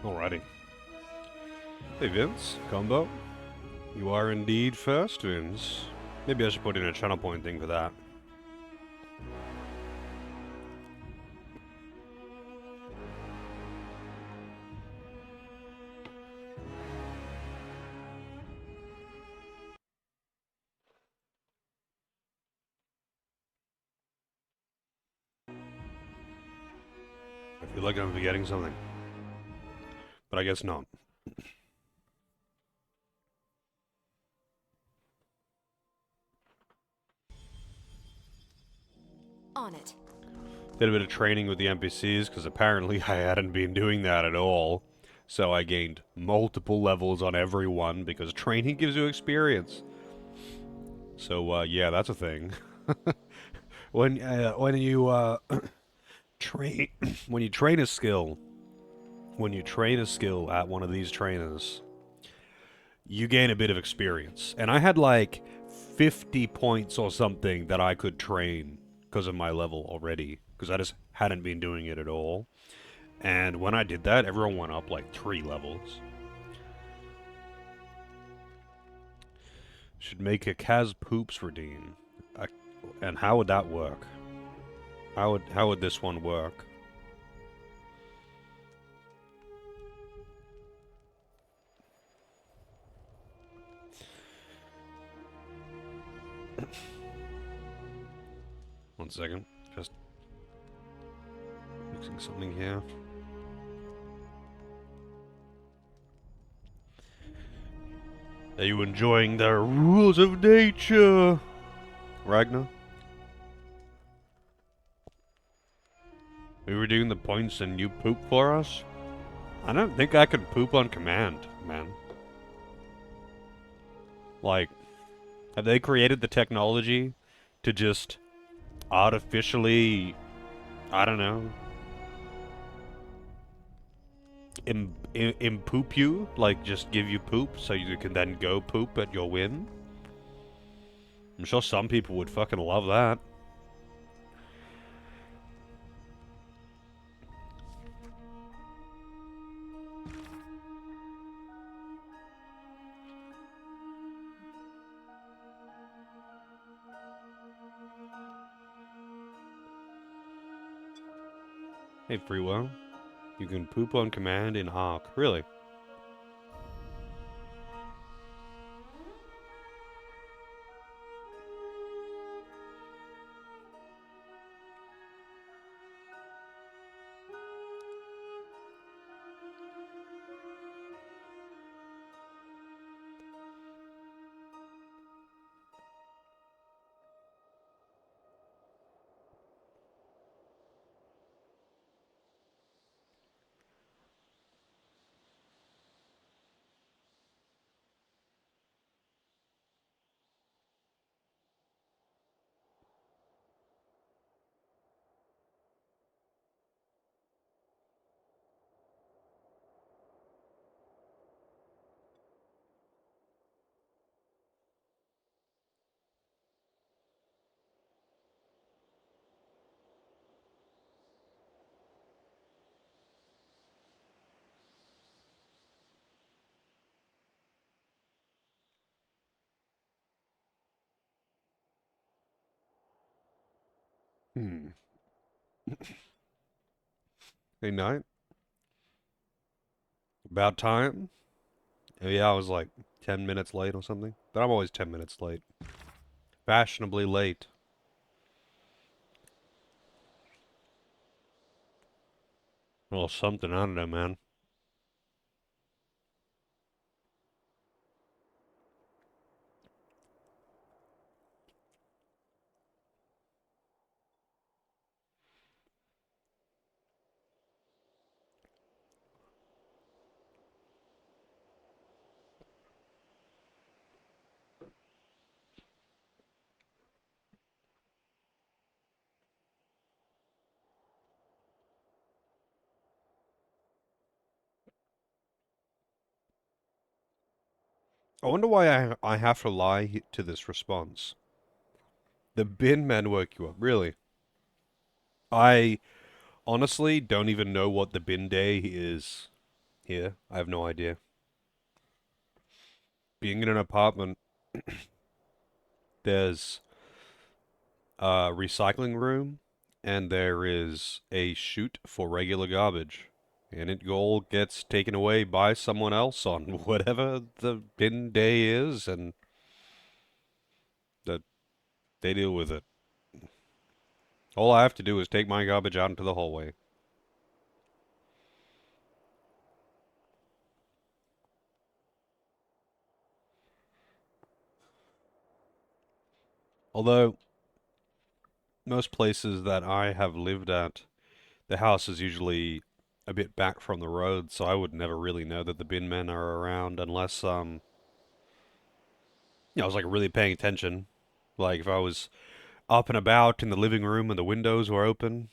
Alrighty. Hey Vince, combo. You are indeed first, Vince. Maybe I should put in a channel point thing for that. I feel like I'm forgetting something. But I guess not. On it. Did a bit of training with the NPCs, because apparently I hadn't been doing that at all. So I gained multiple levels on everyone, because training gives you experience. So, yeah, that's a thing. when you train when you train a skill, at one of these trainers, you gain a bit of experience. And I had like 50 points or something that I could train because of my level already, because I just hadn't been doing it at all. And when I did that, everyone went up like 3 levels. Should make a Kaz Poops redeem. And how would that work? How would this one work? One second. Just mixing something here. Are you enjoying the rules of nature, Ragnar? We were doing the points and you poop for us? I don't think I could poop on command, man. Like, have they created the technology to just artificially, I don't know, impoop you? Like, just give you poop so you can then go poop at your whim? I'm sure some people would fucking love that. Hey, Freewell. You can poop on command in Ark. Really? Hmm. Hey, Night. About time? Oh, yeah, I was like 10 minutes late or something. But I'm always 10 minutes late. Fashionably late. Well, something, I don't know, man. I wonder why I have to lie to this response. The bin men woke you up, really? I honestly don't even know what the bin day is here. I have no idea. Being in an apartment, there's a recycling room and there is a chute for regular garbage. And it all gets taken away by someone else on whatever the bin day is, and that they deal with it. All I have to do is take my garbage out into the hallway. Although, most places that I have lived at, the house is usually a bit back from the road, so I would never really know that the bin men are around unless, I was like really paying attention. Like if I was up and about in the living room and the windows were open.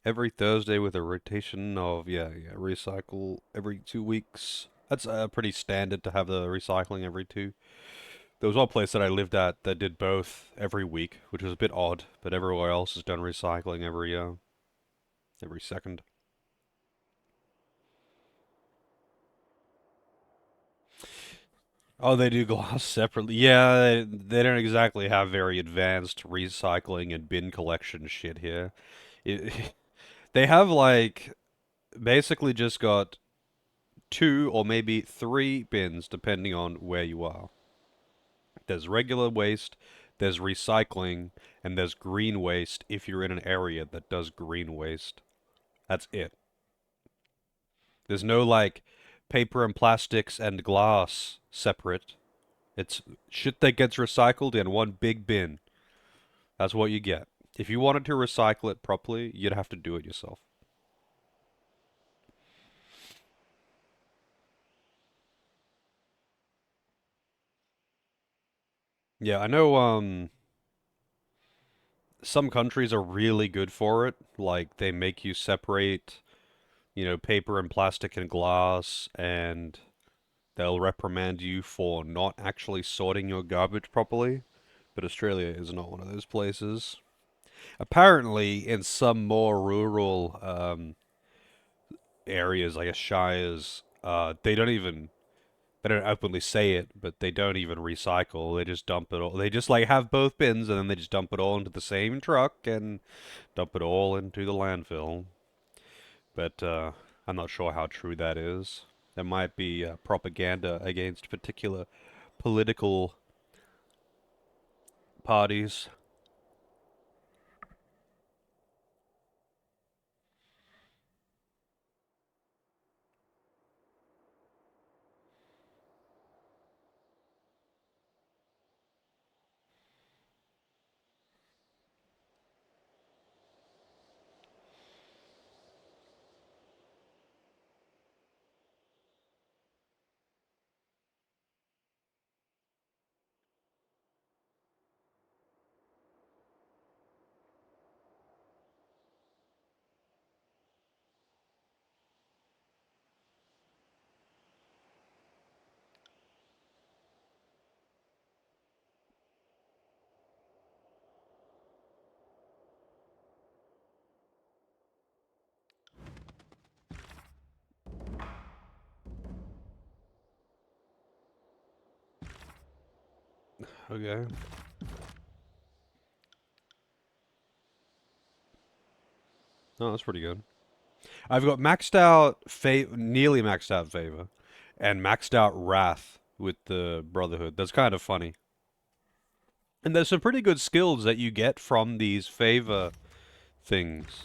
Every Thursday with a rotation of, yeah, recycle every 2 weeks. That's pretty standard to have the recycling every two. There was one place that I lived at that did both every week, which was a bit odd, but everywhere else has done recycling every second. Oh, they do glass separately. Yeah, they don't exactly have very advanced recycling and bin collection shit here. It, they have like basically just got two or maybe three bins depending on where you are. There's regular waste, there's recycling, and there's green waste if you're in an area that does green waste. That's it. There's no like paper and plastics and glass separate. It's shit that gets recycled in one big bin. That's what you get. If you wanted to recycle it properly, you'd have to do it yourself. Yeah, I know some countries are really good for it. Like they make you separate, paper and plastic and glass, and they'll reprimand you for not actually sorting your garbage properly. But Australia is not one of those places. Apparently, in some more rural areas, like shires, they don't openly say it, but they don't even recycle. They just dump it all. They just like have both bins and then they just dump it all into the same truck and dump it all into the landfill. But I'm not sure how true that is. There might be propaganda against particular political parties. Okay. Oh, that's pretty good. I've got maxed out nearly maxed out favor, and maxed out wrath with the Brotherhood. That's kind of funny. And there's some pretty good skills that you get from these favor things.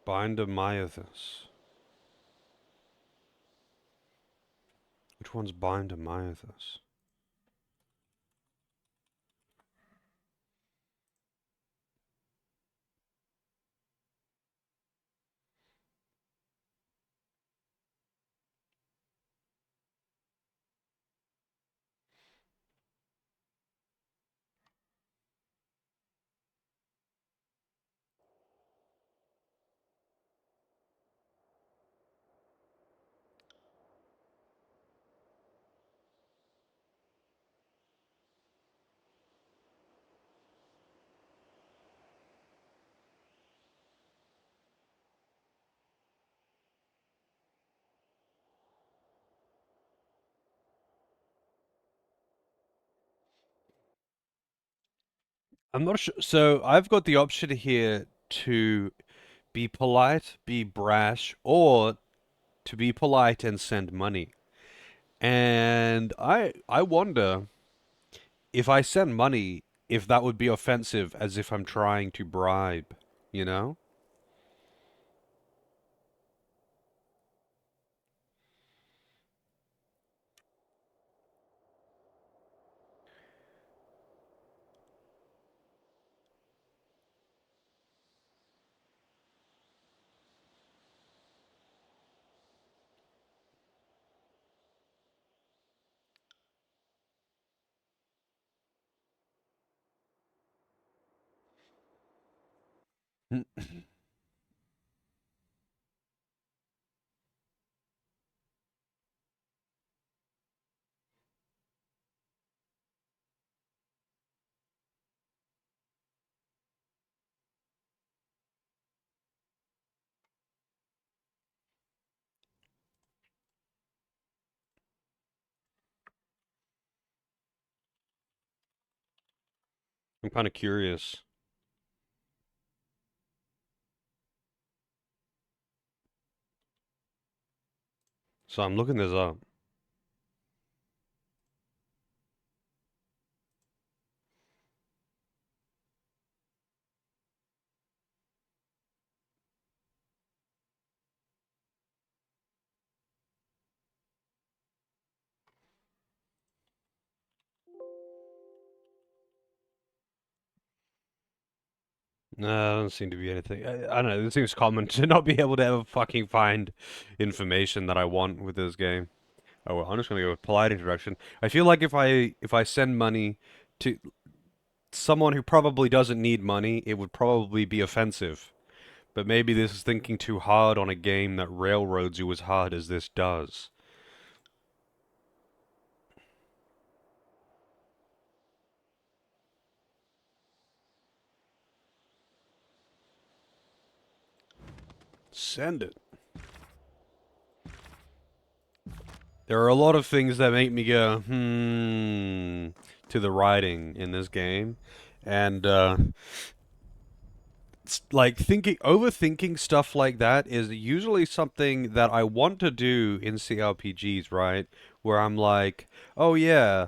Binder Myathus. Which one's Binder Myathus? I'm not sure. So I've got the option here to be polite, be brash, or to be polite and send money. And I wonder if I send money, if that would be offensive as if I'm trying to bribe, you know? I'm kind of curious. So I'm looking this up. No, there doesn't seem to be anything. I don't know. It seems common to not be able to ever fucking find information that I want with this game. Oh well, I'm just gonna go with polite introduction. I feel like if I send money to someone who probably doesn't need money, it would probably be offensive. But maybe this is thinking too hard on a game that railroads you as hard as this does. Send it. There are a lot of things that make me go, to the writing in this game. And, like overthinking stuff like that is usually something that I want to do in CRPGs, right? Where I'm like, oh yeah,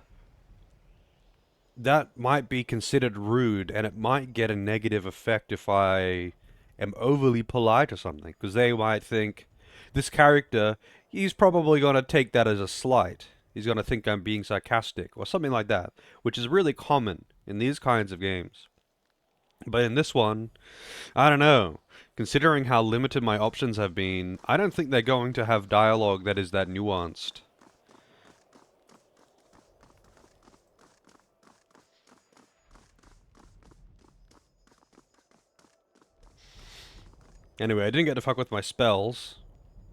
that might be considered rude and it might get a negative effect if I am overly polite or something. Because they might think, this character, he's probably going to take that as a slight. He's going to think I'm being sarcastic or something like that, which is really common in these kinds of games. But in this one, I don't know. Considering how limited my options have been, I don't think they're going to have dialogue that is that nuanced. Anyway, I didn't get to fuck with my spells.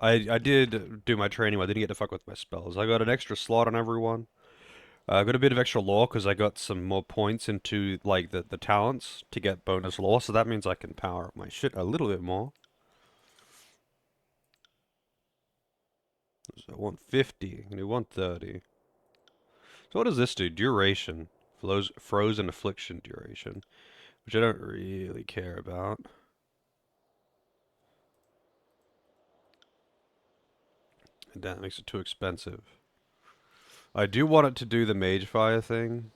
I did do my training, but I didn't get to fuck with my spells. I got an extra slot on everyone. I got a bit of extra lore because I got some more points into like the talents to get bonus lore, so that means I can power up my shit a little bit more. So 150, I do 130. So what does this do? Duration. Frozen affliction duration, which I don't really care about. And that makes it too expensive. I do want it to do the mage fire thing.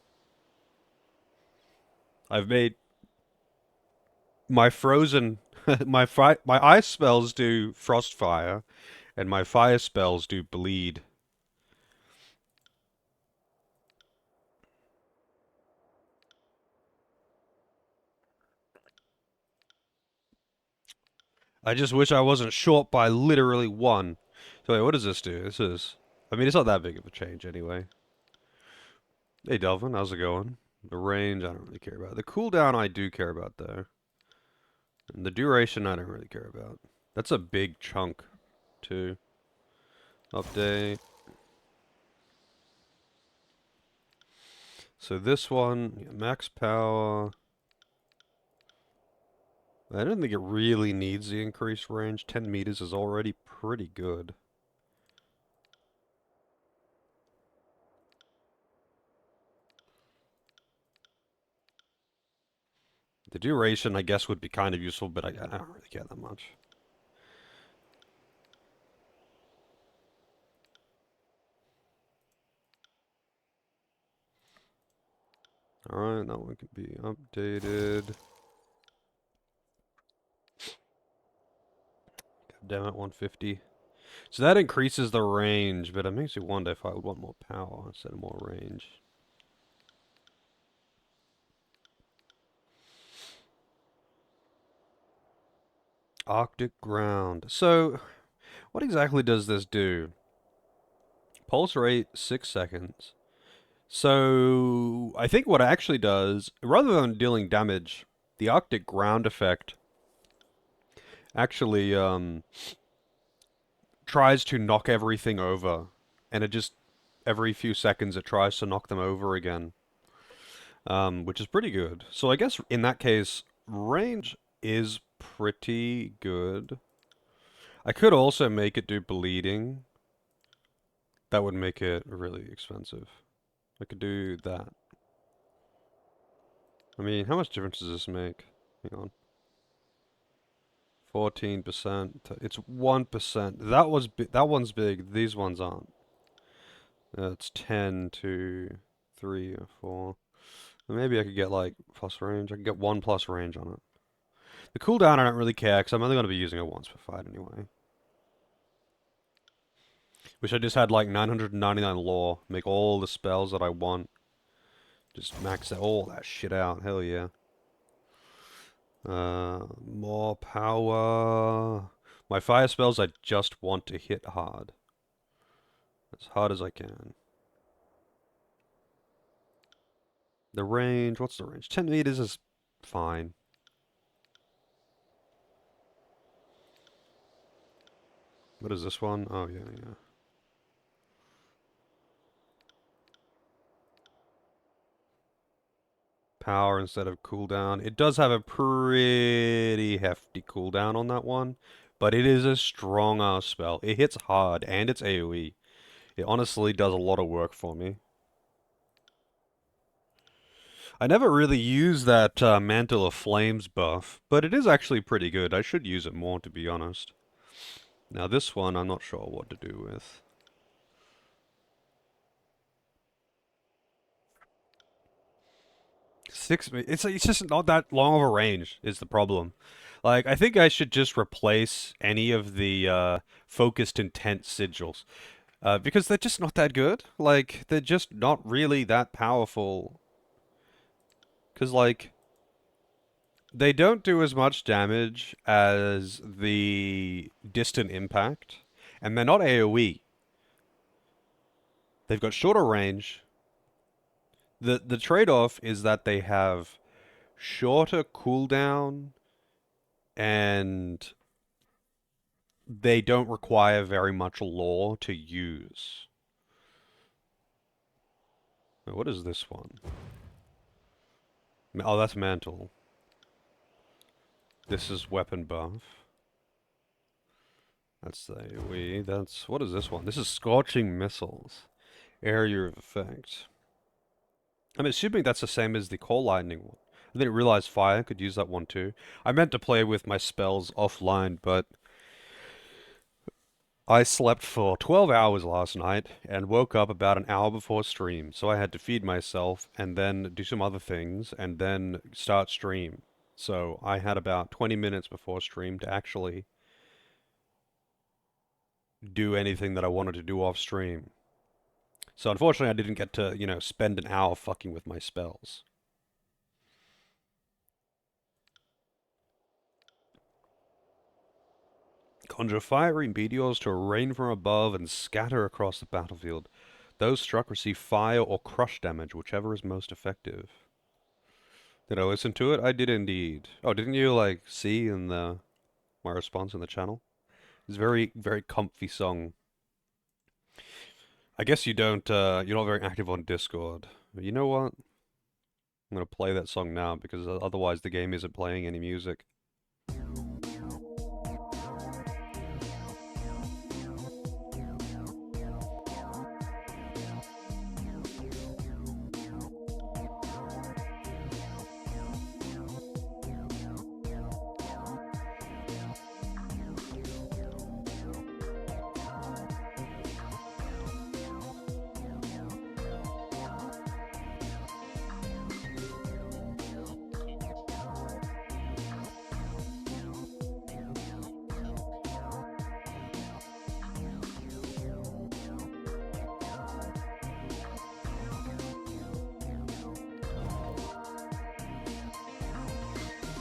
I've made my frozen my ice spells do frost fire, and my fire spells do bleed. I just wish I wasn't short by literally one. So wait, what does this do? This is, I mean, it's not that big of a change anyway. Hey Delvin, how's it going? The range, I don't really care about. The cooldown, I do care about though. And the duration, I don't really care about. That's a big chunk, too. Update. So this one, yeah, max power. I don't think it really needs the increased range. 10 meters is already pretty good. The duration, I guess, would be kind of useful, but I don't really care that much. Alright, that one can be updated. God damn it, 150. So that increases the range, but it makes me wonder if I would want more power instead of more range. Arctic ground. So, what exactly does this do? Pulse rate, 6 seconds. So, I think what it actually does, rather than dealing damage, the Arctic ground effect actually tries to knock everything over. And it just, every few seconds, it tries to knock them over again. Which is pretty good. So I guess in that case, range is pretty good. I could also make it do bleeding. That would make it really expensive. I could do that. I mean, how much difference does this make? Hang on. 14%. It's 1%. That one's big. These ones aren't. It's 10 to 3 or 4. Maybe I could get like plus range. I could get 1 plus range on it. The cooldown I don't really care because I'm only going to be using it once per fight anyway. Wish I just had like 999 lore, make all the spells that I want. Just max all that shit out, hell yeah. More power. My fire spells I just want to hit hard. As hard as I can. The range, what's the range? 10 meters is fine. What is this one? Oh yeah, yeah. Power instead of cooldown. It does have a pretty hefty cooldown on that one, but it is a strong ass spell. It hits hard and it's AoE. It honestly does a lot of work for me. I never really used that Mantle of Flames buff, but it is actually pretty good. I should use it more, to be honest. Now this one, I'm not sure what to do with. It's just not that long of a range is the problem. Like, I think I should just replace any of the focused intent sigils. Because they're just not that good. Like, they're just not really that powerful. Because, like, they don't do as much damage as the distant impact, and they're not AoE. They've got shorter range. The trade-off is that they have shorter cooldown and they don't require very much lore to use. What is this one? Oh, that's Mantle. This is weapon buff. That's the AoE. That's... What is this one? This is Scorching Missiles. Area of Effect. I'm assuming that's the same as the Coal Lightning one. I didn't realize Fire could use that one too. I meant to play with my spells offline, but I slept for 12 hours last night and woke up about an hour before stream, so I had to feed myself and then do some other things and then start stream. So I had about 20 minutes before stream to actually do anything that I wanted to do off stream. So unfortunately I didn't get to, spend an hour fucking with my spells. Conjure fiery meteors to rain from above and scatter across the battlefield. Those struck receive fire or crush damage, whichever is most effective. Did I listen to it? I did indeed. Oh, didn't you, see in my response in the channel? It's a very, very comfy song. I guess you're not very active on Discord. But you know what? I'm gonna play that song now, because otherwise the game isn't playing any music.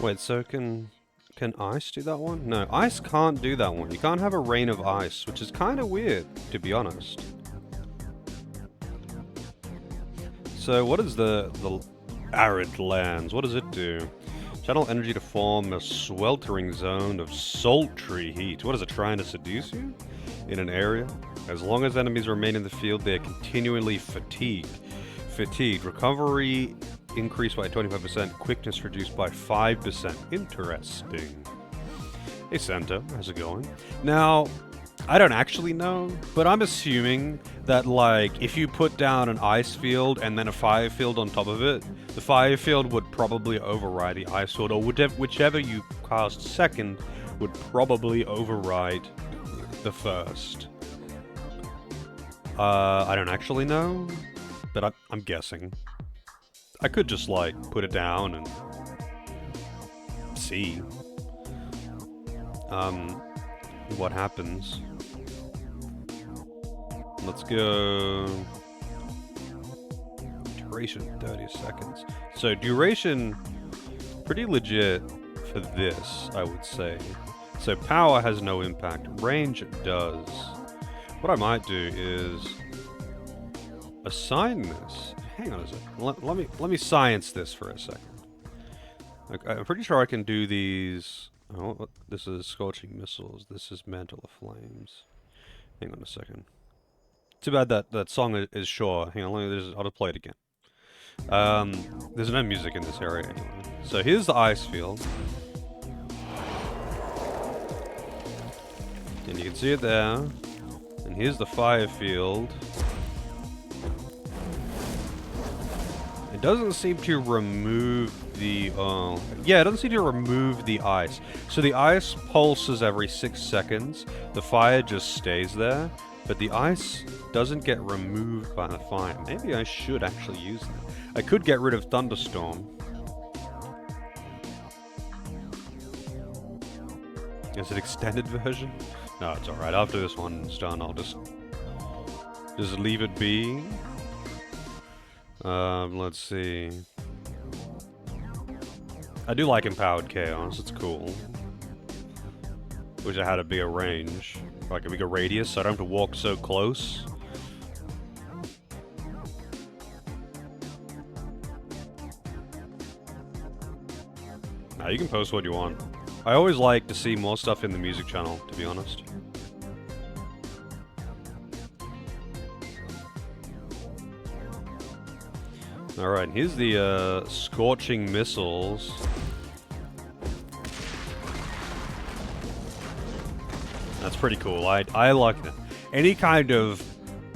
Wait, so can ice do that one? No, ice can't do that one. You can't have a rain of ice, which is kind of weird, to be honest. So what is the arid lands? What does it do? Channel energy to form a sweltering zone of sultry heat. What is it trying to seduce you? In an area? As long as enemies remain in the field, they are continually fatigued. Recovery increased by 25%. Quickness reduced by 5%. Interesting. Hey Santa, how's it going? Now, I don't actually know, but I'm assuming that, like, if you put down an ice field and then a fire field on top of it, the fire field would probably override the ice field, or whichever you cast second would probably override the first. I don't actually know, but I'm guessing. I could just, like, put it down and see what happens. Let's go. Duration 30 seconds. So duration, pretty legit for this, I would say. So power has no impact. Range does. What I might do is assign this. Hang on a second. Let me science this for a second. Like, I'm pretty sure I can do these. Oh, this is scorching missiles. This is mantle of flames. Hang on a second. Too bad that song is short. Hang on, I'll just play it again. There's no music in this area anyway. So here's the ice field. And you can see it there. And here's the fire field. It doesn't seem to remove the, yeah, it doesn't seem to remove the ice. So the ice pulses every 6 seconds. The fire just stays there. But the ice doesn't get removed by the fire. Maybe I should actually use that. I could get rid of Thunderstorm. Is it extended version? No, it's alright. After this one's done, I'll just leave it be. Let's see. I do like Empowered Chaos. It's cool. Wish I had a bigger range. Like a bigger radius, so I don't have to walk so close. Nah, you can post what you want. I always like to see more stuff in the music channel, to be honest. Alright, here's the scorching missiles. That's pretty cool. I like that. Any kind of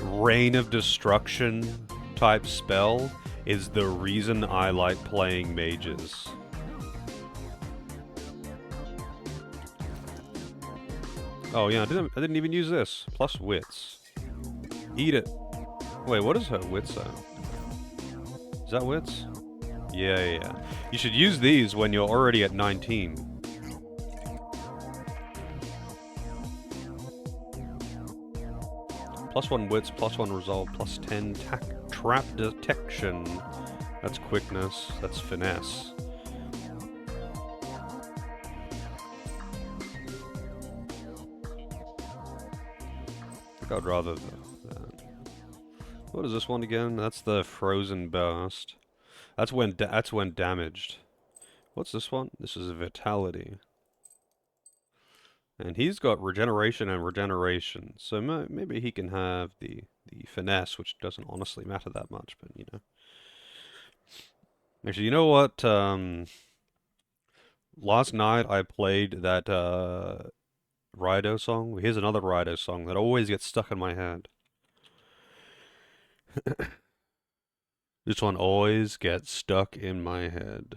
Rain of Destruction type spell is the reason I like playing mages. Oh yeah, I didn't even use this. Plus wits. Eat it. Wait, what is her wits at? Is that wits? Yeah. You should use these when you're already at 19. +1 wits, +1 resolve, +10 trap detection. That's quickness. That's finesse. I think I'd rather that. What is this one again? That's the frozen burst. That's when damaged. What's this one? This is a vitality. And he's got regeneration and regeneration, so maybe he can have the finesse, which doesn't honestly matter that much, but you know. Actually, you know what? Last night I played that Rido song. Here's another Rido song that always gets stuck in my head. This one always gets stuck in my head.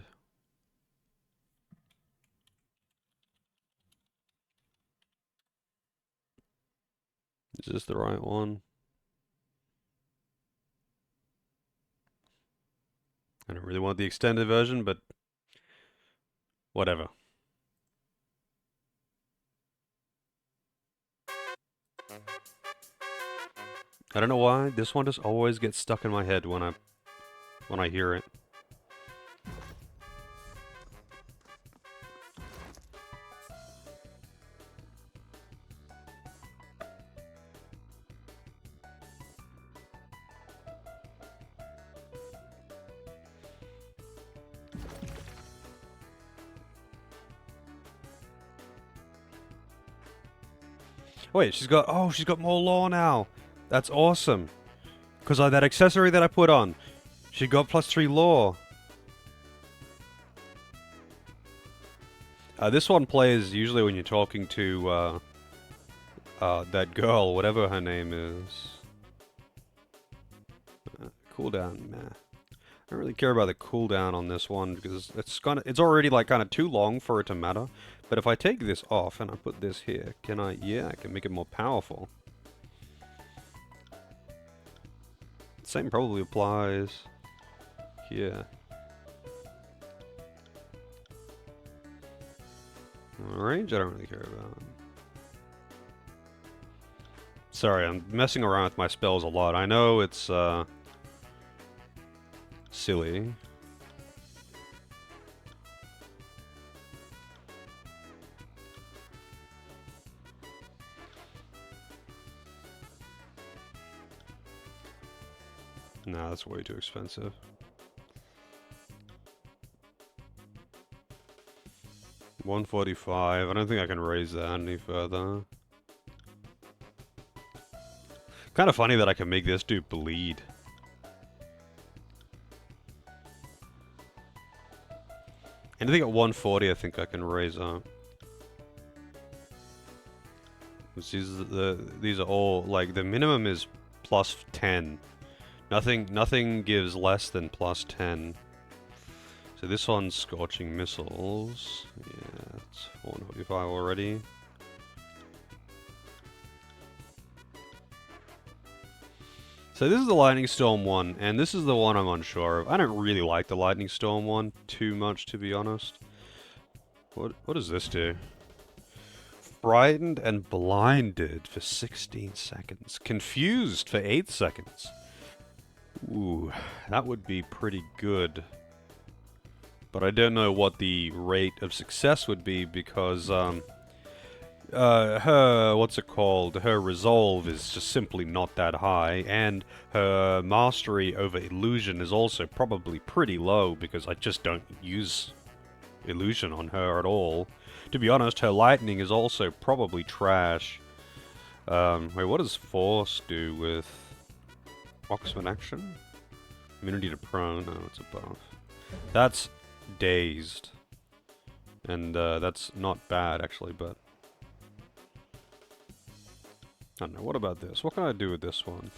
Is this the right one? I don't really want the extended version, but whatever. I don't know why, this one just always gets stuck in my head when I hear it. Wait, she's got... Oh, she's got more lore now. That's awesome. Because that accessory that I put on, she got +3 lore. This one plays usually when you're talking to that girl, whatever her name is. Cooldown, nah. I don't really care about the cooldown on this one because it's already like kind of too long for it to matter. But if I take this off and I put this here, can I? Yeah, I can make it more powerful. Same probably applies here. Range, I don't really care about. Sorry, I'm messing around with my spells a lot. I know it's silly. Nah, that's way too expensive. $145. I don't think I can raise that any further. Kind of funny that I can make this dude bleed. Anything at 140, I think I can raise up. These are all like the minimum is +10. Nothing gives less than +10. So this one's Scorching Missiles. Yeah, it's 145 already. So this is the Lightning Storm one, and this is the one I'm unsure of. I don't really like the Lightning Storm one too much, to be honest. What does this do? Frightened and blinded for 16 seconds. Confused for 8 seconds. Ooh, that would be pretty good. But I don't know what the rate of success would be because, her, what's it called? Her resolve is just simply not that high, and her mastery over illusion is also probably pretty low because I just don't use illusion on her at all. To be honest, her lightning is also probably trash. Wait, what does Force do with Oxford action? Immunity to prone, no, it's a buff. That's dazed. And that's not bad actually, but I don't know, what about this? What can I do with this one?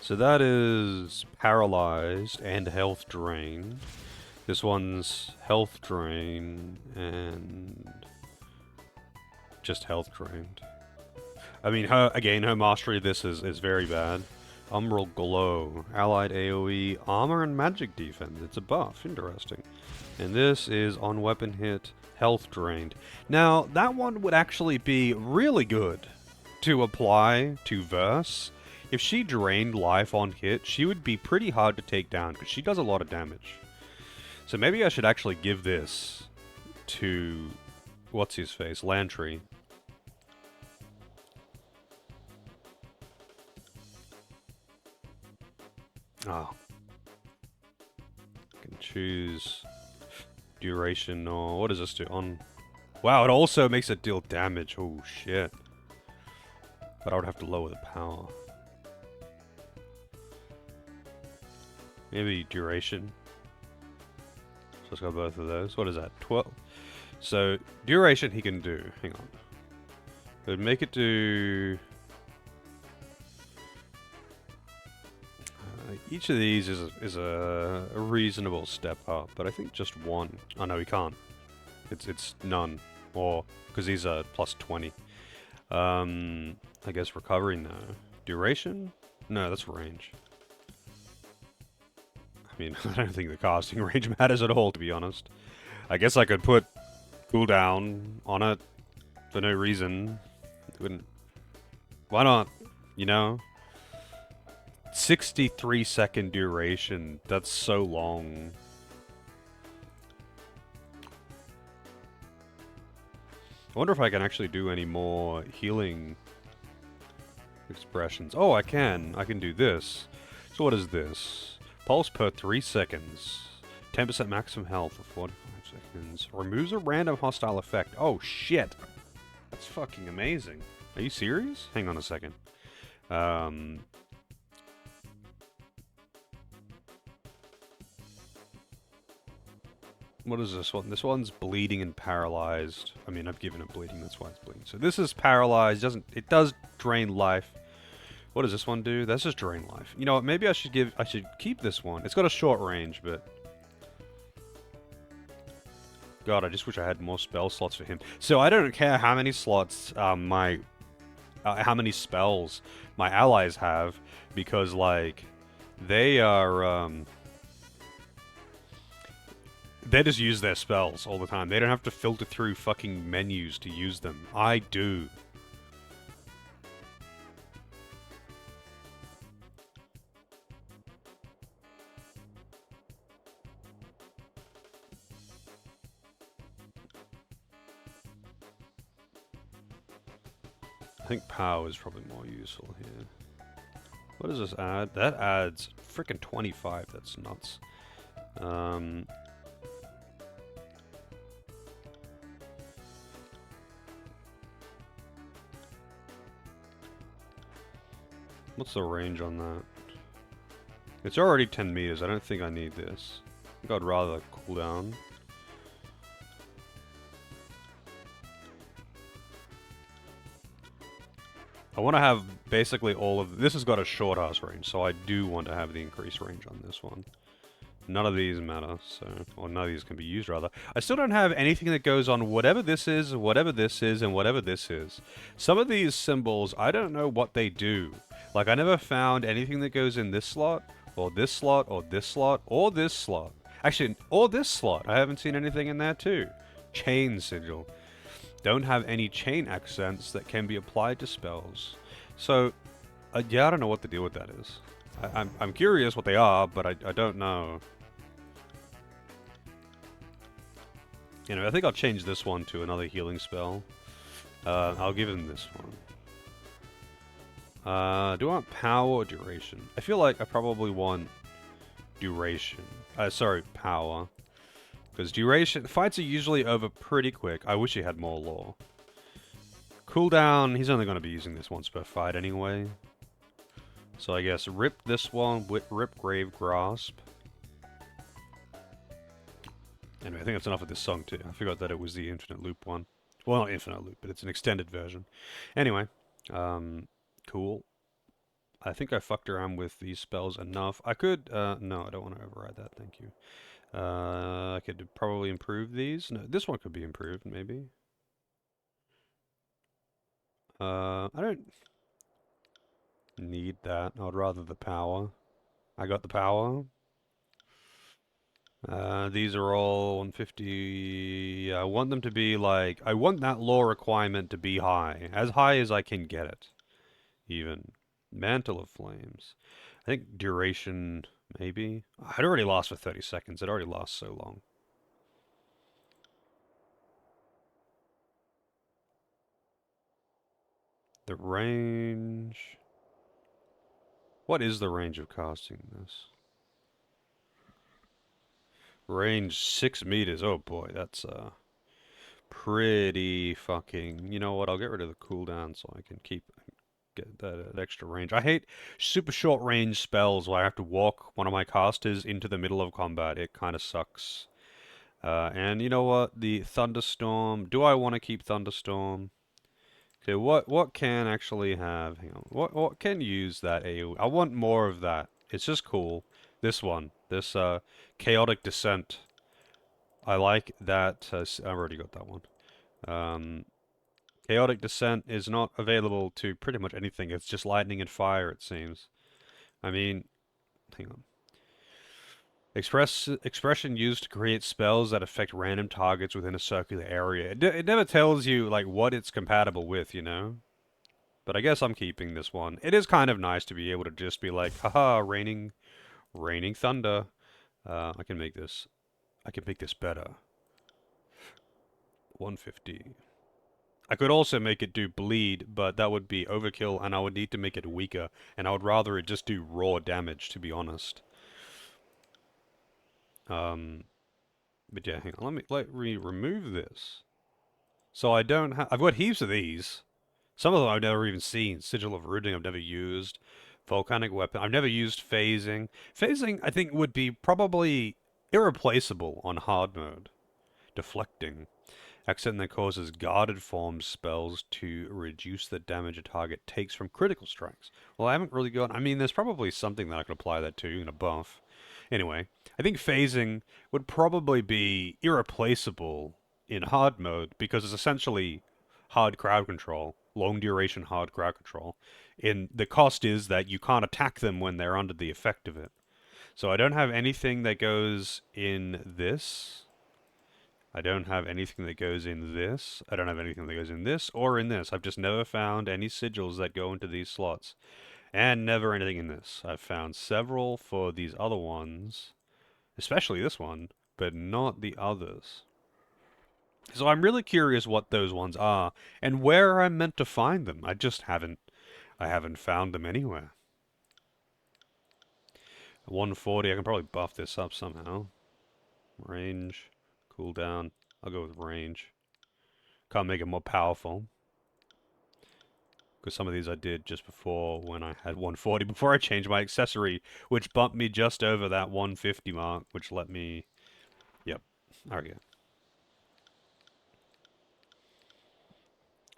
So that is paralyzed and health drained. This one's health drain and just health drained. I mean, her mastery of this is very bad. Umbral Glow, allied AoE, armor and magic defense. It's a buff, interesting. And this is on weapon hit, health drained. Now, that one would actually be really good to apply to Verse. If she drained life on hit, she would be pretty hard to take down because she does a lot of damage. So maybe I should actually give this to what's his face, Lantry. Oh. I can choose duration or what does this do? On. Wow, it also makes it deal damage. Oh shit. But I would have to lower the power. Maybe duration. So let's go both of those. What is that? 12. So duration he can do. Hang on. It would make it do. Each of these is a reasonable step up, but I think just one. Oh no, he can't. It's none, or because he's a +20. I guess recovering though. Duration? No, that's range. I mean, I don't think the casting range matters at all, to be honest. I guess I could put cooldown on it for no reason. It wouldn't. Why not? You know. 63-second duration. That's so long. I wonder if I can actually do any more healing expressions. Oh, I can. I can do this. So what is this? Pulse per 3 seconds. 10% maximum health for 45 seconds. Removes a random hostile effect. Oh, shit. That's fucking amazing. Are you serious? Hang on a second. Um, what is this one? This one's bleeding and paralyzed. I mean, I've given it bleeding, that's why it's bleeding. So this is paralyzed. It does drain life. What does this one do? That's just drain life. You know what? Maybe I should keep this one. It's got a short range, but God, I just wish I had more spell slots for him. So I don't care how many slots how many spells my allies have, because like they are they just use their spells all the time. They don't have to filter through fucking menus to use them. I do. I think power is probably more useful here. What does this add? That adds freaking 25. That's nuts. What's the range on that? It's already 10 meters. I don't think I need this. I think I'd rather cool down. I want to have basically all of... This has got a short ass range, so I do want to have the increased range on this one. None of these matter, so... Or none of these can be used, rather. I still don't have anything that goes on whatever this is, and whatever this is. Some of these symbols, I don't know what they do. Like, I never found anything that goes in this slot, or this slot, or this slot, or this slot. Actually, or this slot. I haven't seen anything in there, too. Chain sigil. Don't have any chain accents that can be applied to spells. So, yeah, I don't know what the deal with that is. I'm curious what they are, but I don't know. Anyway, I think I'll change this one to another healing spell. I'll give him this one. Do I want power or duration? I feel like I probably want duration. Sorry, power. Because duration... Fights are usually over pretty quick. I wish he had more lore. Cooldown, he's only going to be using this once per fight anyway. So I guess rip this one, rip Grave Grasp. Anyway, I think that's enough of this song too. I forgot that it was the infinite loop one. Well, not infinite loop, but it's an extended version. Anyway, cool. I think I fucked around with these spells enough. I could, no, I don't want to override that, thank you. I could probably improve these. No, this one could be improved, maybe. I don't need that. I'd rather the power. I got the power. These are all 150. I want them to be like... I want that lore requirement to be high. As high as I can get it. Even. Mantle of Flames. I think duration, maybe. It already lasts for 30 seconds. It already lasts so long. The range... What is the range of casting this? Range 6 meters. Oh boy, that's pretty fucking... You know what, I'll get rid of the cooldown so I can get that extra range. I hate super short range spells where I have to walk one of my casters into the middle of combat. It kind of sucks. And you know what? The Thunderstorm. Do I want to keep Thunderstorm? Okay, what can actually have... Hang on. What can use that AoE? I want more of that. It's just cool. This one. This Chaotic Descent. I like that. I've already got that one. Chaotic Descent is not available to pretty much anything. It's just lightning and fire, it seems. I mean, hang on. Expression used to create spells that affect random targets within a circular area. It never tells you, like, what it's compatible with, you know? But I guess I'm keeping this one. It is kind of nice to be able to just be like, haha, raining thunder. I can make this better. 150. I could also make it do bleed, but that would be overkill, and I would need to make it weaker, and I would rather it just do raw damage, to be honest. But yeah, hang on, let me remove this. So I don't have... I've got heaps of these. Some of them I've never even seen. Sigil of Rooting I've never used. Volcanic Weapon. I've never used Phasing. Phasing, I think, would be probably irreplaceable on hard mode. Deflecting. Accent that causes guarded form spells to reduce the damage a target takes from critical strikes. Well, I haven't really got... I mean, there's probably something that I could apply that to in a buff. Anyway, I think Phasing would probably be irreplaceable in hard mode because it's essentially hard crowd control, long duration hard crowd control. And the cost is that you can't attack them when they're under the effect of it. So I don't have anything that goes in this. I don't have anything that goes in this. I don't have anything that goes in this or in this. I've just never found any sigils that go into these slots. And never anything in this. I've found several for these other ones, especially this one, but not the others. So I'm really curious what those ones are and where I'm meant to find them. I haven't found them anywhere. 140, I can probably buff this up somehow. Range, cooldown. I'll go with range. Can't make it more powerful. Because some of these I did just before when I had 140, before I changed my accessory, which bumped me just over that 150 mark, which let me... Yep. Okay.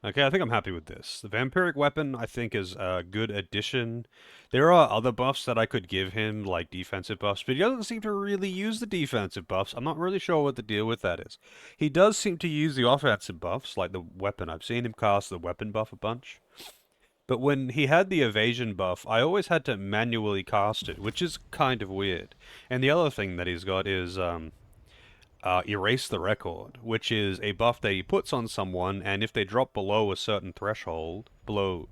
Okay, I think I'm happy with this. The Vampiric Weapon, I think, is a good addition. There are other buffs that I could give him, like defensive buffs, but he doesn't seem to really use the defensive buffs. I'm not really sure what the deal with that is. He does seem to use the offensive buffs, like the weapon. I've seen him cast the weapon buff a bunch. But when he had the evasion buff, I always had to manually cast it, which is kind of weird. And the other thing that he's got is Erase the Record, which is a buff that he puts on someone, and if they drop below a certain threshold, below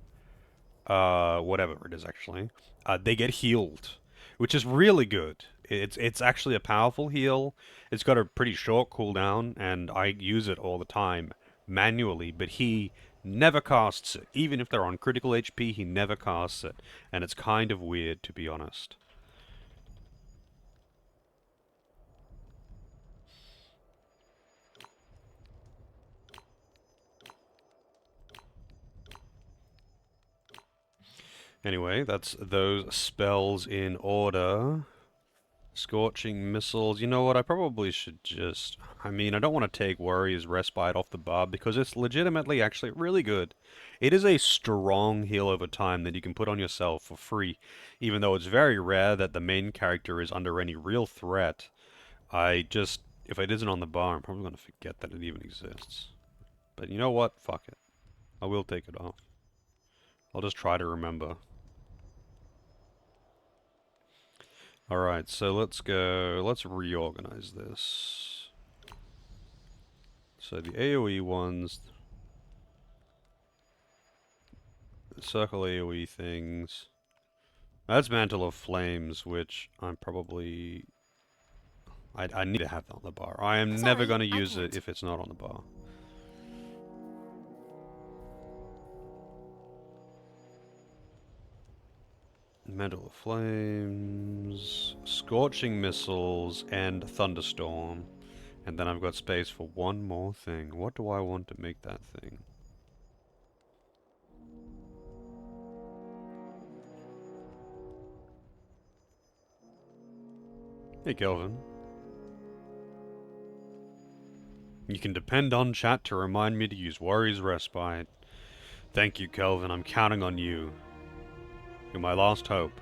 whatever it is actually, they get healed, which is really good. It's actually a powerful heal. It's got a pretty short cooldown, and I use it all the time manually, but he never casts it. Even if they're on critical HP, he never casts it, and it's kind of weird, to be honest. Anyway, that's those spells in order. Scorching Missiles. You know what? I probably should just... I mean, I don't want to take Warrior's Respite off the bar because it's legitimately actually really good. It is a strong heal over time that you can put on yourself for free, even though it's very rare that the main character is under any real threat. I just... If it isn't on the bar, I'm probably going to forget that it even exists. But you know what? Fuck it. I will take it off. I'll just try to remember. Alright, so let's reorganize this. So the AoE ones, the circle AoE things. That's Mantle of Flames, which I'm probably... I need to have that on the bar. I am never going to use it if it's not on the bar. Mantle of Flames, Scorching Missiles, and Thunderstorm. And then I've got space for one more thing. What do I want to make that thing? Hey, Kelvin. You can depend on chat to remind me to use Warrior's Respite. Thank you, Kelvin. I'm counting on you. You're my last hope.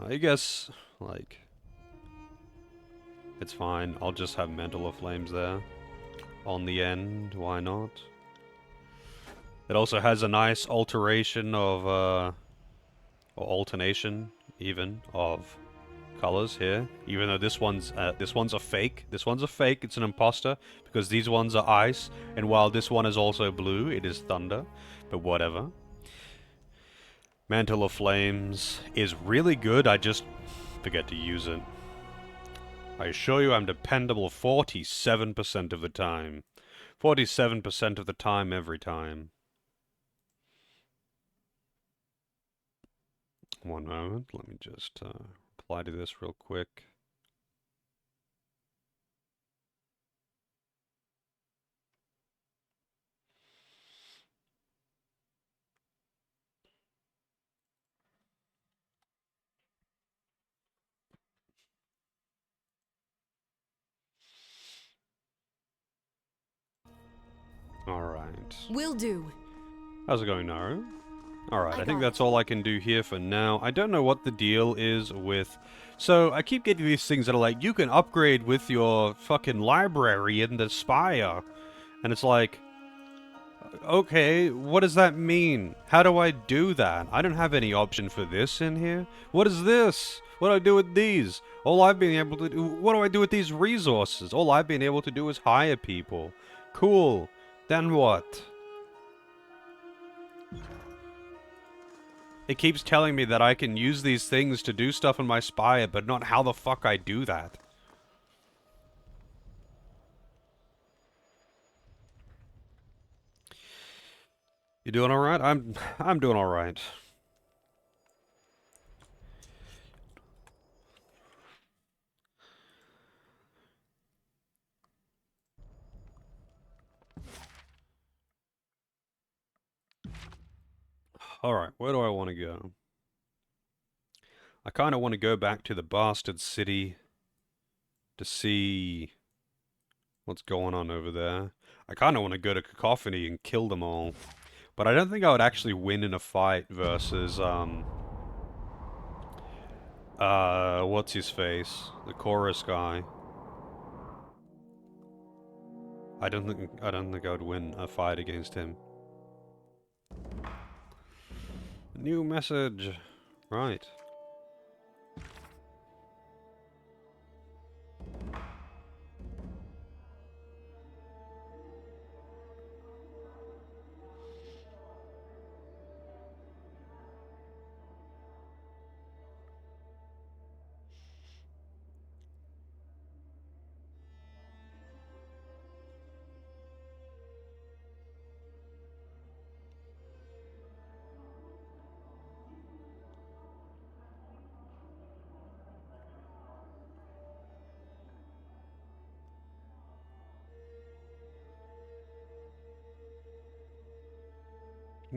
I guess, like... It's fine. I'll just have Mantle of Flames there. On the end. Why not? It also has a nice alteration of, or alternation, even, of colors here. Even though this one's a fake. This one's a fake. It's an imposter. Because these ones are ice. And while this one is also blue, it is thunder. But whatever. Mantle of Flames is really good. I just forget to use it. I assure you I'm dependable 47% of the time. 47% of the time, every time. One moment, let me just reply to this real quick. Alright. Will do. How's it going, Naru? Alright, I think got that's all I can do here for now. I don't know what the deal is with... So, I keep getting these things that are like, you can upgrade with your fucking library in the Spire. And it's like... Okay, what does that mean? How do I do that? I don't have any option for this in here. What is this? What do I do with these? All I've been able to do... What do I do with these resources? All I've been able to do is hire people. Cool. Then what? It keeps telling me that I can use these things to do stuff in my Spire, but not how the fuck I do that. You doing alright? I'm doing alright. Alright, where do I want to go? I kind of want to go back to the bastard city to see what's going on over there. I kind of want to go to Cacophony and kill them all. But I don't think I would actually win in a fight versus, what's his face? The chorus guy. I don't think I would win a fight against him. New message. Right.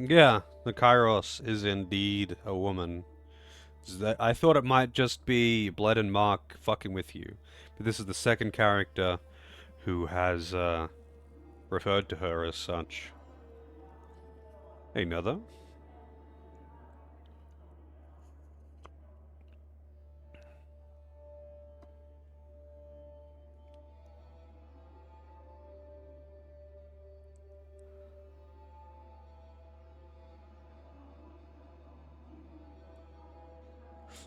Yeah, the Kairos is indeed a woman. I thought it might just be Bled and Mark fucking with you, but this is the second character who has referred to her as such. Hey, Nether.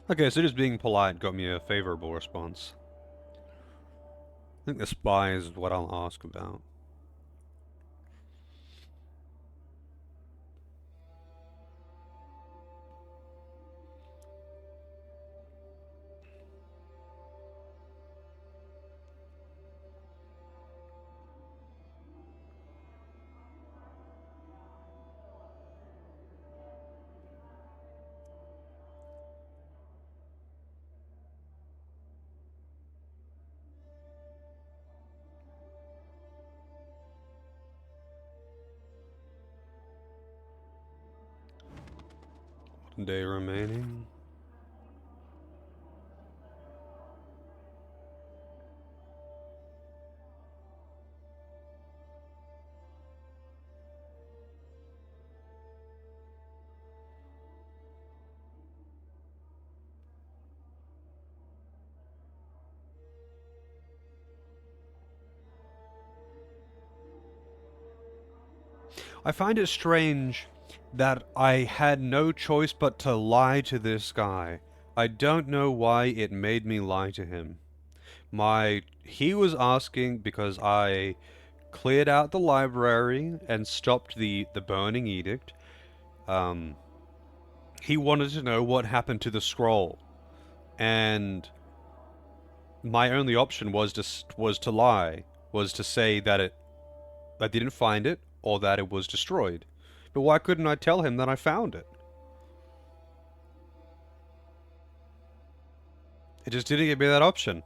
Okay, so just being polite got me a favorable response. I think the spy is what I'll ask about. One day remaining. I find it strange that I had no choice but to lie to this guy. I don't know why it made me lie to him. He was asking because I cleared out the library and stopped the burning edict. He wanted to know what happened to the scroll, and my only option was to lie, was to say that I didn't find it or that it was destroyed. But why couldn't I tell him that I found it? It just didn't give me that option.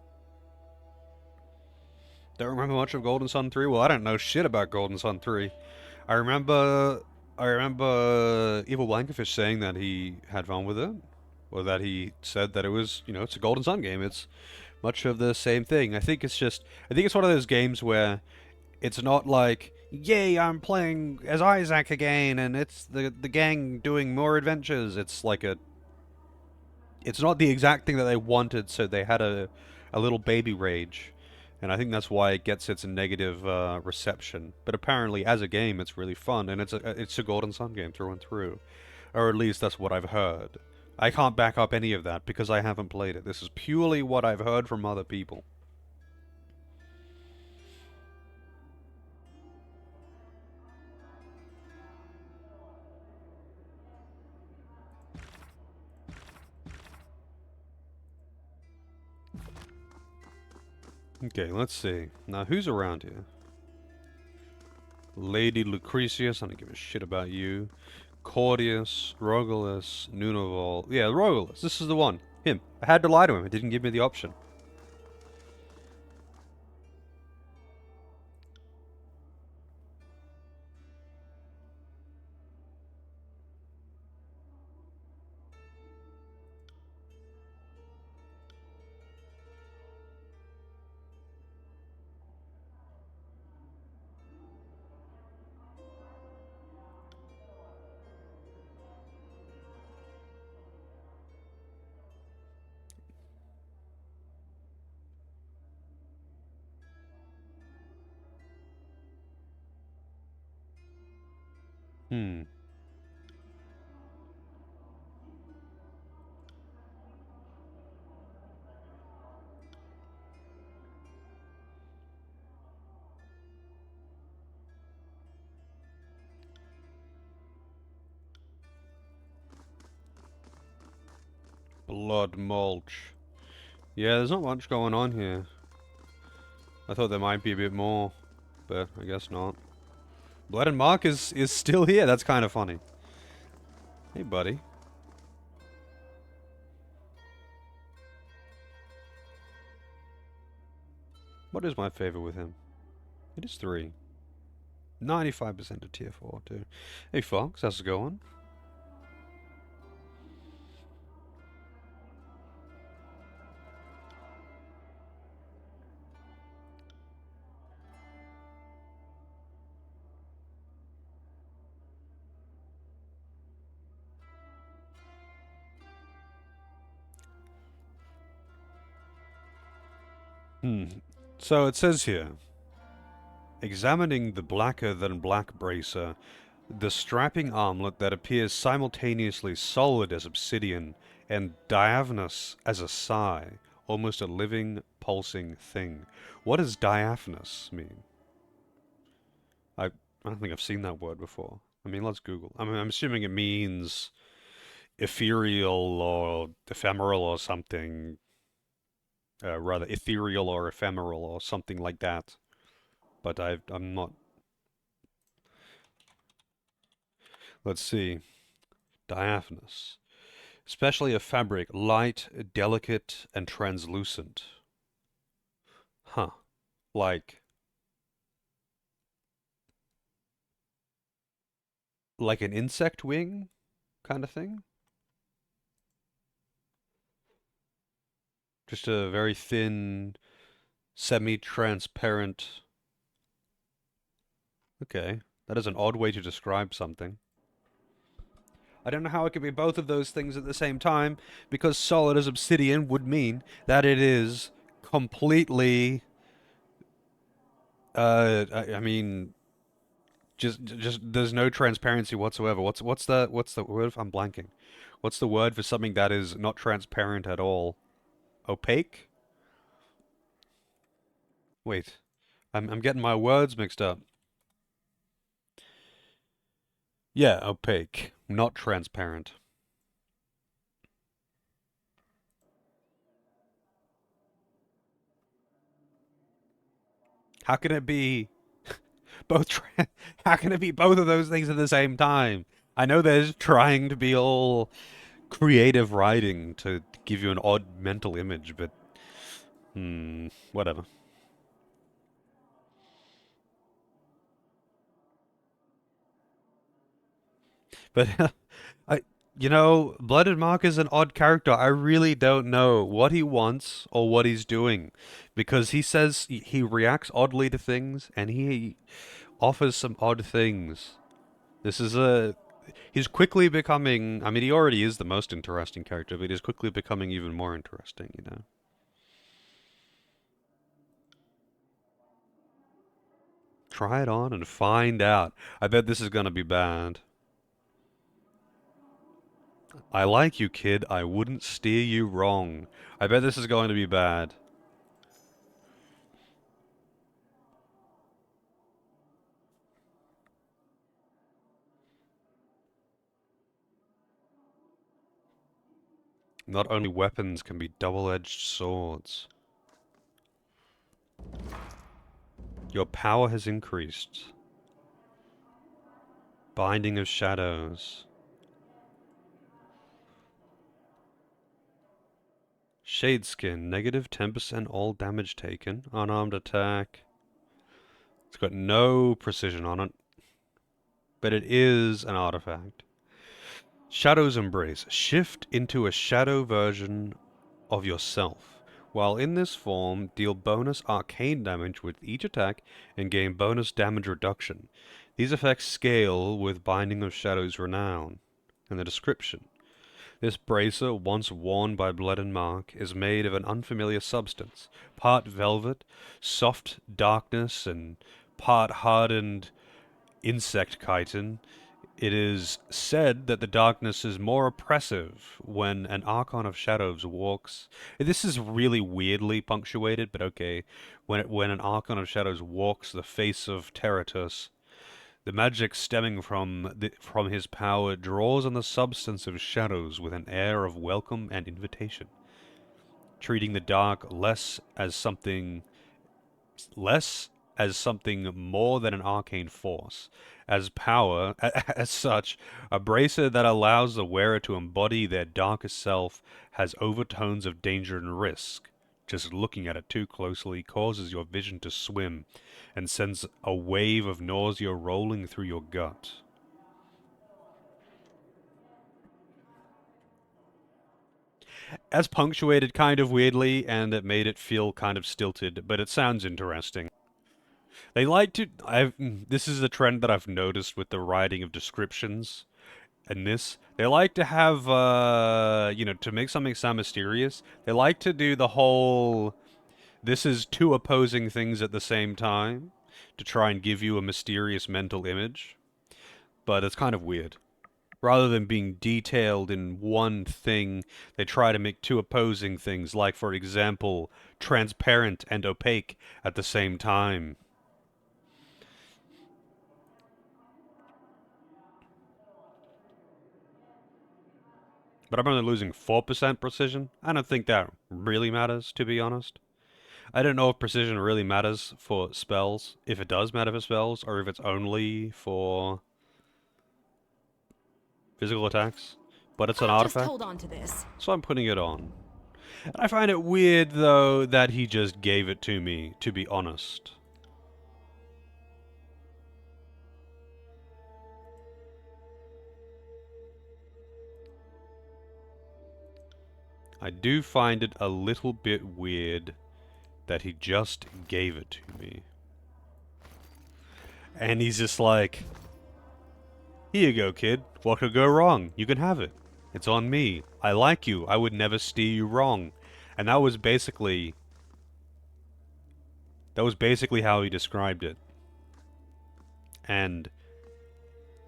Don't remember much of Golden Sun 3? Well, I don't know shit about Golden Sun 3. I remember Evil Blankerfish saying that he had fun with it. Or that he said that it was, it's a Golden Sun game. It's much of the same thing. I think it's one of those games where it's not like, yay, I'm playing as Isaac again, and it's the gang doing more adventures. It's not the exact thing that they wanted, so they had a little baby rage, and I think that's why it gets its negative reception. But apparently, as a game, it's really fun, and it's a Golden Sun game through and through, or at least that's what I've heard. I can't back up any of that because I haven't played it. This is purely what I've heard from other people. Okay, let's see. Now, who's around here? Lady Lucretius, I don't give a shit about you. Claudius, Rogulus, Nunoval. Yeah, Rogulus. This is the one. Him. I had to lie to him. It didn't give me the option. Hmm. Blood mulch. Yeah, there's not much going on here. I thought there might be a bit more, but I guess not. Blood and Mark is still here. That's kind of funny. Hey, buddy. What is my favor with him? It is 3. 95% of tier 4, too. Hey, Fox, how's it going? Hmm. So it says here, examining the blacker than black bracer, the strapping armlet that appears simultaneously solid as obsidian and diaphanous as a sigh, almost a living, pulsing thing. What does diaphanous mean? I don't think I've seen that word before. I mean, let's Google. I mean, I'm assuming it means ethereal or ephemeral or something. Rather, ethereal or ephemeral or something like that. But I'm not. Let's see. Diaphanous. Especially a fabric light, delicate, and translucent. Huh. Like like an insect wing kind of thing? Just a very thin, semi-transparent. Okay. That is an odd way to describe something. I don't know how it could be both of those things at the same time, because solid as obsidian would mean that it is completely I mean just there's no transparency whatsoever. What's the word? I'm blanking. What's the word for something that is not transparent at all? Opaque? Wait. I'm getting my words mixed up. Yeah, opaque, not transparent. How can it be both how can it be both of those things at the same time? I know there's trying to be all creative writing to give you an odd mental image, but whatever. But I, Blooded Mark is an odd character. I really don't know what he wants or what he's doing, because he says he reacts oddly to things, and he offers some odd things. This is a... He's quickly becoming... I mean, he already is the most interesting character, but he's quickly becoming even more interesting, you know? Try it on and find out. I bet this is gonna be bad. I like you, kid. I wouldn't steer you wrong. I bet this is going to be bad. Not only weapons can be double-edged swords. Your power has increased. Binding of shadows. Shadeskin, negative 10% all damage taken. Unarmed attack. It's got no precision on it. But it is an artifact. Shadow's Embrace. Shift into a shadow version of yourself. While in this form, deal bonus arcane damage with each attack and gain bonus damage reduction. These effects scale with Binding of Shadow's renown. And the description. This bracer, once worn by Blood and Mark, is made of an unfamiliar substance, part velvet, soft darkness, and part hardened insect chitin. It is said that the darkness is more oppressive when an Archon of Shadows walks. This is really weirdly punctuated, but okay. When an Archon of Shadows walks the face of Terratus, the magic stemming from his power draws on the substance of shadows with an air of welcome and invitation, treating the dark less as something more than an arcane force, as power, as such, a bracer that allows the wearer to embody their darkest self has overtones of danger and risk. Just looking at it too closely causes your vision to swim and sends a wave of nausea rolling through your gut. As punctuated kind of weirdly, and it made it feel kind of stilted, but it sounds interesting. They like to... this is a trend that I've noticed with the writing of descriptions. And this, they like to have, to make something sound mysterious, they like to do the whole, this is two opposing things at the same time, to try and give you a mysterious mental image. But it's kind of weird. Rather than being detailed in one thing, they try to make two opposing things, like, for example, transparent and opaque at the same time. But I'm only losing 4% precision. I don't think that really matters, to be honest. I don't know if precision really matters for spells, if it does matter for spells, or if it's only for physical attacks. But it's an artifact, just hold on to this. So I'm putting it on. And I find it weird, though, that he just gave it to me, to be honest. I do find it a little bit weird that he just gave it to me. And he's just like, here you go, kid. What could go wrong? You can have it. It's on me. I like you. I would never steer you wrong. And that was basically how he described it. And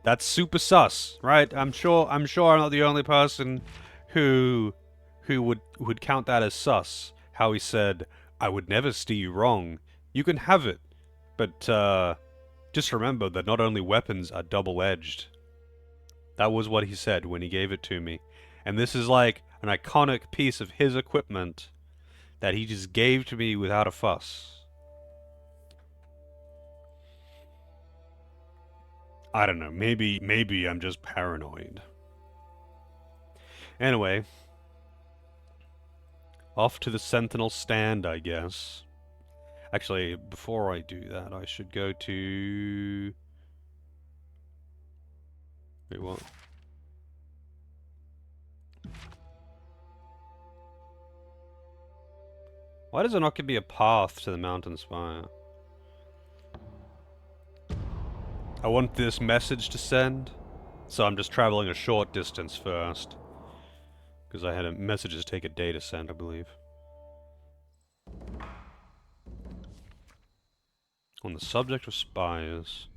that's super sus, right? I'm sure I'm not the only person who would count that as sus. How he said, I would never steer you wrong. You can have it. But just remember that not only weapons are double-edged. That was what he said when he gave it to me. And this is like an iconic piece of his equipment that he just gave to me without a fuss. I don't know, maybe I'm just paranoid. Anyway, off to the Sentinel stand, I guess. Actually, before I do that, I should go to... Wait, what? Why does it not give me a path to the mountain spire? I want this message to send, so I'm just traveling a short distance first. Because I had messages take a day to send, I believe. On the subject of spies.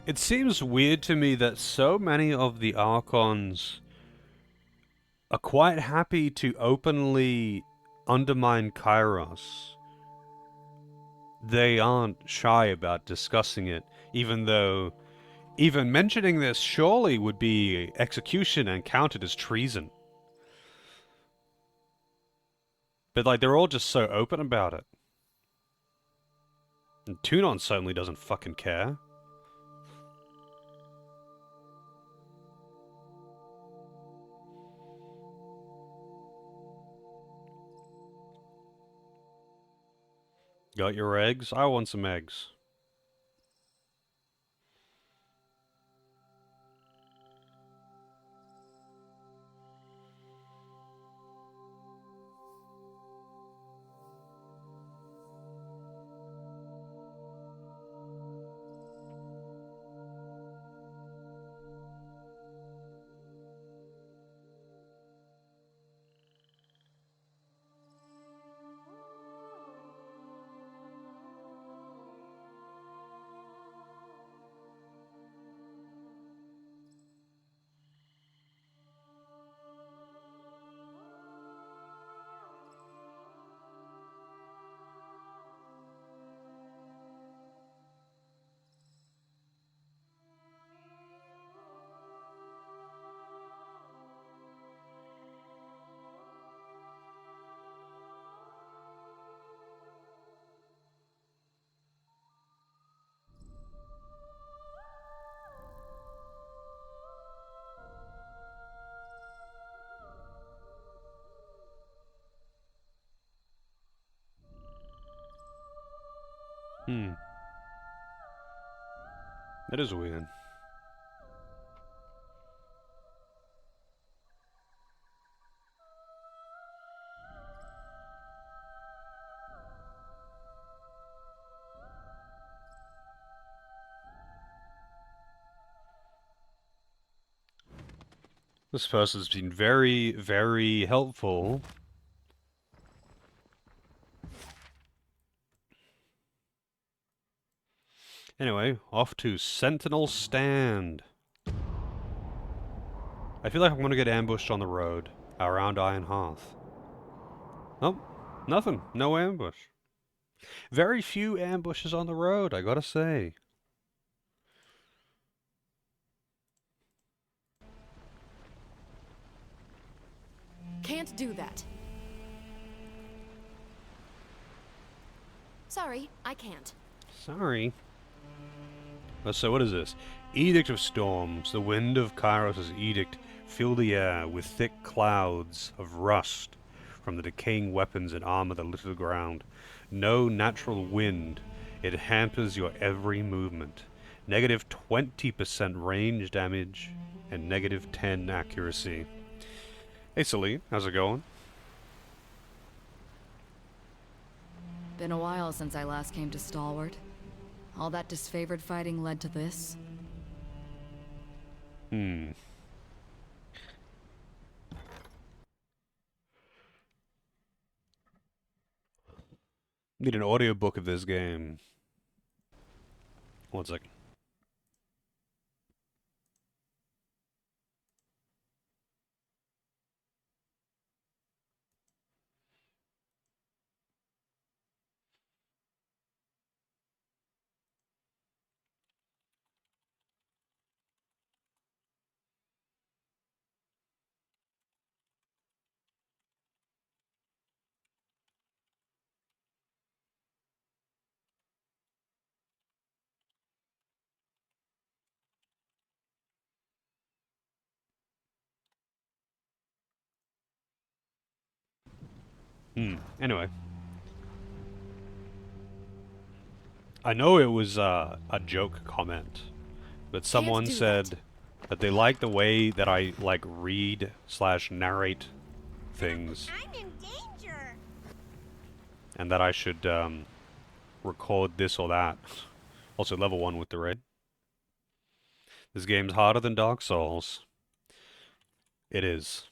It seems weird to me that so many of the Archons are quite happy to openly undermine Kairos. They aren't shy about discussing it, even though even mentioning this surely would be execution and counted as treason. But like they're all just so open about it. And Tunon certainly doesn't fucking care. Got your eggs? I want some eggs. That is weird. This person's been very, very helpful. Anyway, off to Sentinel Stand. I feel like I'm gonna get ambushed on the road around Iron Hearth. Oh, nothing. No ambush. Very few ambushes on the road, I gotta say. Can't do that. Sorry, I can't. Sorry. So what is this? Edict of Storms. The wind of Kairos' edict fill the air with thick clouds of rust from the decaying weapons and armor that litter the ground. No natural wind. It hampers your every movement. Negative 20% range damage and negative 10 accuracy. Hey Celine, how's it going? Been a while since I last came to Stalwart. All that disfavored fighting led to this. Need an audiobook of this game. One second. Anyway, I know it was a joke comment, but Can't someone do that. said that they like the way that I like read slash narrate things, I'm in danger. and that I should record this or that. Also, level 1 with the raid. This game's harder than Dark Souls. It is.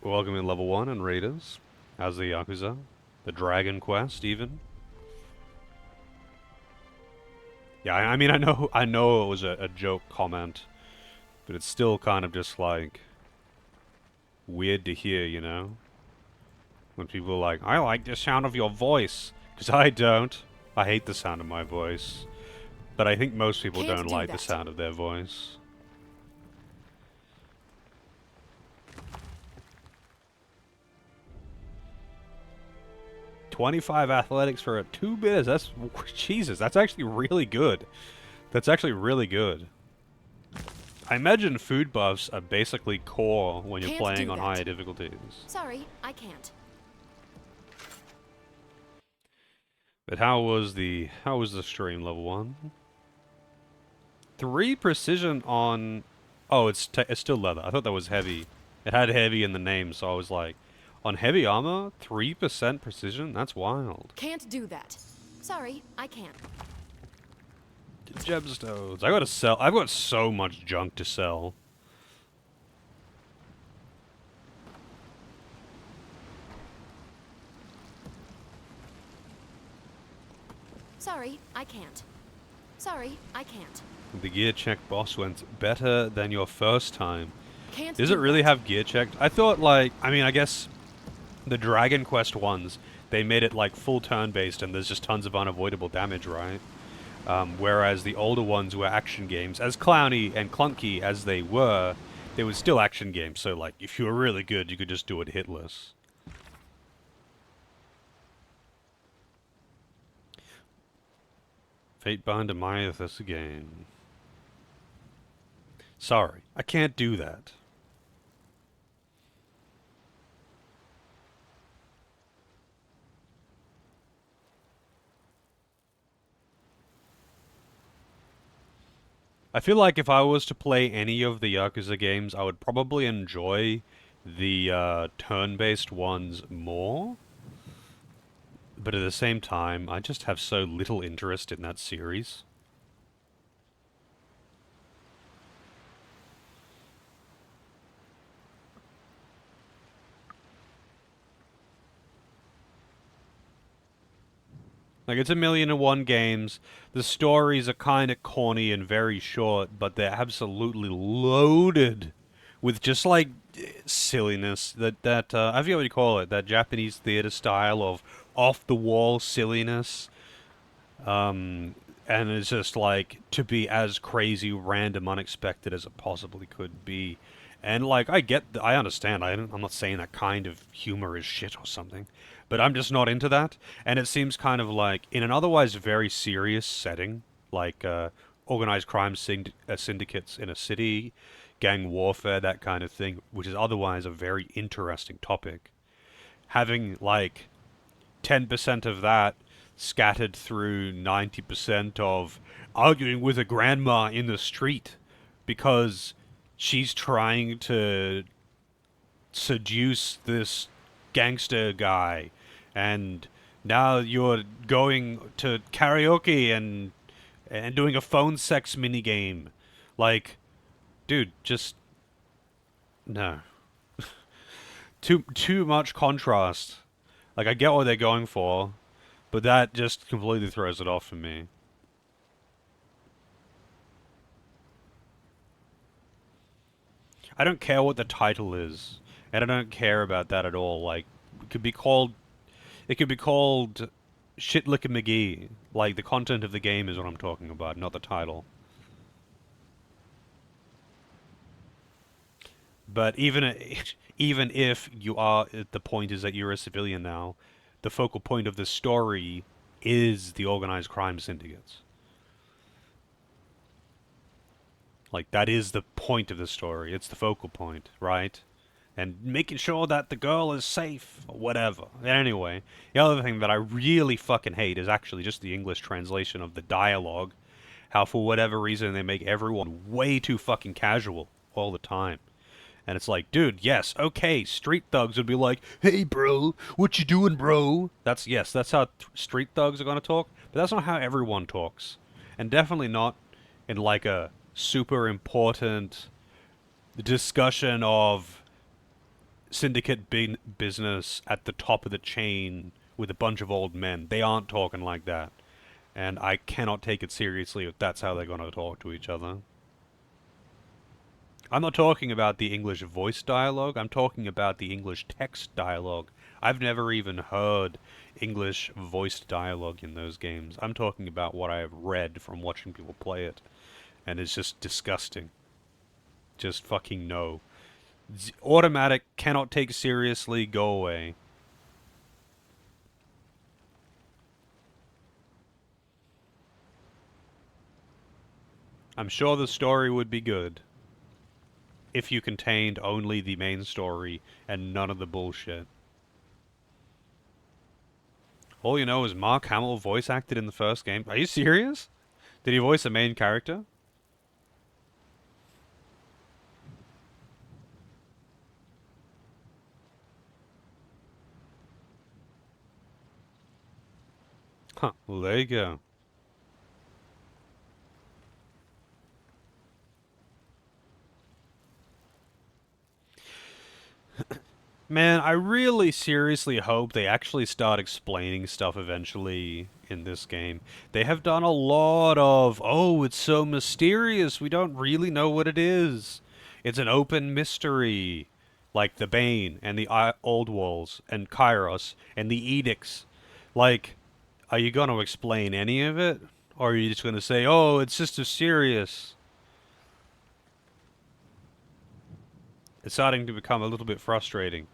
Welcome in level 1 and Raiders. How's the Yakuza? The Dragon Quest, even? Yeah, I mean, I know it was a joke comment, but it's still kind of just like weird to hear, you know? When people are like, I like the sound of your voice. Because I don't. I hate the sound of my voice. But I think most people Can't don't do like the that. sound of their voice. "25 athletics for a 2 bitters. That's Jesus. That's actually really good. That's actually really good. I imagine food buffs are basically core when you're Can't playing do on that. higher difficulties. Sorry, I can't. But how was the stream, level 1? 3 precision on... Oh, it's still leather. I thought that was heavy. It had heavy in the name, so I was like, on heavy armor, 3% precision? That's wild. Can't do that. Sorry, I can't. Gemstones. I gotta sell. I've got so much junk to sell. Sorry, I can't. Sorry, I can't. The gear check boss went better than your first time. Can't Does do it really that. have gear checked? I thought, like, I mean, I guess the Dragon Quest ones, they made it like full turn-based and there's just tons of unavoidable damage, right? Whereas the older ones were action games. As clowny and clunky as they were, they were still action games, so like, if you were really good, you could just do it hitless. Fatebound to Mythos again. Sorry, I can't do that. I feel like if I was to play any of the Yakuza games, I would probably enjoy the turn-based ones more. But at the same time, I just have so little interest in that series. Like, it's 1,000,001 games. The stories are kind of corny and very short, but they're absolutely loaded with just, like, silliness. I forget what you call it, that Japanese theater style of off-the-wall silliness. And it's just, like, to be as crazy, random, unexpected as it possibly could be. And, like, I understand. I'm not saying that kind of humor is shit or something. But I'm just not into that. And it seems kind of like, in an otherwise very serious setting, like organized crime syndicates in a city, gang warfare, that kind of thing, which is otherwise a very interesting topic. Having, like, 10% of that scattered through 90% of arguing with a grandma in the street because she's trying to seduce this gangster guy, and now you're going to karaoke and doing a phone sex minigame. Like, dude, just no. Too much contrast. Like, I get what they're going for, but that just completely throws it off for me. I don't care what the title is, and I don't care about that at all. Like, it could be called, it could be called Shitlicker McGee. Like, the content of the game is what I'm talking about, not the title. But even if you are, the point is that you're a civilian now, the focal point of the story is the organized crime syndicates. Like, that is the point of the story. It's the focal point, right? And making sure that the girl is safe, or whatever. Anyway, the other thing that I really fucking hate is actually just the English translation of the dialogue. How, for whatever reason, they make everyone way too fucking casual all the time. And it's like, dude, yes, okay, street thugs would be like, hey, bro, what you doing, bro? Yes, that's how street thugs are gonna talk, but that's not how everyone talks. And definitely not in, like, a super important discussion of syndicate business at the top of the chain with a bunch of old men. They aren't talking like that. And I cannot take it seriously if that's how they're gonna talk to each other. I'm not talking about the English voice dialogue, I'm talking about the English text dialogue. I've never even heard English voiced dialogue in those games. I'm talking about what I have read from watching people play it. And it's just disgusting. Just fucking no. Automatic, cannot take seriously, go away. I'm sure the story would be good if you contained only the main story and none of the bullshit. All you know is Mark Hamill voice acted in the first game. Are you serious? Did he voice a main character? Huh, well there you go. Man, I really seriously hope they actually start explaining stuff eventually in this game. They have done a lot of, oh, it's so mysterious, we don't really know what it is. It's an open mystery. Like the Bane, and the Old Walls, and Kairos, and the Edicts. Like, are you going to explain any of it? Or are you just going to say, oh, it's just mysterious? It's starting to become a little bit frustrating.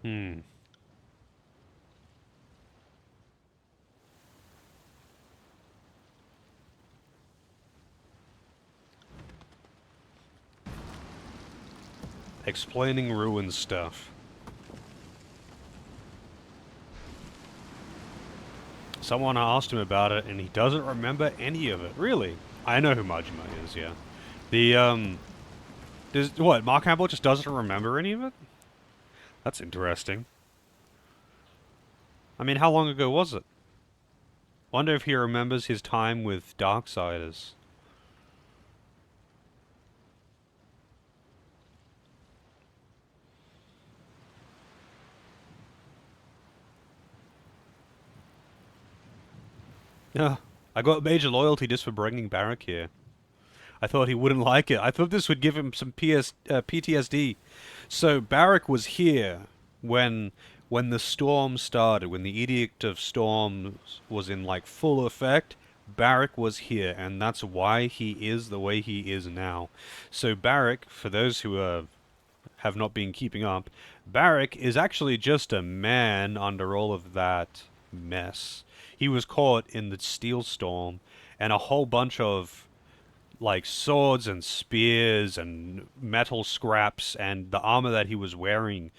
Hmm. Explaining ruin stuff. Someone asked him about it, and he doesn't remember any of it. Really? I know who Majima is, yeah. What, Mark Hamill just doesn't remember any of it? That's interesting. I mean, how long ago was it? Wonder if he remembers his time with Darksiders. Yeah, I got major loyalty just for bringing Barrack here. I thought he wouldn't like it. I thought this would give him some PTSD. So Barrack was here when the storm started, when the Edict of Storms was in like full effect. Barrack was here, and that's why he is the way he is now. So Barrack, for those who have not been keeping up, Barrack is actually just a man under all of that mess. He was caught in the steel storm, and a whole bunch of like swords and spears and metal scraps and the armor that he was wearing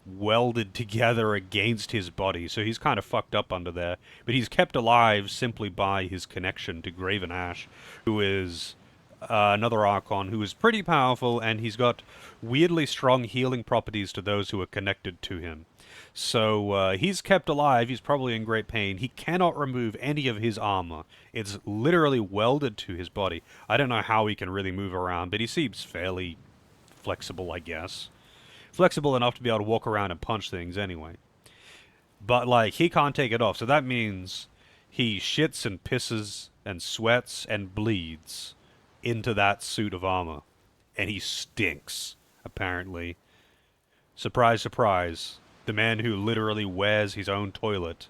welded together against his body. So he's kind of fucked up under there. But he's kept alive simply by his connection to Graven Ash, who is another Archon who is pretty powerful, and he's got weirdly strong healing properties to those who are connected to him. So he's kept alive. He's probably in great pain. He cannot remove any of his armor. It's literally welded to his body. I don't know how he can really move around, but he seems fairly flexible, I guess. Flexible enough to be able to walk around and punch things anyway. But, like, he can't take it off, so that means he shits and pisses and sweats and bleeds into that suit of armor. And he stinks, apparently. Surprise, surprise. The man who literally wears his own toilet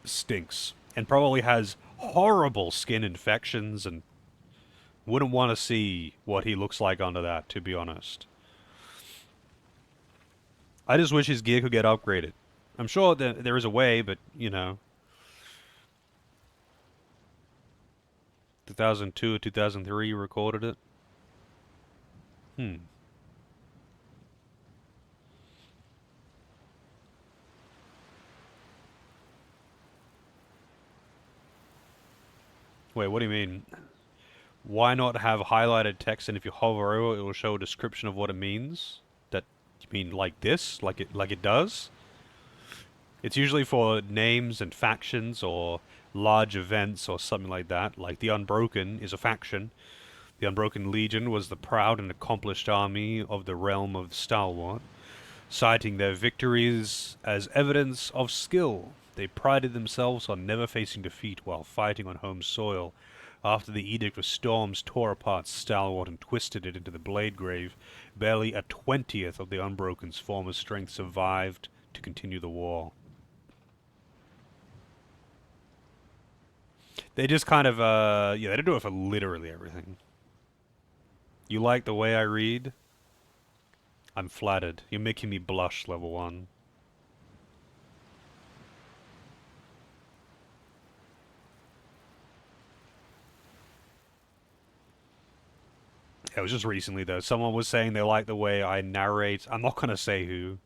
stinks. And probably has horrible skin infections, and wouldn't want to see what he looks like under that, to be honest. I just wish his gear could get upgraded. I'm sure that there is a way, but, you know. 2002 or 2003 you recorded it? Wait, what do you mean? Why not have highlighted text, and if you hover over it will show a description of what it means? That, you mean like this? Like it does? It's usually for names and factions or large events or something like that. Like the Unbroken is a faction. The Unbroken Legion was the proud and accomplished army of the realm of Stalwart, citing their victories as evidence of skill. They prided themselves on never facing defeat while fighting on home soil. After the Edict of Storms tore apart Stalwart and twisted it into the Blade Grave, barely a 20th of the Unbroken's former strength survived to continue the war. They just kind of, yeah, they didn't do it for literally everything. You like the way I read? I'm flattered. You're making me blush, level 1. It was just recently, though. Someone was saying they like the way I narrate. I'm not going to say who.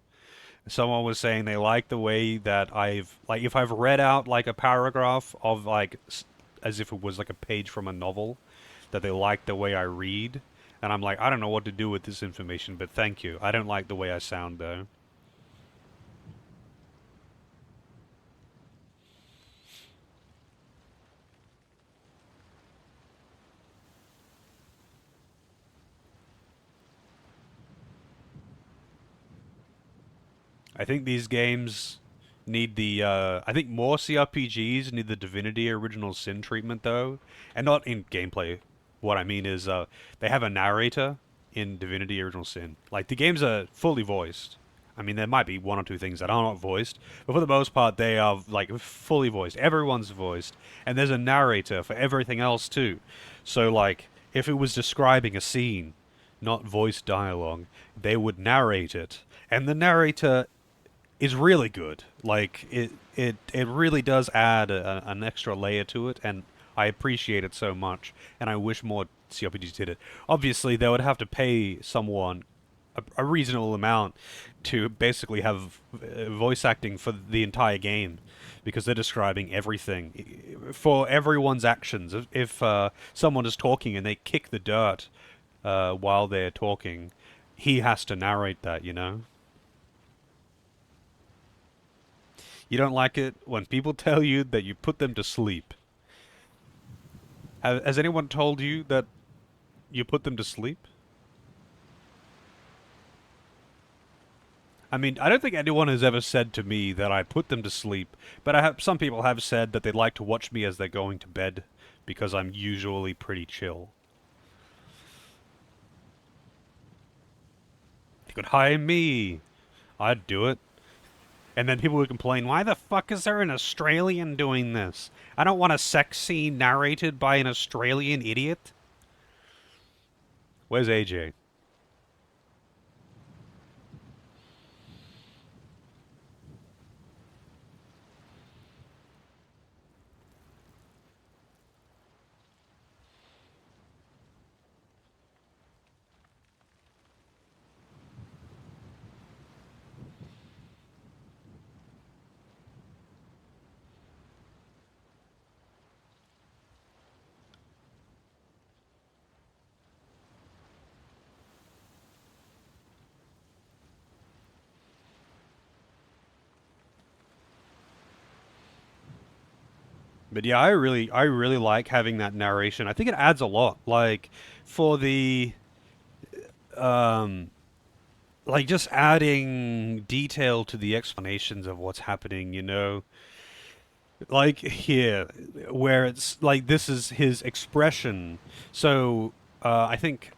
Someone was saying they like the way that like, if I've read out, like, a paragraph of, like, as if it was, like, a page from a novel, that they like the way I read. And I'm like, I don't know what to do with this information, but thank you. I don't like the way I sound, though. I think these games need the, I think more CRPGs need the Divinity Original Sin treatment, though. And not in gameplay. What I mean is, they have a narrator in Divinity Original Sin. Like, the games are fully voiced. I mean, there might be one or two things that are not voiced, but for the most part, they are, like, fully voiced. Everyone's voiced. And there's a narrator for everything else, too. So, like, if it was describing a scene, not voice dialogue, they would narrate it. And the narrator is really good. Like, it really does add an extra layer to it, and I appreciate it so much, and I wish more CRPGs did it. Obviously, they would have to pay someone a reasonable amount to basically have voice acting for the entire game, because they're describing everything for everyone's actions. If someone is talking and they kick the dirt while they're talking, he has to narrate that, you know? You don't like it when people tell you that you put them to sleep. Has anyone told you that you put them to sleep? I mean, I don't think anyone has ever said to me that I put them to sleep, but some people have said that they'd like to watch me as they're going to bed, because I'm usually pretty chill. You could hire me. I'd do it. And then people would complain, why the fuck is there an Australian doing this? I don't want a sex scene narrated by an Australian idiot. Where's AJ? But yeah, I really like having that narration. I think it adds a lot. Like for the um, like just adding detail to the explanations of what's happening. Like here, where it's like this is his expression. So I think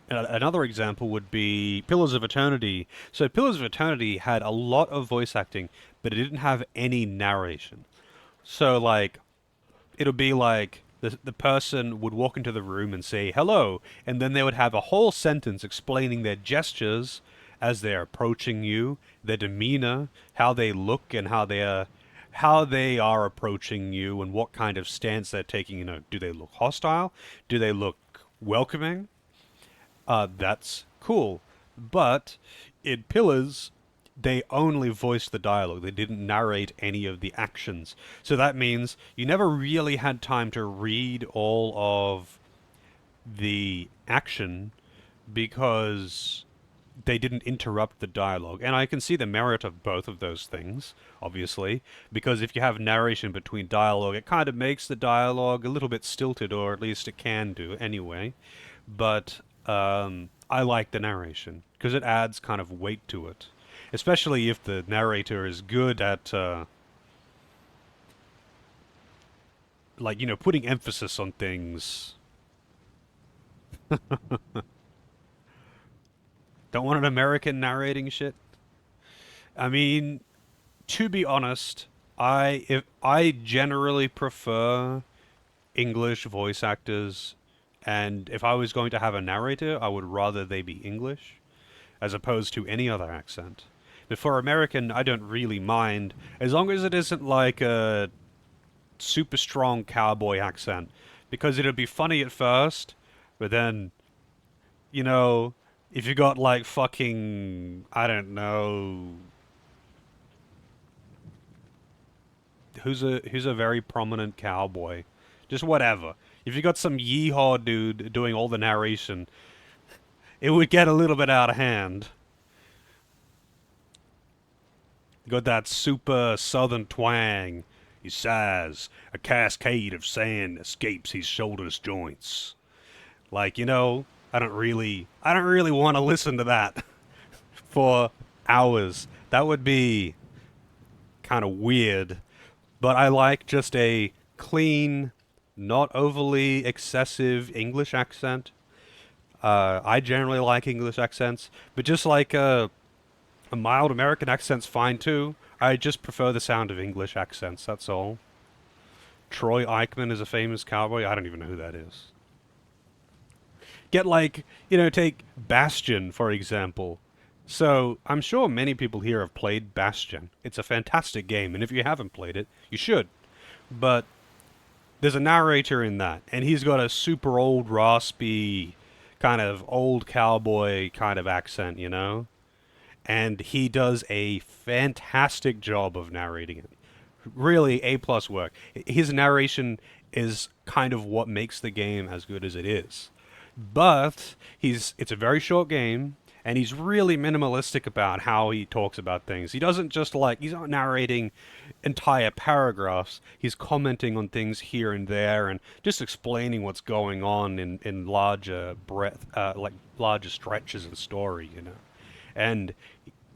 another example would be Pillars of Eternity. So Pillars of Eternity had a lot of voice acting, but it didn't have any narration. So like it'll be like the person would walk into the room and say hello, and then they would have a whole sentence explaining their gestures as they're approaching you, their demeanor, how they look, and how they are approaching you, and what kind of stance they're taking. Do they look hostile? Do they look welcoming? That's cool. But in Pillars, they only voiced the dialogue. They didn't narrate any of the actions. So that means you never really had time to read all of the action because they didn't interrupt the dialogue. And I can see the merit of both of those things, obviously, because if you have narration between dialogue, it kind of makes the dialogue a little bit stilted, or at least it can do anyway. But I like the narration because it adds kind of weight to it, especially if the narrator is good at like putting emphasis on things. Don't want an American narrating shit. I mean, to be honest, I generally prefer English voice actors, and if I was going to have a narrator, I would rather they be English as opposed to any other accent. But for American, I don't really mind as long as it isn't like a super strong cowboy accent, because it'd be funny at first, but then you know if you got like fucking I don't know who's a very prominent cowboy. Just whatever. If you got some yeehaw dude doing all the narration, it would get a little bit out of hand. You got that super southern twang. He sighs. A cascade of sand escapes his shoulders joints. Like, I don't really want to listen to that for hours. That would be kind of weird. But I like just a clean, not overly excessive English accent. I generally like English accents, but just like a mild American accent's fine too. I just prefer the sound of English accents, that's all. Troy Aikman is a famous cowboy. I don't even know who that is. Get like, take Bastion, for example. So, I'm sure many people here have played Bastion. It's a fantastic game, and if you haven't played it, you should. But there's a narrator in that, and he's got a super old, raspy, kind of old cowboy kind of accent. And he does a fantastic job of narrating it. Really A plus work. His narration is kind of what makes the game as good as it is. But it's a very short game, and he's really minimalistic about how he talks about things. He doesn't just he's not narrating entire paragraphs. He's commenting on things here and there and just explaining what's going on in larger larger stretches of the story. And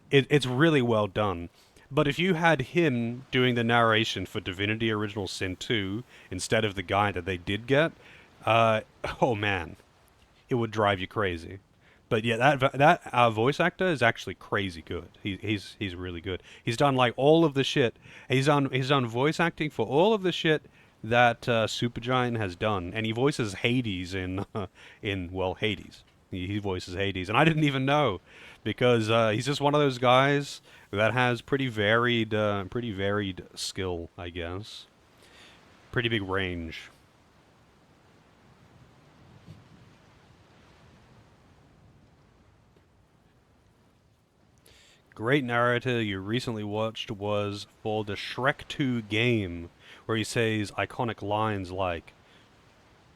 it's really well done. But if you had him doing the narration for Divinity Original Sin 2 instead of the guy that they did get, oh man, it would drive you crazy. But yeah, that voice actor is actually crazy good. He's really good. He's done like all of the shit. He's done voice acting for all of the shit that Supergiant has done, and he voices Hades in Hades. He voices Hades, and I didn't even know because he's just one of those guys that has pretty varied skill, I guess. Pretty big range. Great narrator you recently watched was for the Shrek 2 game, where he says iconic lines like,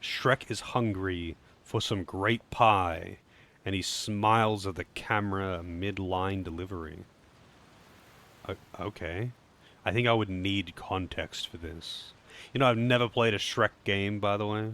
Shrek is hungry for some great pie, and he smiles at the camera mid-line delivery. Okay. I think I would need context for this. You know, I've never played a Shrek game, by the way.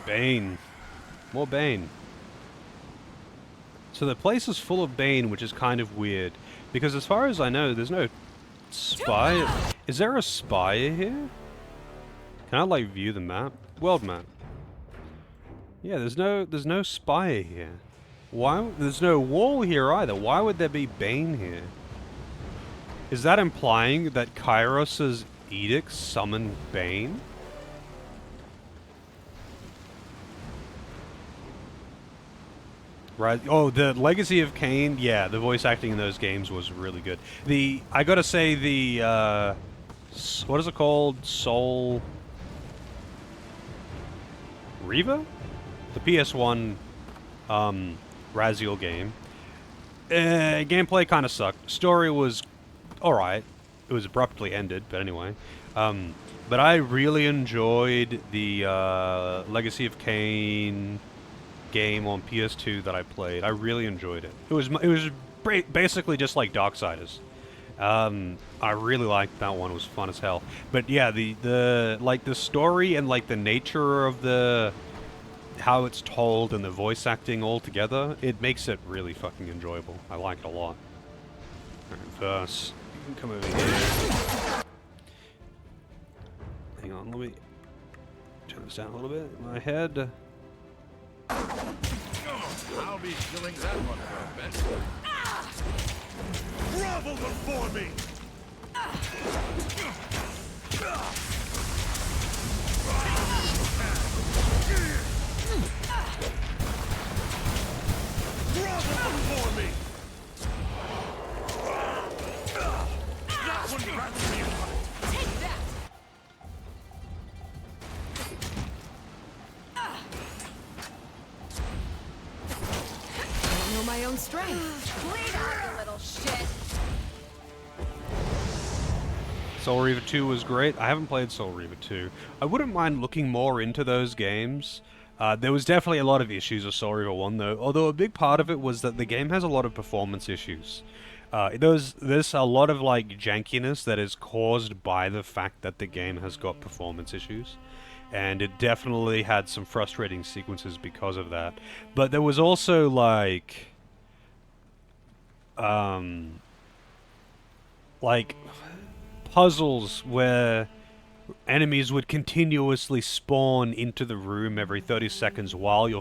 Bane. More Bane. So the place is full of Bane, which is kind of weird. Because as far as I know, there's no spy. Is there a spy here? Can I, like, view the map? World map. Yeah, there's no spy here. Why? There's no wall here either. Why would there be Bane here? Is that implying that Kairos' edict summoned Bane? Right. Oh, the Legacy of Kain. Yeah, the voice acting in those games was really good. I gotta say what is it called? Soul Riva? The PS1 Raziel game. Gameplay kind of sucked. Story was alright. It was abruptly ended, but anyway. But I really enjoyed the Legacy of Kain game on PS2 that I played. I really enjoyed it. It was basically just like Darksiders. I really liked that one. It was fun as hell. But yeah, the like the story and like the nature of how it's told and the voice acting all together, it makes it really fucking enjoyable. I like it a lot. Alright, verse. You can come over here. Hang on, let me turn this down a little bit. My head. I'll be killing that one for a bit. Grovel before me! Grovel before me! That one grabs me. Take that! I don't know my own strength. Bleed out, you little shit! Soul Reaver 2 was great. I haven't played Soul Reaver 2. I wouldn't mind looking more into those games. There was definitely a lot of issues with Soul Reaver 1 though, although a big part of it was that the game has a lot of performance issues. There's a lot of like jankiness that is caused by the fact that the game has got performance issues. And it definitely had some frustrating sequences because of that. But there was also like puzzles where enemies would continuously spawn into the room every 30 seconds while you're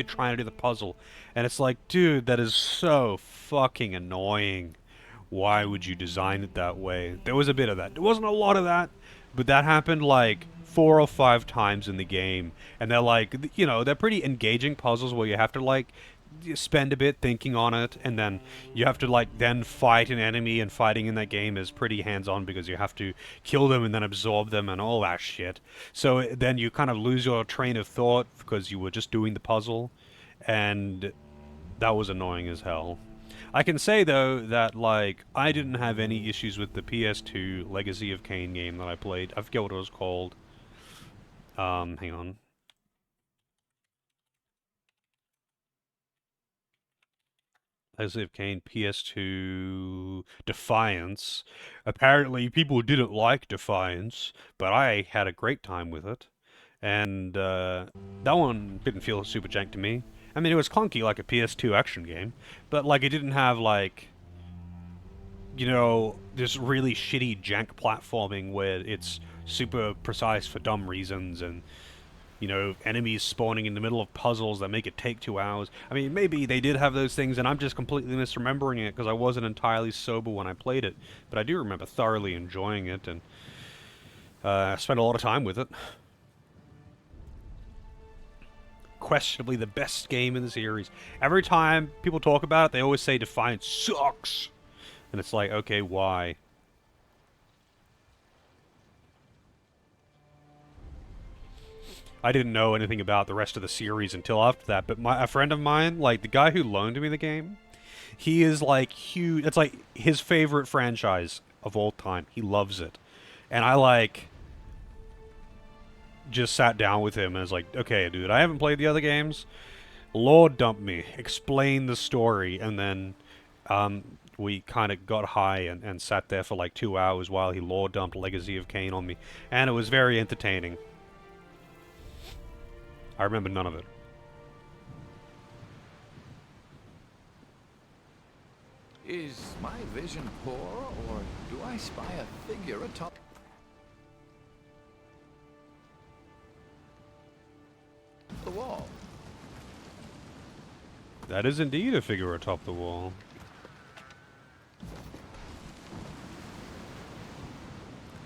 trying to do the puzzle, and it's like, dude, that is so fucking annoying. Why would you design it that way? There was a bit of that. There wasn't a lot of that, but that happened like 4 or 5 times in the game, and they're like, you know, they're pretty engaging puzzles where you have to like spend a bit thinking on it, and then you have to like then fight an enemy, and fighting in that game is pretty hands-on because you have to kill them and then absorb them and all that shit. So then you kind of lose your train of thought because you were just doing the puzzle, and that was annoying as hell. I can say though that like I didn't have any issues with the PS2 Legacy of Kain game that I played. I forget what it was called. Hang on. Legacy of Kain PS2 Defiance. Apparently people didn't like Defiance, but I had a great time with it. And that one didn't feel super jank to me. I mean, it was clunky like a PS2 action game, but like it didn't have like, you know, this really shitty jank platforming where it's super precise for dumb reasons, and you know, enemies spawning in the middle of puzzles that make it take 2 hours. I mean, maybe they did have those things and I'm just completely misremembering it because I wasn't entirely sober when I played it, but I do remember thoroughly enjoying it, and I spent a lot of time with it. Questionably the best game in the series. Every time people talk about it, they always say Defiance sucks. And it's like, okay, why? I didn't know anything about the rest of the series until after that, but a friend of mine, like the guy who loaned me the game, he is like huge. It's like his favorite franchise of all time. He loves it. And I like just sat down with him and was like, okay, dude, I haven't played the other games. Lord dump me. Explain the story. And then we kind of got high and sat there for like 2 hours while he lore dumped Legacy of Kain on me. And it was very entertaining. I remember none of it. Is my vision poor, or do I spy a figure atop the wall? That is indeed a figure atop the wall.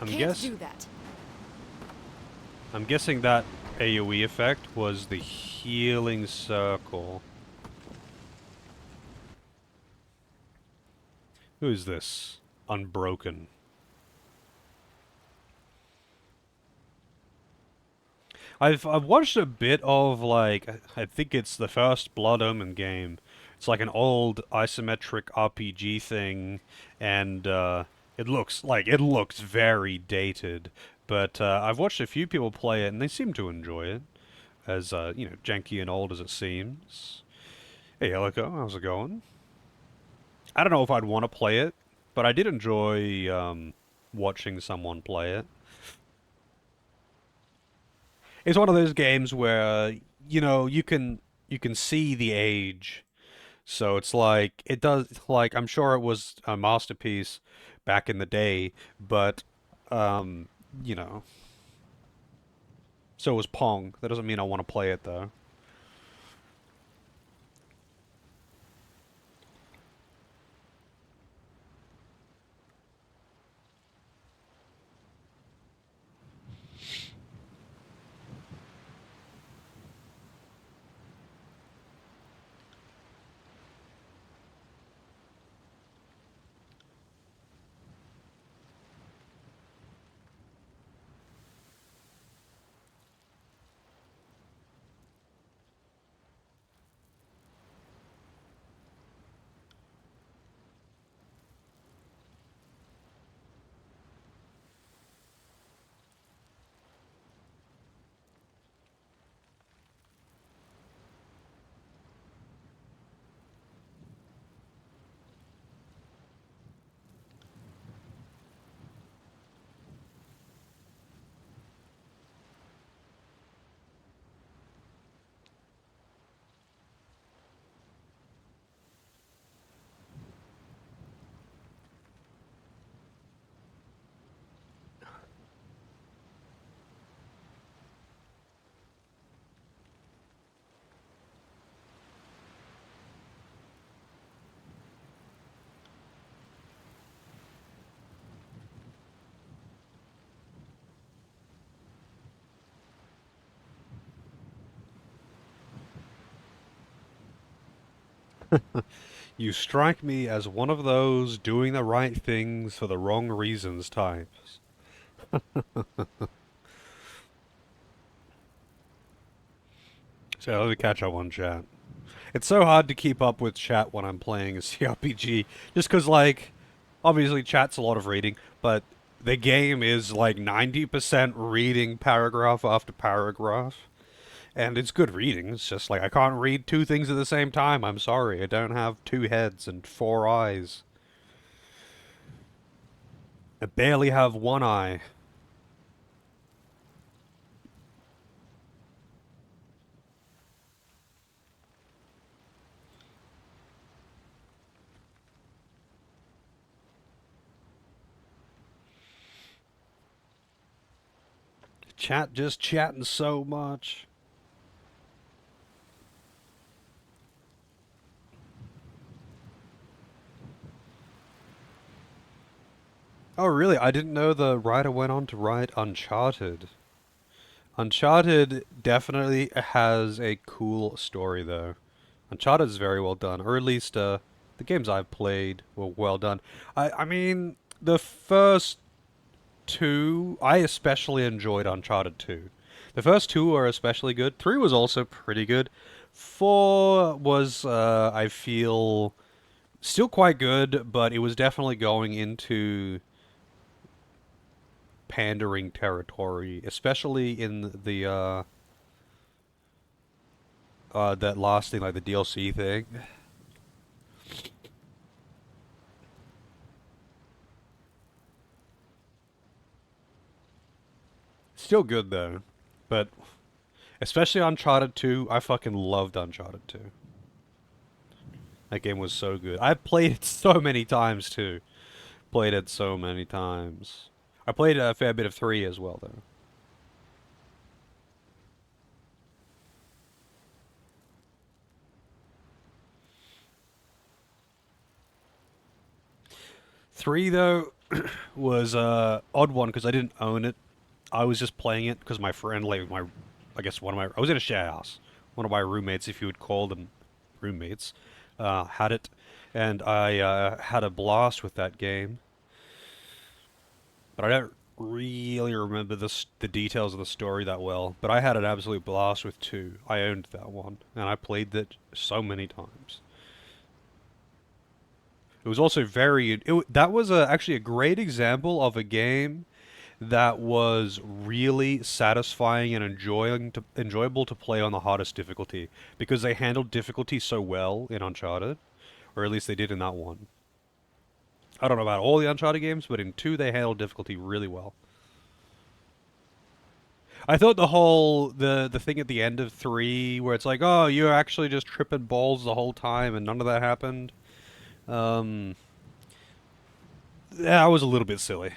Can't do that. I'm guessing that AoE effect was the healing circle. Who is this? Unbroken. I've watched a bit of, like, I think it's the first Blood Omen game. It's like an old isometric RPG thing, and it looks very dated. But I've watched a few people play it, and they seem to enjoy it, as you know, janky and old as it seems. Hey, Helico, how's it going? I don't know if I'd want to play it, but I did enjoy watching someone play it. It's one of those games where, you know, you can see the age. So it's like it does, like, I'm sure it was a masterpiece back in the day, but um, you know, so was Pong. That doesn't mean I want to play it though. You strike me as one of those doing the right things for the wrong reasons types. So let me catch up on chat. It's so hard to keep up with chat when I'm playing a CRPG, just because, like, obviously chat's a lot of reading, but the game is like 90% reading paragraph after paragraph. And it's good reading, it's just like, I can't read two things at the same time, I'm sorry, I don't have two heads and four eyes. I barely have one eye. Chat just chatting so much. Oh, really? I didn't know the writer went on to write Uncharted. Uncharted definitely has a cool story, though. Uncharted is very well done, or at least, The games I've played were well done. I mean, the first two, I especially enjoyed Uncharted 2. The first two are especially good. 3 was also pretty good. 4 was, I feel, still quite good, but it was definitely going into pandering territory, especially in that last thing, like the DLC thing. Still good though, but especially Uncharted 2, I fucking loved Uncharted 2. That game was so good. I played it so many times too. Played it so many times. I played a fair bit of 3 as well though. 3 though was a odd one because I didn't own it. I was just playing it because my friend, like my, I guess one of my, I was in a share house. One of my roommates, if you would call them roommates, had it, and I had a blast with that game. But I don't really remember the details of the story that well. But I had an absolute blast with 2. I owned that one, and I played it so many times. It was also that was actually a great example of a game that was really satisfying and enjoyable to play on the hardest difficulty because they handled difficulty so well in Uncharted, or at least they did in that one. I don't know about all the Uncharted games, but in 2 they handled difficulty really well. I thought the thing at the end of 3 where it's like, oh, you're actually just tripping balls the whole time and none of that happened. Um, that was a little bit silly.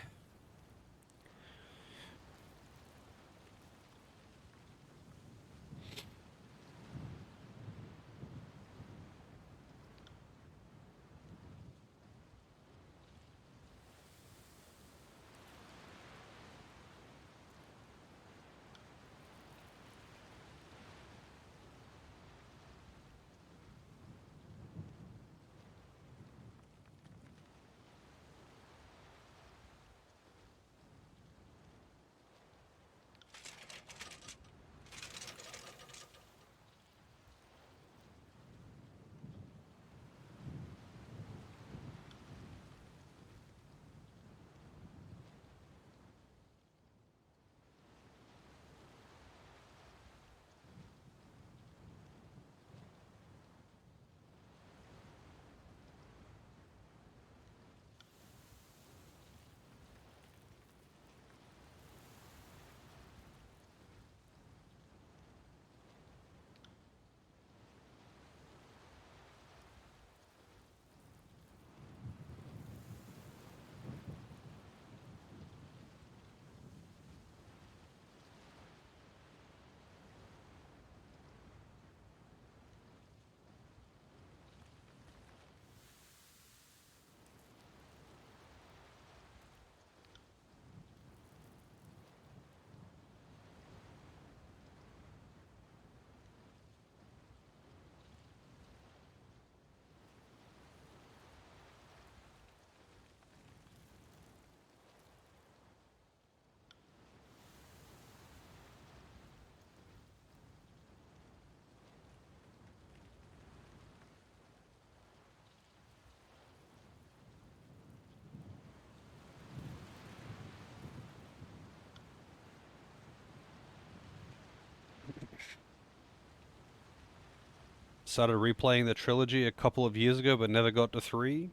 Started replaying the trilogy a couple of years ago, but never got to 3.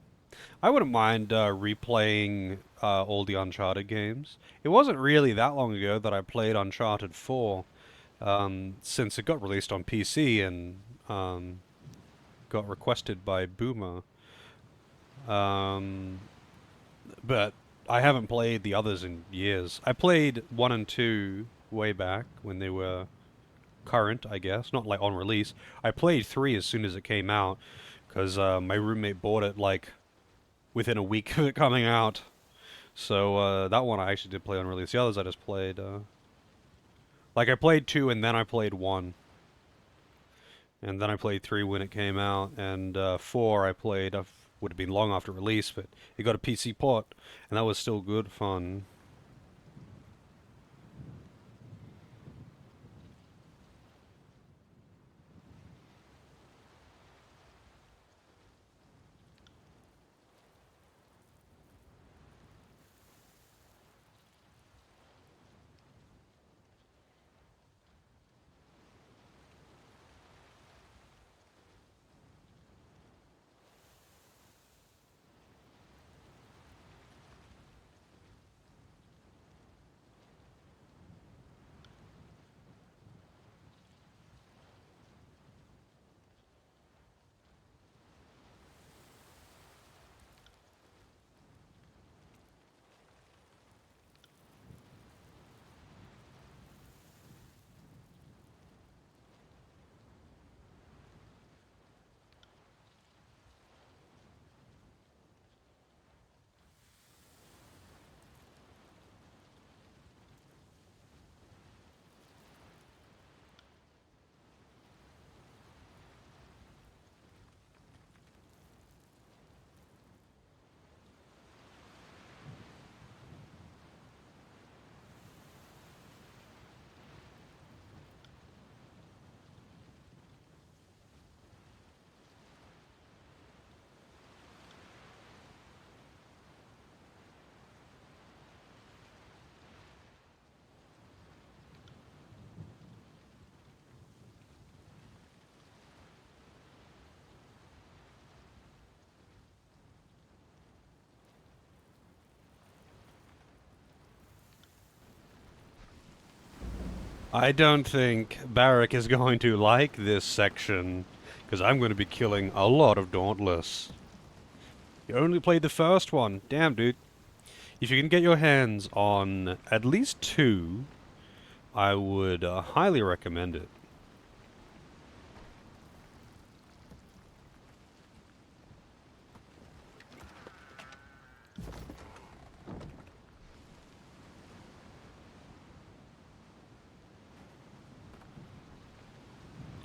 I wouldn't mind replaying all the Uncharted games. It wasn't really that long ago that I played Uncharted 4, since it got released on PC and got requested by Boomer. Um, but I haven't played the others in years. I played 1 and 2 way back when they were current, I guess, not like on release. I played 3 as soon as it came out, because my roommate bought it like within a week of it coming out. So that one I actually did play on release. The others I just played. Like I played 2 and then I played 1. And then I played 3 when it came out, and 4 I played, would have been long after release, but it got a PC port, and that was still good fun. I don't think Barrack is going to like this section, because I'm going to be killing a lot of Dauntless. You only played the first one. Damn, dude. If you can get your hands on at least 2, I would highly recommend it.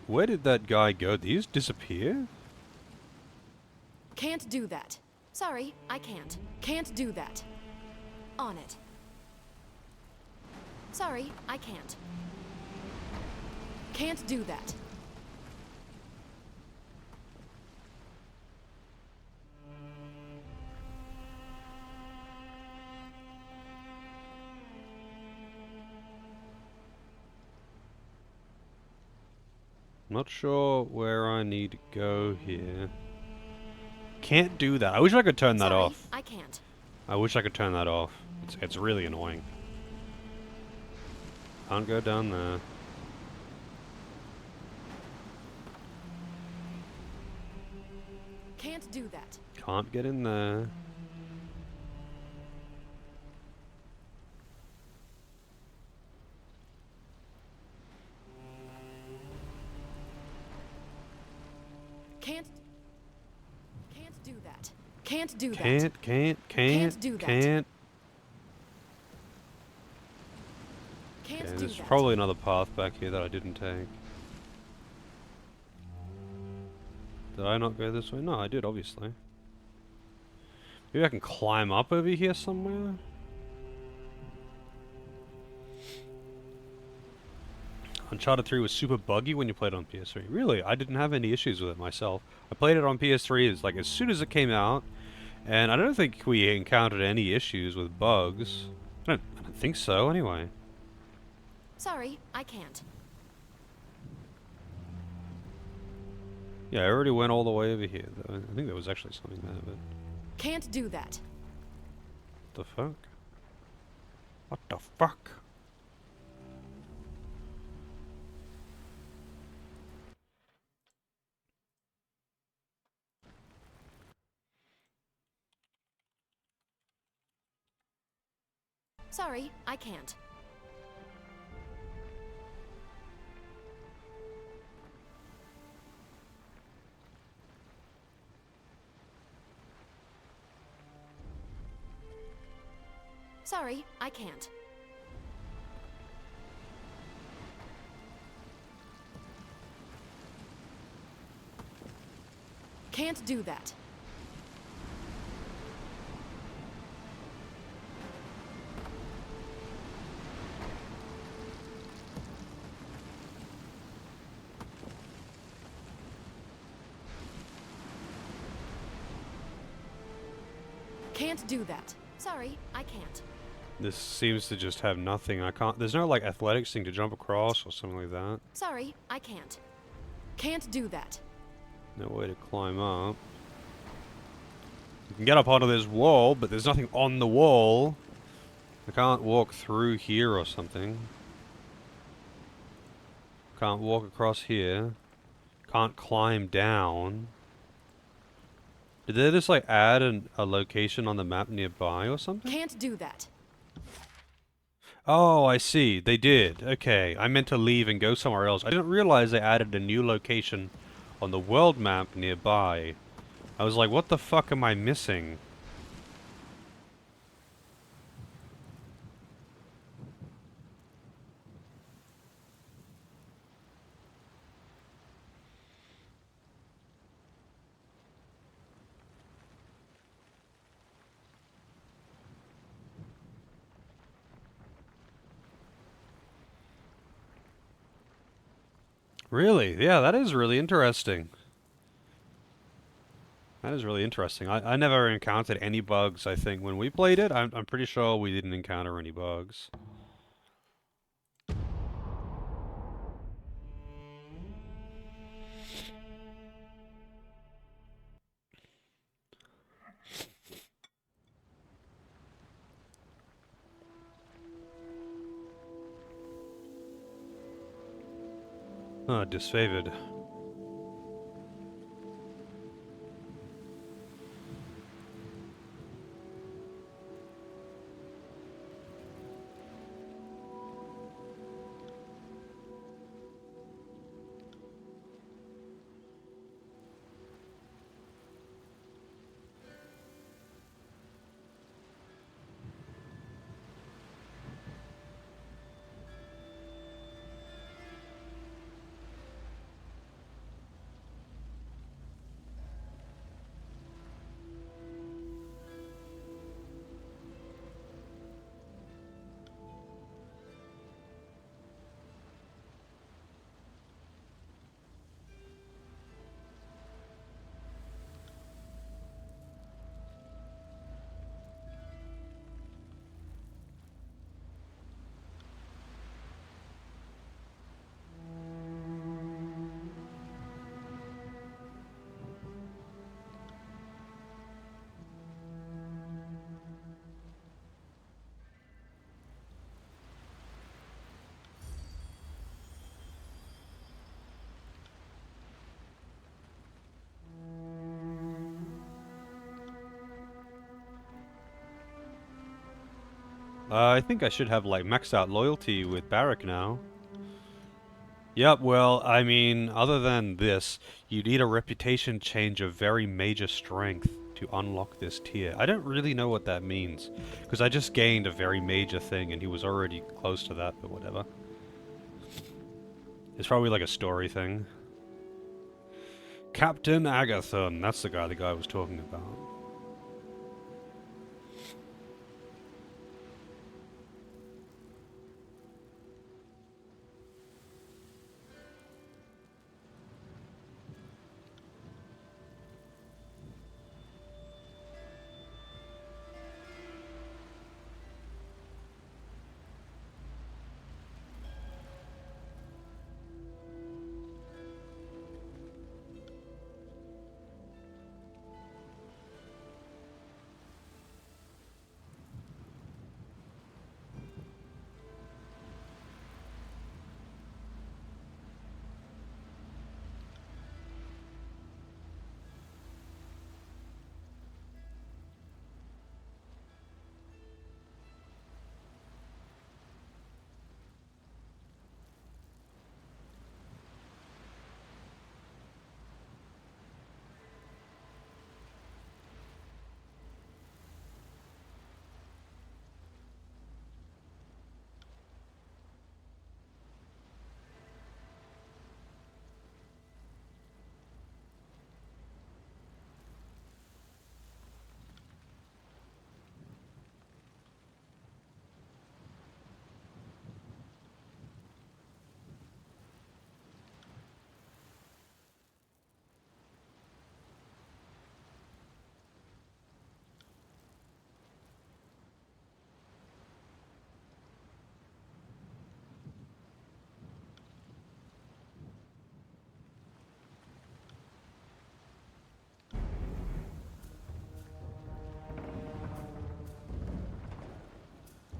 Where did that guy go? Did he just disappear? Can't do that. Sorry, I can't. Can't do that. On it. Sorry, I can't. Can't do that. Not sure where I need to go here. Can't do that. I wish I could turn that Sorry, off. I can't. I wish I could turn that off. It's really annoying. Can't go down there. Can't do that. Can't get in there. Can't do that. Can't do that. Can't do that. can't. Can't Okay, do there's that. probably another path back here that I didn't take. Did I not go this way? No, I did, obviously. Maybe I can climb up over here somewhere? Uncharted 3 was super buggy when you played it on PS3. Really, I didn't have any issues with it myself. I played it on PS3 as soon as it came out, and I don't think we encountered any issues with bugs. I don't think so, anyway. Sorry, I can't. Yeah, I already went all the way over here, though. I think there was actually something there, but... Can't do that. the fuck? What the fuck? Sorry, I can't. Sorry, I can't. Can't do that. Can't do that. Sorry, I can't. This seems to just have nothing. I can't. There's no like athletics thing to jump across or something like that. Sorry, I can't. Can't do that. No way to climb up. You can get up onto this wall, but there's nothing on the wall. I can't walk through here or something. Can't walk across here. Can't climb down. Did they just like add a location on the map nearby or something? Can't do that. Oh, I see. They did. Okay. I meant to leave and go somewhere else. I didn't realize they added a new location on the world map nearby. I was like, what the fuck am I missing? Really? Yeah, that is really interesting. That is really interesting. I never encountered any bugs, I think, when we played it. I'm pretty sure we didn't encounter any bugs. Disfavored. I think I should have, like, maxed out loyalty with Barrack now. Yep, well, I mean, other than this, you need a reputation change of very major strength to unlock this tier. I don't really know what that means, because I just gained a very major thing, and he was already close to that, but whatever. It's probably like a story thing. Captain Agathon, that's the guy was talking about.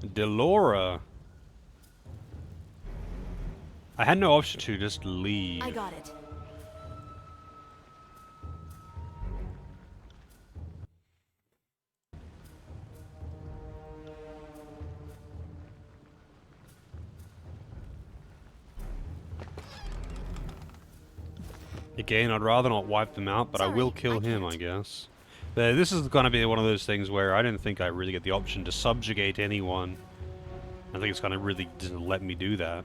Delora. I had no option to just leave. I got it. Again, I'd rather not wipe them out, but I will Sorry, kill I him, can't. I guess. But this is going to be one of those things where I didn't think I really get the option to subjugate anyone. I think it's going to really just let me do that.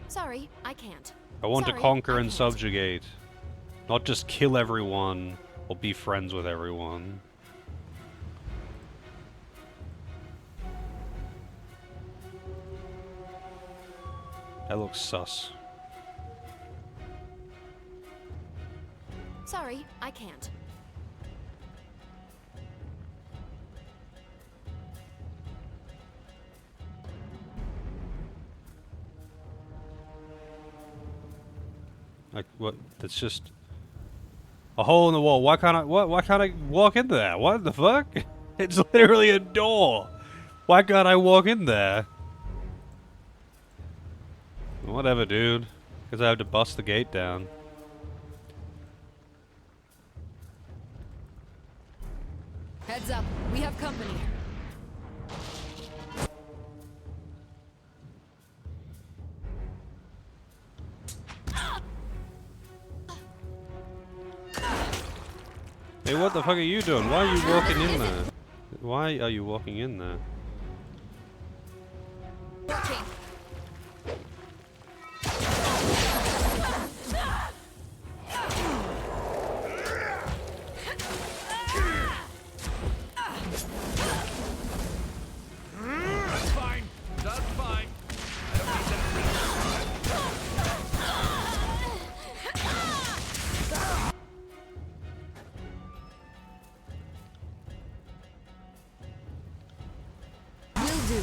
Sorry, I can't. I want Sorry, to conquer I and can't. subjugate. Not just kill everyone or be friends with everyone. That looks sus. Sorry, I can't. Like, what? That's just a hole in the wall. Why can't I? What? Why can't I walk in there? What the fuck? It's literally a door. Why can't I walk in there? Whatever, dude. Because I have to bust the gate down. Heads up, we have company. Hey, what the fuck are you doing? Why are you walking in there? Why are you walking in there? Working. That's fine. That's fine. I don't need that. Will do.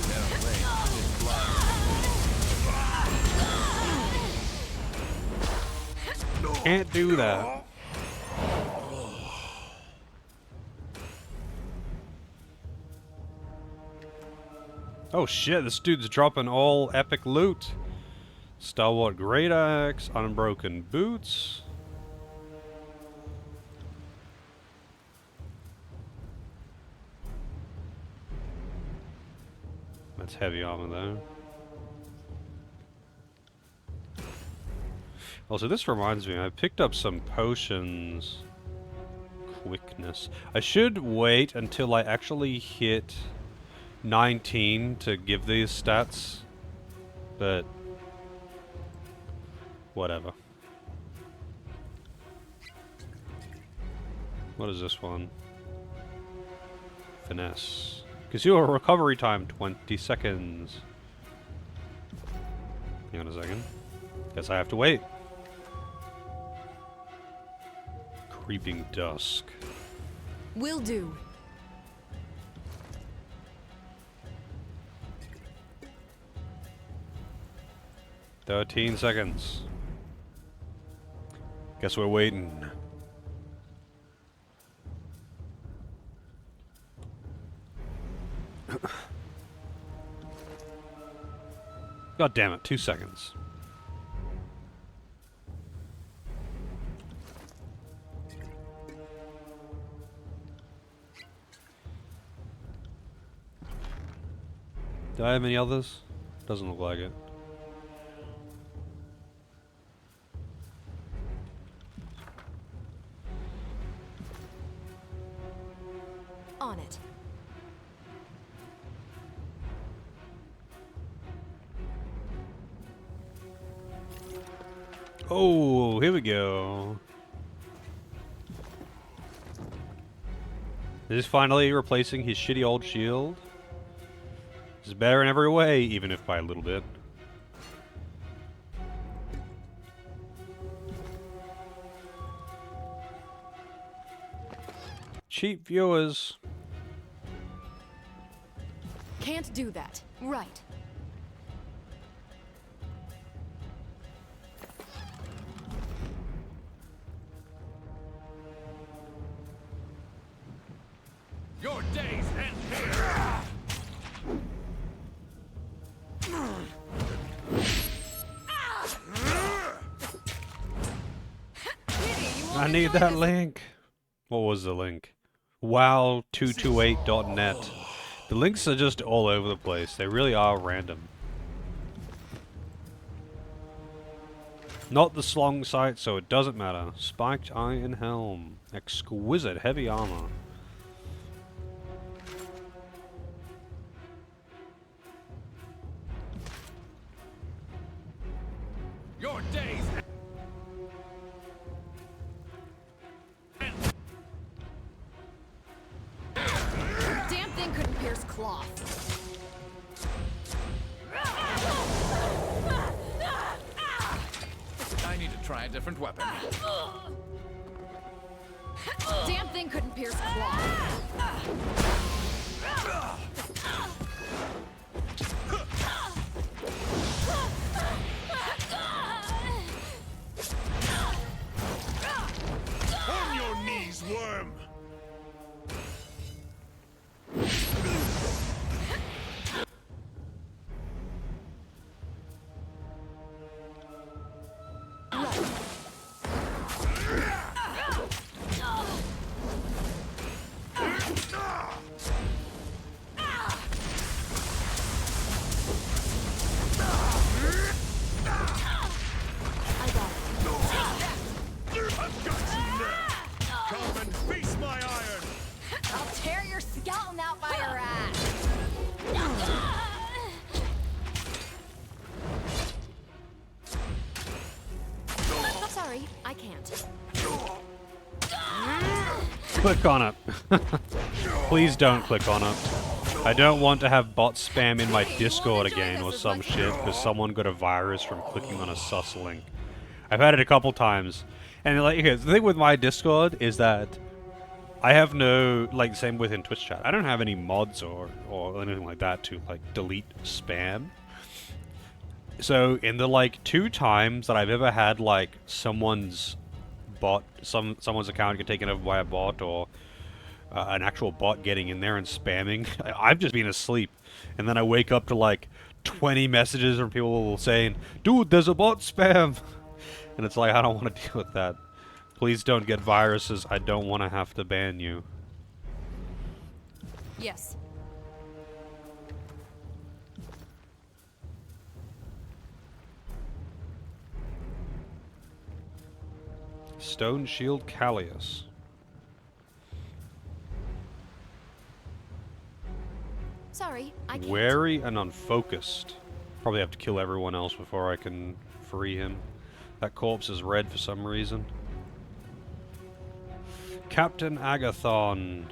Can't do that. Oh shit, this dude's dropping all epic loot. Stalwart Great Axe, Unbroken Boots. That's heavy armor though. Also, this reminds me, I picked up some potions. Quickness. I should wait until I actually hit 19 to give these stats, but whatever. What is this one? Finesse. Gives you a recovery time 20 seconds. Hang on a second. Guess I have to wait. Creeping Dusk. Will do. $13 seconds. Guess we're waiting. God damn it, 2 seconds. Do I have any others? Doesn't look like it. On it. Oh, here we go. This is finally replacing his shitty old shield. This is better in every way, even if by a little bit. Cheap viewers. Can't do that. Right. Your days end here! I need that link. What was the link? Wow228.net. The links are just all over the place. They really are random. Not the slong sight, so it doesn't matter. Spiked iron helm. Exquisite heavy armor. Your days Damn thing couldn't pierce cloth. I need to try a different weapon. Damn thing couldn't pierce cloth. on your knees, worm! I've got you now! Come and feast my iron! I'll tear your skeleton out by your ass. Sorry, I can't. Click on it. Please don't click on it. I don't want to have bot spam in my Discord again or some shit because someone got a virus from clicking on a sus link. I've had it a couple times. And like, okay, the thing with my Discord is that I have no, like, same within Twitch chat. I don't have any mods or anything like that to, like, delete spam. So, in the, like, 2 times that I've ever had, like, someone's someone's account get taken over by a bot or an actual bot getting in there and spamming, I've just been asleep. And then I wake up to, like, 20 messages from people saying, dude, there's a bot spam! And it's like, I don't want to deal with that. Please don't get viruses. I don't want to have to ban you. Yes. Stone Shield Callius. Sorry, I can't. Wary and unfocused. Probably have to kill everyone else before I can free him. That corpse is red for some reason. Captain Agathon.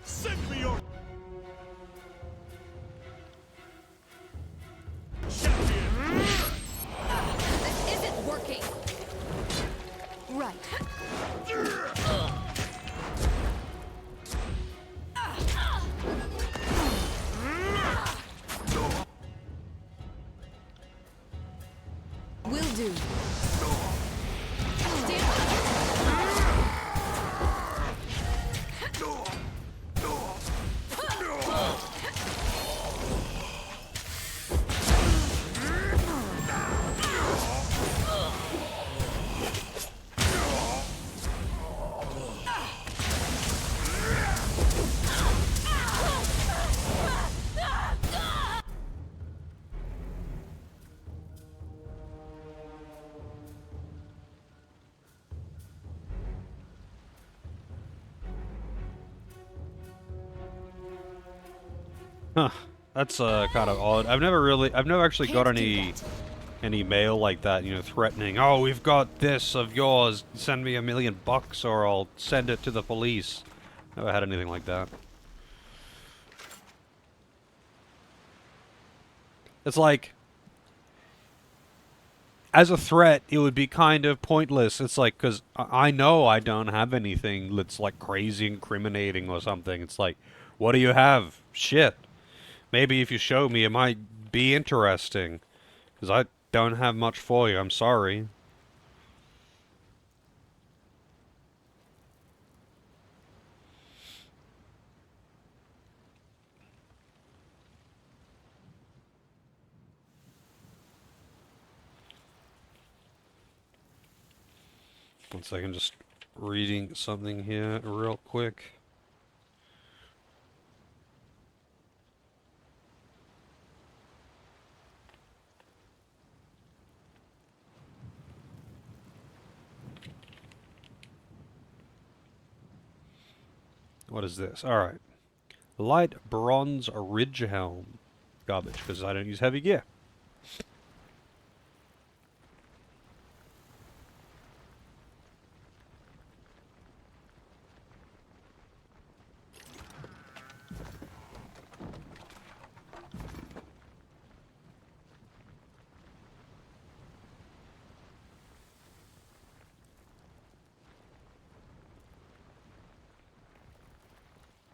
Send me your champion! This isn't working. Right. Will do. Huh. That's kind of odd. I've never actually got Can't do any mail like that, you know, threatening, oh, we've got this of yours, send me $1 million or I'll send it to the police. Never had anything like that. It's like, as a threat, it would be kind of pointless. It's like, because I know I don't have anything that's like crazy incriminating or something. It's like, what do you have? Shit. Maybe if you show me, it might be interesting. Because I don't have much for you, I'm sorry. One second, just reading something here real quick. What is this? Alright. Light bronze ridge helm. Garbage, because I don't use heavy gear.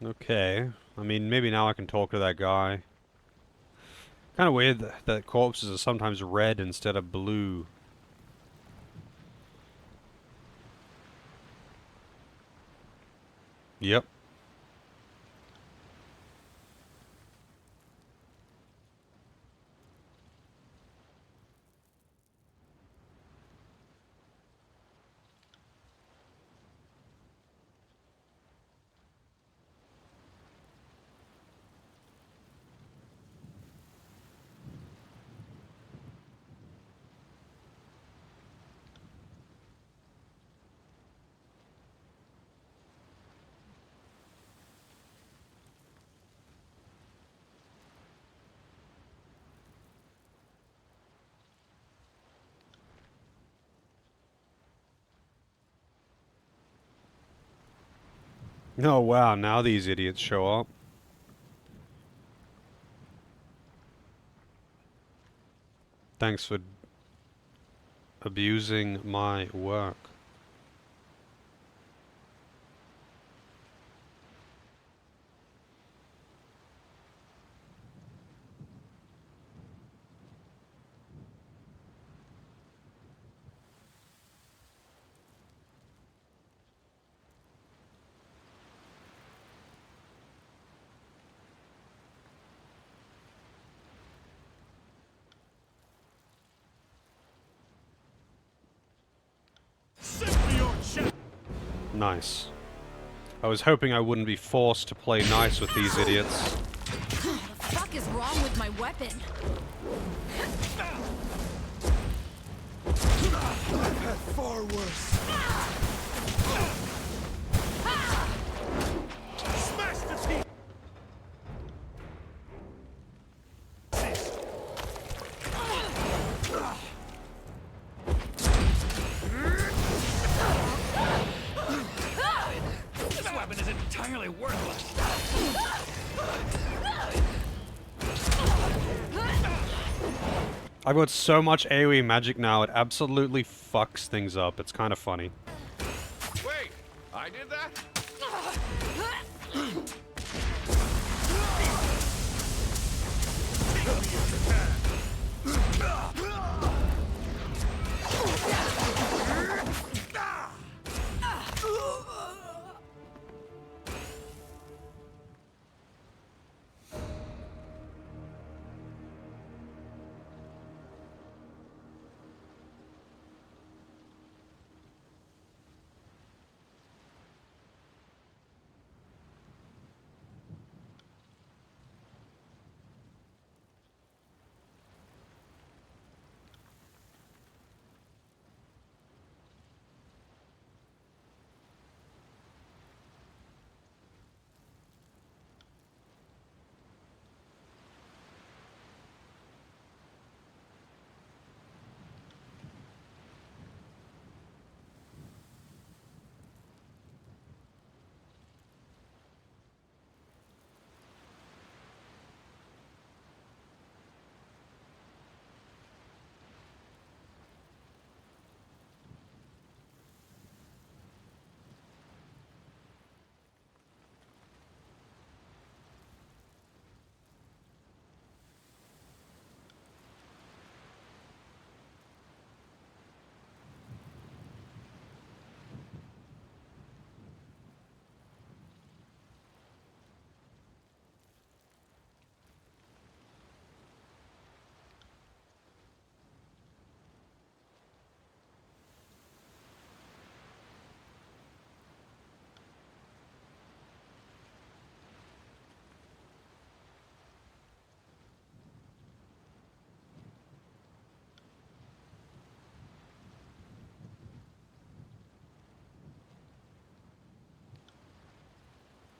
Okay. I mean, maybe now I can talk to that guy. Kind of weird that corpses are sometimes red instead of blue. Yep. Oh wow, now these idiots show up. Thanks for abusing my work. Nice. I was hoping I wouldn't be forced to play nice with these idiots. What the fuck is wrong with my weapon? I've had far worse. Smash the teeth. This weapon is entirely worthless. I've got so much AoE magic now, it absolutely fucks things up. It's kind of funny. Wait, I did that?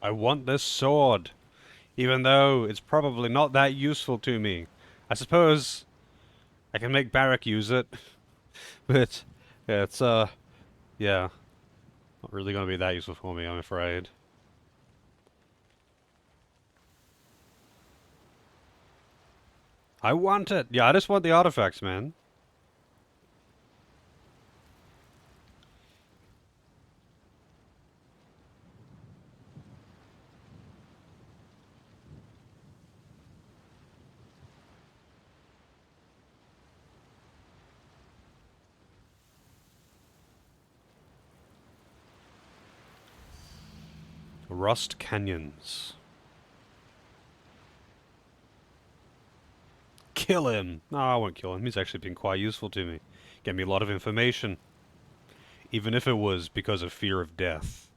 I want this sword, even though it's probably not that useful to me. I suppose I can make Barrack use it, but yeah, it's yeah, not really gonna be that useful for me, I'm afraid. I want it. Yeah, I just want the artifacts, man. Rust Canyons. Kill him! No, I won't kill him. He's actually been quite useful to me. Gave me a lot of information. Even if it was because of fear of death.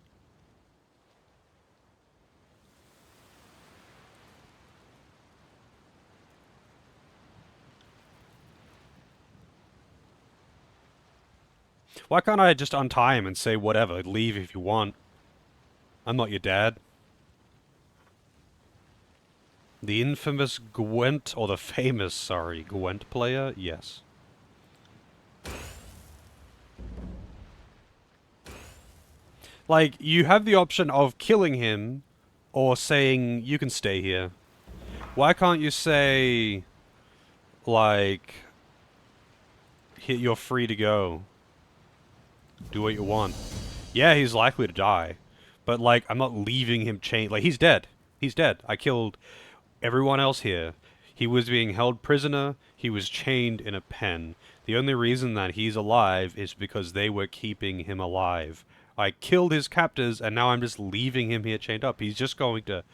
Why can't I just untie him and say whatever, leave if you want? I'm not your dad. The infamous Gwent, or the famous, sorry, Gwent player? Yes. Like, you have the option of killing him, or saying, you can stay here. Why can't you say, like, you're free to go? Do what you want. Yeah, he's likely to die. But, like, I'm not leaving him chained. Like, he's dead. He's dead. I killed everyone else here. He was being held prisoner. He was chained in a pen. The only reason that he's alive is because they were keeping him alive. I killed his captors, and now I'm just leaving him here chained up. He's just going to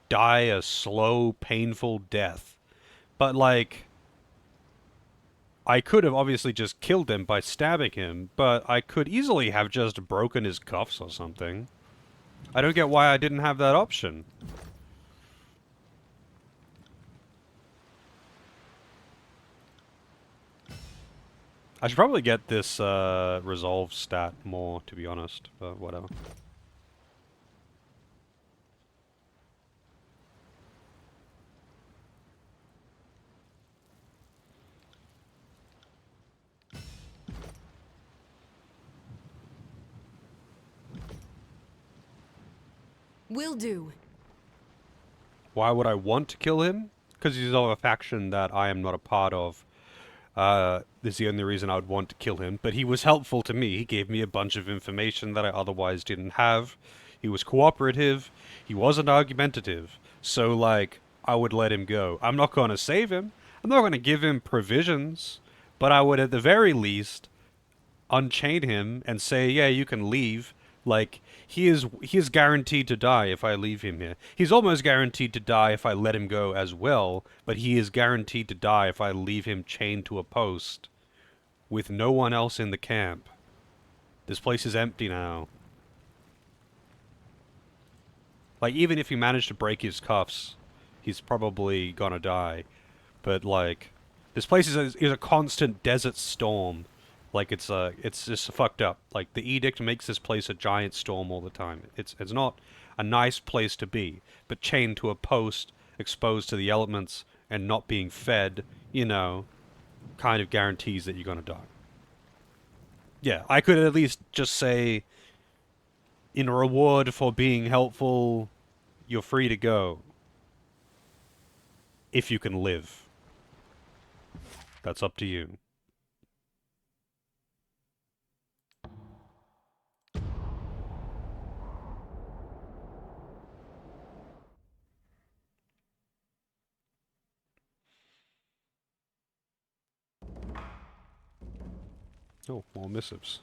die a slow, painful death. But, like, I could have obviously just killed him by stabbing him, but I could easily have just broken his cuffs or something. I don't get why I didn't have that option. I should probably get this resolve stat more, to be honest, but whatever. Will do. Why would I want to kill him? Because he's of a faction that I am not a part of. This is the only reason I would want to kill him. But he was helpful to me. He gave me a bunch of information that I otherwise didn't have. He was cooperative. He wasn't argumentative. So, like, I would let him go. I'm not going to save him. I'm not going to give him provisions. But I would, at the very least, unchain him and say, yeah, you can leave. Like, he is guaranteed to die if I leave him here. He's almost guaranteed to die if I let him go as well, but he is guaranteed to die if I leave him chained to a post with no one else in the camp. This place is empty now. Like, even if he managed to break his cuffs, he's probably gonna die. But, like, this place is a constant desert storm. Like, it's just fucked up. Like, the edict makes this place a giant storm all the time. It's not a nice place to be, but chained to a post, exposed to the elements, and not being fed, you know, kind of guarantees that you're gonna die. Yeah, I could at least just say, in reward for being helpful, you're free to go. If you can live. That's up to you. Oh, more missives.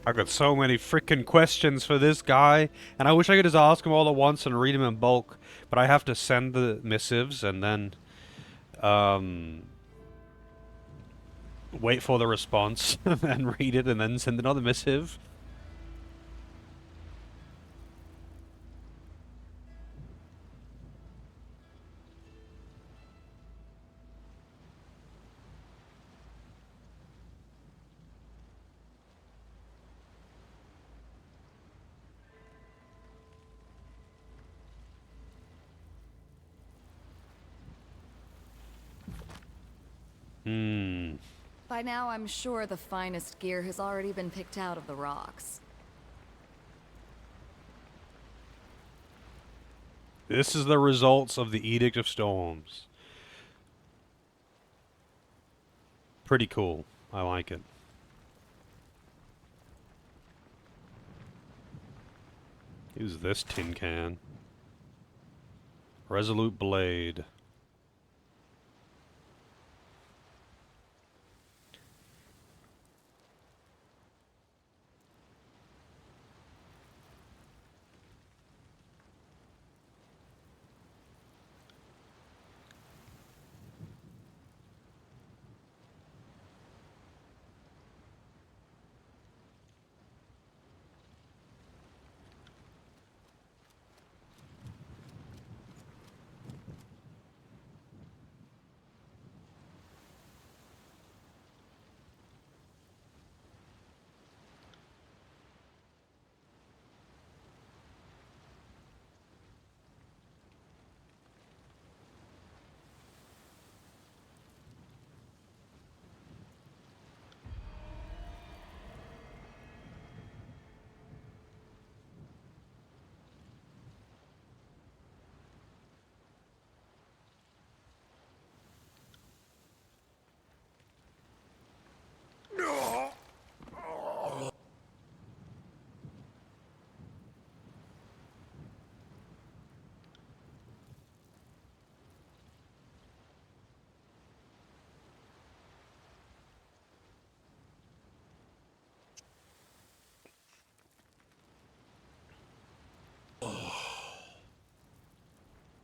I got so many freaking questions for this guy, and I wish I could just ask him all at once and read them in bulk, but I have to send the missives and then, wait for the response, and then read it, and then send another missive. By now, I'm sure the finest gear has already been picked out of the rocks. This is the results of the Edict of Storms. Pretty cool. I like it. Use this tin can. Resolute blade.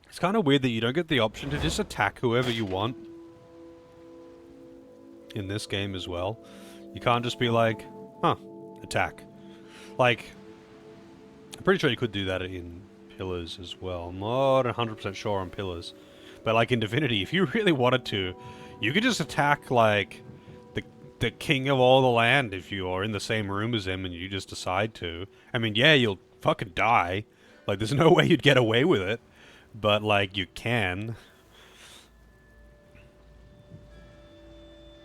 It's kind of weird that you don't get the option to just attack whoever you want in this game as well. You can't just be like, huh, attack. Like, I'm pretty sure you could do that in Pillars as well. I'm not 100% sure on Pillars. But like in Divinity, if you really wanted to, you could just attack like the king of all the land if you are in the same room as him and you just decide to. I mean, yeah, you'll fucking die. Like, there's no way you'd get away with it. But, like, you can.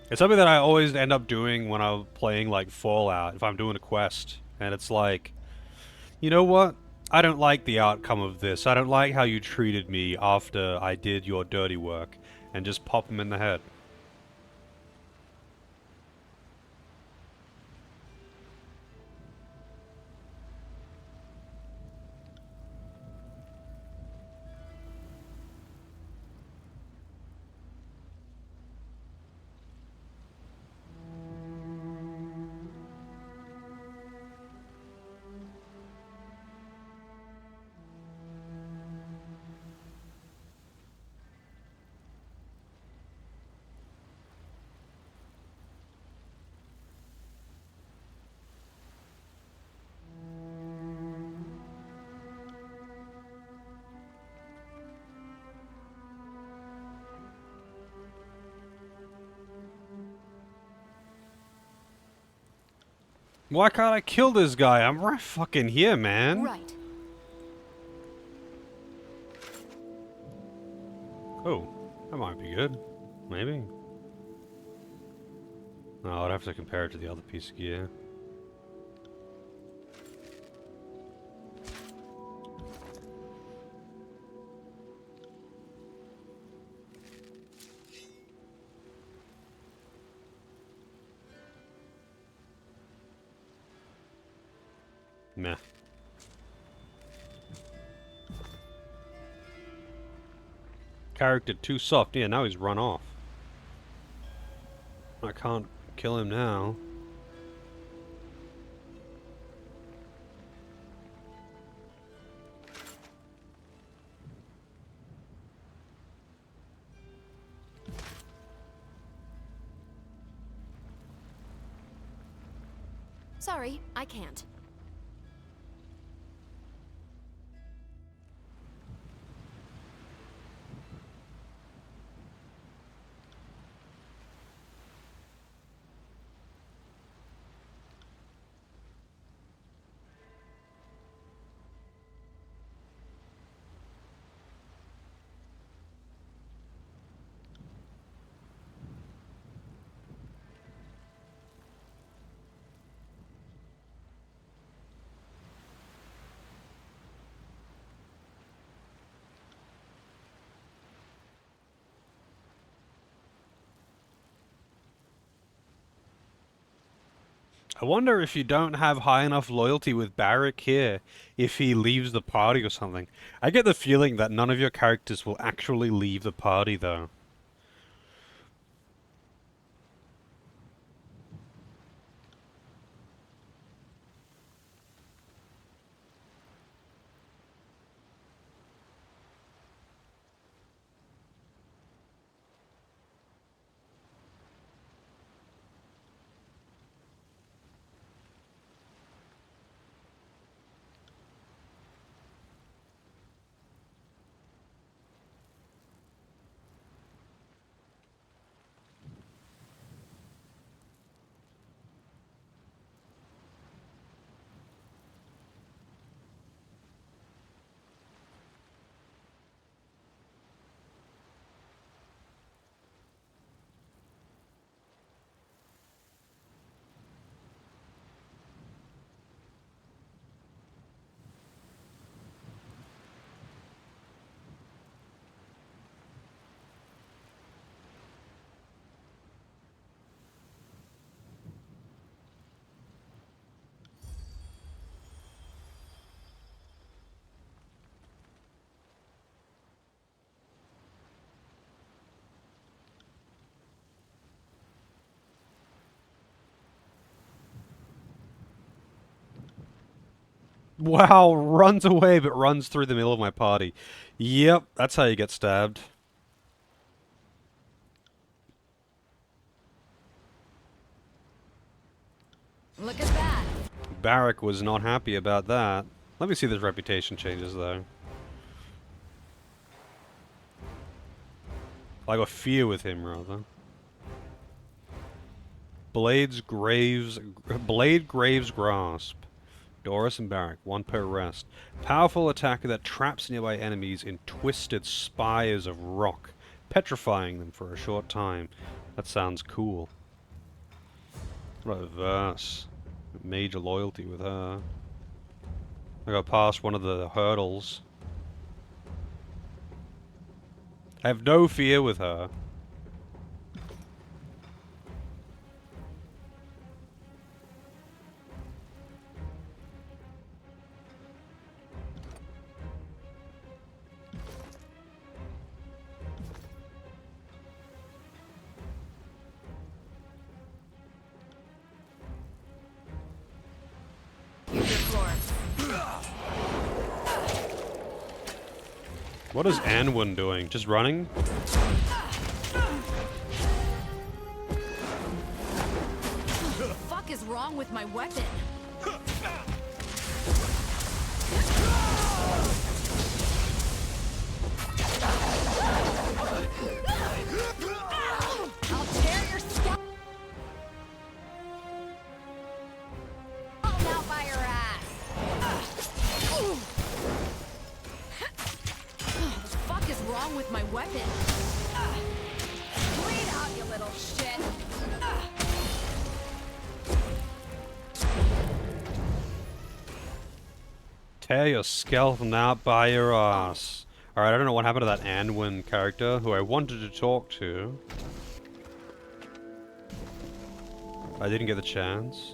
It's something that I always end up doing when I'm playing, like, Fallout, if I'm doing a quest. And it's like, you know what? I don't like the outcome of this. I don't like how you treated me after I did your dirty work. And just pop them in the head. Why can't I kill this guy? I'm right fucking here, man. Right. Oh, that might be good. Maybe. No, I'd have to compare it to the other piece of gear. Meh. Character too soft. Yeah, now he's run off. I can't kill him now. Sorry, I can't. I wonder if you don't have high enough loyalty with Barrick here, if he leaves the party or something. I get the feeling that none of your characters will actually leave the party, though. Wow, runs away but runs through the middle of my party. Yep, that's how you get stabbed. Look at that. Barrick was not happy about that. Let me see this reputation changes, though. I got fear with him, rather. Blade Graves Grasp. Doris and Barrack, 1 per rest. Powerful attacker that traps nearby enemies in twisted spires of rock, petrifying them for a short time. That sounds cool. What about verse? Major loyalty with her. I got past one of the hurdles. I have no fear with her. Use your floor. What is Anwin doing? Just running? What the fuck is wrong with my weapon? I'll tear your skull out by your ass. What the fuck is wrong with my weapon? Bleed out, you little shit. Tear your skeleton out by your ass. Alright, I don't know what happened to that Anwin character who I wanted to talk to. I didn't get the chance.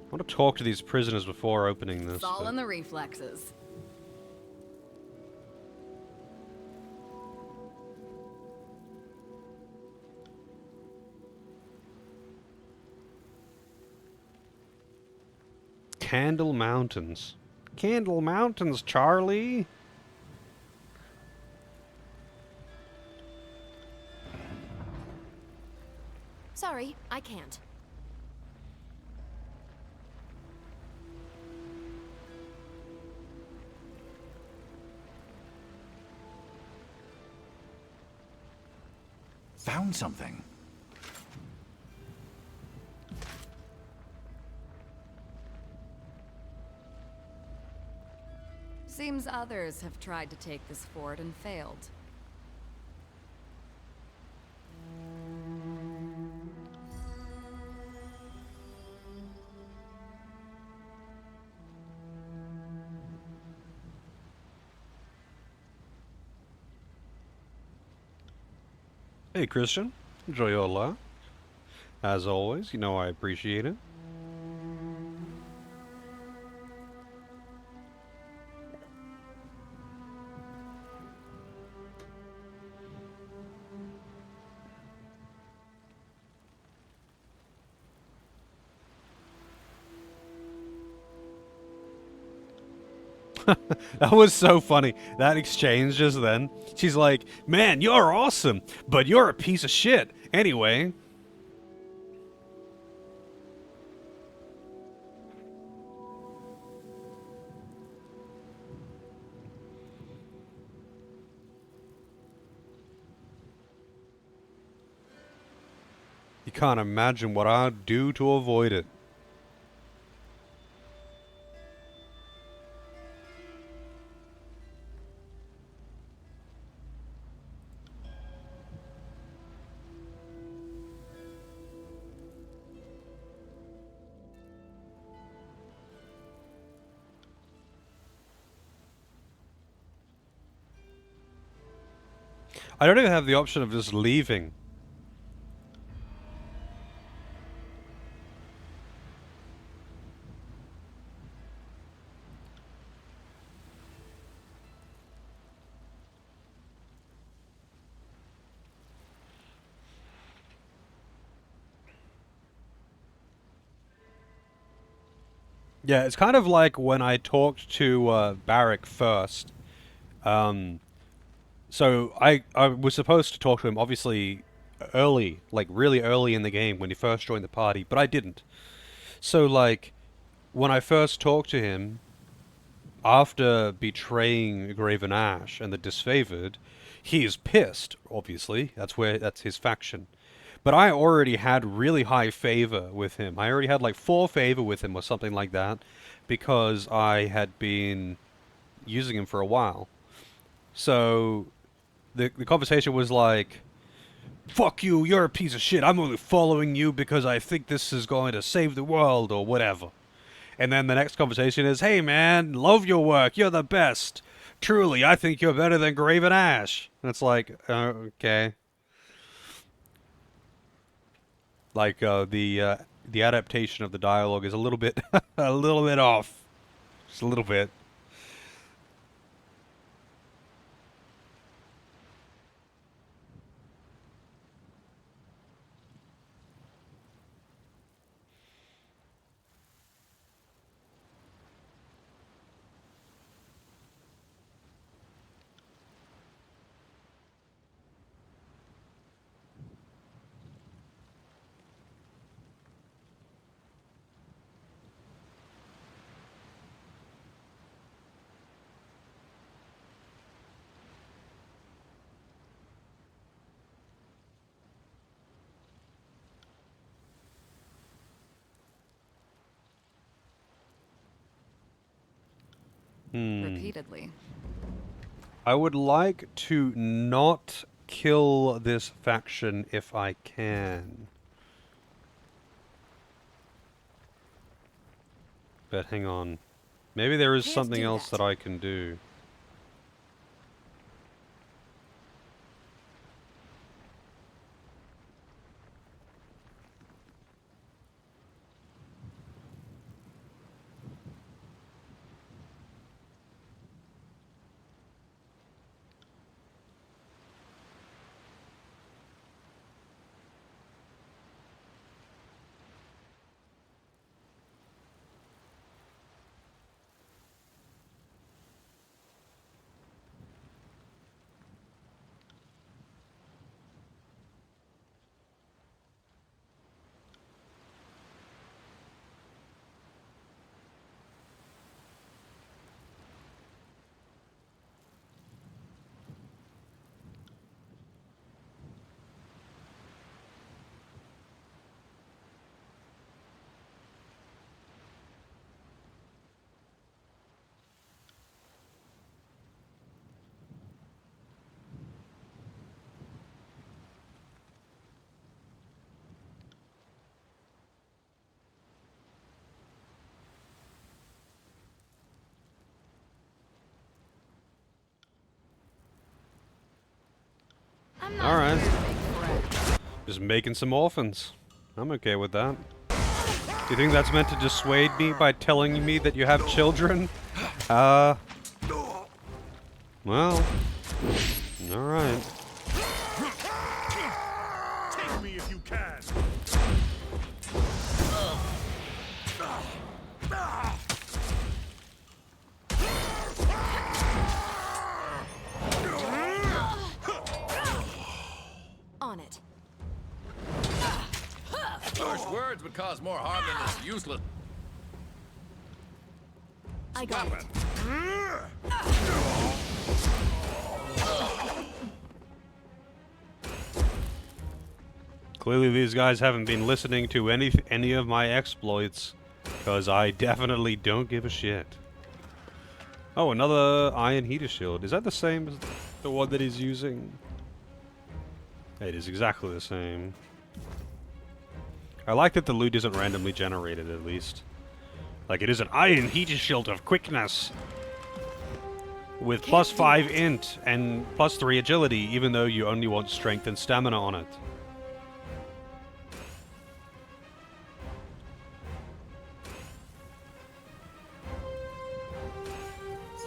I want to talk to these prisoners before opening this. It's all but- in the reflexes. Candle Mountains. Candle Mountains, Charlie! Sorry, I can't. found something. Seems others have tried to take this fort and failed. Hey, Christian. Enjoy your laugh. As always, you know I appreciate it. That was so funny. That exchange just then. She's like, man, you're awesome, but you're a piece of shit. Anyway. You can't imagine what I'd do to avoid it. I don't even have the option of just leaving. Yeah, it's kind of like when I talked to Barrick first. So I was supposed to talk to him obviously early, like really early in the game when he first joined the party, but I didn't. So like when I first talked to him after betraying Graven Ash and the Disfavored, he is pissed, obviously. That's his faction. But I already had really high favor with him. I already had like 4 favor with him or something like that because I had been using him for a while. So the conversation was like, fuck you, you're a piece of shit. I'm only following you because I think this is going to save the world or whatever. And then the next conversation is, hey man, love your work, you're the best. Truly, I think you're better than Graven Ash. And it's like, okay. Like the adaptation of the dialogue is a little bit a little bit off. Just a little bit. Repeatedly. I would like to not kill this faction if I can. But hang on. Maybe there is Can't something do else that. that I can do. I'm not Alright. here to make friends. Just making some orphans. I'm okay with that. Do you think that's meant to dissuade me by telling me that you have children? Well. Alright. Take me if you can. On it. Harsh words would cause more harm than this useless I got it. weapon. Clearly these guys haven't been listening to any of my exploits, because I definitely don't give a shit. Oh, another iron heater shield. Is that the same as the one that he's using? It is exactly the same. I like that the loot isn't randomly generated, at least. Like, it is an iron heater shield of quickness. With plus 5 int and plus 3 agility, even though you only want strength and stamina on it.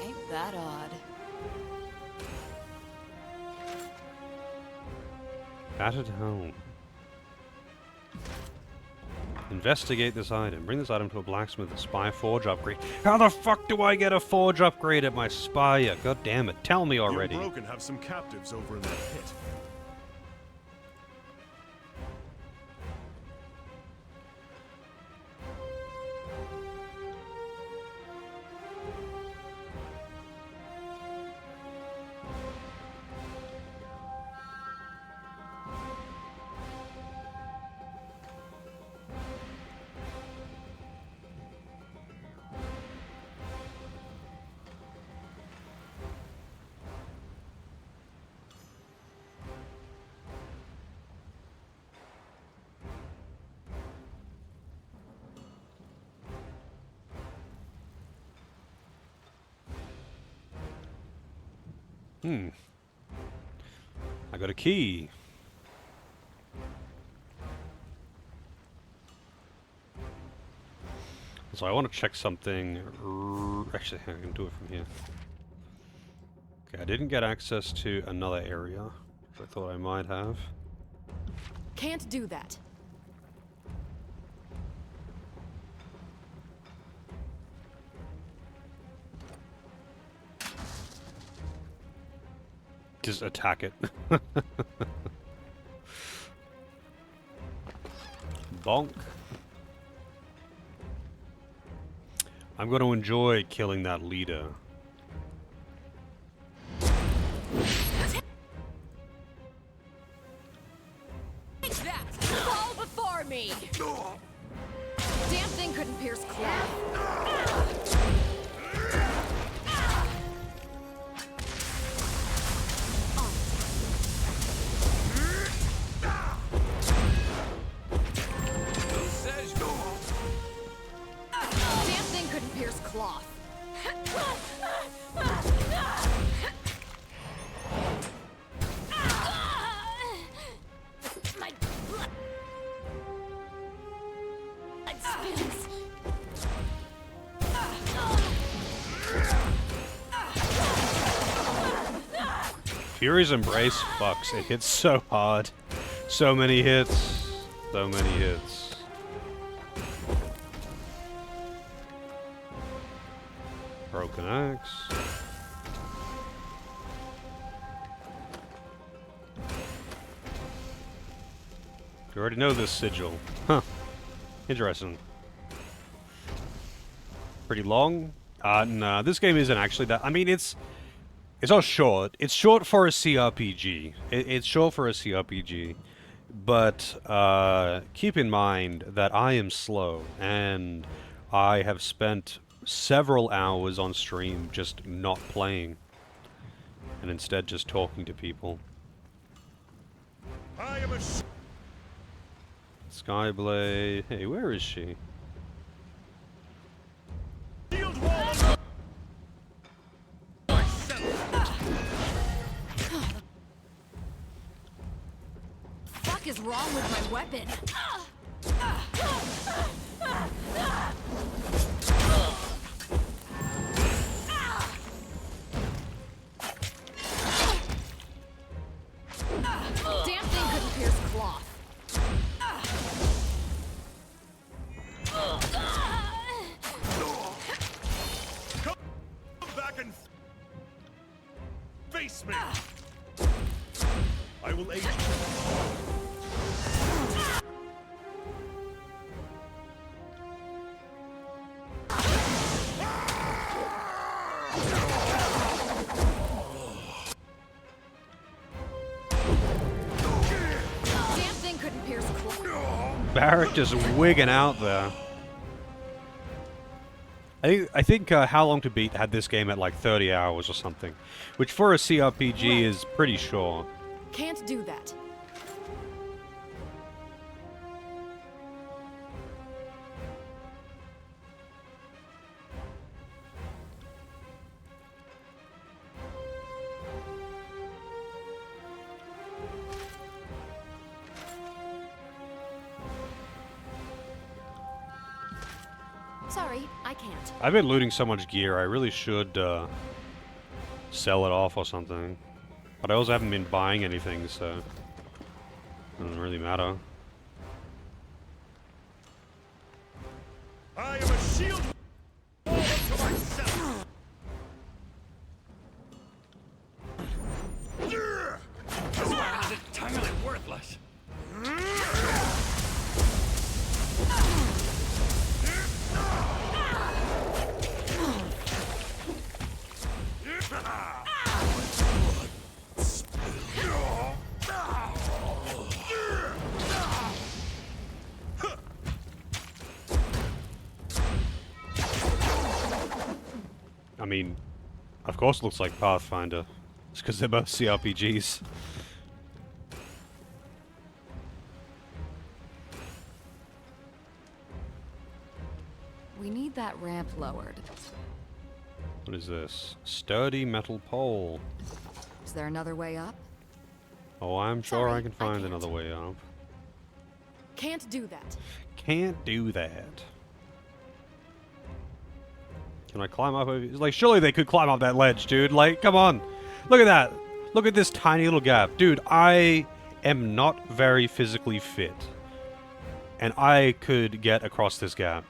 Ain't that odd? Battered home. Investigate this item. Bring this item to a blacksmith. Spy forge upgrade. How the fuck do I get a forge upgrade at my spire? God damn it. Tell me already. You and Broken have some captives over in that pit. I got a key. So I want to check something. Actually, I can do it from here. Okay, I didn't get access to another area, which I thought I might have. Can't do that. Just attack it. Bonk. I'm going to enjoy killing that leader. Take that! Fall before me! Damn thing couldn't pierce cloth. Who says you? Damn thing couldn't pierce cloth. My blood spills. Fury's Embrace fucks. It hits so hard. So many hits. So many hits. Broken axe. You already know this sigil. Huh. Interesting. Pretty long? Nah, this game isn't actually that. I mean, it's not short. It's short for a CRPG. It's short for a CRPG. But keep in mind that I am slow, and I have spent several hours on stream just not playing, and instead just talking to people. I am a Skyblade. Hey, where is she? shield wall. is wrong with my weapon? Damn thing couldn't pierce cloth. Come back and face me. I will aid you. Damn thing couldn't pierce cloth. Barrett just wigging out there. I think How Long to Beat had this game at like 30 hours or something, which for a CRPG is pretty short. Can't do that. Sorry, I can't. I've been looting so much gear, I really should sell it off or something. But I also haven't been buying anything, so it doesn't really matter. I am a shield wall unto myself. This weapon is entirely worthless. I mean, of course it looks like Pathfinder. It's because they're both CRPGs. We need that ramp lowered. What is this? Sturdy metal pole. Is there another way up? Oh, I'm sure Sorry, I can I find can't. another way up. Can't do that. Can't do that. Can I climb up over? Like, surely they could climb up that ledge, dude. Like, come on. Look at that. Look at this tiny little gap. Dude, I am not very physically fit. And I could get across this gap.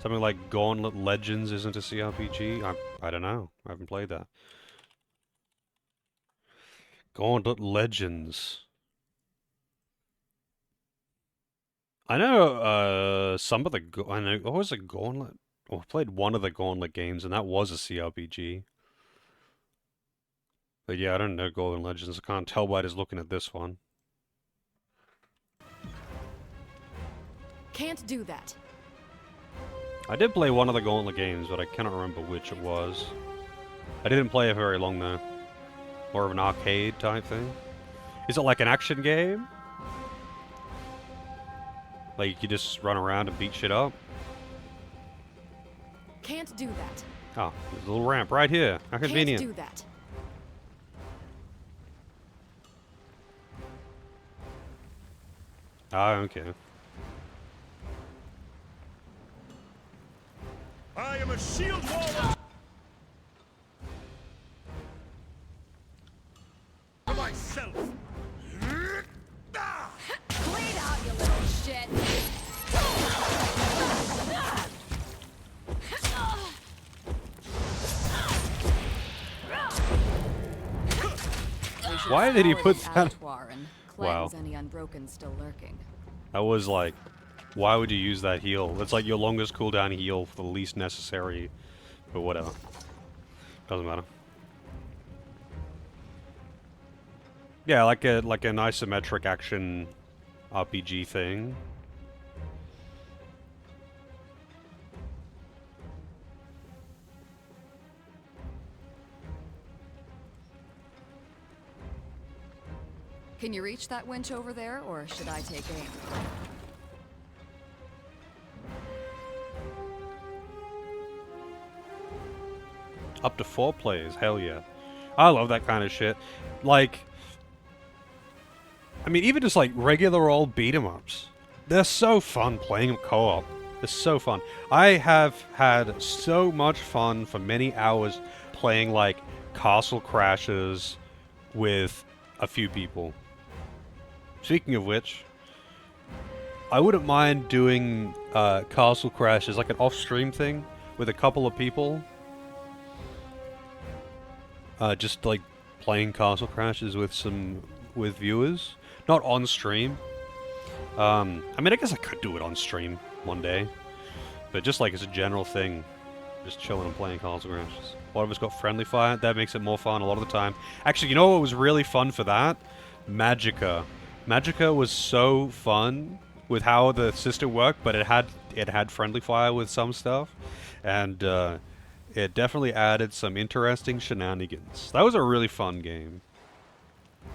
Something like Gauntlet Legends isn't a CRPG? I don't know. I haven't played that. Gauntlet Legends. I know some of the... I know... What was a Gauntlet? Oh, I played one of the Gauntlet games, and that was a CRPG. But yeah, I don't know Gauntlet Legends. I can't tell by just looking at this one. Can't do that. I did play one of the Gauntlet games, but I cannot remember which it was. I didn't play it very long, though. More of an arcade type thing. Is it like an action game? Like, you just run around and beat shit up? Can't do that. Oh, there's a little ramp right here. How convenient. Can't do that. Ah, okay. I am a shield wall to myself. Bleed out, you little shit. Why did he put that? And Wow. cleanse any unbroken still lurking. That was like, why would you use that heal? It's like your longest cooldown heal for the least necessary, but whatever. Doesn't matter. Yeah, like an isometric action RPG thing. Can you reach that winch over there, or should I take aim? Up to 4 players, hell yeah. I love that kind of shit. Like, I mean, even just like regular old beat 'em ups. They're so fun playing them co-op. They're so fun. I have had so much fun for many hours playing like Castle Crashes with a few people. Speaking of which, I wouldn't mind doing Castle Crashes, like an off-stream thing, with a couple of people. Just like playing Castle Crashes with viewers, not on stream. I mean, I guess I could do it on stream one day, but just like as a general thing, just chilling and playing Castle Crashes. One of us got friendly fire. That makes it more fun a lot of the time. Actually, you know what was really fun for that? Magica. Magica was so fun with how the system worked, but it had friendly fire with some stuff, and it definitely added some interesting shenanigans. That was a really fun game.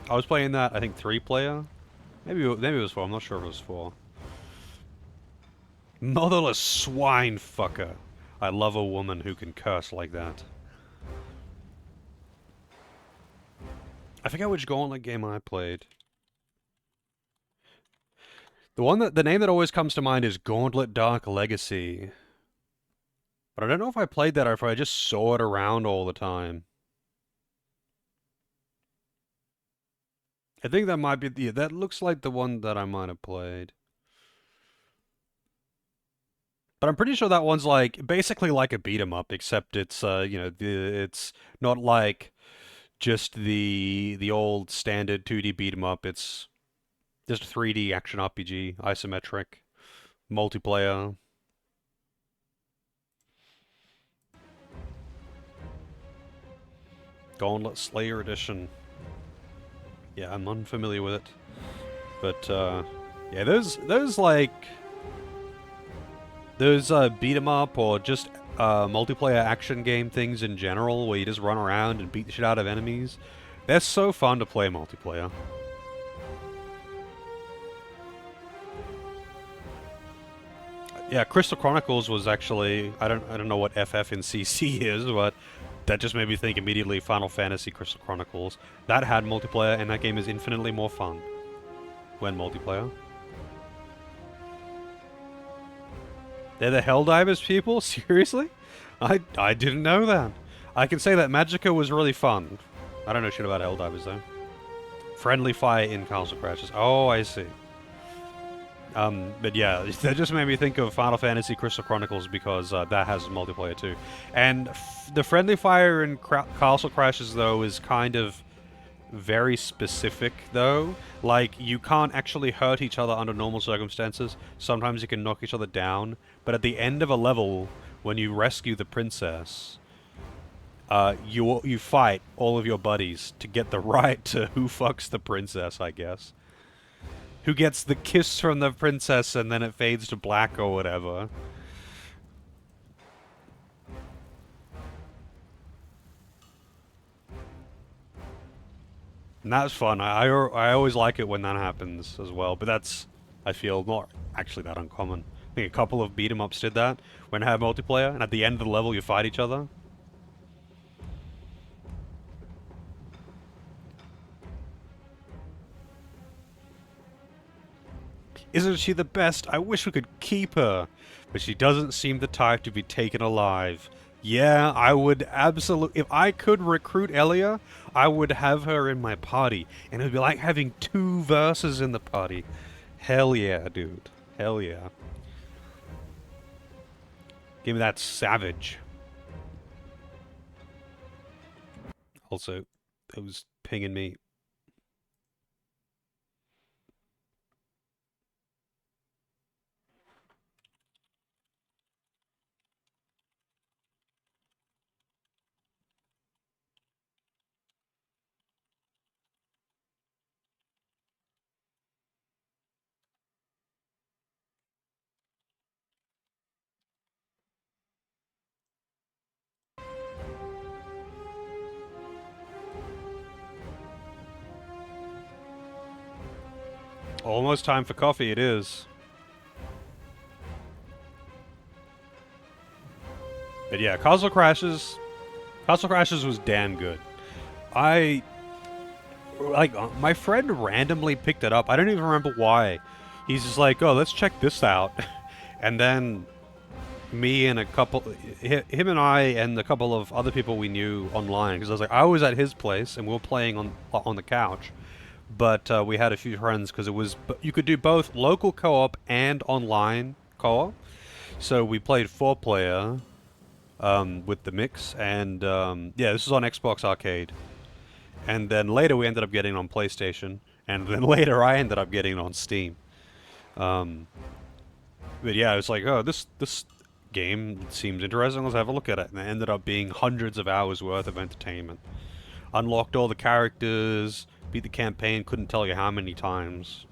I was playing that, I think, 3-player. Maybe it was 4. I'm not sure if it was 4. Motherless swine fucker. I love a woman who can curse like that. I forget which Gauntlet game I played. The name that always comes to mind is Gauntlet Dark Legacy. But I don't know if I played that or if I just saw it around all the time. I think that might be that looks like the one that I might have played. But I'm pretty sure that one's like basically like a beat 'em up, except it's you know, it's not like just the old standard 2D beat 'em up. It's just a 3D action RPG, isometric, multiplayer. Gauntlet Slayer Edition. Yeah, I'm unfamiliar with it. But yeah, those beat 'em up or just multiplayer action game things in general, where you just run around and beat the shit out of enemies. They're so fun to play multiplayer. Yeah, Crystal Chronicles was actually I don't know what FF in CC is, but that just made me think immediately Final Fantasy Crystal Chronicles. That had multiplayer, and that game is infinitely more fun when multiplayer. They're the Helldivers people? Seriously? I didn't know that. I can say that Magica was really fun. I don't know shit about Helldivers though. Friendly fire in Castle Crashes. Oh, I see. But yeah, that just made me think of Final Fantasy Crystal Chronicles because that has multiplayer too. And the friendly fire in Castle Crashes though is kind of very specific though. Like, you can't actually hurt each other under normal circumstances. Sometimes you can knock each other down. But at the end of a level, when you rescue the princess, you fight all of your buddies to get the right to who fucks the princess, I guess. Who gets the kiss from the princess and then it fades to black or whatever. And that's fun. I always like it when that happens as well. But that's, I feel, not actually that uncommon. I think a couple of beat 'em ups did that when I had multiplayer, and at the end of the level you fight each other. Isn't she the best? I wish we could keep her. But she doesn't seem the type to be taken alive. Yeah, I would absolutely... If I could recruit Elia, I would have her in my party. And it would be like having 2 verses in the party. Hell yeah, dude. Hell yeah. Give me that savage. Also, it was pinging me. Almost time for coffee, it is. But yeah, Castle Crashes was damn good. like, my friend randomly picked it up. I don't even remember why. He's just like, oh, let's check this out. And then me and him and I and a couple of other people we knew online, because I was at his place and we were playing on the couch. But we had a few friends because you could do both local co-op and online co-op. So we played 4-player with the mix, and yeah, this was on Xbox Arcade. And then later we ended up getting it on PlayStation, and then later I ended up getting it on Steam. But yeah, it was like, oh, this game seems interesting, let's have a look at it. And it ended up being hundreds of hours worth of entertainment. Unlocked all the characters, beat the campaign, couldn't tell you how many times.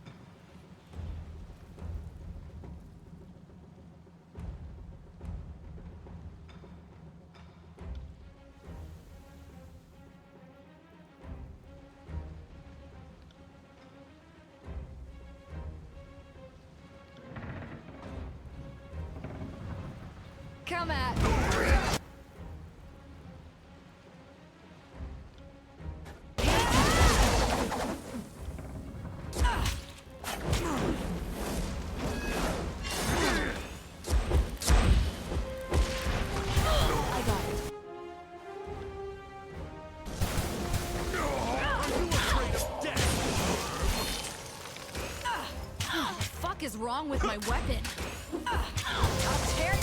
Come at. What is wrong with my weapon? I'll tear you.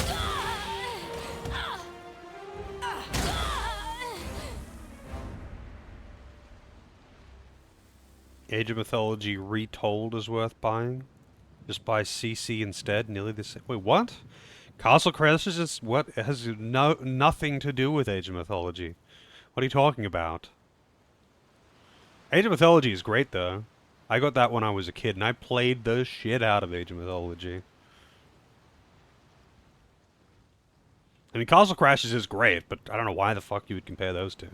Age of Mythology Retold is worth buying. Just buy CC instead. Nearly the same. Wait, what? Castle Crashers is what? It has nothing to do with Age of Mythology. What are you talking about? Age of Mythology is great though. I got that when I was a kid, and I played the shit out of Age of Mythology. I mean, Castle Crashers is great, but I don't know why the fuck you would compare those two.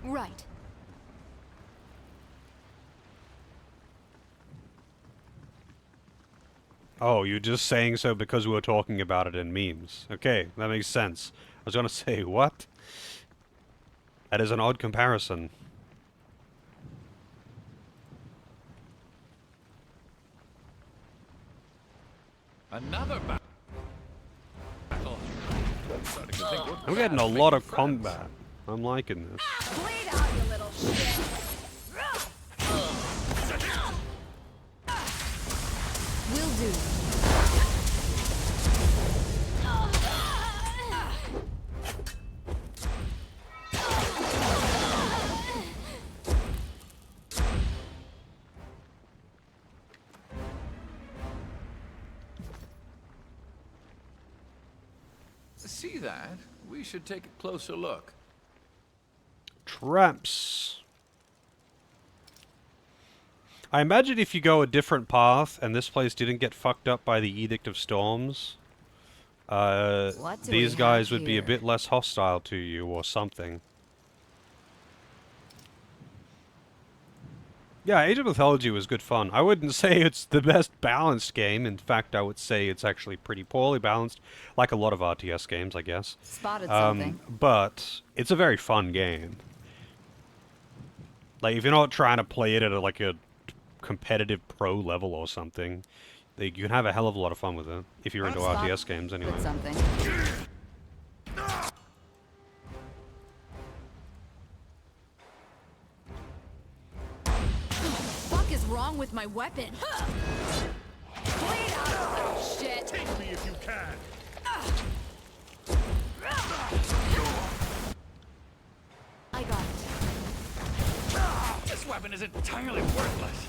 Right. Oh, you're just saying so because we were talking about it in memes. Okay, that makes sense. I was gonna say, what? That is an odd comparison. Another battle. Starting to think we're I'm getting a fast lot of making friends. combat. I'm liking this. Bleed out, you little shit. Will do. See that? We should take a closer look. Traps. I imagine if you go a different path and this place didn't get fucked up by the Edict of Storms, What do these we guys have would be a here? bit less hostile to you or something. Yeah, Age of Mythology was good fun. I wouldn't say it's the best balanced game. In fact, I would say it's actually pretty poorly balanced, like a lot of RTS games, I guess. Spotted something. But it's a very fun game. Like, if you're not trying to play it at like a competitive pro level or something, you can have a hell of a lot of fun with it. If you're into Spot- RTS games, anyway. Spotted something. Fuck is wrong with my weapon? Bleed out, you little shit. Take me if you can. I got it. This weapon is entirely worthless.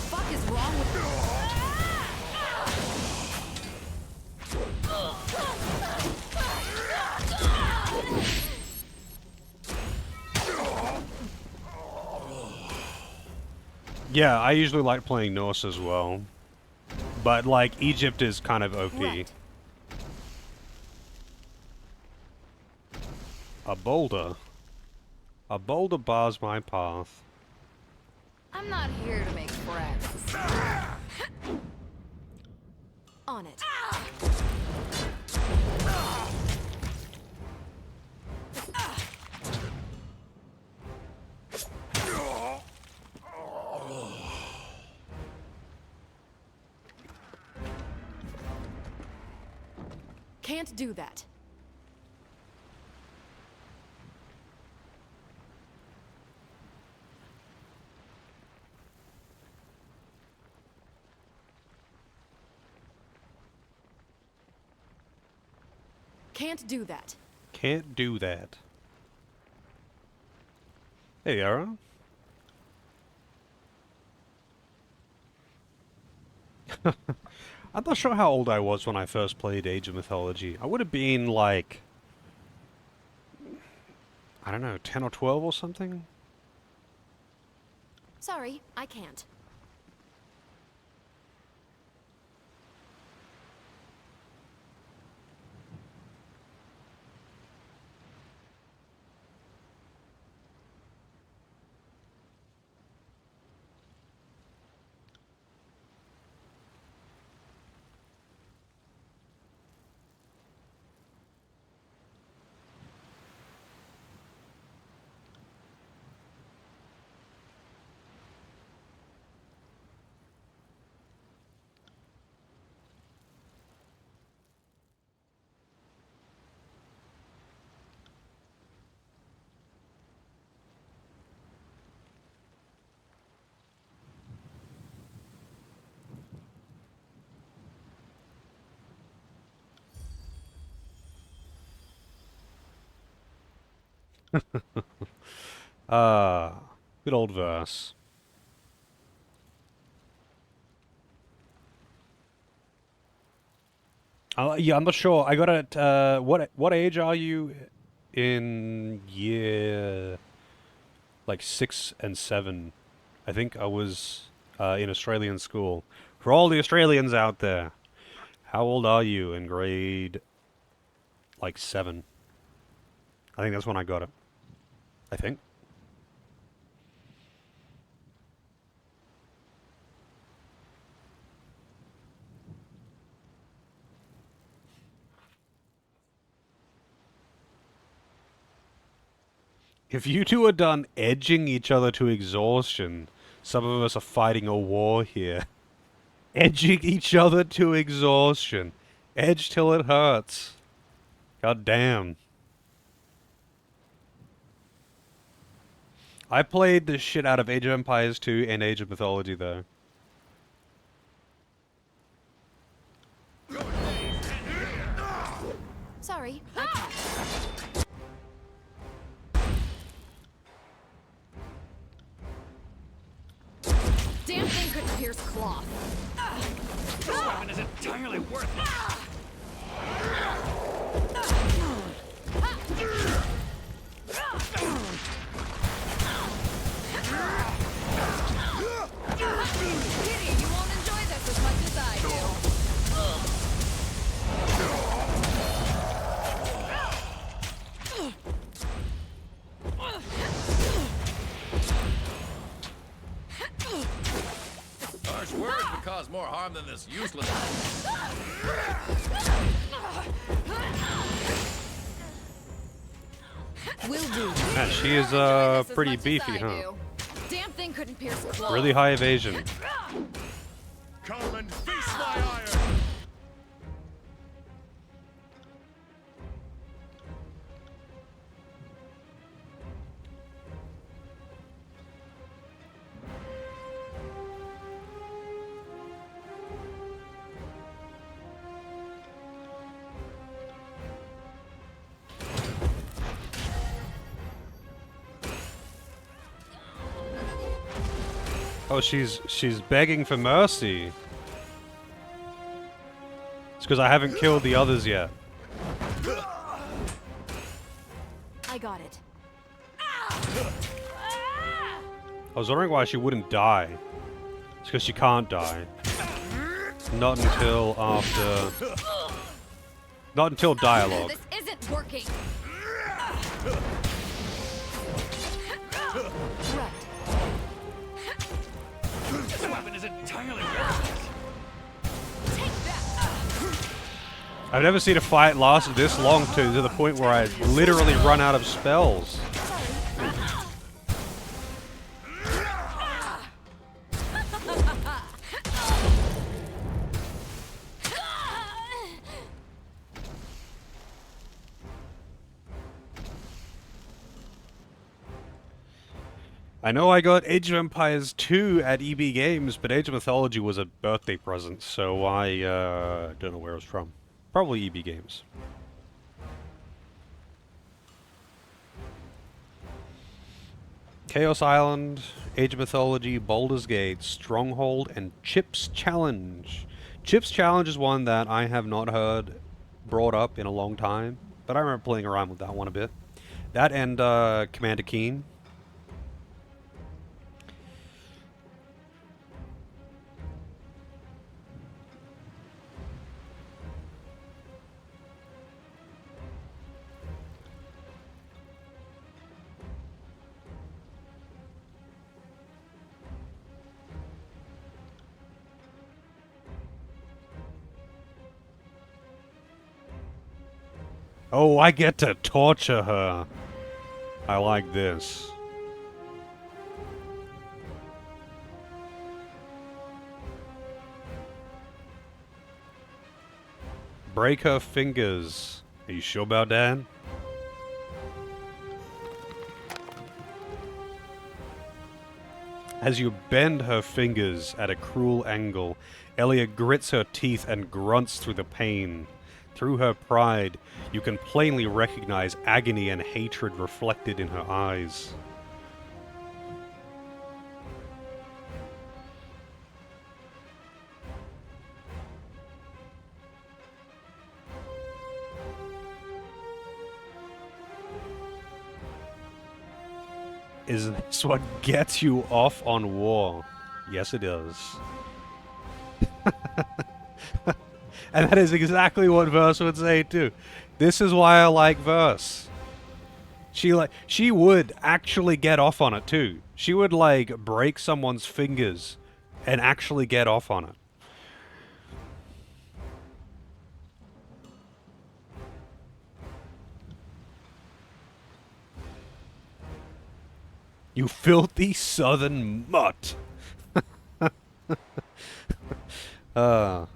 Fuck is wrong with Yeah, I usually like playing Norse as well. But, like, Egypt is kind of OP. Right. A boulder. A boulder bars my path. I'm not here to make friends. On on it. Can't do that. Can't do that. Can't do that. Hey, Arrow. I'm not sure how old I was when I first played Age of Mythology. I would have been like, I don't know, 10 or 12 or something? Sorry, I can't. Good old verse. Yeah, I'm not sure. I got it. What age are you in year like 6 and 7? I think I was in Australian school. For all the Australians out there, how old are you in grade like 7? I think that's when I got it. I think. If you two are done edging each other to exhaustion, some of us are fighting a war here. Edging each other to exhaustion. Edge till it hurts. God damn. I played the shit out of Age of Empires 2 and Age of Mythology, though. Sorry, I can't. Damn thing couldn't pierce cloth. This weapon is entirely worthless. Kitty, you won't enjoy this as much as I do. Harsh words would cause more harm than this useless. Will do. Man, she is Enjoy this as pretty much as beefy, I huh? do. Damn thing couldn't pierce cloth. Really high evasion. Come and feast my iron. Oh, she's begging for mercy. It's because I haven't killed the others yet. I got it. I was wondering why she wouldn't die. It's because she can't die. Not until after... Not until dialogue. This isn't working. Right. This weapon is entirely worthless. Take that. I've never seen a fight last this long to the point where I literally run out of spells. I know I got Age of Empires 2 at EB Games, but Age of Mythology was a birthday present, so I don't know where it was from. Probably EB Games. Chaos Island, Age of Mythology, Baldur's Gate, Stronghold, and Chip's Challenge. Chip's Challenge is one that I have not heard brought up in a long time, but I remember playing around with that one a bit. That and Commander Keen. Oh, I get to torture her. I like this. Break her fingers. Are you sure about that? As you bend her fingers at a cruel angle, Elia grits her teeth and grunts through the pain. Through her pride, you can plainly recognize agony and hatred reflected in her eyes. Is this what gets you off on war? Yes, it is. And that is exactly what Verse would say too. This is why I like Verse. She would actually get off on it too. She would like break someone's fingers and actually get off on it. You filthy southern mutt. uh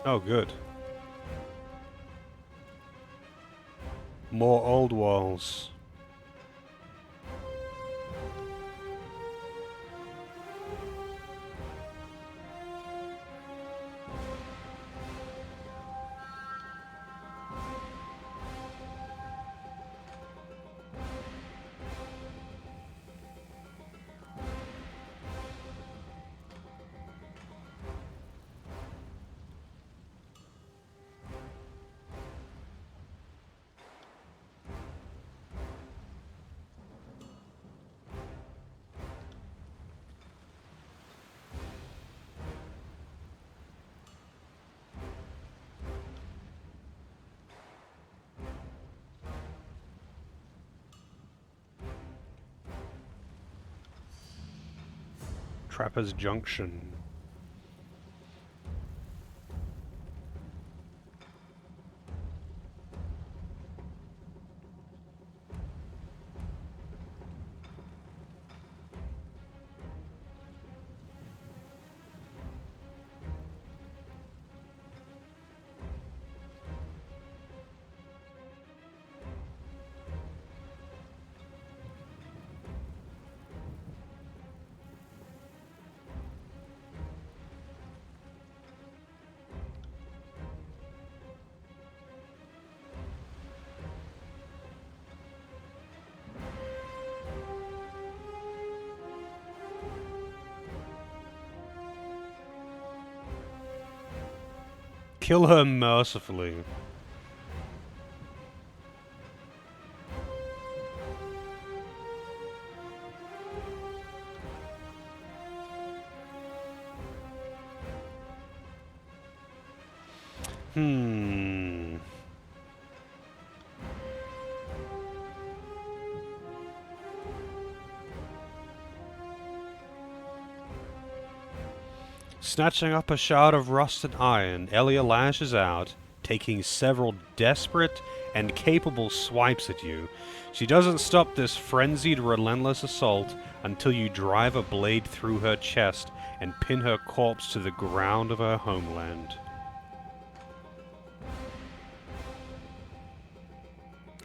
Oh, good. More old walls. Trapper's Junction. Kill her mercifully. Snatching up a shard of rusted iron, Elia lashes out, taking several desperate and capable swipes at you. She doesn't stop this frenzied, relentless assault until you drive a blade through her chest and pin her corpse to the ground of her homeland.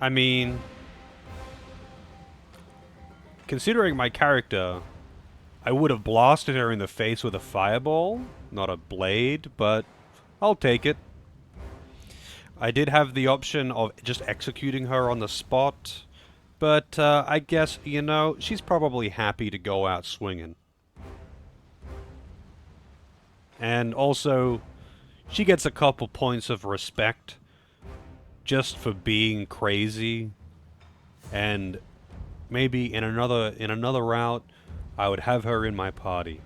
I mean, considering my character, I would have blasted her in the face with a fireball, not a blade, but I'll take it. I did have the option of just executing her on the spot, but I guess, you know, she's probably happy to go out swinging. And also, she gets a couple points of respect just for being crazy, and maybe in another route, I would have her in my party.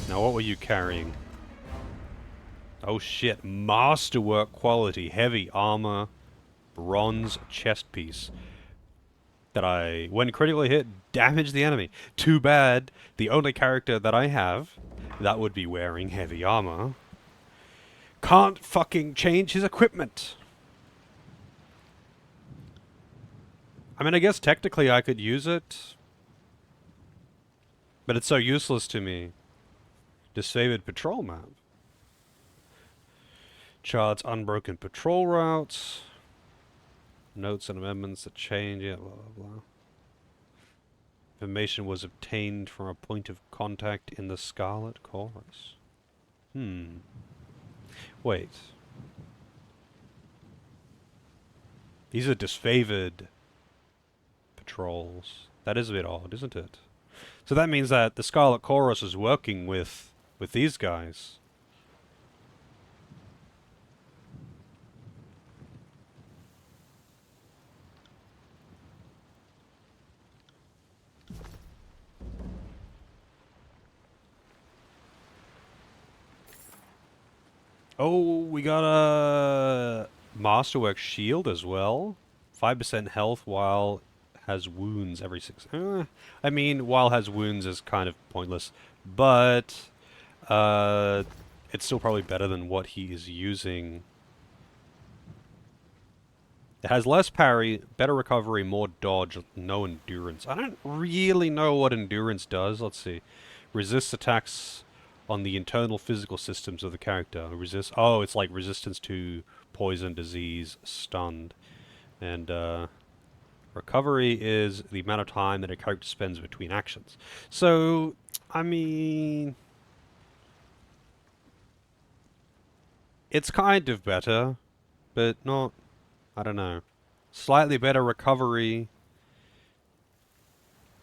Now, what were you carrying? Oh shit, masterwork quality, heavy armor, bronze chest piece. That I, when critically hit, damage the enemy. Too bad, the only character that I have that would be wearing heavy armor can't fucking change his equipment. I mean, I guess technically I could use it, but it's so useless to me. Disfavored patrol map. Charts unbroken patrol routes. Notes and amendments that change, yeah, blah, blah, blah. Information was obtained from a point of contact in the Scarlet Chorus. Wait. These are disfavored patrols. That is a bit odd, isn't it? So that means that the Scarlet Chorus is working with these guys. Oh, we got a Masterwork shield as well. 5% health while has wounds every 6... I mean, while has wounds is kind of pointless. But it's still probably better than what he is using. It has less parry, better recovery, more dodge, no endurance. I don't really know what endurance does. Let's see. Resists attacks on the internal physical systems of the character. Oh, it's like resistance to poison, disease, stunned. And recovery is the amount of time that a character spends between actions. So, I mean, it's kind of better, but not, I don't know. Slightly better recovery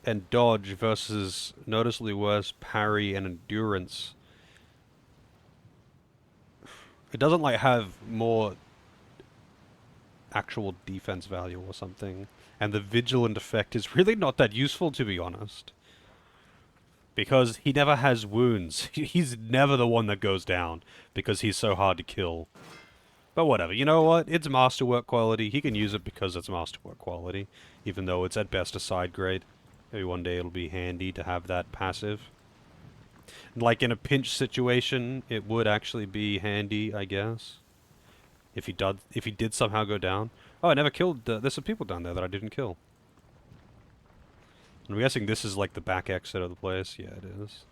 and dodge versus noticeably worse parry and endurance. It doesn't like have more actual defense value or something. And the vigilant effect is really not that useful, to be honest. Because he never has wounds. He's never the one that goes down because he's so hard to kill. But whatever, you know what? It's masterwork quality. He can use it because it's masterwork quality, even though it's at best a side grade. Maybe one day it'll be handy to have that passive. Like in a pinch situation, it would actually be handy, I guess. If he did somehow go down. Oh, I never killed. There's some people down there that I didn't kill. I'm guessing this is like the back exit of the place. Yeah, it is.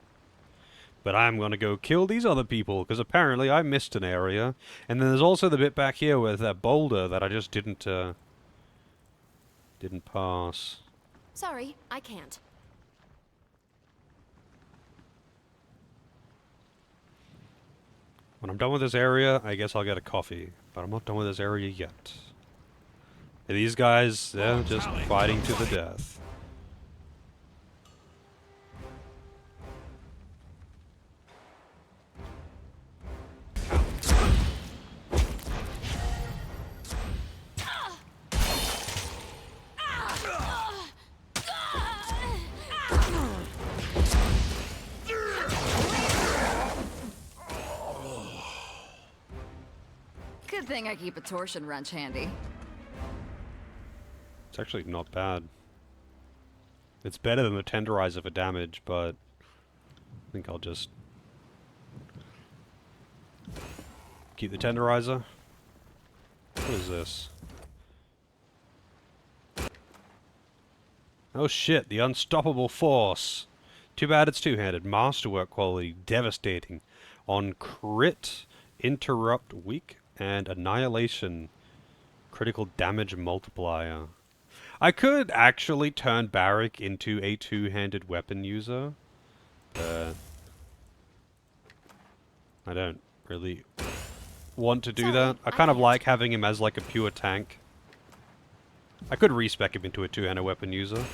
But I'm gonna go kill these other people because apparently I missed an area. And then there's also the bit back here with that boulder that I just didn't pass. Sorry, I can't. When I'm done with this area, I guess I'll get a coffee. But I'm not done with this area yet. These guys, they're just fighting to the death. Good thing I keep a torsion wrench handy. It's actually not bad. It's better than the tenderizer for damage, but I think I'll just keep the tenderizer. What is this? Oh shit, the unstoppable force. Too bad it's two-handed. Masterwork quality, devastating. On crit, interrupt weak, and annihilation, critical damage multiplier. I could actually turn Barrick into a two-handed weapon user. I don't really want to do that. I kind of like having him as like a pure tank. I could respec him into a two-handed weapon user.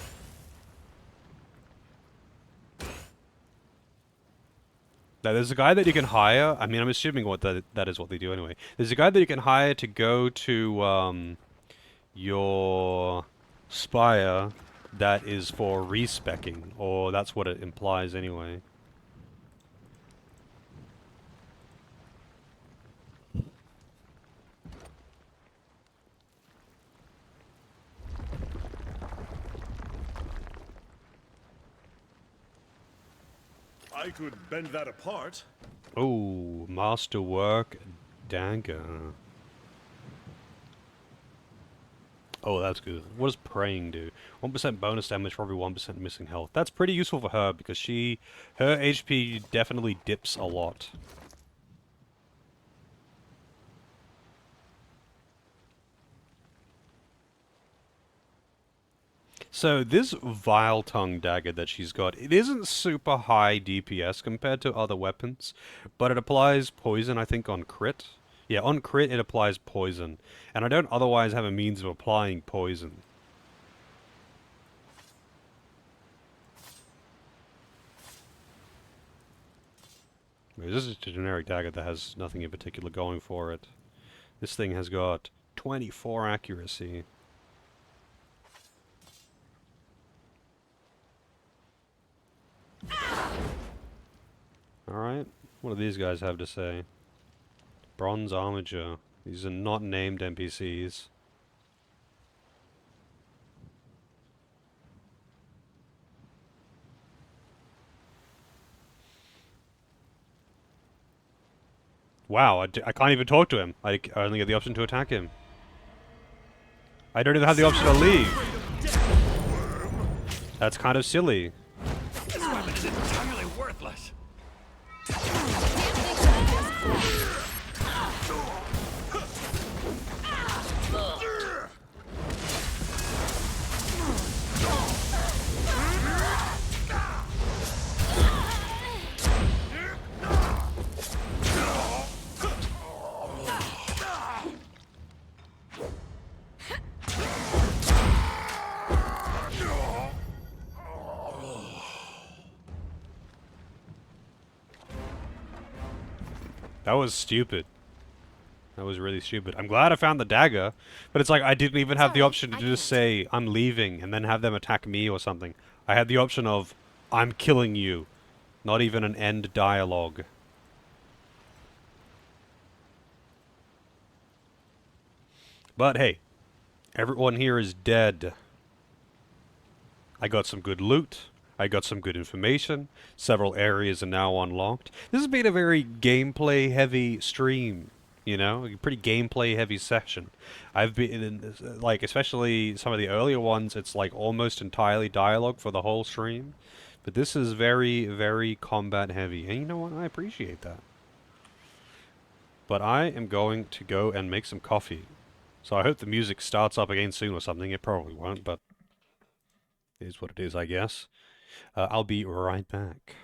Now, there's a guy that you can hire. I mean, I'm assuming that is what they do anyway. There's a guy that you can hire to go to your spire that is for respecking, or that's what it implies anyway. I could bend that apart. Oh, masterwork dagger. Oh, that's good. What does praying do? 1% bonus damage for every 1% missing health. That's pretty useful for her because her HP definitely dips a lot. So this Vile Tongue dagger that she's got, it isn't super high DPS compared to other weapons, but it applies poison, I think, on crit. Yeah, on crit it applies poison, and I don't otherwise have a means of applying poison. This is a generic dagger that has nothing in particular going for it. This thing has got 24 accuracy. Alright, what do these guys have to say? Bronze Armature. These are not named NPCs. Wow, I can't even talk to him. I only get the option to attack him. I don't even have the option to leave. That's kind of silly. This weapon is entirely worthless. That was stupid. That was really stupid. I'm glad I found the dagger, but it's like I didn't even have the Sorry, option to I just can't. say, I'm leaving, and then have them attack me or something. I had the option of, I'm killing you. Not even an end dialogue. But hey, everyone here is dead. I got some good loot. I got some good information. Several areas are now unlocked. This has been a very gameplay-heavy stream, you know? A pretty gameplay-heavy session. I've been in, like, especially some of the earlier ones, it's like almost entirely dialogue for the whole stream. But this is very, very combat-heavy. And you know what? I appreciate that. But I am going to go and make some coffee. So I hope the music starts up again soon or something. It probably won't, but it is what it is, I guess. I'll be right back.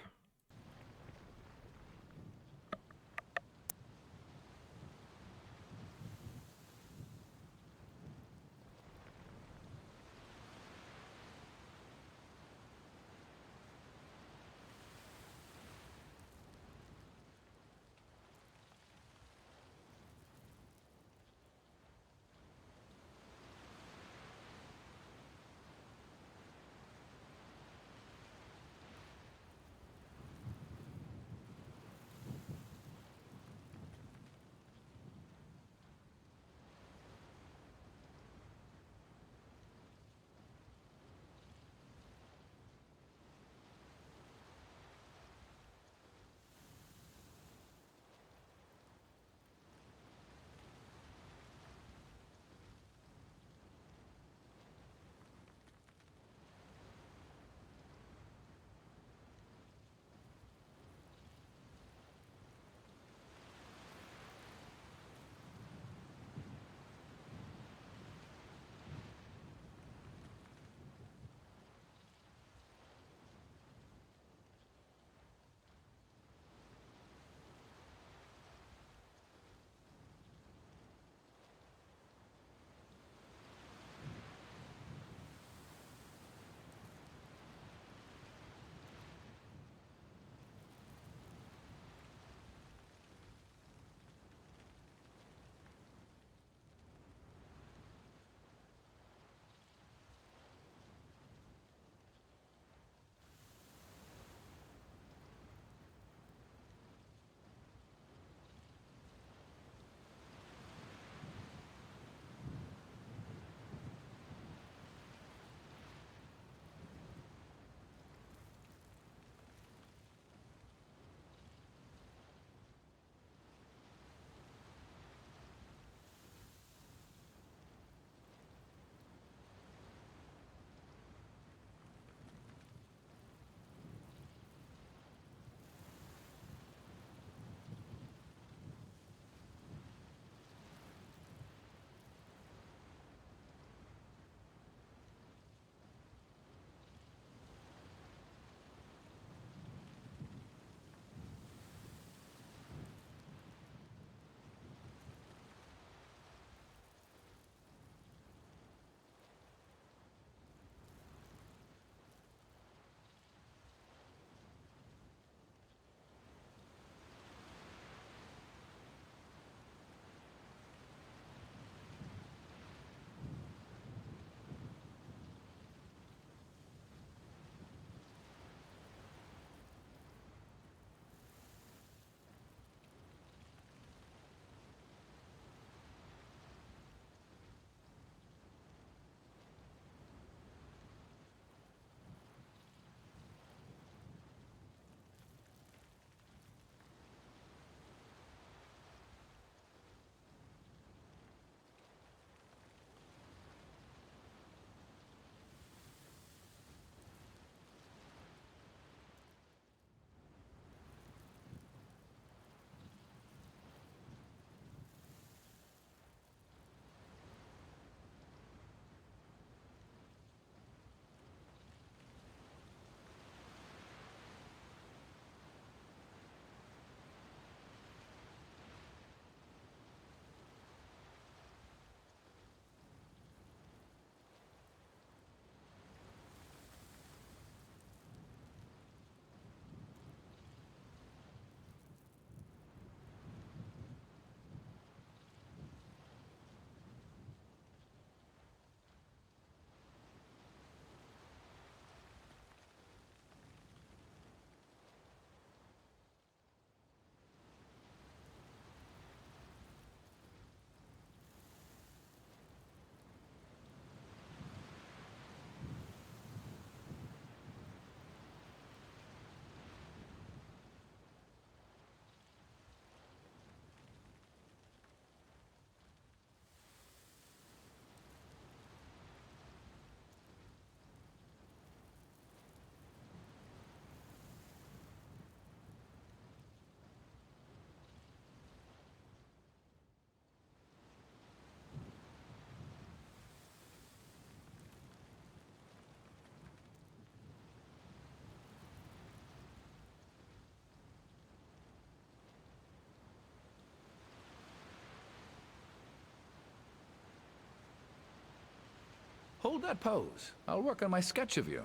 Hold that pose. I'll work on my sketch of you.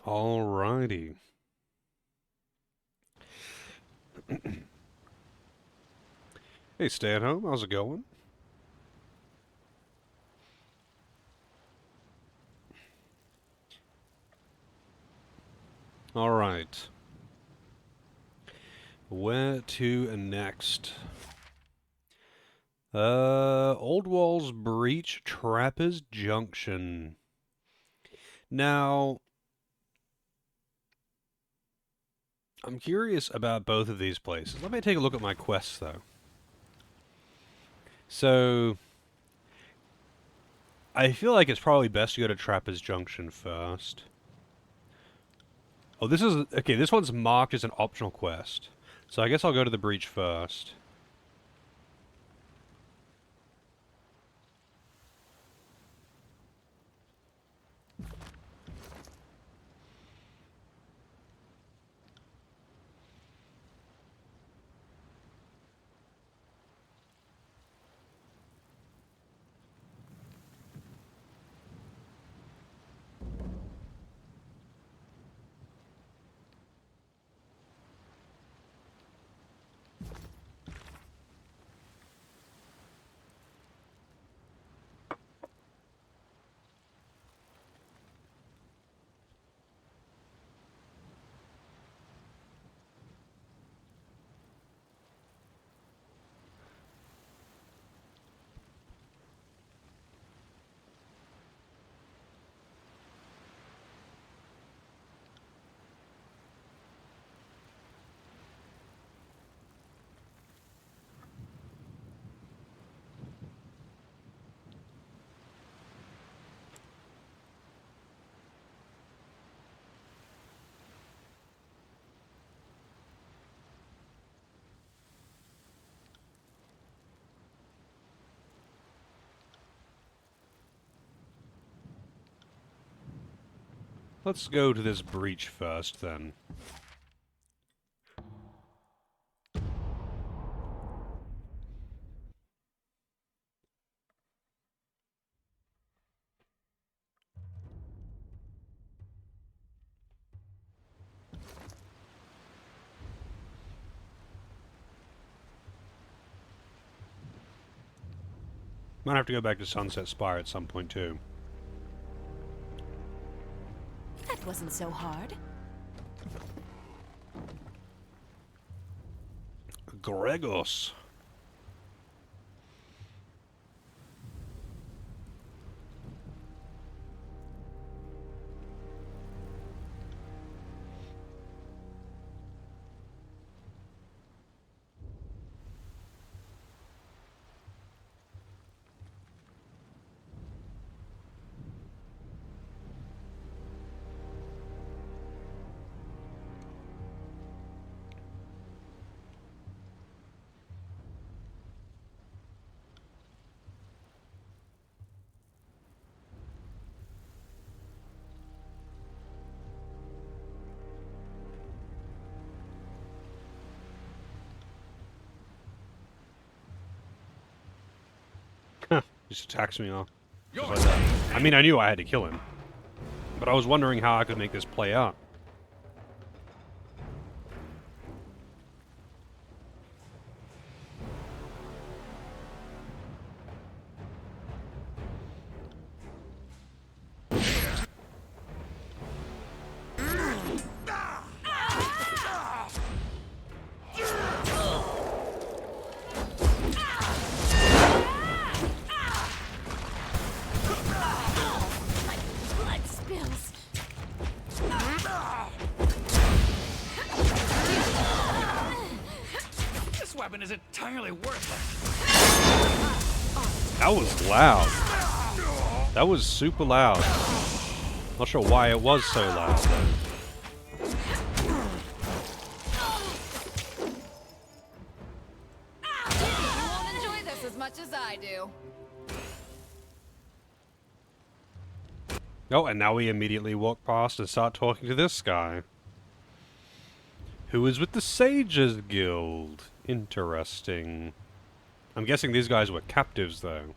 Alrighty. Hey, stay at home. How's it going? Alright. Where to next? Old Walls Breach, Trappers Junction. Now, I'm curious about both of these places. Let me take a look at my quests, though. So, I feel like it's probably best to go to Trappers Junction first. Oh, this is... Okay, this one's marked as an optional quest. So I guess I'll go to the breach first. Let's go to this breach first, then. Might have to go back to Sunset Spire at some point, too. That wasn't so hard. Gregos. just attacks me off. You're Just like that. I mean, I knew I had to kill him, but I was wondering how I could make this play out. Blood spills. This weapon is entirely worthless. That was loud. That was super loud. Not sure why it was so loud though. You won't enjoy this as much as I do. Oh, and now we immediately walk past and start talking to this guy. Who is with the Sages Guild. Interesting. I'm guessing these guys were captives, though.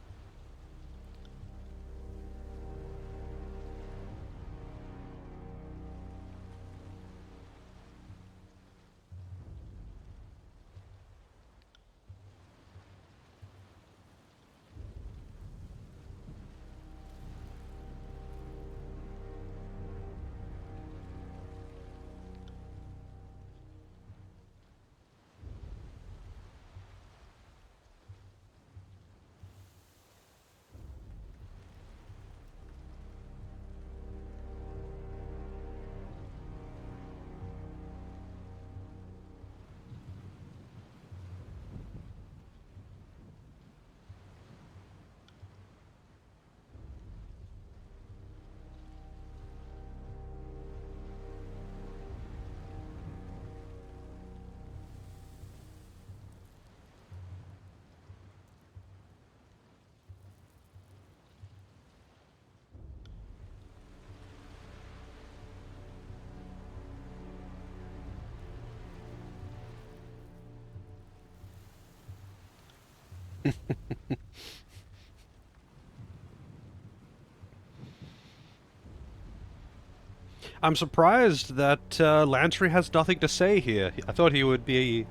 I'm surprised that Lantry has nothing to say here. I thought he would be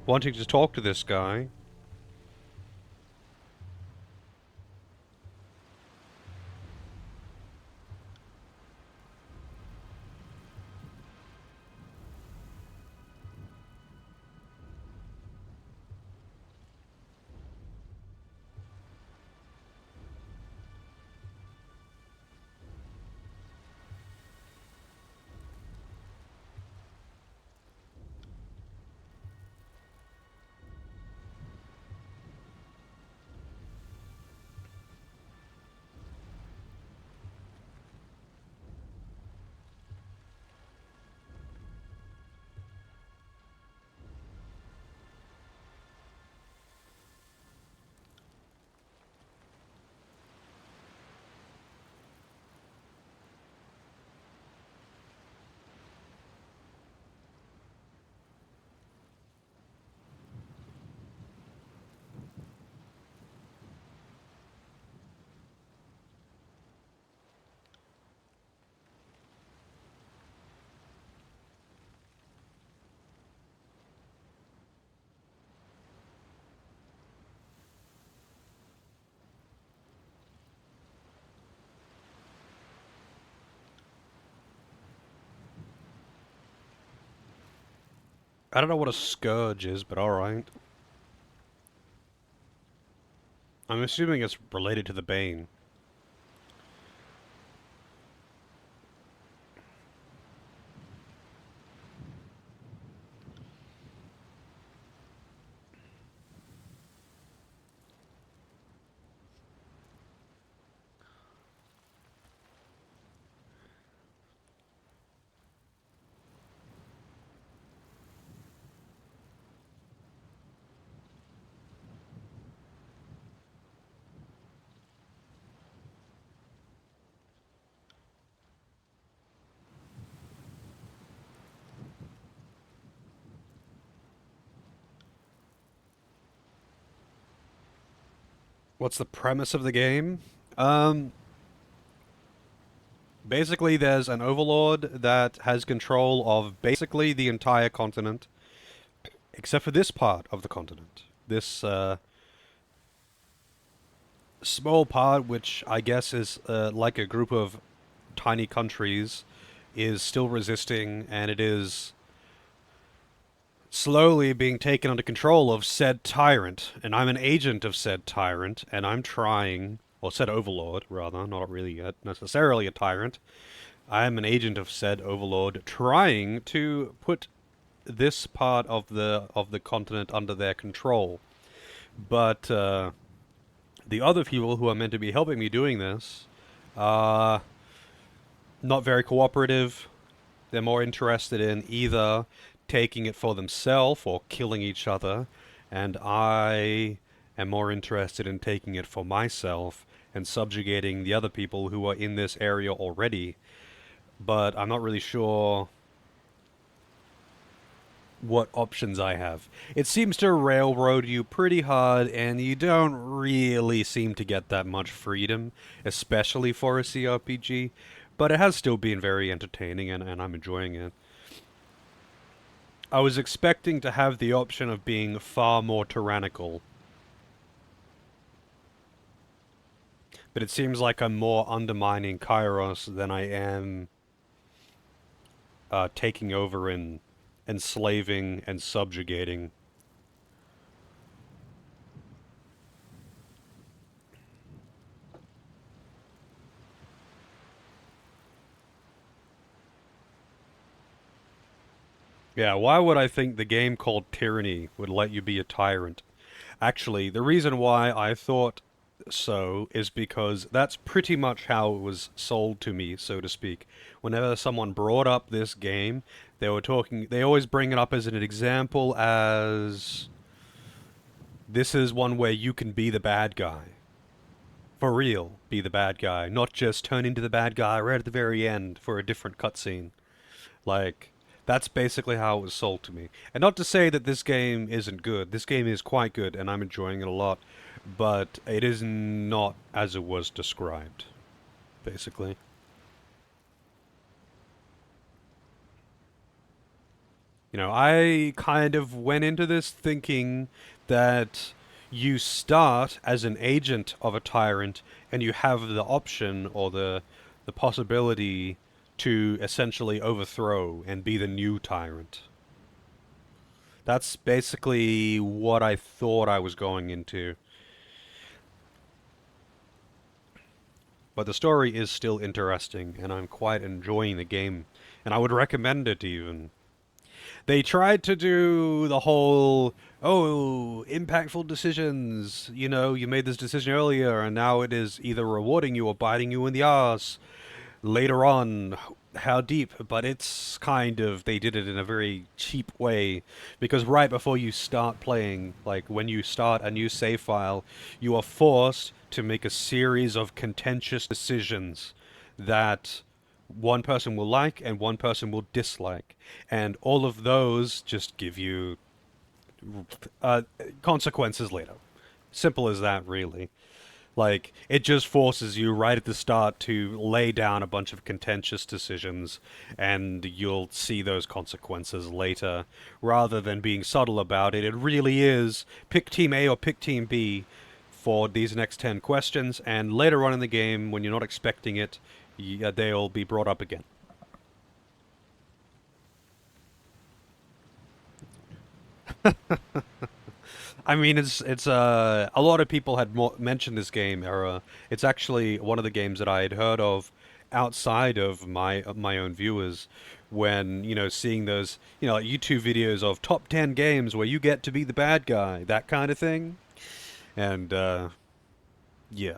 wanting to talk to this guy. I don't know what a scourge is, but alright. I'm assuming it's related to the Bane. What's the premise of the game? Basically, there's an overlord that has control of basically the entire continent, except for this part of the continent. This small part, which I guess is like a group of tiny countries, is still resisting, and it is slowly being taken under control of said tyrant. And I'm an agent of said tyrant, and I'm trying, or said overlord, rather, not really necessarily a tyrant. I am an agent of said overlord, trying to put this part of the continent under their control. But the other people who are meant to be helping me doing this are not very cooperative. They're more interested in either taking it for themselves or killing each other, and I am more interested in taking it for myself and subjugating the other people who are in this area already. But I'm not really sure what options I have. It seems to railroad you pretty hard, and you don't really seem to get that much freedom, especially for a CRPG, but it has still been very entertaining, and I'm enjoying it. I was expecting to have the option of being far more tyrannical, but it seems like I'm more undermining Kairos than I am taking over and enslaving and subjugating. Yeah, why would I think the game called Tyranny would let you be a tyrant? Actually, the reason why I thought so is because that's pretty much how it was sold to me, so to speak. Whenever someone brought up this game, they always bring it up as an example as this is one where you can be the bad guy. For real, be the bad guy, not just turn into the bad guy right at the very end for a different cutscene. Like, that's basically how it was sold to me. And not to say that this game isn't good. This game is quite good, and I'm enjoying it a lot. But it is not as it was described, basically. You know, I kind of went into this thinking that you start as an agent of a tyrant, and you have the option or the possibility to essentially overthrow and be the new tyrant. That's basically what I thought I was going into. But the story is still interesting, and I'm quite enjoying the game, and I would recommend it even. They tried to do the whole, oh, impactful decisions, you know, you made this decision earlier, and now it is either rewarding you or biting you in the ass later on. How deep, but it's kind of, they did it in a very cheap way, because right before you start playing, like when you start a new save file, you are forced to make a series of contentious decisions that one person will like and one person will dislike, and all of those just give you consequences later. Simple as that, really. Like, it just forces you right at the start to lay down a bunch of contentious decisions, and you'll see those consequences later. Rather than being subtle about it, it really is pick Team A or pick Team B for these next 10 questions, and later on in the game, when you're not expecting it, they'll be brought up again. I mean, it's a lot of people had mentioned this game, Era. It's actually one of the games that I had heard of outside of my own viewers when, you know, seeing those, you know, like YouTube videos of top 10 games where you get to be the bad guy, that kind of thing. And yeah.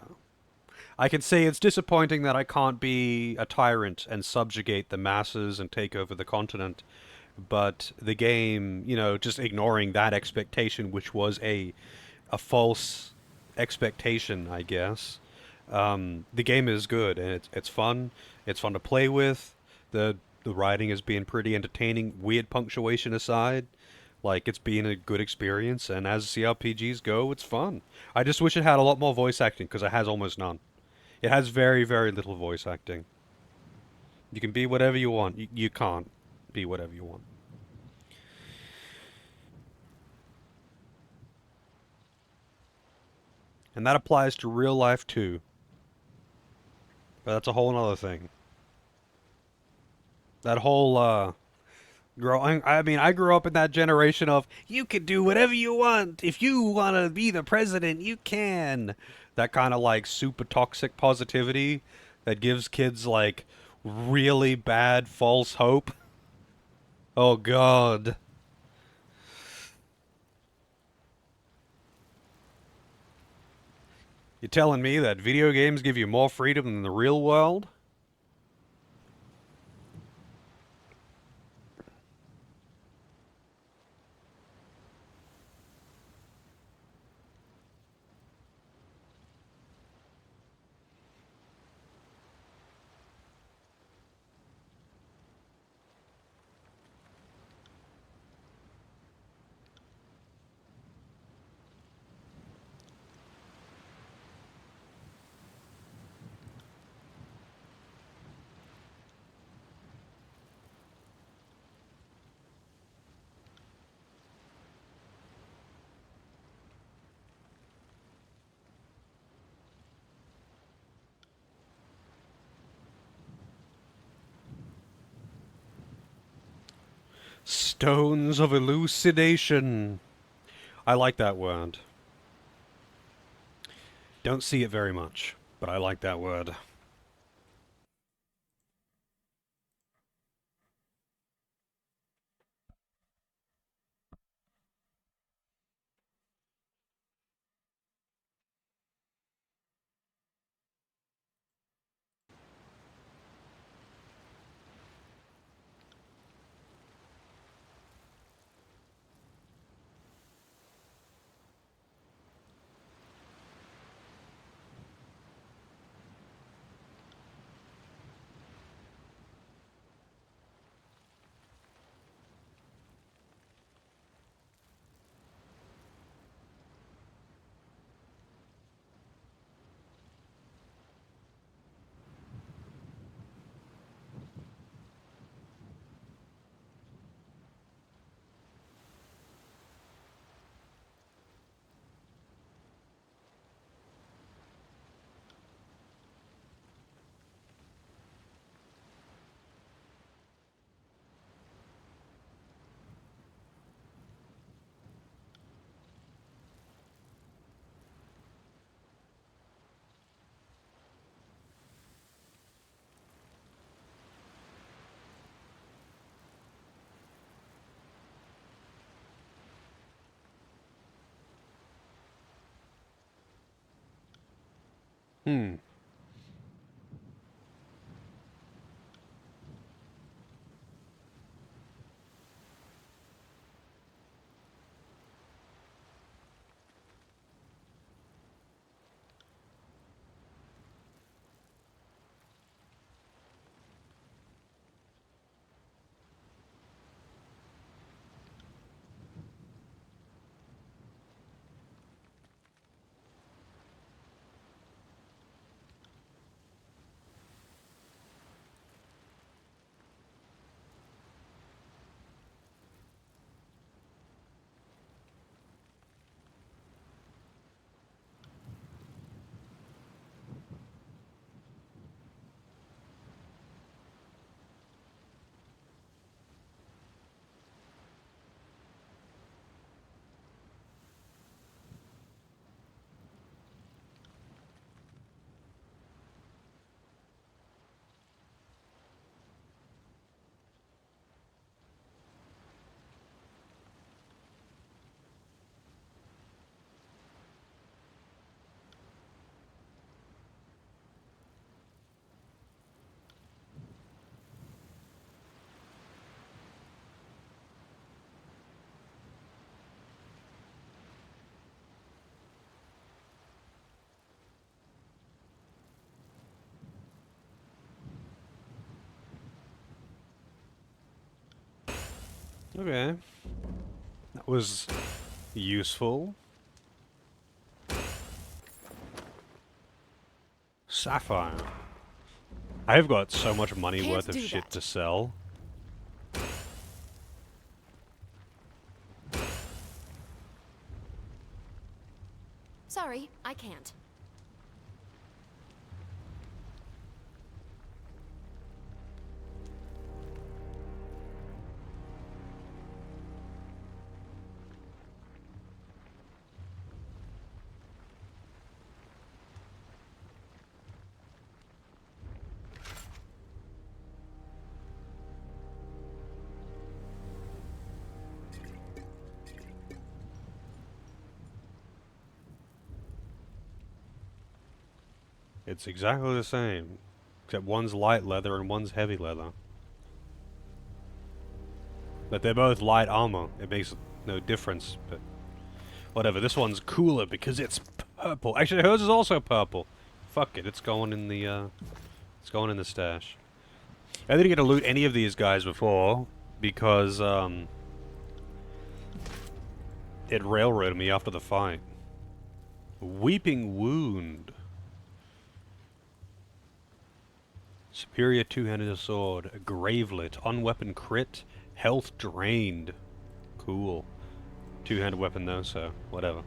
I can say it's disappointing that I can't be a tyrant and subjugate the masses and take over the continent. But the game, you know, just ignoring that expectation, which was a false expectation, I guess. The game is good, and it's fun. It's fun to play with. The writing has been pretty entertaining, weird punctuation aside. Like, it's been a good experience, and as CRPGs go, it's fun. I just wish it had a lot more voice acting, because it has almost none. It has very, very little voice acting. You can be whatever you want. You can't be whatever you want. And that applies to real life too. But that's a whole other thing. That whole, growing, I mean, I grew up in that generation of, you can do whatever you want. If you want to be the president, you can. That kind of like super toxic positivity that gives kids like really bad false hope. Oh god. You're telling me that video games give you more freedom than the real world? Stones of elucidation. I like that word. Don't see it very much, but I like that word. Hmm. Okay. That was useful. Sapphire. I've got so much money Can't worth of do shit that. to sell. Sorry, I can't. It's exactly the same, except one's light leather and one's heavy leather. But they're both light armor. It makes no difference, but whatever. This one's cooler because it's purple. Actually, hers is also purple. Fuck it, it's going in the stash. I didn't get to loot any of these guys before because it railroaded me after the fight. Weeping Wound. Superior two-handed sword, a gravelet, unweapon crit, health drained. Cool. Two-handed weapon though, so whatever.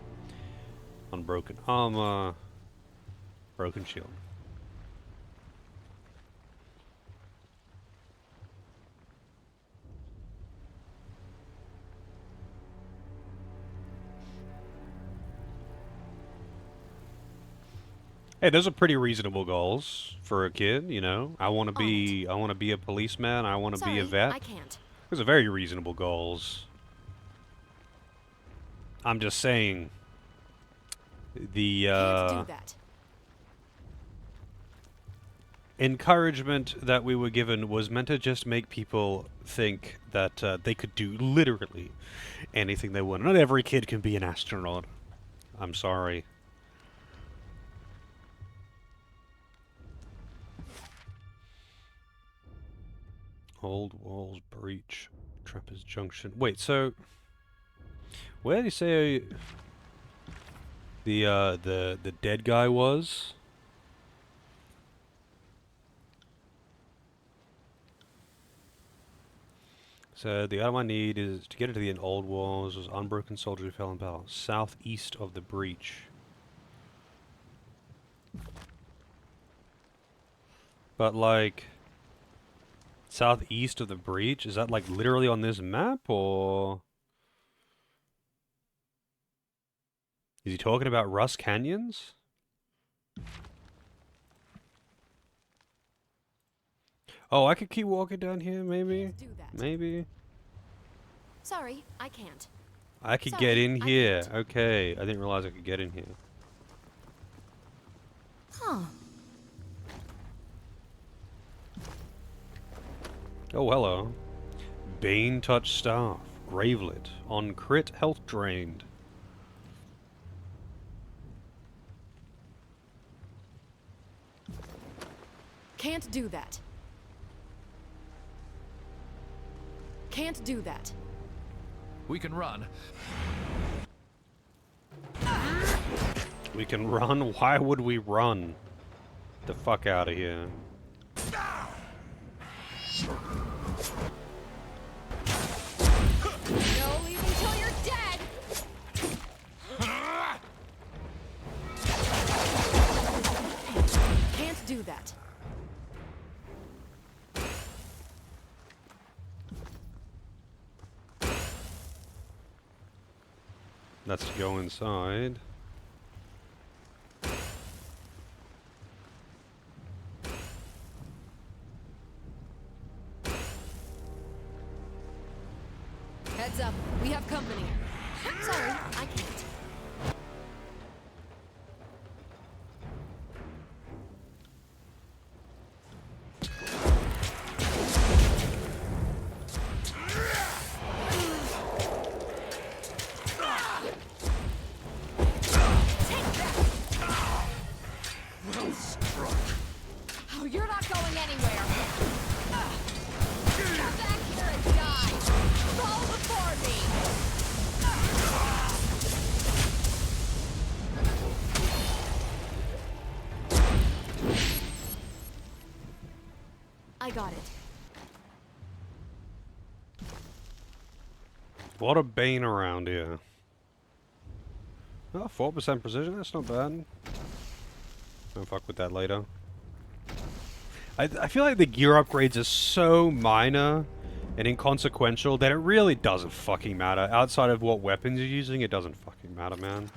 Unbroken armor, broken shield. Hey, those are pretty reasonable goals for a kid, you know. I want to be a policeman. I want to be a Sorry, vet. I can't. Those are very reasonable goals. I'm just saying the Can't do that. encouragement that we were given was meant to just make people think that they could do literally anything they want. Not every kid can be an astronaut. I'm sorry. Old walls breach. Trappers Junction. Wait, so where did he say the dead guy was? So the item I need is to get into the old walls. Was unbroken soldier who fell in battle southeast of the breach. But like southeast of the breach, is that like literally on this map or is he talking about Rust Canyons? Oh, I could keep walking down here, maybe? Can't do that. Maybe? Sorry, I can't. I could Sorry, get in I here. can't. Okay, I didn't realize I could get in here. Huh. Oh, hello. Bane Touch Staff. Gravelet. On crit, health drained. Can't do that. Can't do that. We can run. We can run? Why would we run? The fuck out of here. No leaving till you're dead! Can't do that. Let's go inside. Heads up, we have company. Sorry, I can't. Oh, you're not going anywhere. Come back here and die. Fall before me. I got it. What a bane around here. Oh, 4% precision, that's not bad. Don't fuck with that later. I feel like the gear upgrades are so minor and inconsequential that it really doesn't fucking matter. Outside of what weapons you're using, it doesn't fucking matter, man.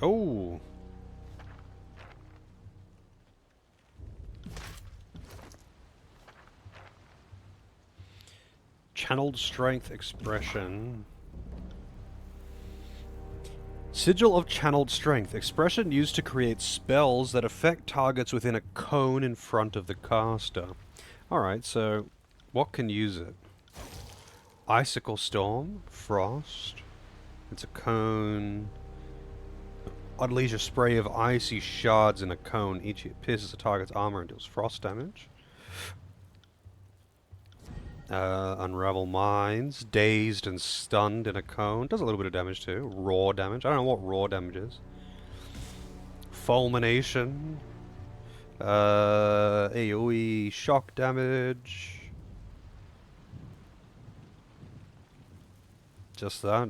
Oh. Channeled strength expression. Sigil of channeled strength. Expression used to create spells that affect targets within a cone in front of the caster. Alright, so what can use it? Icicle storm, frost. It's a cone. Unleash a spray of icy shards in a cone. Each hit pierces the target's armor and deals frost damage. Unravel Minds. Dazed and stunned in a cone. Does a little bit of damage too. Raw damage. I don't know what raw damage is. Fulmination. AoE shock damage. Just that.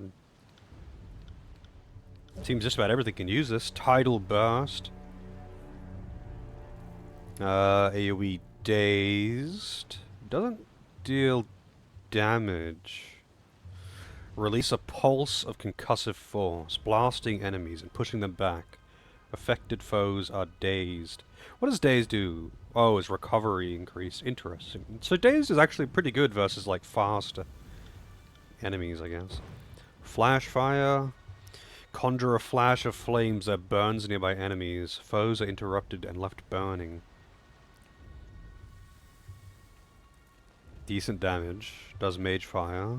Seems just about everything can use this. Tidal Burst. AoE Dazed. Doesn't deal damage. Release a pulse of concussive force, blasting enemies and pushing them back. Affected foes are dazed. What does Dazed do? Oh, is recovery increased? Interesting. So Dazed is actually pretty good versus like faster enemies, I guess. Flash Fire. Conjure a flash of flames that burns nearby enemies. Foes are interrupted and left burning. Decent damage. Does Mage Fire.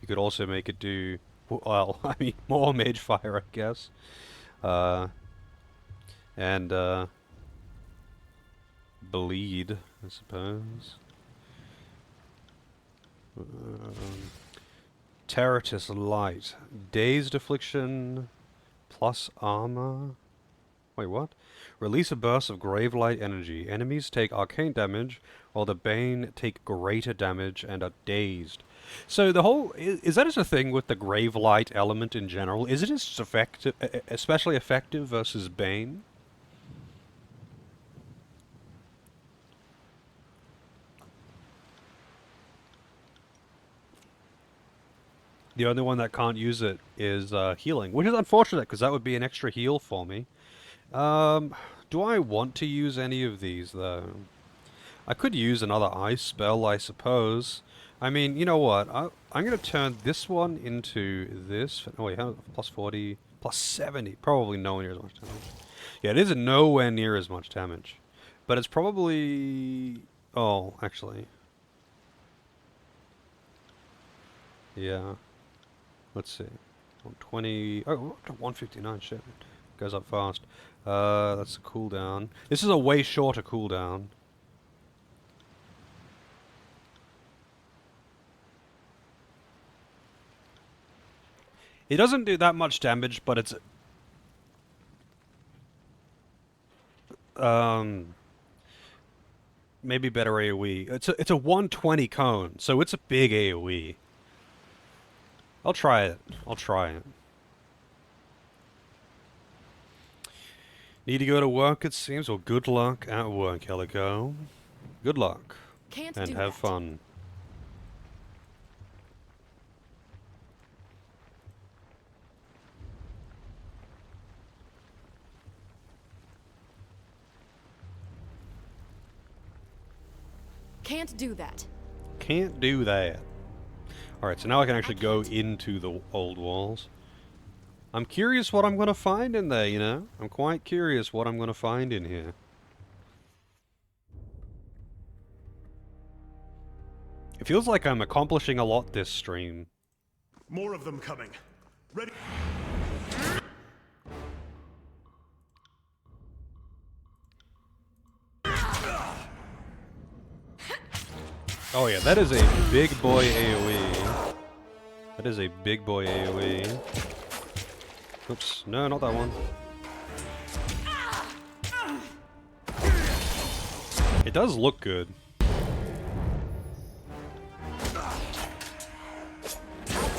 You could also make it do... well, I mean, more Mage Fire, I guess. And bleed, I suppose. Terratus Light. Dazed Affliction plus armor. Wait, what? Release a burst of Grave Light energy. Enemies take arcane damage, while the Bane take greater damage and are dazed. So the whole... is that just a thing with the Grave Light element in general? Is it just effective, especially effective versus Bane? The only one that can't use it is healing, which is unfortunate because that would be an extra heal for me. Do I want to use any of these though? I could use another ice spell, I suppose. I mean, you know what? I'm going to turn this one into this. Oh wait, plus 40, plus 70. Probably nowhere near as much damage. Yeah, it is nowhere near as much damage. But it's probably... oh, actually. Yeah. Let's see. 120... oh, 159, shit. Goes up fast. That's a cooldown. This is a way shorter cooldown. It doesn't do that much damage, but it's... maybe better AoE. It's a 120 cone, so it's a big AoE. I'll try it. I'll try it. Need to go to work, it seems. Well, good luck at work, Helico. Good luck. Can't And do have that. fun. Can't do that. Can't do that. Alright, so now I can actually go into the old walls. I'm curious what I'm going to find in there, you know? I'm quite curious what I'm going to find in here. It feels like I'm accomplishing a lot this stream. More of them coming. Ready? Oh yeah, that is a big boy AoE. That is a big boy AoE. Oops, no, not that one. It does look good. I'll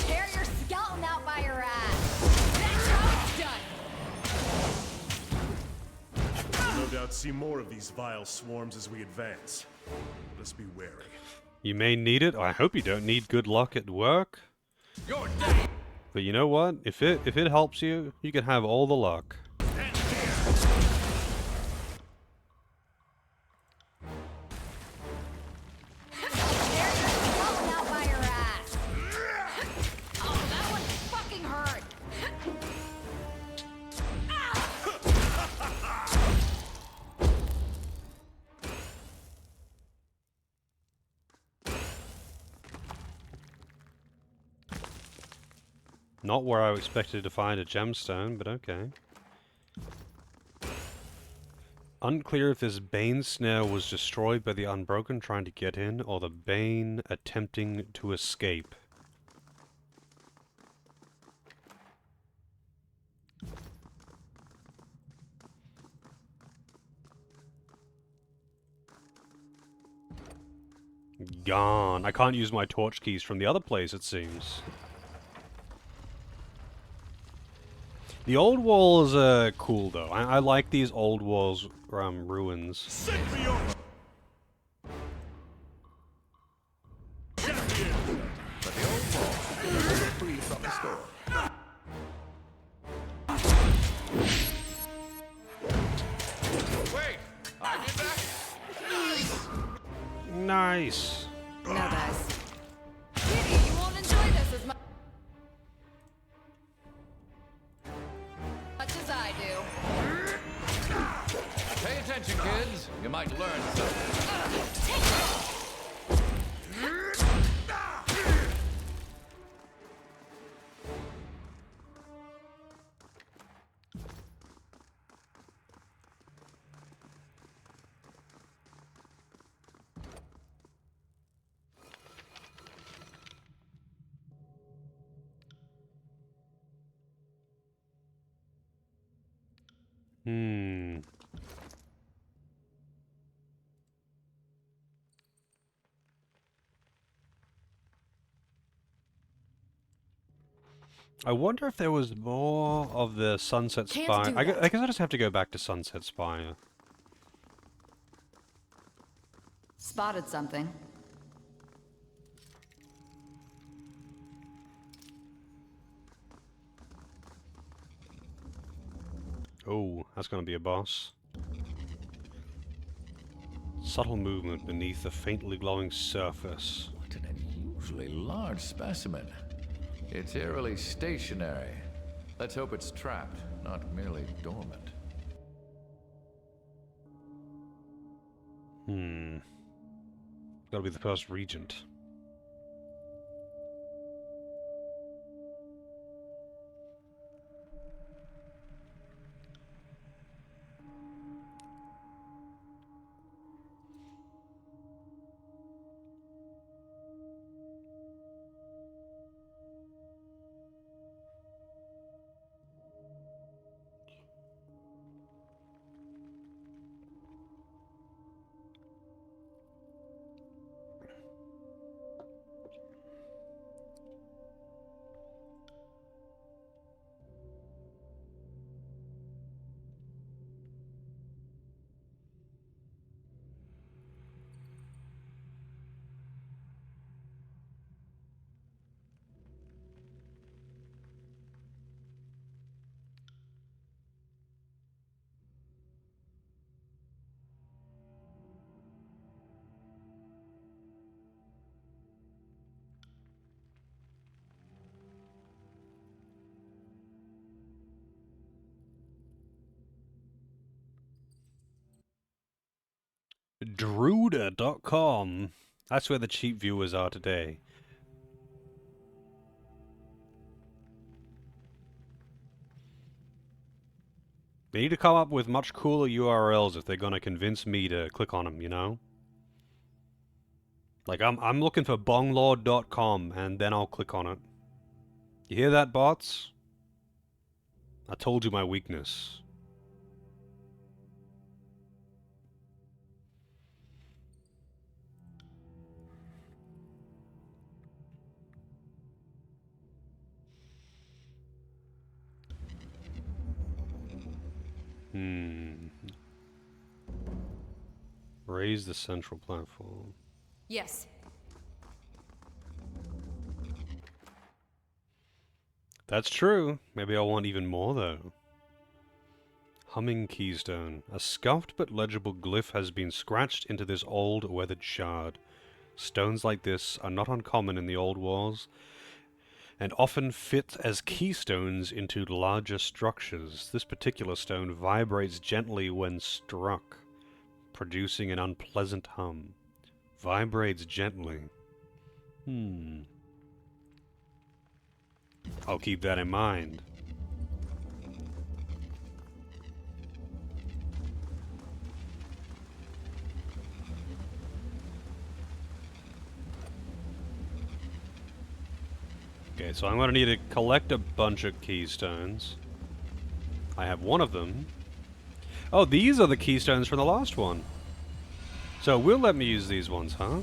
tear your skeleton out by your ass. That's how it's done. We'll no doubt see more of these vile swarms as we advance. Let us be wary. You may need it. I hope you don't need good luck at work. Your day But you know what? If it helps you, you can have all the luck. Tear your skeleton out by your ass. Oh, that one fucking hurt. Not where I expected to find a gemstone, but okay. Unclear if this Bane snare was destroyed by the Unbroken trying to get in, or the Bane attempting to escape. Gone. I can't use my torch keys from the other place, it seems. The old walls are cool, though. I like these old walls ruins. Send me over! But the old wall is free from the store. Wait, I did that? Nice. No, guys. Kitty, you won't enjoy this as much as I do. Pay attention, kids. You might learn something. Hmm. I wonder if there was more of the Sunset Can't Spire. do I that. guess I just have to go back to Sunset Spire. Spotted something. Oh, that's gonna be a boss. Subtle movement beneath the faintly glowing surface. What an unusually large specimen. It's eerily stationary. Let's hope it's trapped, not merely dormant. Gotta be the first regent. Druda.com. That's where the cheap viewers are today. They need to come up with much cooler URLs if they're gonna convince me to click on them, you know? Like, I'm looking for bonglord.com, and then I'll click on it. You hear that, bots? I told you my weakness. Raise the central platform. Yes. That's true. Maybe I'll want even more, though. Humming keystone. A scuffed but legible glyph has been scratched into this old, weathered shard. Stones like this are not uncommon in the old walls, and often fit as keystones into larger structures. This particular stone vibrates gently when struck, producing an unpleasant hum. Vibrates gently. I'll keep that in mind. Okay, so I'm going to need to collect a bunch of keystones. I have one of them. Oh, these are the keystones from the last one. So it will let me use these ones, huh?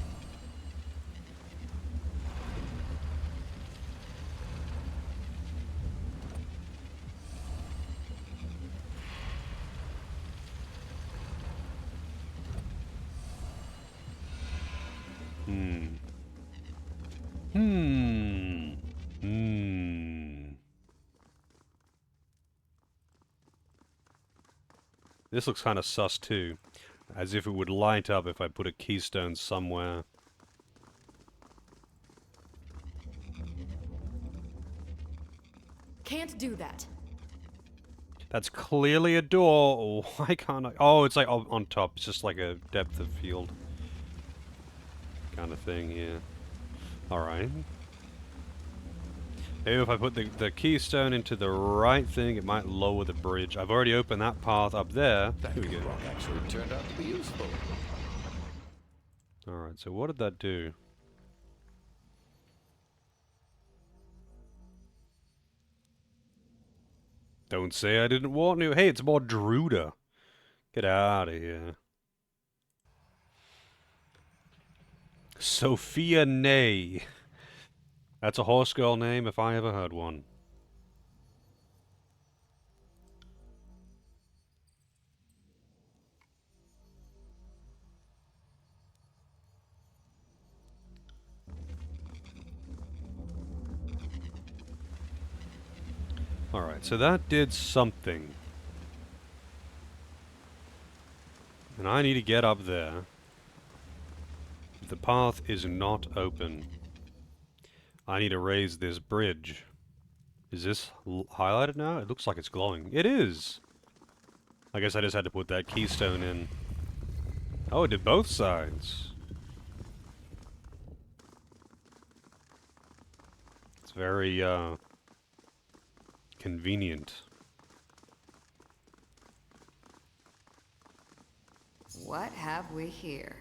This looks kind of sus too. As if it would light up if I put a keystone somewhere. Can't do that. That's clearly a door. Why can't I? Oh, it's like on top. It's just like a depth of field kind of thing, yeah. Alright. Maybe if I put the keystone into the right thing, it might lower the bridge. I've already opened that path up there. That Here we go. rock actually turned out to be useful. Alright, so what did that do? Don't say I didn't warn you. Hey, it's more Druda. Get out of here. Sophia Ney. That's a horse girl name if I ever heard one. Alright, so that did something. And I need to get up there. The path is not open. I need to raise this bridge. Is this highlighted now? It looks like it's glowing. It is! I guess I just had to put that keystone in. Oh, it did both sides. It's very, convenient. What have we here?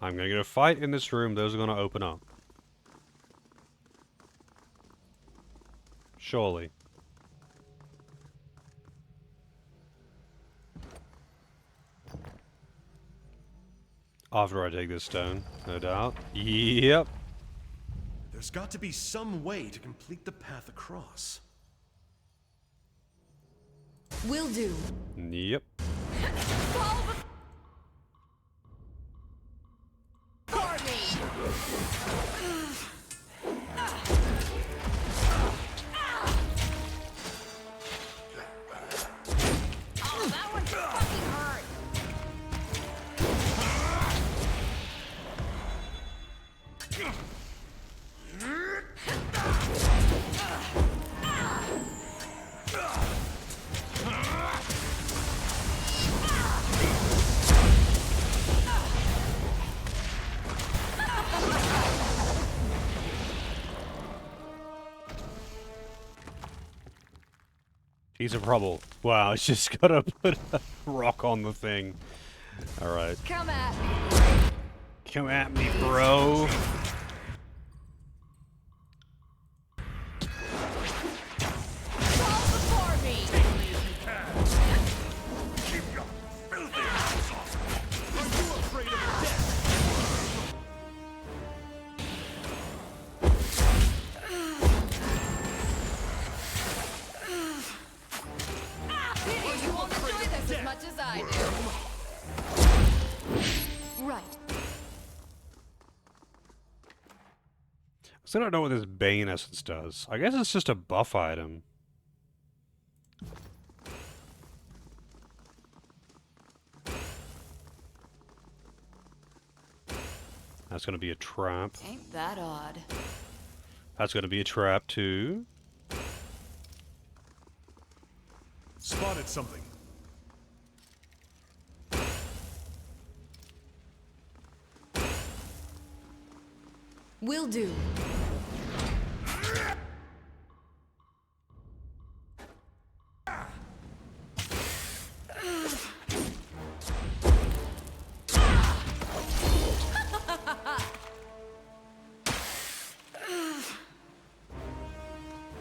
I'm gonna get a fight in this room. Those are gonna open up. Surely. After I take this stone, no doubt. Yep. There's got to be some way to complete the path across. Will do. Yep. Oh, that one fucking hurt. He's a trouble. Wow, it's just gotta put a rock on the thing. Alright. Come at me. Come at me, bro. Fall before me. Keep your filthy hands off! Are you afraid of death? You won't enjoy this as much as I do. Right. So I don't know what this Bane Essence does. I guess it's just a buff item. That's gonna be a trap. Ain't that odd? That's gonna be a trap too. Spotted something. Will do.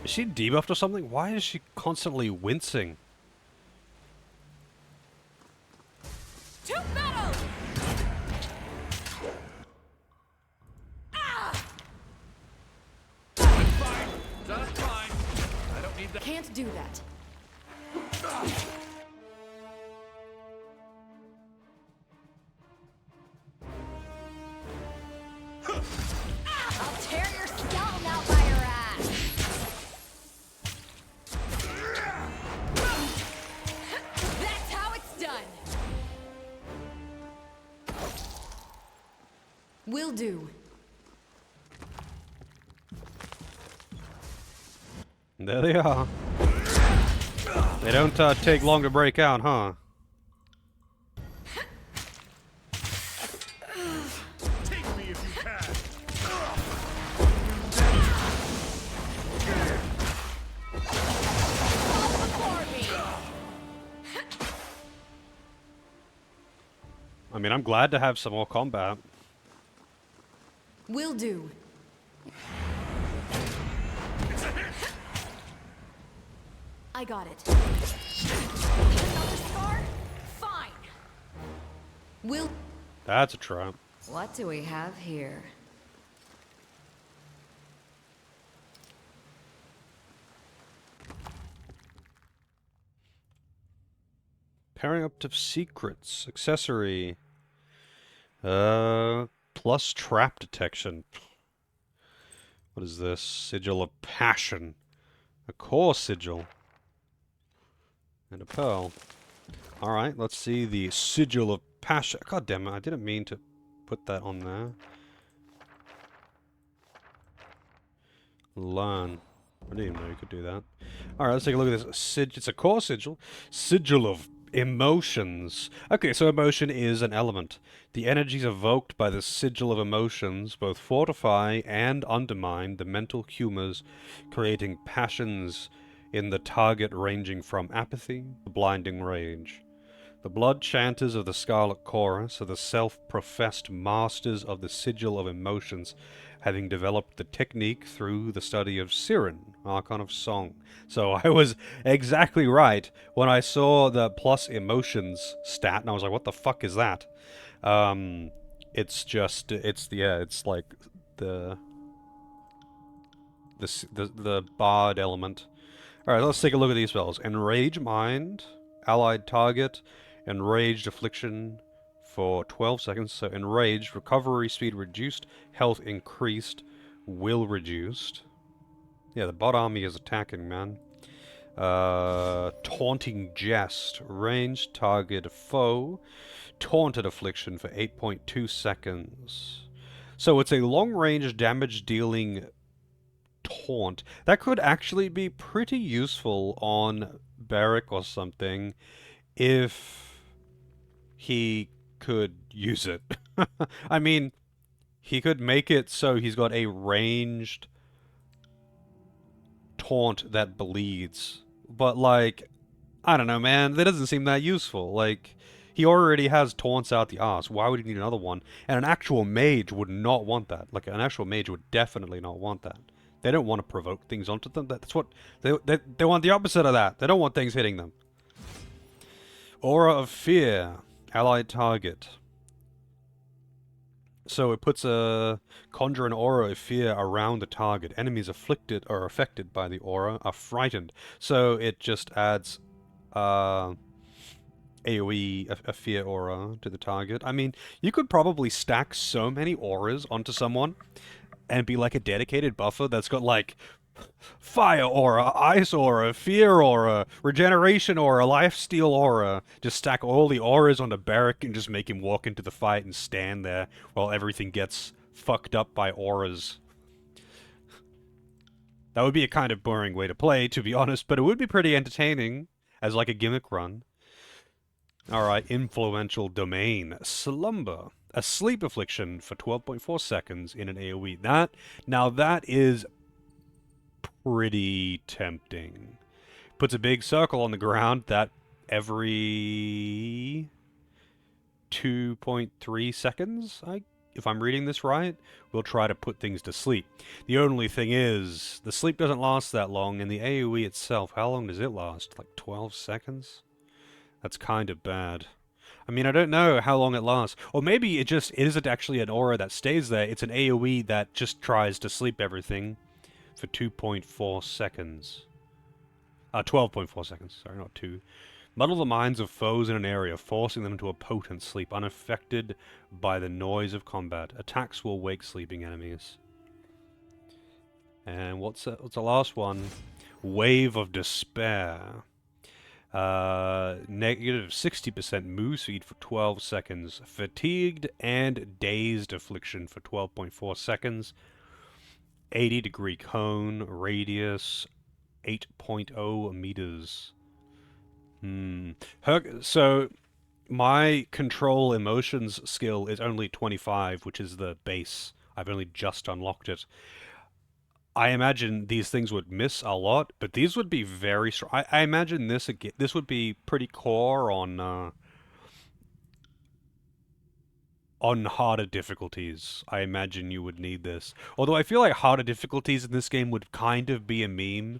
Is she debuffed or something? Why is she constantly wincing? To battle! Fine. Just fine. I don't need that. Can't do that. I'll tear your skeleton out by your ass! That's how it's done! Will do. There they are. They don't take long to break out, huh? Take me if you can! Fall before me! I mean, I'm glad to have some more combat. Will do. I got it. Another scar? Fine! Will. That's a trap. What do we have here? Pairing up to secrets. Accessory. Plus trap detection. What is this? Sigil of Passion. A core sigil. And a pearl. Alright, let's see the Sigil of Passion. God damn it, I didn't mean to put that on there. Learn. I didn't even know you could do that. Alright, let's take a look at this. It's a core sigil. Sigil of Emotions. Okay, so emotion is an element. The energies evoked by the sigil of emotions both fortify and undermine the mental humors, creating passions in the target ranging from apathy to blinding rage. The blood chanters of the Scarlet Chorus are the self-professed masters of the sigil of emotions, having developed the technique through the study of Siren, Archon of Song. So I was exactly right when I saw the plus emotions stat, and I was like, what the fuck is that? It's just, it's like the bard element. Alright, let's take a look at these spells. Enrage Mind, allied target, Enraged Affliction for 12 seconds. So Enraged, recovery speed reduced, health increased, will reduced. Yeah, the bot army is attacking, man. Taunting Jest, ranged target foe, taunted affliction for 8.2 seconds. So it's a long-range damage-dealing taunt. That could actually be pretty useful on Barrack or something if he could use it. I mean, he could make it so he's got a ranged taunt that bleeds. But, like, I don't know, man. That doesn't seem that useful. Like, He already has taunts out the ass. Why would he need another one? And an actual mage would not want that. Like, an actual mage would definitely not want that. They don't want to provoke things onto them. That's what... They want the opposite of that. They don't want things hitting them. Aura of Fear. Allied target. So it puts a conjure an aura of fear around the target. Enemies afflicted or affected by the aura are frightened. So it just adds AoE, a fear aura to the target. I mean, you could probably stack so many auras onto someone and be like a dedicated buffer that's got like fire aura, ice aura, fear aura, regeneration aura, lifesteal aura. Just stack all the auras on the barrack and just make him walk into the fight and stand there while everything gets fucked up by auras. That would be a kind of boring way to play, to be honest, but it would be pretty entertaining as like a gimmick run. Alright, Influential Domain. Slumber. A sleep affliction for 12.4 seconds in an AoE. Now that is pretty tempting. Puts a big circle on the ground that every 2.3 seconds, if I'm reading this right, will try to put things to sleep. The only thing is, the sleep doesn't last that long, and the AoE itself, how long does it last? Like 12 seconds? That's kind of bad. I mean, I don't know how long it lasts. Or maybe it isn't actually an aura that stays there, it's an AoE that just tries to sleep everything for 2.4 seconds. 12.4 seconds, sorry, not 2. Muddle the minds of foes in an area, forcing them into a potent sleep, unaffected by the noise of combat. Attacks will wake sleeping enemies. And what's the last one? Wave of Despair. Negative 60% move speed for 12 seconds. Fatigued and dazed affliction for 12.4 seconds. 80-degree cone, radius 8.0 meters. So, my control emotions skill is only 25, which is the base. I've only just unlocked it. I imagine these things would miss a lot, but these would be very strong. I imagine this would be pretty core on harder difficulties. I imagine you would need this. Although I feel like harder difficulties in this game would kind of be a meme.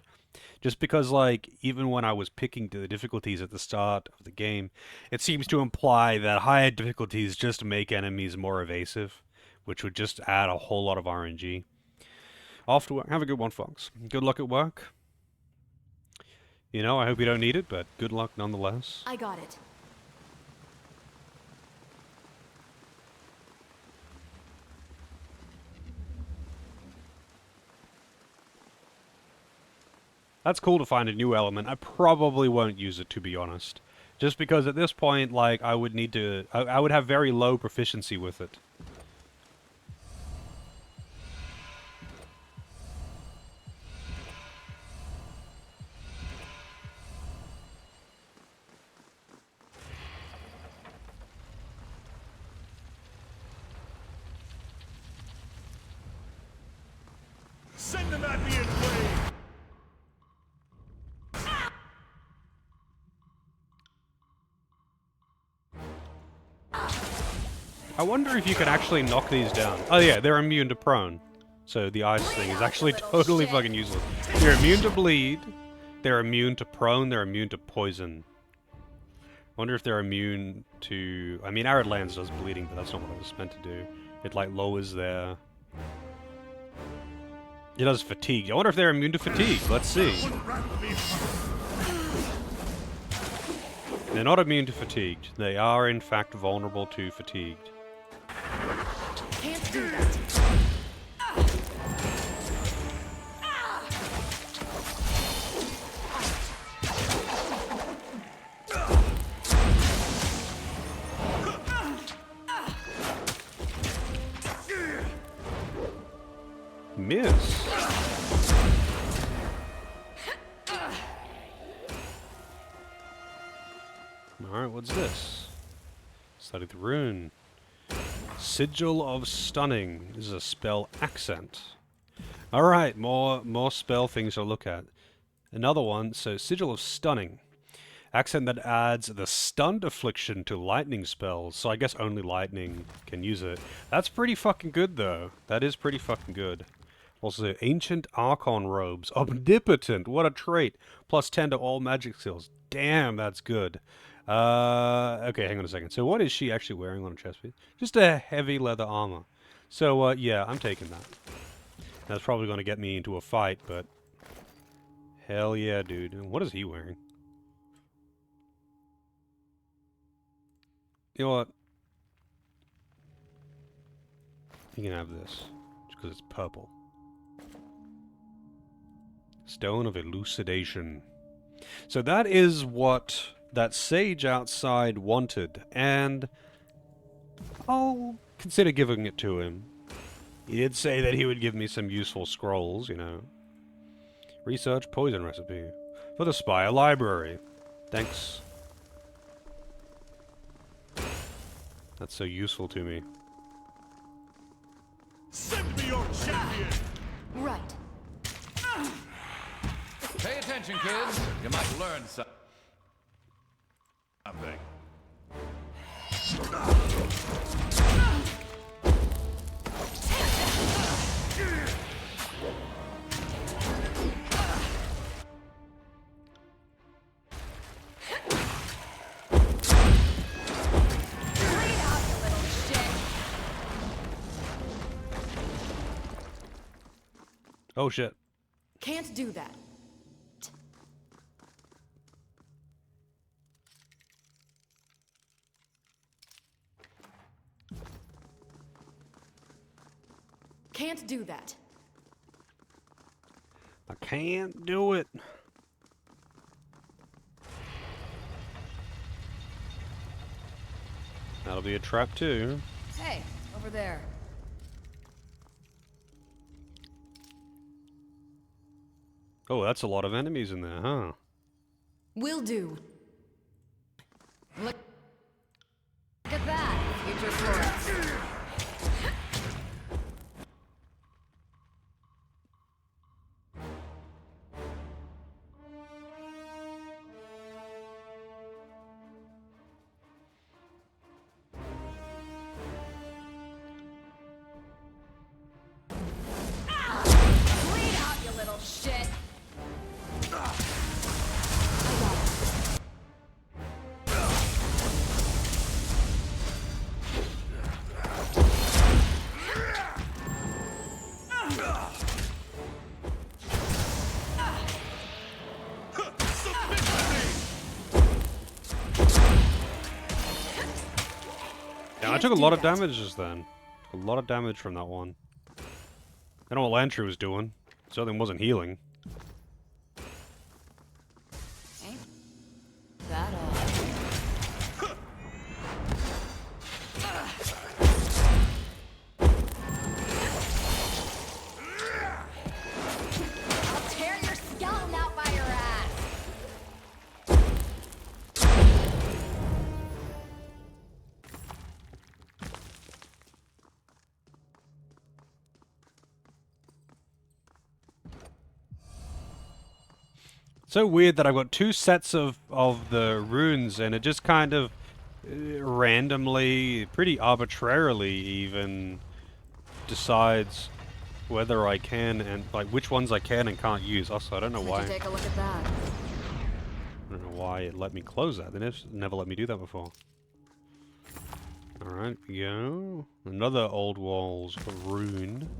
Just because, like, even when I was picking the difficulties at the start of the game, it seems to imply that higher difficulties just make enemies more evasive, which would just add a whole lot of RNG. Off to work. Have a good one, Fox. Good luck at work. You know, I hope you don't need it, but good luck nonetheless. I got it. That's cool to find a new element. I probably won't use it, to be honest. Just because at this point, like, I would need to... I would have very low proficiency with it. Send them at me in flame! I wonder if you can actually knock these down. Oh yeah, they're immune to prone. So the ice thing is actually totally fucking useless. They're immune to bleed, they're immune to prone, they're immune to poison. I wonder if they're immune to... I mean, Arid Lands does bleeding, but that's not what it was meant to do. It, like, lowers their... It does fatigue. I wonder if they're immune to fatigue. Let's see. They're not immune to fatigued. They are, in fact, vulnerable to fatigued. Can't do that. Miss. Alright, what's this? Study the rune. Sigil of Stunning. This is a spell accent. Alright, more spell things to look at. Another one, so Sigil of Stunning. Accent that adds the stunned affliction to lightning spells, so I guess only lightning can use it. That's pretty fucking good, though. That is pretty fucking good. Also, Ancient Archon Robes. Omnipotent! What a trait! Plus 10 to all magic skills. Damn, that's good. Okay, hang on a second. So what is she actually wearing on her chest piece? Just a heavy leather armor. So, yeah, I'm taking that. That's probably going to get me into a fight, but... Hell yeah, dude. What is he wearing? You know what? You can have this. Just because it's purple. Stone of Elucidation. So that is what that sage outside wanted, and I'll consider giving it to him. He did say that he would give me some useful scrolls, you know. Research poison recipe. For the Spire Library. Thanks. That's so useful to me. Send me your champion! Right. Pay attention, kids. You might learn something. Bleed out, you little shit. Oh shit. Can't do that. Can't do that. I can't do it. That'll be a trap too. Hey, over there. Oh, that's a lot of enemies in there, huh? Will do. Look at that, future Florence. Bleed out, you little shit. Yeah, I took a lot of damage just then. A lot of damage from that one. I don't know what Lantry was doing. Certainly wasn't healing. Ain't that I'll tear your skeleton out by your ass. So weird that I've got two sets of the runes, and it just kind of randomly, pretty arbitrarily even, decides whether I can and like which ones I can and can't use. Also, I don't know Would why. you take a look at that? I don't know why it let me close that. They never let me do that before. Alright, go. Another Old Walls rune.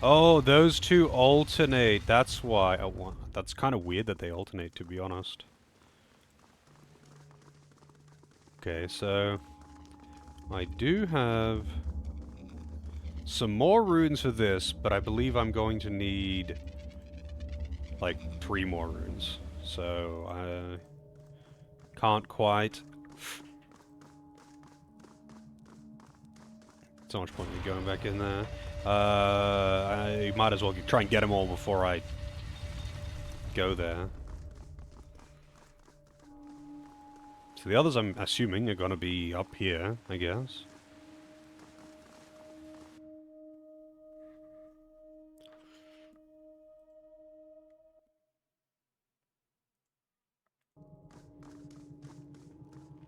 Oh, those two alternate. That's why. Oh, well, that's kind of weird that they alternate, to be honest. Okay, so I do have some more runes for this, but I believe I'm going to need like 3 more runes. So I can't quite. So much point in going back in there. I might as well try and get them all before I go there. So the others, I'm assuming, are going to be up here, I guess.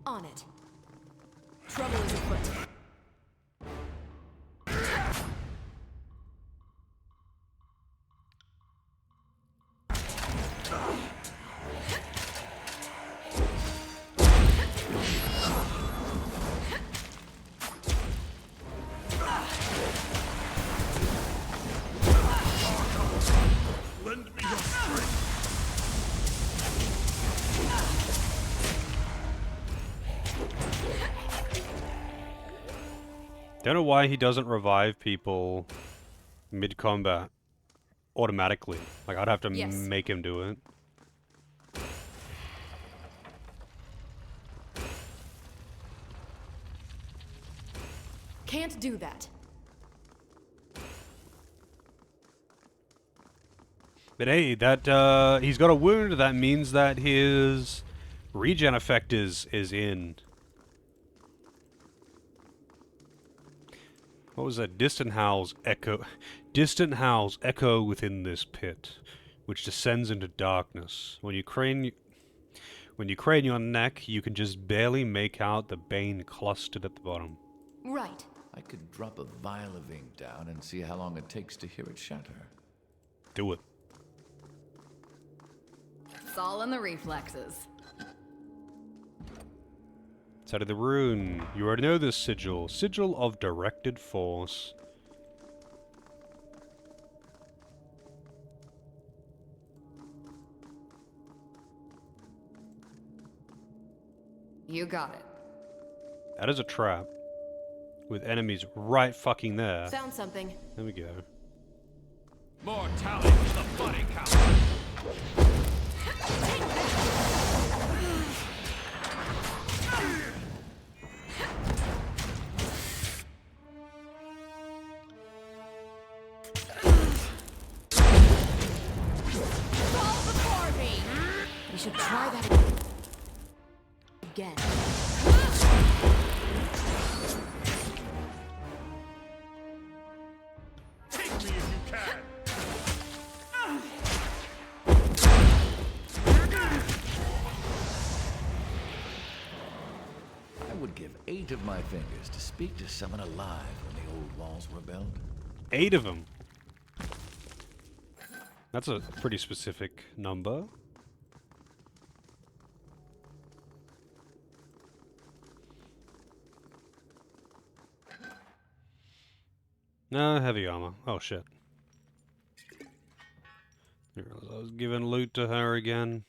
On it. Trouble is afoot. Lend me your strength. Don't know why he doesn't revive people mid-combat automatically. Like, I'd have to Yes. make him do it. Can't do that. But hey, that, he's got a wound. That means that his regen effect is in. What was that? Distant howls echo within this pit, which descends into darkness. When you crane your neck, you can just barely make out the bane clustered at the bottom. Right. I could drop a vial of ink down and see how long it takes to hear it shatter. Do it. It's all in the reflexes. Side of the rune. You already know this sigil. Sigil of directed force. You got it. That is a trap. With enemies right fucking there. Found something. There we go. More talent for the body count. Fall before me! We should try that again. Take me if you can. I would give 8 of my fingers to speak to someone alive when the old walls were built. 8 of them. That's a pretty specific number. No, heavy armor. Oh shit. I was giving loot to her again.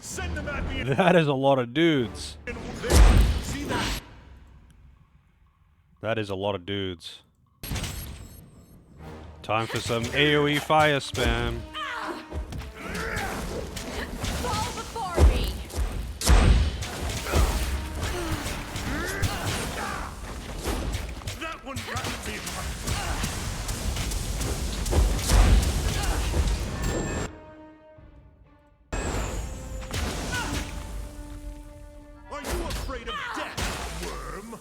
Send them at me. That is a lot of dudes. See that? That is a lot of dudes. Time for some AoE fire spam. Fall before me! That one rattled me. Are you afraid of death, worm?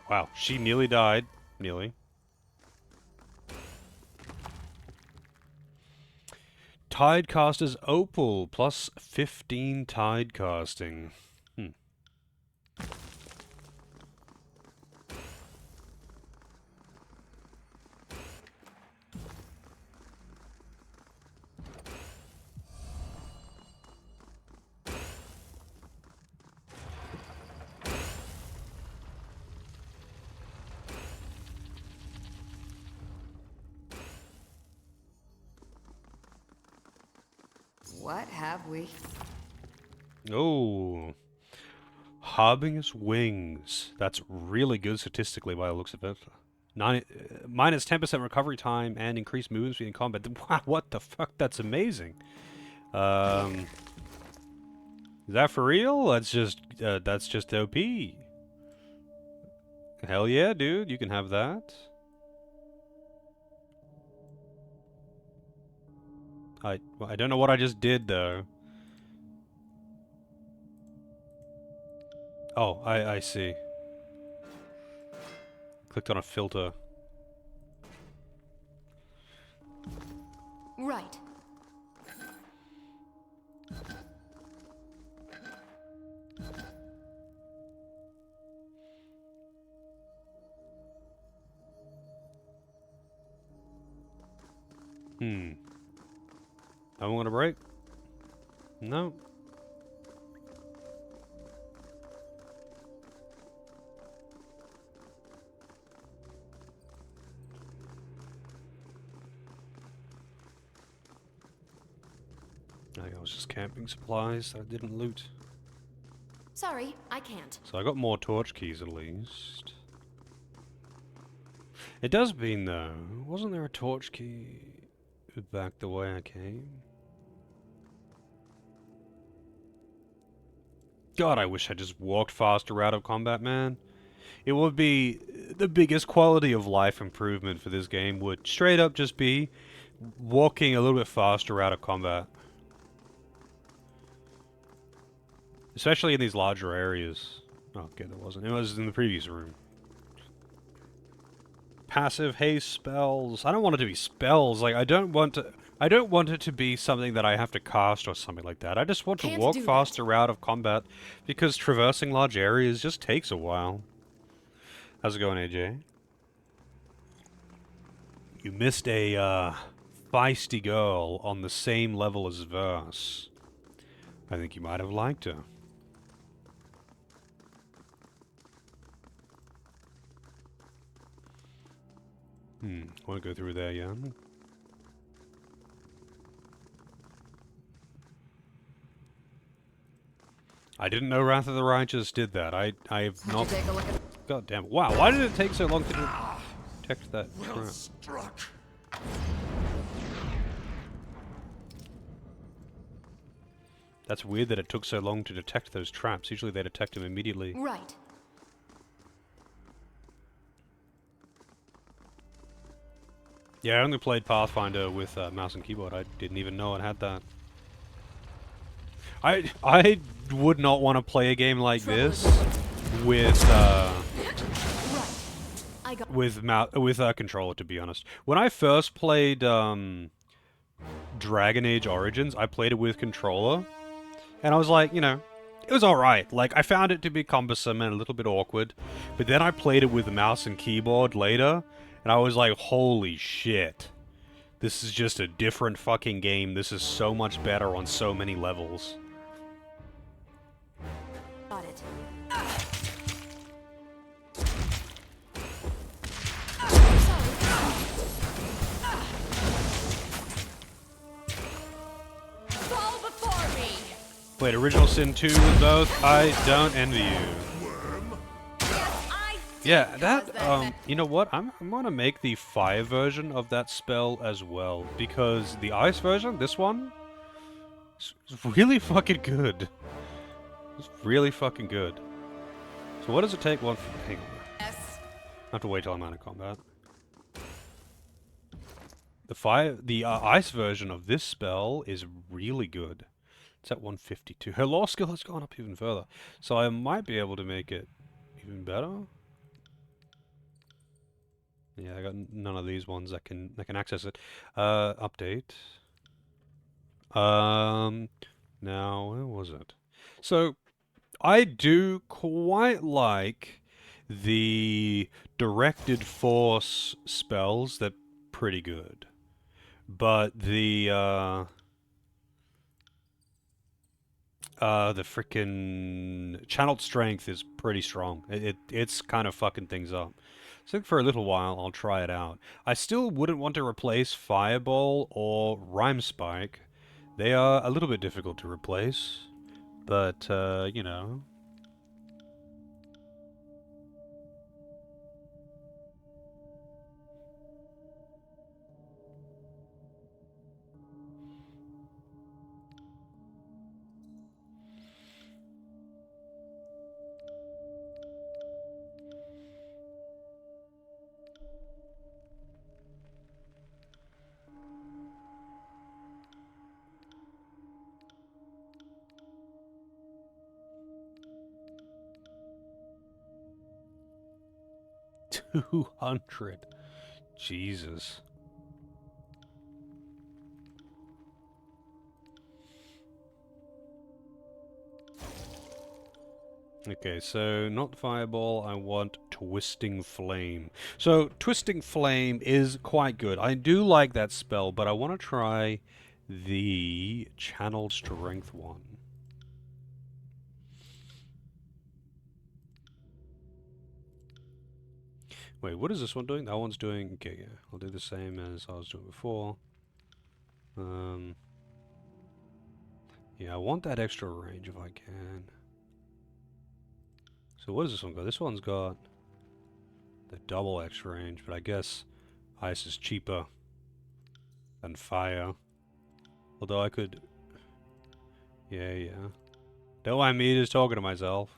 Wow, she nearly died. Nearly. Tide Caster's Opal, plus 15 tide casting. What have we? Oh. Harbinger's Wings. That's really good statistically by the looks of it. Minus 10% recovery time and increased movement speed in combat. Wow, what the fuck? That's amazing. Is that for real? That's just OP. Hell yeah, dude. You can have that. I don't know what I just did though. Oh, I see. Clicked on a filter. Right. I want to break? No. I was just camping supplies that I didn't loot. Sorry, I can't. So I got more torch keys at least. It does mean though, wasn't there a torch key back the way I came? God, I wish I just walked faster out of combat, man. It would be the biggest quality of life improvement for this game would straight up just be walking a little bit faster out of combat. Especially in these larger areas. Oh, okay, there wasn't. It was in the previous room. Passive haste spells. I don't want it to be spells. Like, I don't want it to be something that I have to cast or something like that. I just want to Can't walk do that. faster out of combat because traversing large areas just takes a while. How's it going, AJ? You missed a feisty girl on the same level as Verse. I think you might have liked her. Want to go through there, yeah? I didn't know Wrath of the Righteous did that. I've Did not... you take a look at God damn it. Wow, why did it take so long to detect that Well trap? struck. That's weird that it took so long to detect those traps. Usually they detect them immediately. Right. Yeah, I only played Pathfinder with mouse and keyboard. I didn't even know it had that. I would not want to play a game like this with I got with a controller, to be honest. When I first played Dragon Age Origins, I played it with controller, and I was like, you know, it was alright. Like, I found it to be cumbersome and a little bit awkward, but then I played it with mouse and keyboard later, and I was like, holy shit. This is just a different fucking game. This is so much better on so many levels. it. Fall before me! Played Original Sin 2 with both. I don't envy you. I Yeah, cause that, you know what? I'm gonna make the fire version of that spell as well, because the ice version, this one, is really fucking good. It's really fucking good. So what does it take? One, hang on. Yes. I have to wait till I'm out of combat. The ice version of this spell is really good. It's at 152. Her law skill has gone up even further, so I might be able to make it even better. Yeah, I got none of these ones that can access it. Update. Now where was it? So I do quite like the directed force spells. They're pretty good, but the frickin' channeled strength is pretty strong. It's kind of fucking things up. So I think for a little while I'll try it out. I still wouldn't want to replace Fireball or Rhyme Spike. They are a little bit difficult to replace, but you know. 200. Jesus. Okay, so not Fireball, I want Twisting Flame. So, Twisting Flame is quite good. I do like that spell, but I want to try the Channeled Strength one. Wait, what is this one doing? That one's doing... Okay, yeah, I'll do the same as I was doing before. Yeah, I want that extra range if I can. So what does this one got? This one's got the double extra range, but I guess ice is cheaper than fire. Although I could... Yeah. Don't mind me just talking to myself.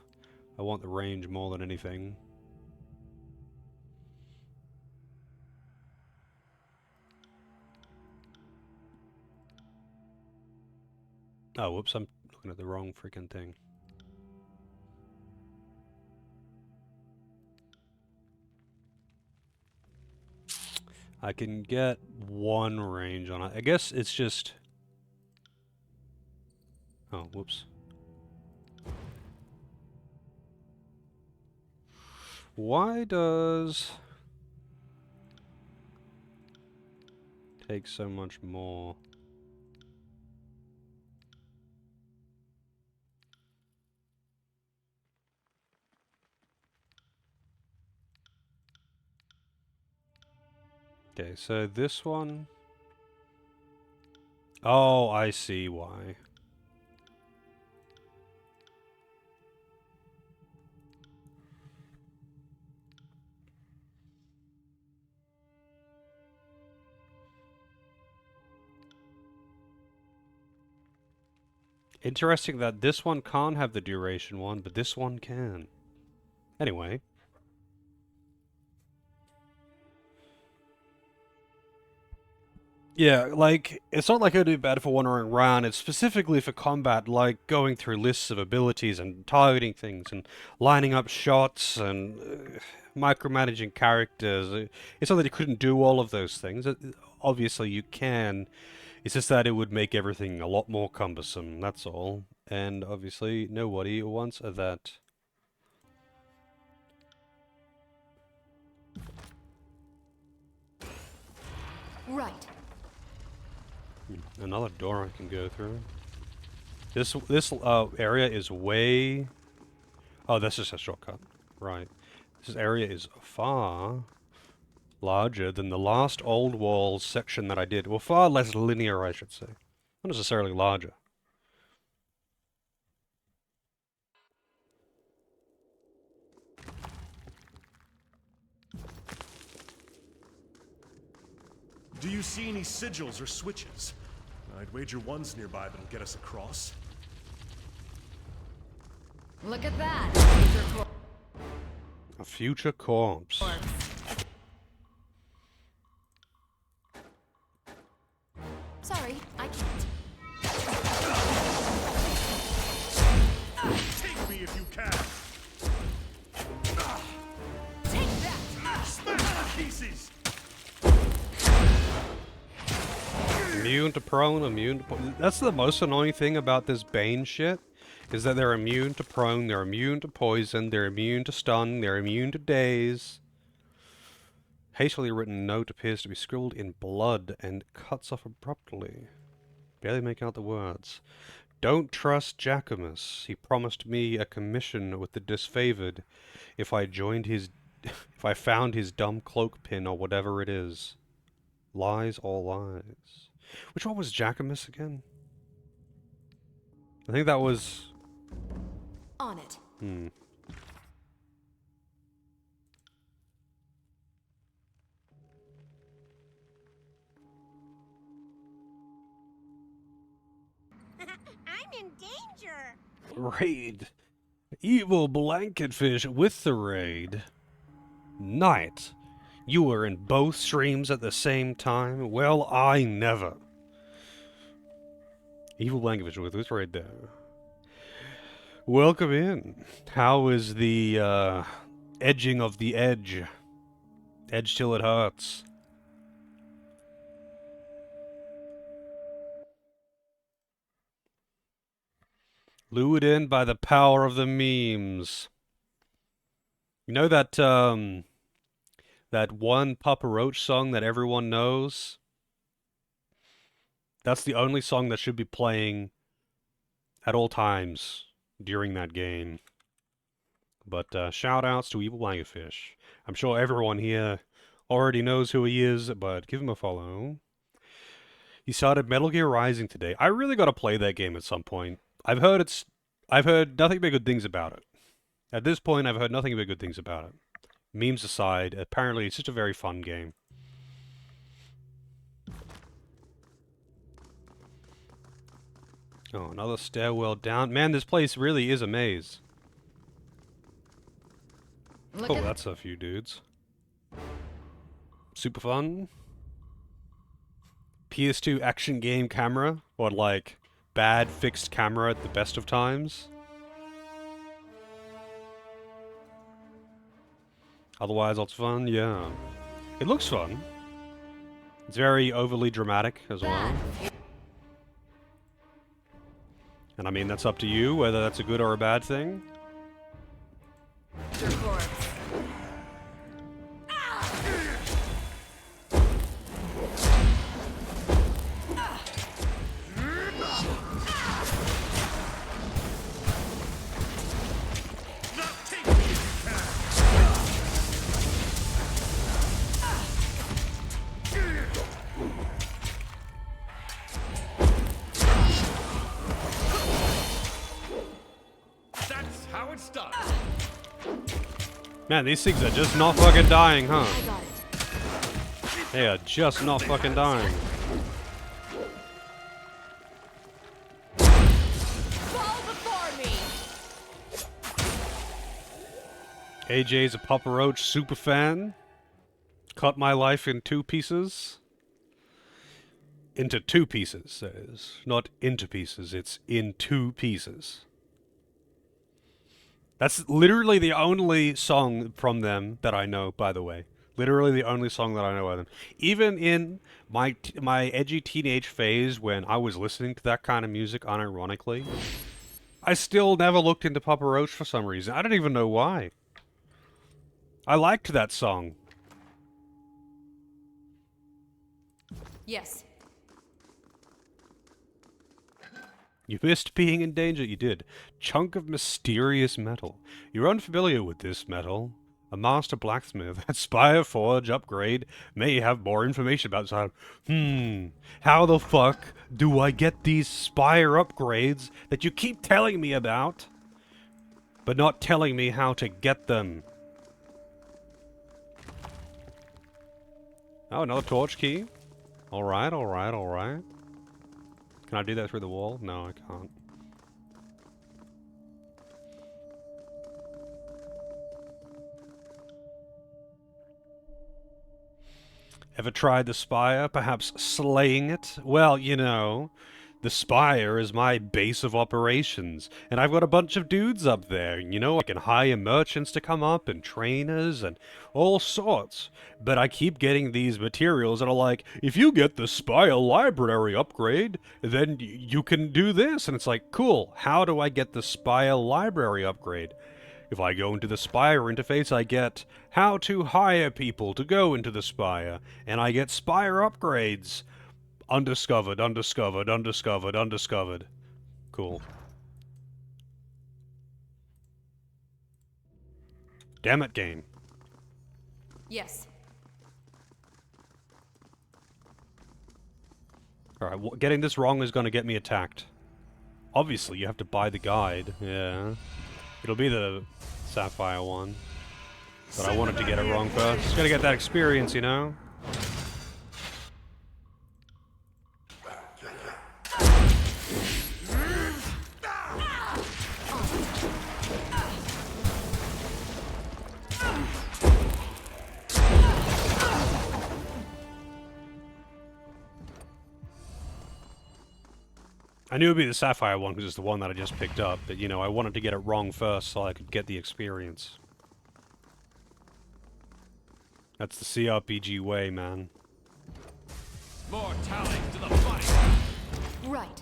I want the range more than anything. Oh, whoops, I'm looking at the wrong freaking thing. I can get one range on it. I guess it's just... Oh, whoops. Why does... take so much more? Okay, so this one... Oh, I see why. Interesting that this one can't have the duration one, but this one can. Anyway. Yeah, like, it's not like it would be bad for wandering around, it's specifically for combat, like going through lists of abilities and targeting things and lining up shots and micromanaging characters. It's not that you couldn't do all of those things. Obviously you can. It's just that it would make everything a lot more cumbersome, that's all. And obviously nobody wants that. Right. Another door I can go through. This area is way... Oh, that's just a shortcut. Right. This area is far larger than the last old walls section that I did. Well, far less linear, I should say. Not necessarily larger. Do you see any sigils or switches? I'd wager one's nearby that'll get us across. Look at that! A future corpse. Sorry, I can't. Take me if you can! Take that! Smash to pieces! Immune to prone, immune to... That's the most annoying thing about this Bane shit, is that they're immune to prone, they're immune to poison, they're immune to stun, they're immune to daze. Hastily written note appears to be scribbled in blood and cuts off abruptly. Barely make out the words. Don't trust Jacquemus. He promised me a commission with the disfavored if I joined his... if I found his dumb cloak pin or whatever it is. Lies, all lies. Which one was Jacquemus again? I think that was... On it. I'm in danger. Raid. Evil Blanketfish with the raid. Knight. You were in both streams at the same time? Well, I never. Evil Blanketfish with this raid there. Welcome in. How is the edging of the edge Edge till it hurts. Lured in by the power of the memes. You know that, that one Papa Roach song that everyone knows? That's the only song that should be playing at all times during that game. But shout-outs to Evil Langerfish. I'm sure everyone here already knows who he is, but give him a follow. He started Metal Gear Rising today. I really got to play that game at some point. I've heard nothing but good things about it. At this point, I've heard nothing but good things about it. Memes aside, apparently it's just a very fun game. Oh, another stairwell down. Man, this place really is a maze. Look Oh, at that's a few dudes. Super fun. PS2 action game camera, or like bad fixed camera at the best of times. Otherwise, lots of fun, yeah. It looks fun. It's very overly dramatic as well. And I mean, that's up to you, whether that's a good or a bad thing. your corpse. That's how it's done. Man, these things are just not fucking dying, huh? I got it. They are just not fucking dying. Fall before me! AJ's a Papa Roach super fan. Cut my life in 2 pieces. Into 2 pieces, that is. Not into pieces, it's in 2 pieces. That's literally the only song from them that I know, by the way. Literally the only song that I know of them. Even in my edgy teenage phase when I was listening to that kind of music unironically, I still never looked into Papa Roach for some reason. I don't even know why. I liked that song. Yes. You missed being in danger, you did. Chunk of mysterious metal. You're unfamiliar with this metal. A master blacksmith at Spire Forge upgrade may have more information about this. How the fuck do I get these Spire upgrades that you keep telling me about, but not telling me how to get them? Oh, another torch key. Alright, alright, alright. Can I do that through the wall? No, I can't. Ever tried the Spire? Perhaps slaying it? Well, you know, the Spire is my base of operations, and I've got a bunch of dudes up there. You know, I can hire merchants to come up, and trainers, and all sorts. But I keep getting these materials that are like, if you get the Spire library upgrade, then you can do this. And it's like, cool, how do I get the Spire library upgrade? If I go into the Spire interface, I get how to hire people to go into the Spire, and I get Spire upgrades. Undiscovered, undiscovered, undiscovered, undiscovered. Cool. Damn it, game. Yes. Alright, getting this wrong is going to get me attacked. Obviously, you have to buy the guide. Yeah. It'll be the Sapphire one. But I wanted to get it wrong first. Just gotta get that experience, you know? I knew it would be the Sapphire one because it's the one that I just picked up, but you know, I wanted to get it wrong first so I could get the experience. That's the CRPG way, man. More talent to the fight. Right.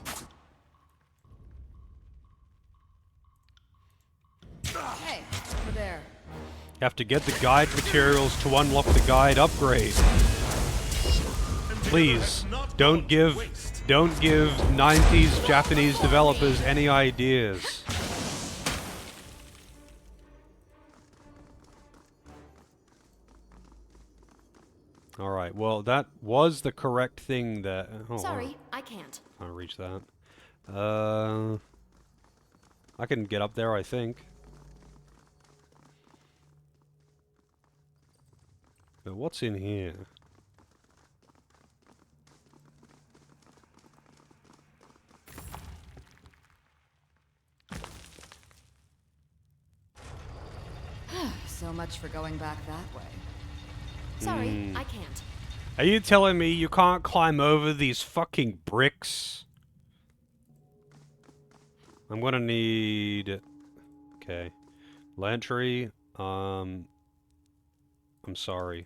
Hey, over there. You have to get the guide materials to unlock the guide upgrade. Please, don't give 90s Japanese developers any ideas. Alright, well, that was the correct thing that... Oh, Sorry, I can't. Can't reach that. I can get up there, I think. But what's in here? So much for going back that way. Sorry, I can't. Are you telling me you can't climb over these fucking bricks? I'm gonna need... Okay. Lantry, I'm sorry.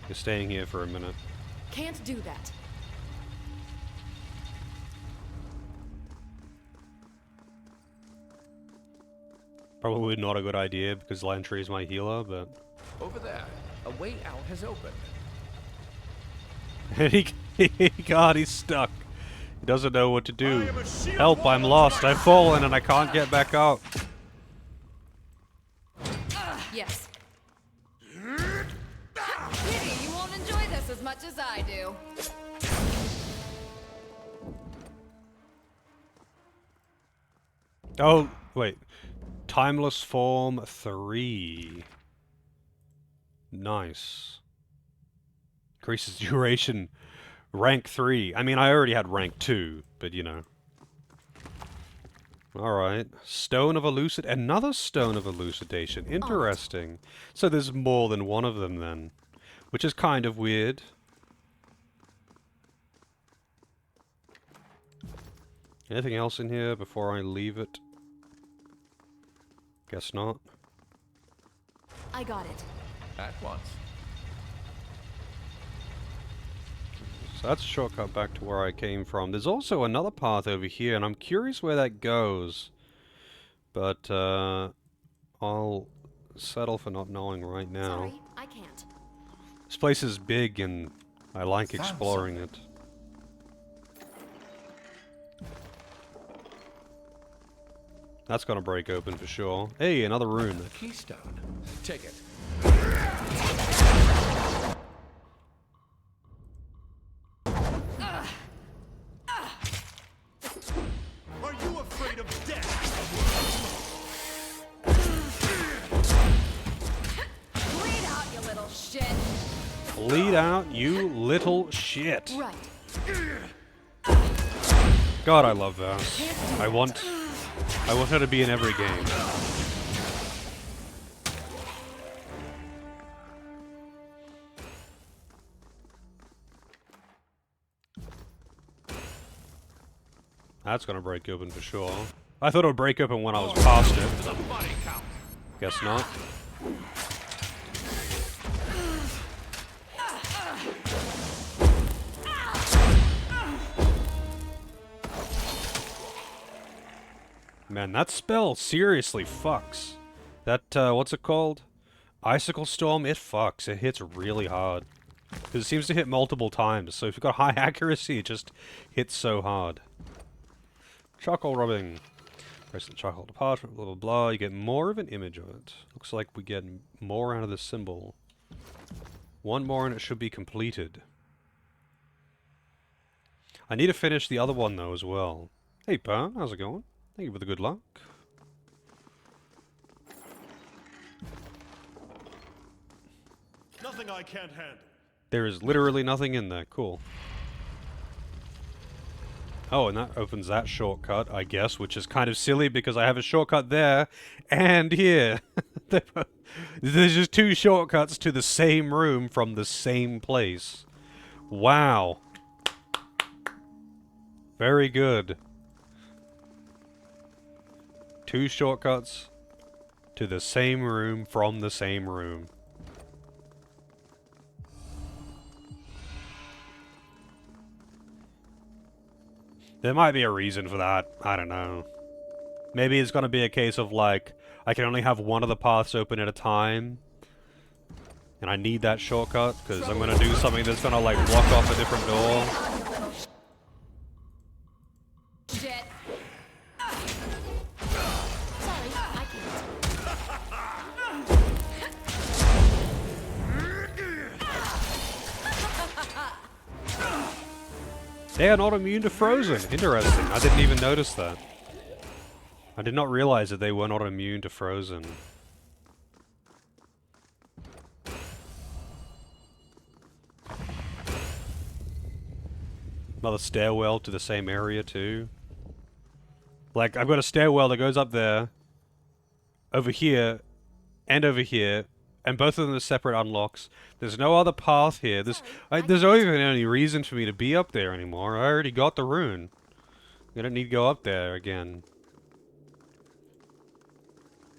You're staying here for a minute. Can't do that. Probably not a good idea because Lantry is my healer, but... Over there, a way out has opened. God, he's stuck. He doesn't know what to do. I am a shield Help, I'm wall lost. to my I've fallen and I can't get back up. Yes. Pity you won't enjoy this as much as I do. Oh, wait. Timeless Form 3. Nice. Increases duration. Rank 3. I mean, I already had rank 2, but you know. Alright. Stone of Another Stone of Elucidation. Interesting. So there's more than one of them then. Which is kind of weird. Anything else in here before I leave it? Guess not. I got it. At once. So that's a shortcut back to where I came from. There's also another path over here, and I'm curious where that goes. But, I'll settle for not knowing right now. Sorry, I can't. This place is big, and I like Found exploring it. That's gonna break open for sure. Hey, another rune. Keystone. Take it. Are you afraid of death? Bleed out, you little shit. Bleed out, you little shit. Right. God, I love that. I want her to be in every game. That's gonna break open for sure. I thought it would break open when I was past it. The body count. Guess not. Man, that spell seriously fucks. That, what's it called? Icicle Storm, it fucks. It hits really hard. Because it seems to hit multiple times, so if you've got high accuracy, it just hits so hard. Charcoal rubbing. Press the charcoal to parchment, blah blah blah. You get more of an image of it. Looks like we get more out of the symbol. One more and it should be completed. I need to finish the other one though as well. Hey Pan, how's it going? Thank you for the good luck. Nothing I can't handle. There is literally nothing in there. Cool. Oh, and that opens that shortcut, I guess, which is kind of silly because I have a shortcut there and here. There's just two shortcuts to the same room from the same place. Wow. Very good. Two shortcuts to the same room from the same room. There might be a reason for that. I don't know. Maybe it's gonna be a case of, like, I can only have one of the paths open at a time. And I need that shortcut, because I'm gonna do something that's gonna, like, block off a different door. Shit. Sorry, I can't. They are not immune to frozen. Interesting. I didn't even notice that. I did not realize that they were not immune to frozen. Another stairwell to the same area too. Like, I've got a stairwell that goes up there, over here, and both of them are separate unlocks. There's no other path here. There's not even any reason for me to be up there anymore. I already got the rune. I don't need to go up there again.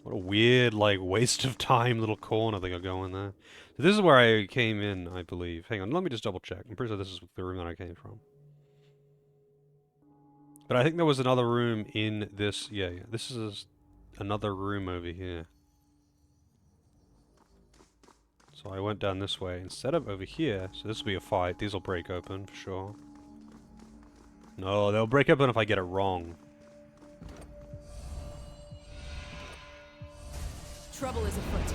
What a weird, like, waste of time little corner they got going there. So this is where I came in, I believe. Hang on, let me just double check. I'm pretty sure this is the room that I came from. But I think there was another room in this... Yeah, this is another room over here. So I went down this way instead of over here. So this will be a fight. These will break open for sure. No, they'll break open if I get it wrong. Trouble is afoot.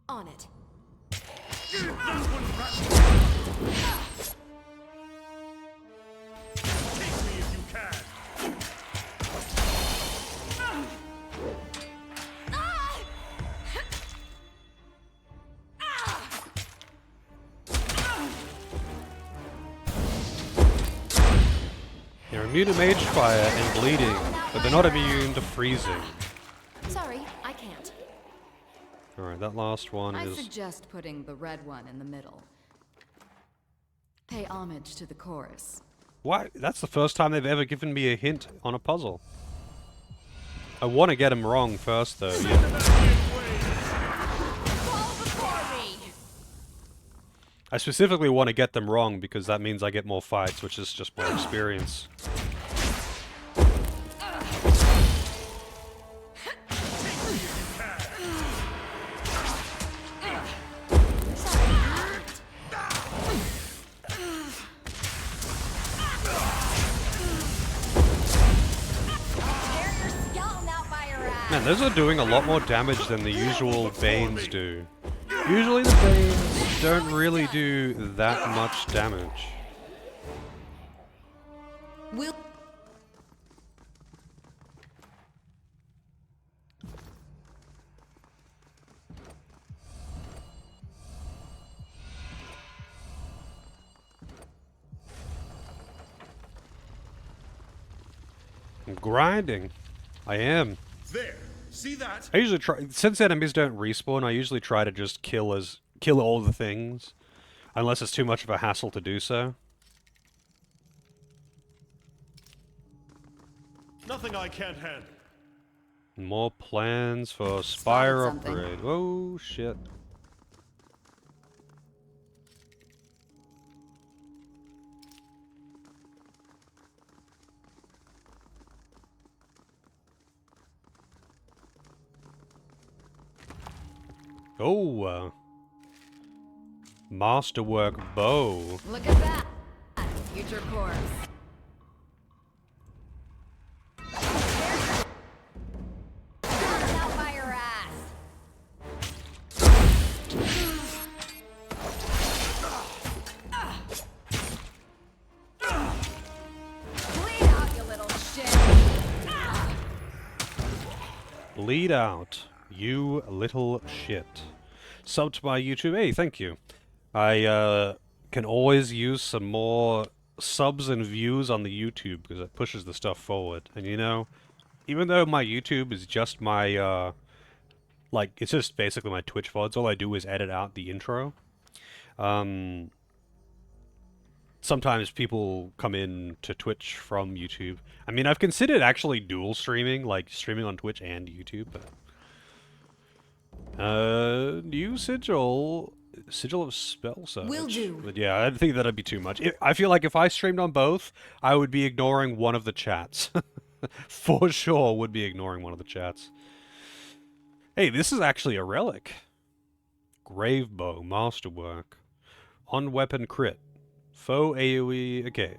On it. Take me if you can. They're immune to mage fire and bleeding, but they're not immune to freezing. Sorry, I can't. Alright, that last one I is... suggest putting the red one in the middle. Pay homage to the chorus. Why? That's the first time they've ever given me a hint on a puzzle. I want to get them wrong first, though. Yeah. Fall before me. I specifically want to get them wrong because that means I get more fights, which is just more experience. Man, those are doing a lot more damage than the usual Banes do. Usually the Banes don't really do that much damage. We'll... I'm grinding. I am. There. See that? I usually try, since enemies don't respawn, I usually try to just kill all the things. Unless it's too much of a hassle to do so. Nothing I can't handle. More plans for Spire Spotted something. upgrade. Oh shit. Oh, masterwork bow. Look at that! Future chorus. Out by your ass. Bleed out, you little shit. Lead out, you little shit. Sub to my YouTube. Hey, thank you. I can always use some more subs and views on the YouTube because it pushes the stuff forward. And you know, even though my YouTube is just my like it's just basically my Twitch VODs, all I do is edit out the intro. Sometimes people come in to Twitch from YouTube. I mean, I've considered actually dual streaming, like streaming on Twitch and YouTube, but new sigil Sigil of Spell Search. Will do. But yeah, I think that'd be too much. I feel like if I streamed on both, I would be ignoring one of the chats. For sure would be ignoring one of the chats. Hey, this is actually a relic. Gravebow, Masterwork. On weapon crit. Foe AoE, okay.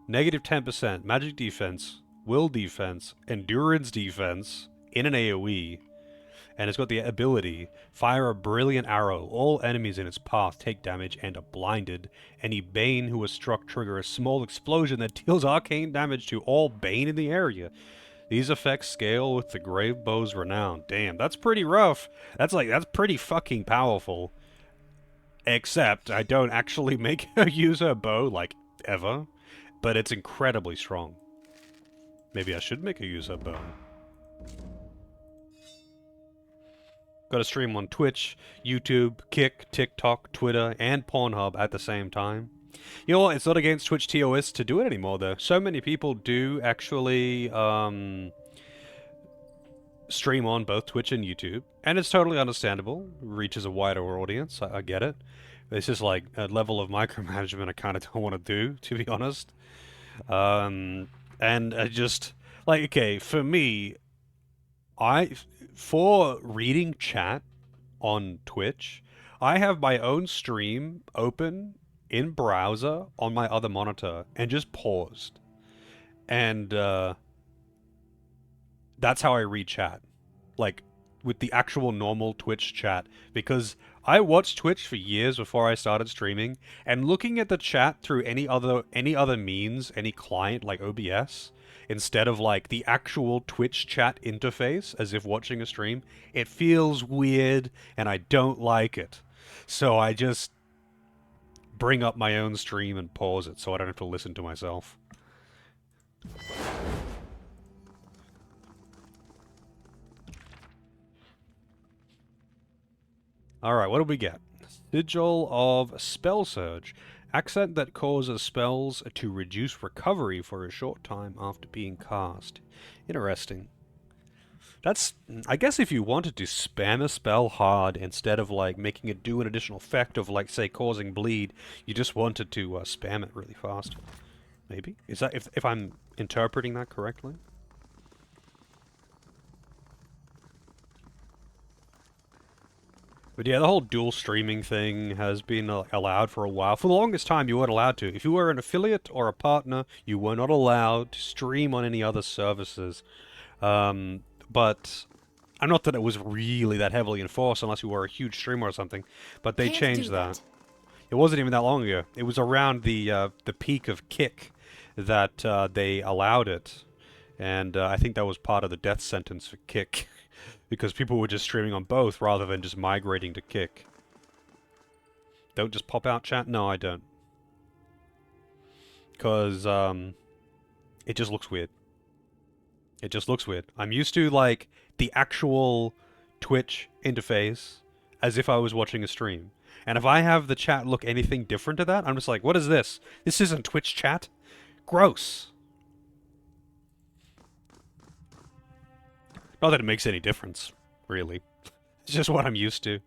Negative 10%, magic defense, will defense, endurance defense, in an AoE. And it's got the ability, fire a brilliant arrow. All enemies in its path take damage and are blinded. Any Bane who is struck trigger a small explosion that deals arcane damage to all Bane in the area. These effects scale with the Gravebow's renown. Damn, that's pretty rough. That's pretty fucking powerful. Except, I don't actually make her use her bow, like, ever. But it's incredibly strong. Maybe I should make her use her bow. Got to stream on Twitch, YouTube, Kick, TikTok, Twitter, and Pornhub at the same time. You know what? It's not against Twitch TOS to do it anymore, though. So many people do actually stream on both Twitch and YouTube, and it's totally understandable. Reaches a wider audience. I get it. It's just like a level of micromanagement I kind of don't want to do, to be honest. And I just like, okay, for me, for reading chat on Twitch, I have my own stream open in browser on my other monitor and just paused. And that's how I read chat. Like, with the actual normal Twitch chat. Because I watched Twitch for years before I started streaming, and looking at the chat through any other means, any client like OBS, instead of like the actual Twitch chat interface, as if watching a stream, it feels weird, and I don't like it. So I just bring up my own stream and pause it, so I don't have to listen to myself. Alright, what do we get? Sigil of Spell Surge. Accent that causes spells to reduce recovery for a short time after being cast. Interesting. That's... I guess if you wanted to spam a spell hard instead of, like, making it do an additional effect of, like, say, causing bleed, you just wanted to spam it really fast. Maybe? Is that... if I'm interpreting that correctly? But yeah, the whole dual streaming thing has been allowed for a while. For the longest time, you weren't allowed to. If you were an affiliate or a partner, you were not allowed to stream on any other services. But I'm not that it was really that heavily enforced unless you were a huge streamer or something. But they changed that. It wasn't even that long ago. It was around the peak of Kick that they allowed it. And I think that was part of the death sentence for Kick. Because people were just streaming on both rather than just migrating to Kick. Don't just pop out chat? No, I don't. Because, it just looks weird. It just looks weird. I'm used to, like, the actual Twitch interface as if I was watching a stream. And if I have the chat look anything different to that, I'm just like, what is this? This isn't Twitch chat. Gross. Not that it makes any difference, really. It's just what I'm used to.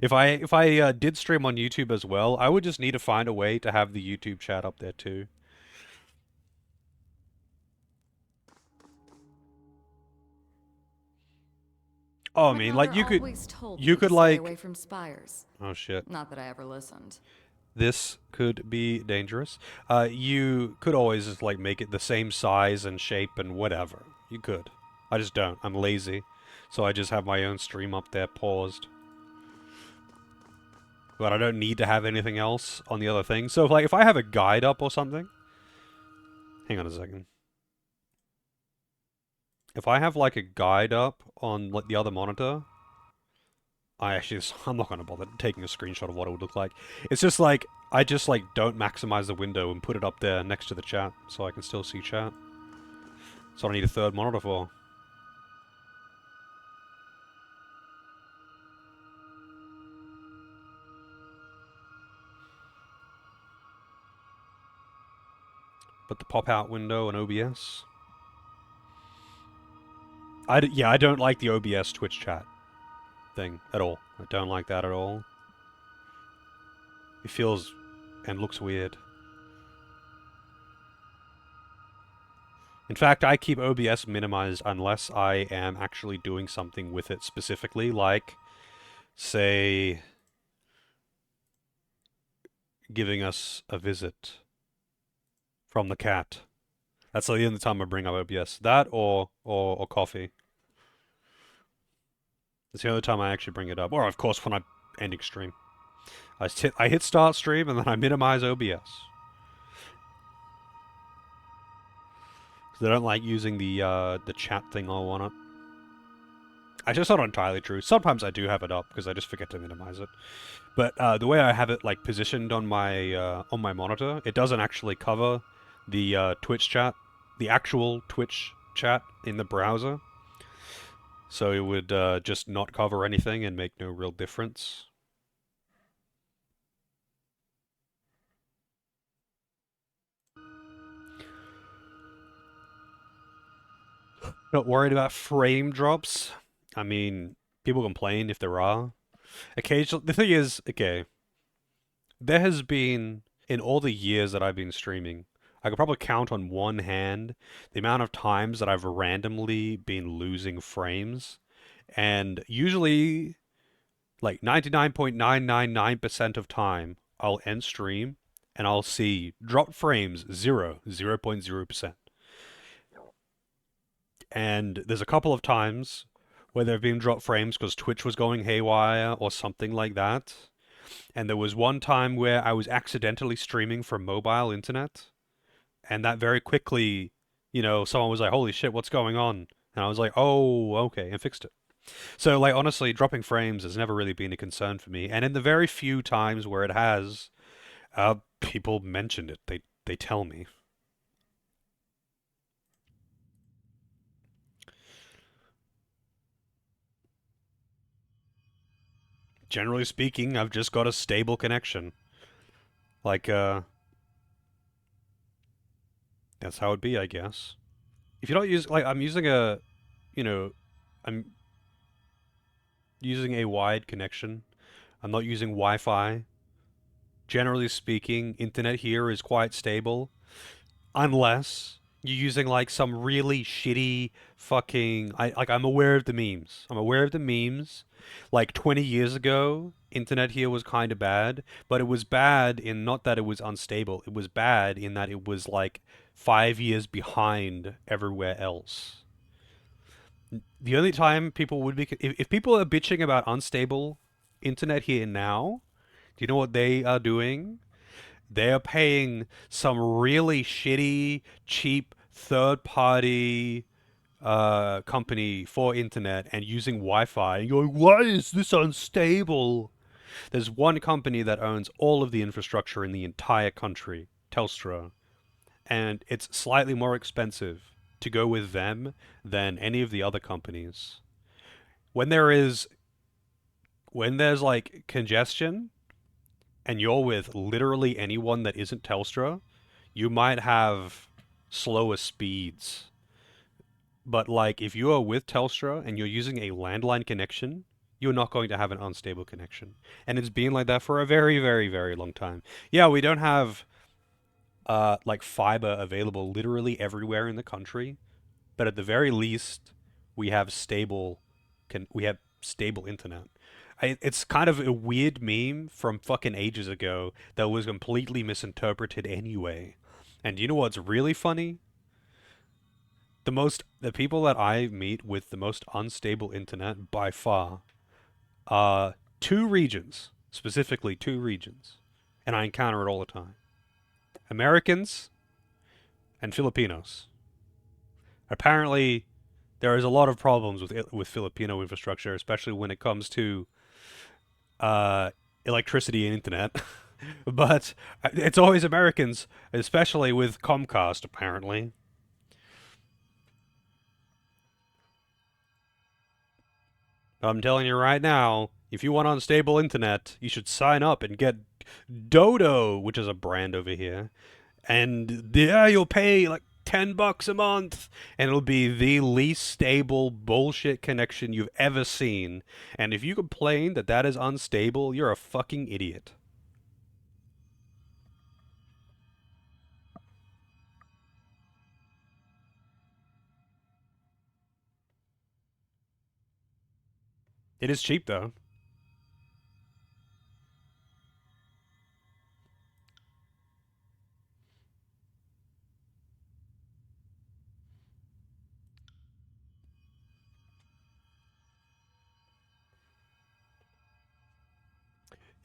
If I did stream on YouTube as well, I would just need to find a way to have the YouTube chat up there too. Oh, I mean, like you could like away from spires. Oh shit. Not that I ever listened. This could be dangerous. You could always just like make it the same size and shape and whatever. You could. I just don't. I'm lazy. So I just have my own stream up there paused. But I don't need to have anything else on the other thing. So if I have a guide up or something... Hang on a second. If I have like a guide up on like the other monitor... I'm not going to bother taking a screenshot of what it would look like. It's just like, I just like don't maximize the window and put it up there next to the chat so I can still see chat. That's what I need a third monitor for. But the pop-out window and OBS... yeah, I don't like the OBS Twitch chat thing at all. I don't like that at all. It feels and looks weird. In fact, I keep OBS minimized unless I am actually doing something with it specifically, like, say, giving us a visit from the cat. That's the only time I bring up OBS. That or coffee. It's the only time I actually bring it up. Or, of course, when I'm ending stream. I hit start stream and then I minimize OBS. They don't like using the chat thing all on it. Actually, it's not entirely true. Sometimes I do have it up because I just forget to minimize it. But the way I have it like positioned on my monitor, it doesn't actually cover the Twitch chat, the actual Twitch chat in the browser. So it would just not cover anything and make no real difference. Not worried about frame drops. I mean, people complain if there are. Occasionally, the thing is, okay, there has been, in all the years that I've been streaming, I could probably count on one hand the amount of times that I've randomly been losing frames. And usually, like 99.999% of time, I'll end stream and I'll see drop frames 0.0%. And there's a couple of times where there have been drop frames because Twitch was going haywire or something like that. And there was one time where I was accidentally streaming from mobile internet, and that very quickly, you know, someone was like, "Holy shit, what's going on?" And I was like, "Oh, okay," and fixed it. So, like, honestly, dropping frames has never really been a concern for me. And in the very few times where it has, people mentioned it. They tell me. Generally speaking, I've just got a stable connection. Like, that's how it'd be, I guess. If you don't use, like, I'm using a, you know, I'm using a wide connection. I'm not using Wi-Fi. Generally speaking, internet here is quite stable. Unless you're using, like, some really shitty fucking... I'm aware of the memes. I'm aware of the memes. Like, 20 years ago, internet here was kind of bad. But it was bad in not that it was unstable. It was bad in that it was, like, 5 years behind everywhere else. The only time people would be... If people are bitching about unstable internet here now, do you know what they are doing? They are paying some really shitty, cheap, third-party company for internet and using Wi-Fi and going, why is this unstable? There's one company that owns all of the infrastructure in the entire country, Telstra, and it's slightly more expensive to go with them than any of the other companies. When there's like congestion and you're with literally anyone that isn't Telstra, you might have slower speeds. But like if you are with Telstra and you're using a landline connection, you're not going to have an unstable connection. And it's been like that for a very, very, very long time. Yeah, we don't have like fiber available literally everywhere in the country, but at the very least, we have stable internet. It's kind of a weird meme from fucking ages ago that was completely misinterpreted anyway. And you know what's really funny? The people that I meet with the most unstable internet by far are two regions, specifically two regions, and I encounter it all the time. Americans and Filipinos. Apparently, there is a lot of problems with Filipino infrastructure, especially when it comes to electricity and internet. But it's always Americans, especially with Comcast, apparently. I'm telling you right now, if you want unstable internet, you should sign up and get Dodo, which is a brand over here. And yeah, you'll pay like $10 a month, and it'll be the least stable bullshit connection you've ever seen. And if you complain that that is unstable, you're a fucking idiot. It is cheap though.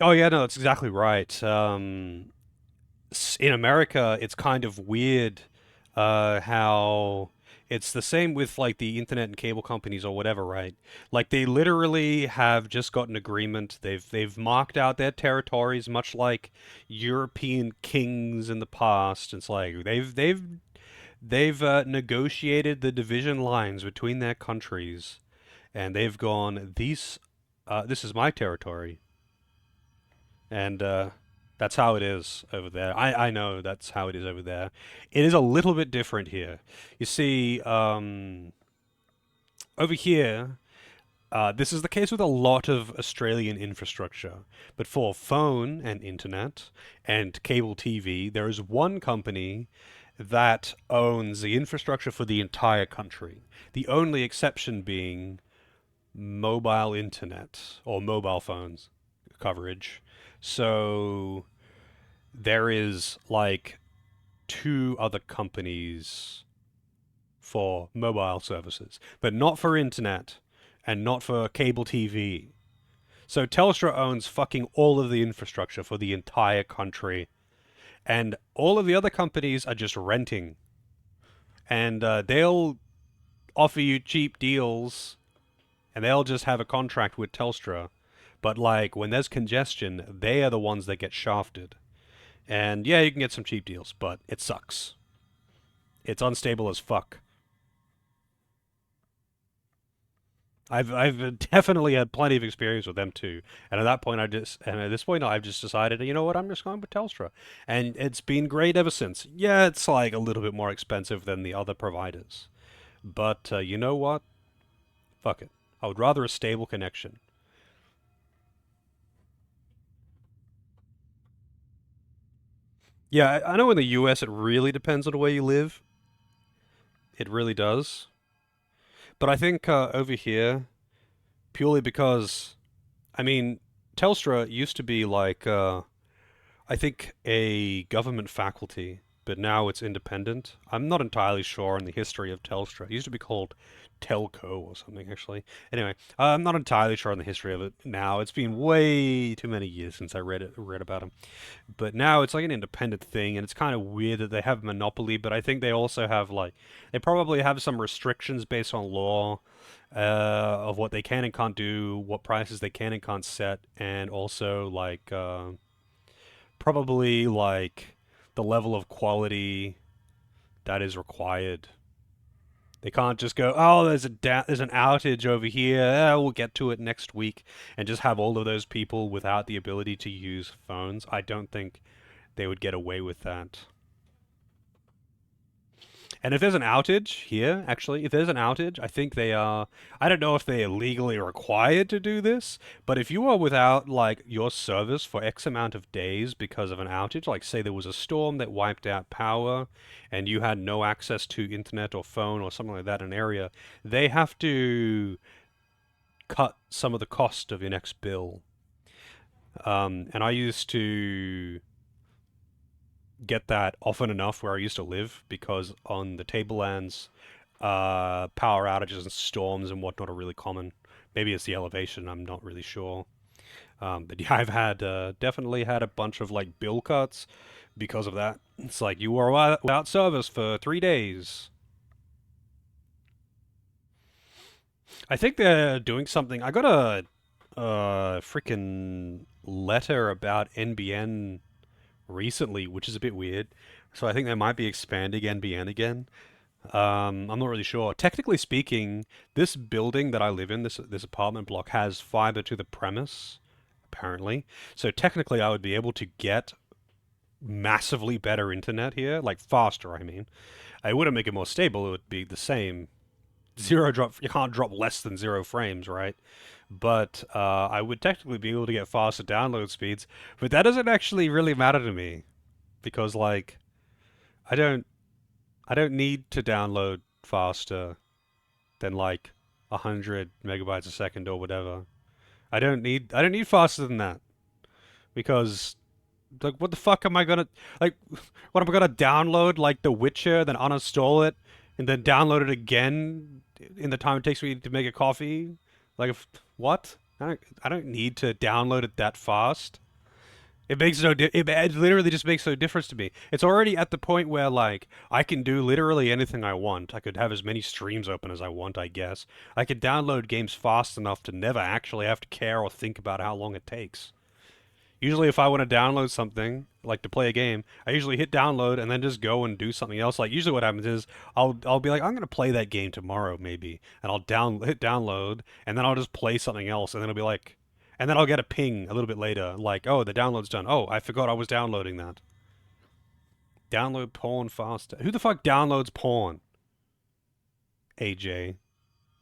Oh yeah, no, that's exactly right. In America, it's kind of weird how it's the same with like the internet and cable companies or whatever, right? Like they literally have just got an agreement. They've marked out their territories, much like European kings in the past. It's like they've negotiated the division lines between their countries, and they've gone these. This is my territory, and that's how it is over there. I know that's how it is over there. It is a little bit different here. You see, over here, this is the case with a lot of Australian infrastructure. But for phone and internet and cable TV, there is one company that owns the infrastructure for the entire country. The only exception being mobile internet or mobile phones coverage. So there is like two other companies for mobile services, but not for internet and not for cable TV. So Telstra owns fucking all of the infrastructure for the entire country, and all of the other companies are just renting, and they'll offer you cheap deals, and they'll just have a contract with Telstra. But like when there's congestion, they are the ones that get shafted. And yeah, you can get some cheap deals, but it sucks. It's unstable as fuck. I've definitely had plenty of experience with them too. And at this point I've just decided, you know what, I'm just going with Telstra. And it's been great ever since. Yeah, it's like a little bit more expensive than the other providers. But you know what? Fuck it. I would rather a stable connection. Yeah, I know in the US it really depends on where you live. It really does. But I think over here, purely because, I mean, Telstra used to be like, I think, a government faculty, but now it's independent. I'm not entirely sure on the history of Telstra. It used to be called Telco or something, actually. Anyway, I'm not entirely sure on the history of it now. It's been way too many years since I read about them. But now it's like an independent thing, and it's kind of weird that they have a monopoly, but I think they also have, like, they probably have some restrictions based on law of what they can and can't do, what prices they can and can't set, and also, like, probably, like, the level of quality that is required. They can't just go, oh, there's an outage over here. We'll get to it next week, and just have all of those people without the ability to use phones. I don't think they would get away with that. And if there's an outage here, actually, if there's an outage, I think they are. I don't know if they are legally required to do this, but if you are without, like, your service for X amount of days because of an outage, like, say there was a storm that wiped out power and you had no access to internet or phone or something like that in an area, they have to cut some of the cost of your next bill. And I used to get that often enough where I used to live because on the tablelands, power outages and storms and whatnot are really common. Maybe it's the elevation, I'm not really sure. But yeah, I've had definitely had a bunch of like bill cuts because of that. It's like you were without service for 3 days. I think they're doing something. I got a freaking letter about NBN recently, which is a bit weird. So I think they might be expanding NBN again. I'm not really sure. Technically speaking, this building that I live in, this apartment block, has fiber to the premise, apparently. So technically, I would be able to get massively better internet here, like faster, I mean. I wouldn't make it more stable, it would be the same. Zero drop, you can't drop less than 0 frames, right? But I would technically be able to get faster download speeds, but that doesn't actually really matter to me because, like, I don't I don't need to download faster than like 100 megabytes a second or whatever. I don't need faster than that. Because like what the fuck am I gonna like what am I gonna download like The Witcher, then uninstall it, and then download it again in the time it takes me to make a coffee? Like if what? I don't need to download it that fast. It makes it literally just makes no difference to me. It's already at the point where like I can do literally anything I want. I could have as many streams open as I want, I guess. I could download games fast enough to never actually have to care or think about how long it takes. Usually if I want to download something, like to play a game, I usually hit download and then just go and do something else. Like usually what happens is I'll be like, I'm gonna play that game tomorrow maybe, and I'll hit download and then I'll just play something else, and then it'll be like, and then I'll get a ping a little bit later, like, oh, the download's done. Oh, I forgot I was downloading that. Download porn faster. Who the fuck downloads porn? AJ.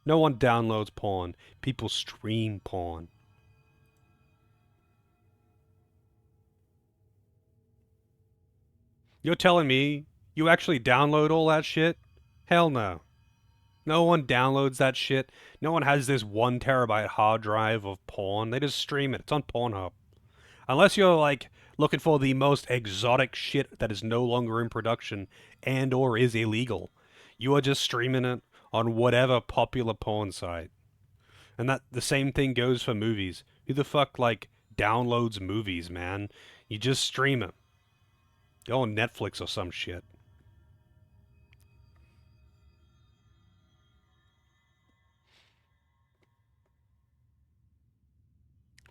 No one downloads porn. People stream porn. You're telling me you actually download all that shit? Hell no. No one downloads that shit. No one has this 1 terabyte hard drive of porn. They just stream it. It's on Pornhub. Unless you're like looking for the most exotic shit that is no longer in production and or is illegal. You are just streaming it on whatever popular porn site. And that the same thing goes for movies. Who the fuck like downloads movies, man? You just stream them. Go on Netflix or some shit.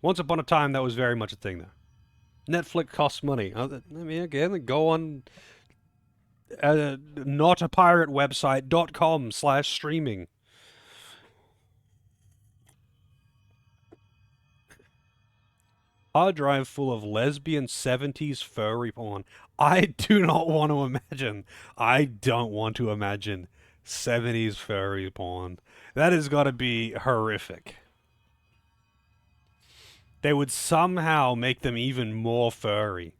Once upon a time, that was very much a thing, though. Netflix costs money. I mean, again, go on notapiratewebsite.com/streaming. Hard drive full of lesbian 70s furry porn. I do not want to imagine. I don't want to imagine 70s furry porn. That has got to be horrific. They would somehow make them even more furry.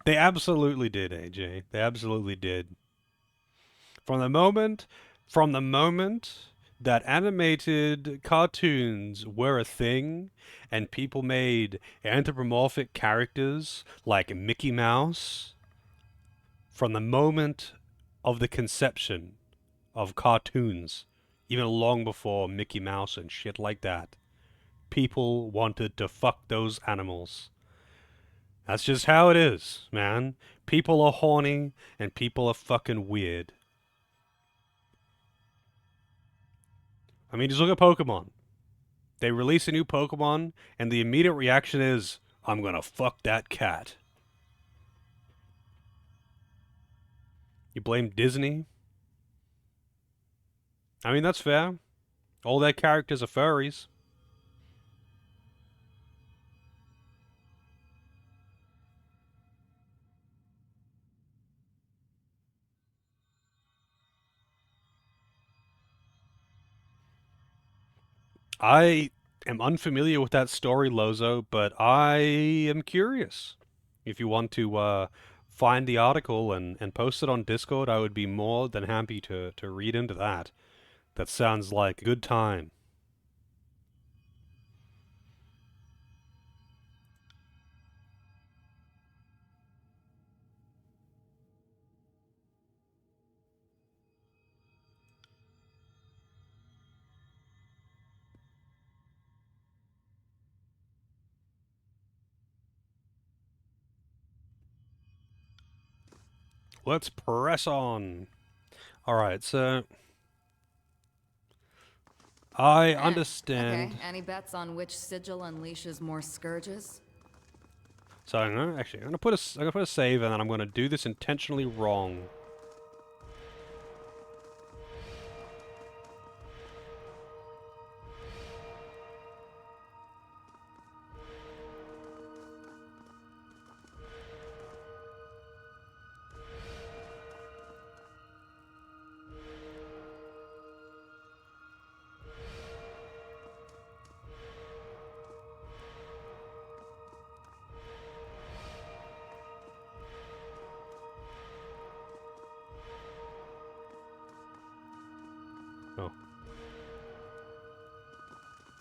They absolutely did, AJ. They absolutely did. From the moment that animated cartoons were a thing and people made anthropomorphic characters like Mickey Mouse, from the moment of the conception of cartoons, even long before Mickey Mouse and shit like that, people wanted to fuck those animals. That's just how it is, man. People are horny and people are fucking weird. I mean, just look at Pokemon. They release a new Pokemon, and the immediate reaction is, I'm gonna fuck that cat. You blame Disney? I mean, that's fair. All their characters are furries. I am unfamiliar with that story, Lozo, but I am curious. If you want to find the article and post it on Discord, I would be more than happy to read into that. That sounds like a good time. Let's press on. Alright, so I understand. Okay, any bets on which sigil unleashes more scourges? So I'm gonna put a save, and then I'm gonna do this intentionally wrong.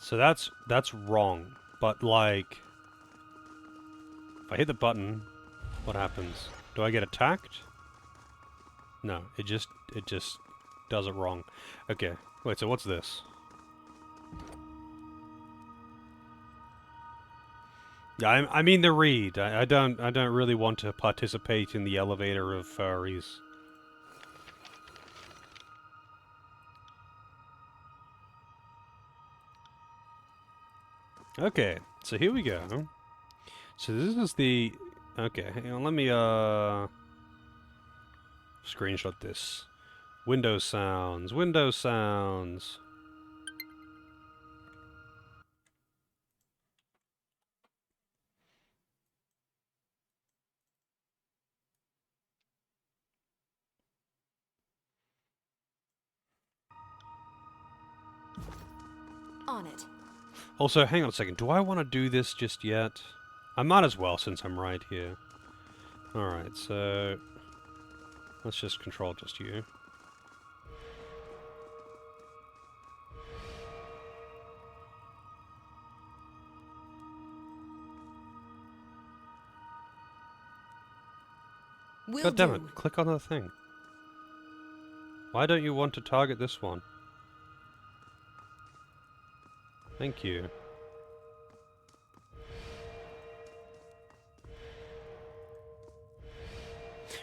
So that's wrong. But like, if I hit the button, what happens? Do I get attacked? No, it just does it wrong. Okay. Wait, so what's this? Yeah, I mean the read. I don't really want to participate in the elevator of furries. Okay, so here we go. So this is the... Okay, hang on, let me, screenshot this. Window sounds, window sounds. On it. Also, hang on a second, do I want to do this just yet? I might as well, since I'm right here. Alright, so... let's just control just you. Will God damn do. it, click on the thing. Why don't you want to target this one? Thank you.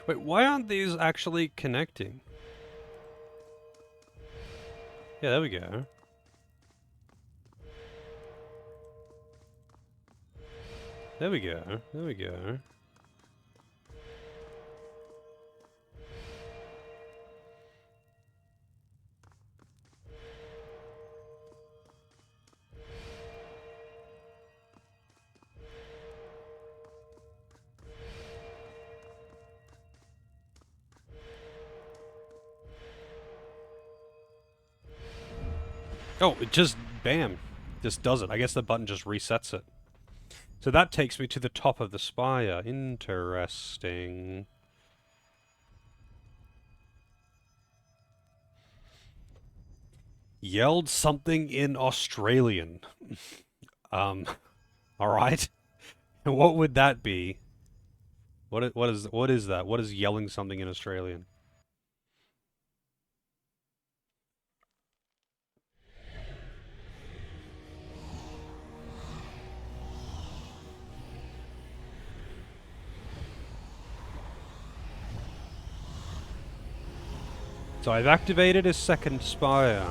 Wait, why aren't these actually connecting? Yeah, there we go. There we go. There we go. Oh, it just, bam, just does it. I guess the button just resets it. So that takes me to the top of the spire. Interesting. Yelled something in Australian. Alright. What would that be? What is that? What is yelling something in Australian? So I've activated a second spire.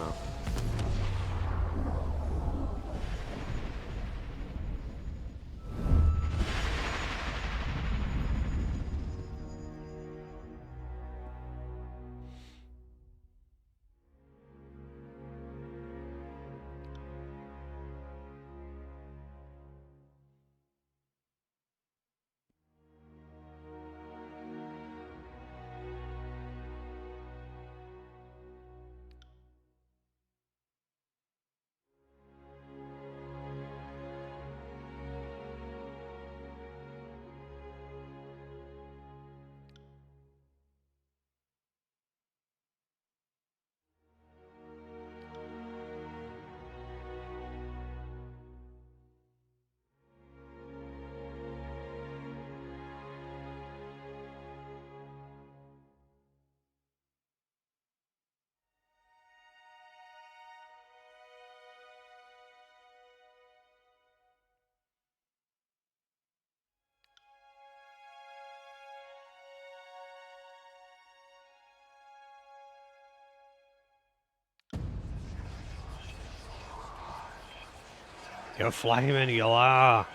You're flaming, you are.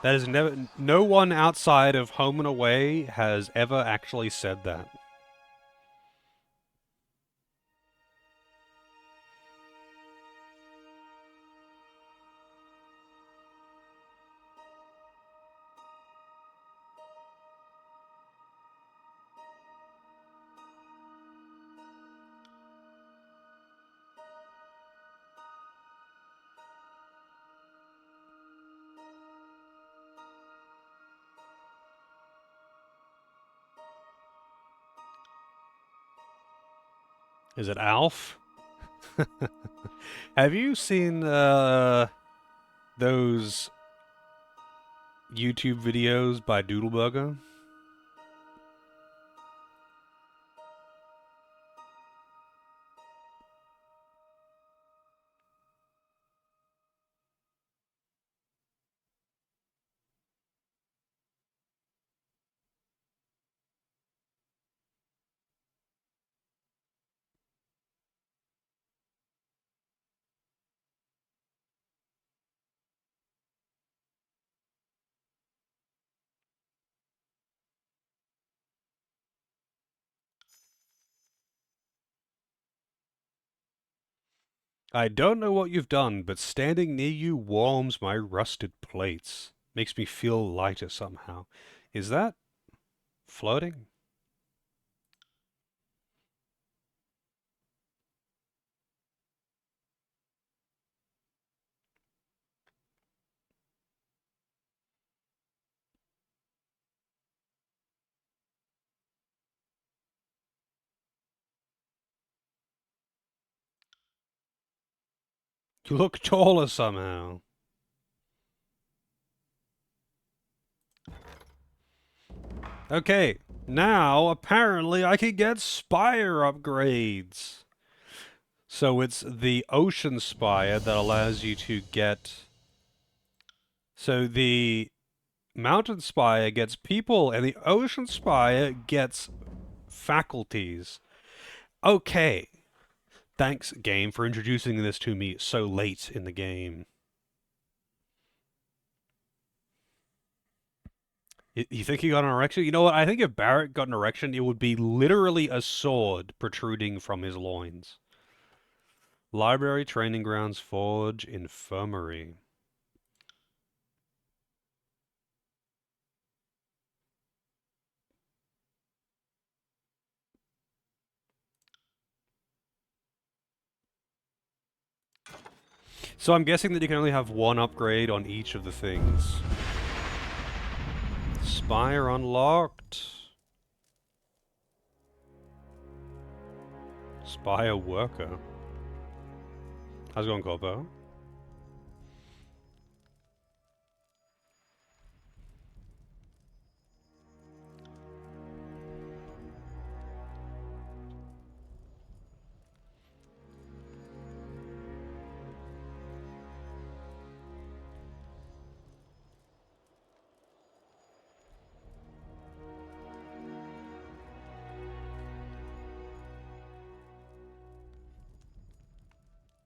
That is never... No one outside of Home and Away has ever actually said that. Is it Alf? Have you seen those YouTube videos by Doodleburger? I don't know what you've done, but standing near you warms my rusted plates. Makes me feel lighter somehow. Is that floating? You look taller somehow. Okay, now apparently I can get spire upgrades. So it's the ocean spire that allows you to get... So the mountain spire gets people, and the ocean spire gets faculties. Okay. Thanks, game, for introducing this to me so late in the game. You think he got an erection? You know what? I think if Barrett got an erection, it would be literally a sword protruding from his loins. Library, training grounds, forge, infirmary. So I'm guessing that you can only have one upgrade on each of the things. Spire unlocked. Spire worker. How's it going, Corpo?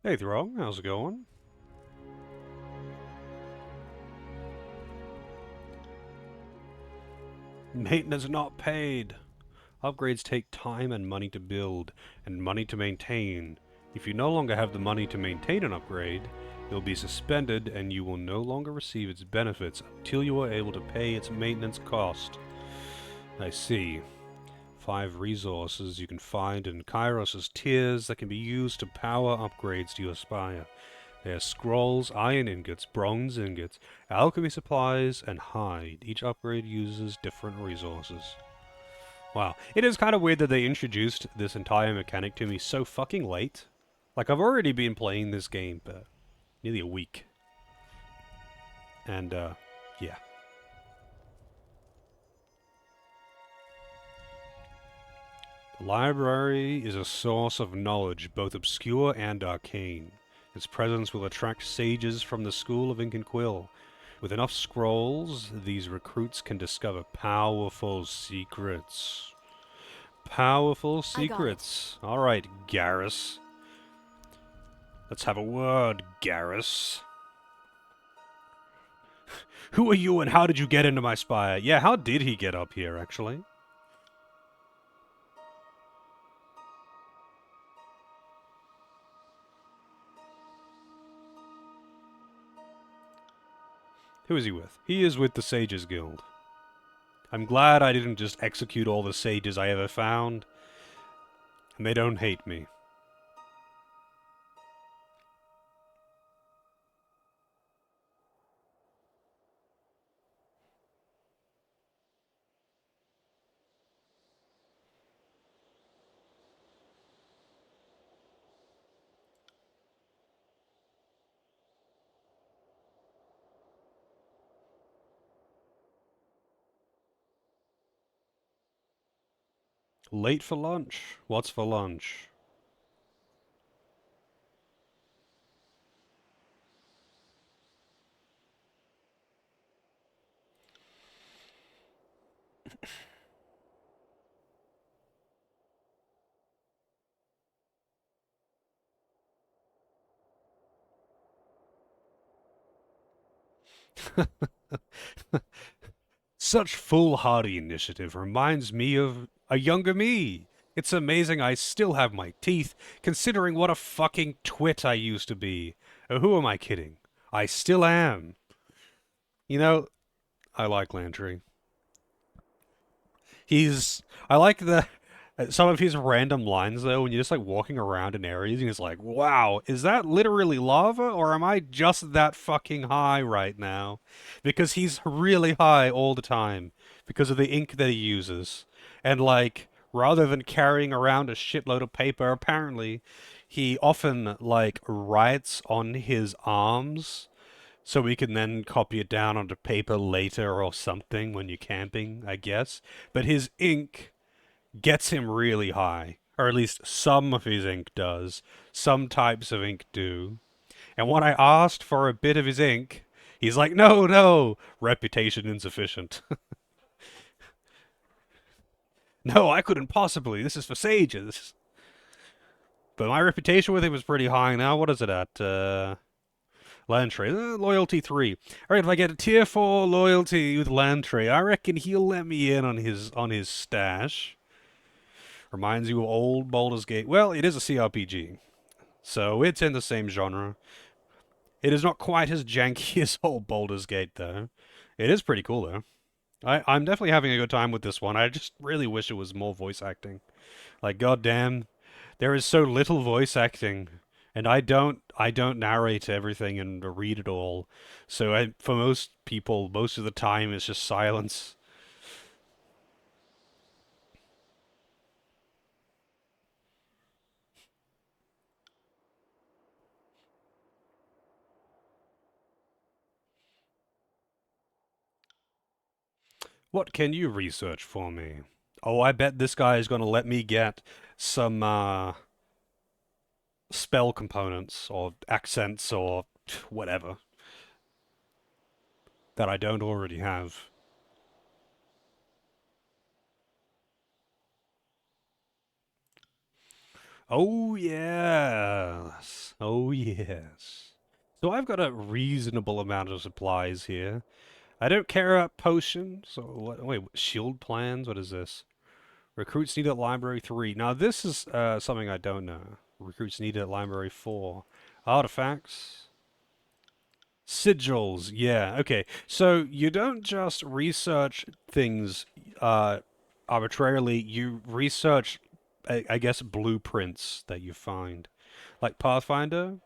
Hey, Throng, how's it going? Maintenance not paid. Upgrades take time and money to build, and money to maintain. If you no longer have the money to maintain an upgrade, it will be suspended and you will no longer receive its benefits until you are able to pay its maintenance cost. I see. 5 resources you can find in Kairos' tiers that can be used to power upgrades to your spire. They are scrolls, iron ingots, bronze ingots, alchemy supplies, and hide. Each upgrade uses different resources. Wow. It is kind of weird that they introduced this entire mechanic to me so fucking late. Like, I've already been playing this game for nearly a week. And, yeah. The library is a source of knowledge, both obscure and arcane. Its presence will attract sages from the school of Ink and Quill. With enough scrolls, these recruits can discover powerful secrets. Powerful secrets. Alright, Garrus. Let's have a word, Garrus. Who are you and how did you get into my spire? Yeah, how did he get up here, actually? Who is he with? He is with the Sages Guild. I'm glad I didn't just execute all the sages I ever found. And they don't hate me. Late for lunch? What's for lunch? Such foolhardy initiative reminds me of a younger me. It's amazing I still have my teeth, considering what a fucking twit I used to be. Who am I kidding? I still am. You know, I like Landry. I like some of his random lines though, when you're just like walking around in areas and it's like, wow, is that literally lava or am I just that fucking high right now? Because he's really high all the time because of the ink that he uses. And like, rather than carrying around a shitload of paper, apparently, he often like writes on his arms so we can then copy it down onto paper later or something when you're camping, I guess. But his ink gets him really high, or at least some of his ink does. Some types of ink do. And when I asked for a bit of his ink, he's like, no, no, reputation insufficient. No, I couldn't possibly. This is for sages. But my reputation with him is pretty high now. What is it at? Lantry. Loyalty 3. Alright, if I get a tier 4 loyalty with Lantry, I reckon he'll let me in on his stash. Reminds you of old Baldur's Gate. Well, it is a CRPG, so it's in the same genre. It is not quite as janky as old Baldur's Gate, though. It is pretty cool, though. I'm definitely having a good time with this one. I just really wish it was more voice acting. Like, goddamn, there is so little voice acting, and I don't narrate everything and read it all. So for most people, most of the time it's just silence. What can you research for me? Oh, I bet this guy is going to let me get some spell components or accents or whatever that I don't already have. Oh, yes. Oh, yes. So I've got a reasonable amount of supplies here. I don't care about potions. Or what, wait, shield plans? What is this? Recruits needed at Library 3. Now, this is something I don't know. Recruits needed at Library 4. Artifacts. Sigils, yeah, okay. So you don't just research things arbitrarily, you research, I guess, blueprints that you find. Like Pathfinder?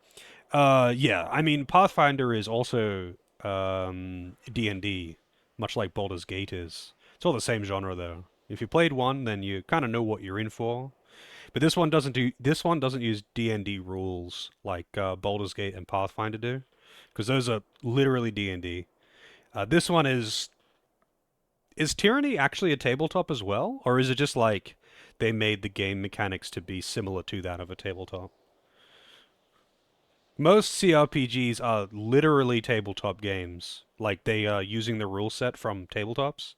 Yeah, I mean, Pathfinder is also D&D, much like Baldur's Gate is. It's all the same genre, though. If you played one, then you kind of know what you're in for. But this one doesn't use D&D rules like Baldur's Gate and Pathfinder do, because those are literally D&D. This one is Tyranny actually a tabletop as well, or is it just like they made the game mechanics to be similar to that of a tabletop? Most CRPGs are literally tabletop games, like they are using the rule set from tabletops.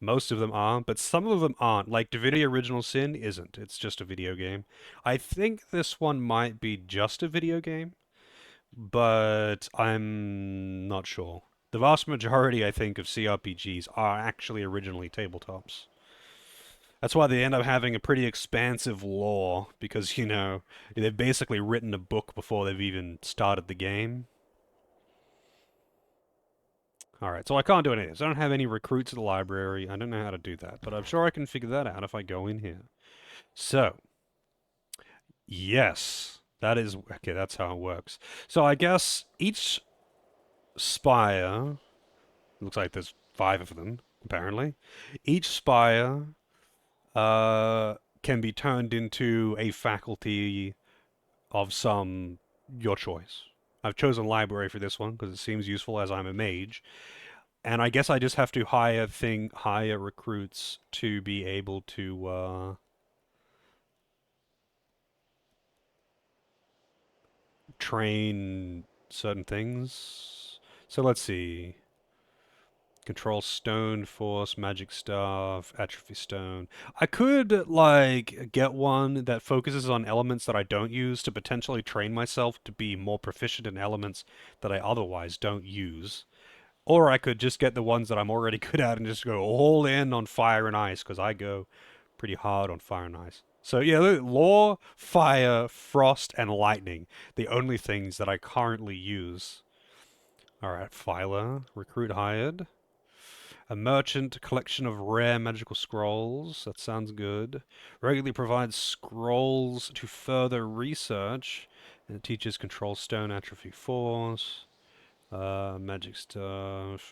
Most of them are, but some of them aren't. Like Divinity Original Sin isn't. It's just a video game. I think this one might be just a video game, but I'm not sure. The vast majority, I think, of CRPGs are actually originally tabletops. That's why they end up having a pretty expansive lore, because, they've basically written a book before they've even started the game. Alright, so I can't do any of this. I don't have any recruits at the library. I don't know how to do that, but I'm sure I can figure that out if I go in here. So, yes, that is... Okay, that's how it works. So I guess each spire... Looks like there's 5 of them, apparently. Each spire can be turned into a faculty of your choice. I've chosen library for this one because it seems useful as I'm a mage. And I guess I just have to hire recruits to be able to train certain things. So let's see. Control stone, force, magic staff, atrophy stone. I could, like, get one that focuses on elements that I don't use to potentially train myself to be more proficient in elements that I otherwise don't use. Or I could just get the ones that I'm already good at and just go all in on fire and ice, because I go pretty hard on fire and ice. So yeah, look, law, fire, frost, and lightning. The only things that I currently use. Alright, filer, recruit hired. A merchant, collection of rare magical scrolls. That sounds good. Regularly provides scrolls to further research. And it teaches control stone, atrophy force. Magic stuff,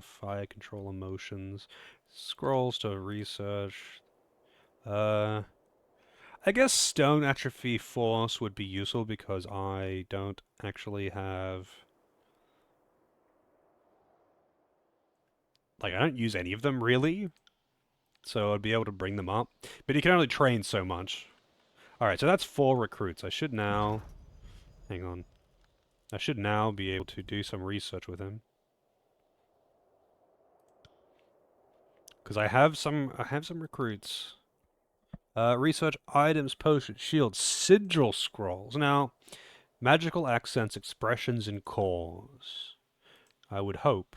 fire control emotions. Scrolls to research. I guess stone atrophy force would be useful because I don't actually have... Like, I don't use any of them, really. So I'd be able to bring them up. But you can only train so much. Alright, so that's 4 recruits. I should now... Hang on. I should now be able to do some research with him. Because I have some recruits. Research items, potions, shields, sigil scrolls. Now, magical accents, expressions, and cores. I would hope.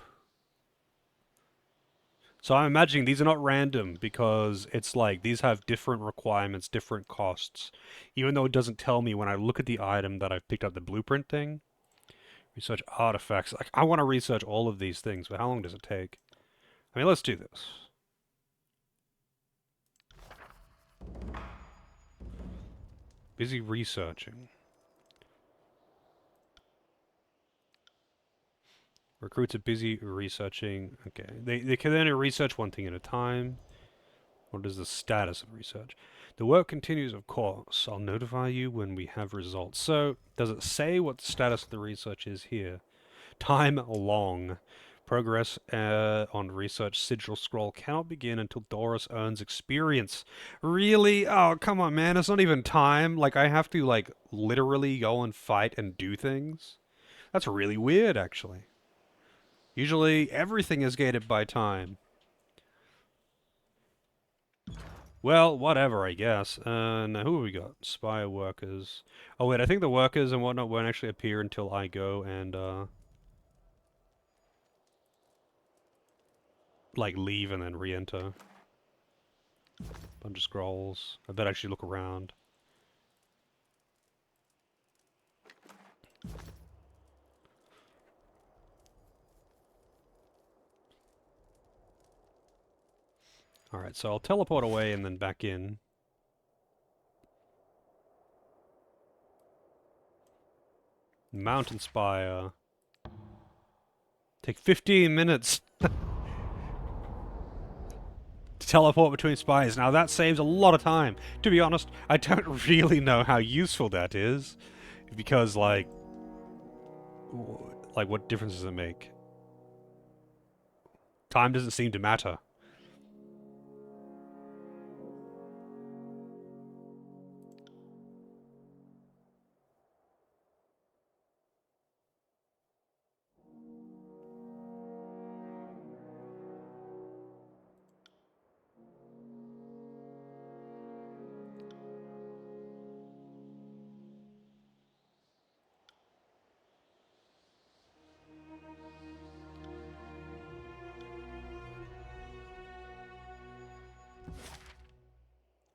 So I'm imagining these are not random because it's like these have different requirements, different costs. Even though it doesn't tell me when I look at the item that I've picked up the blueprint thing. Research artifacts. Like, I want to research all of these things, but how long does it take? I mean, let's do this. Busy researching. Recruits are busy researching. Okay. They can only research one thing at a time. What is the status of research? The work continues, of course. I'll notify you when we have results. So, does it say what the status of the research is here? Time long. Progress on research sigil scroll cannot begin until Doris earns experience. Really? Oh, come on, man. It's not even time. Like, I have to, like, literally go and fight and do things? That's really weird, actually. Usually, everything is gated by time. Well, whatever, I guess. Now, who have we got? Spire workers. Oh, wait, I think the workers and whatnot won't actually appear until I go and, like, leave and then re-enter. Bunch of scrolls. I better actually look around. Alright, so I'll teleport away and then back in. Mountain Spire. Take 15 minutes to teleport between spires. Now that saves a lot of time. To be honest, I don't really know how useful that is. Because, like, what difference does it make? Time doesn't seem to matter.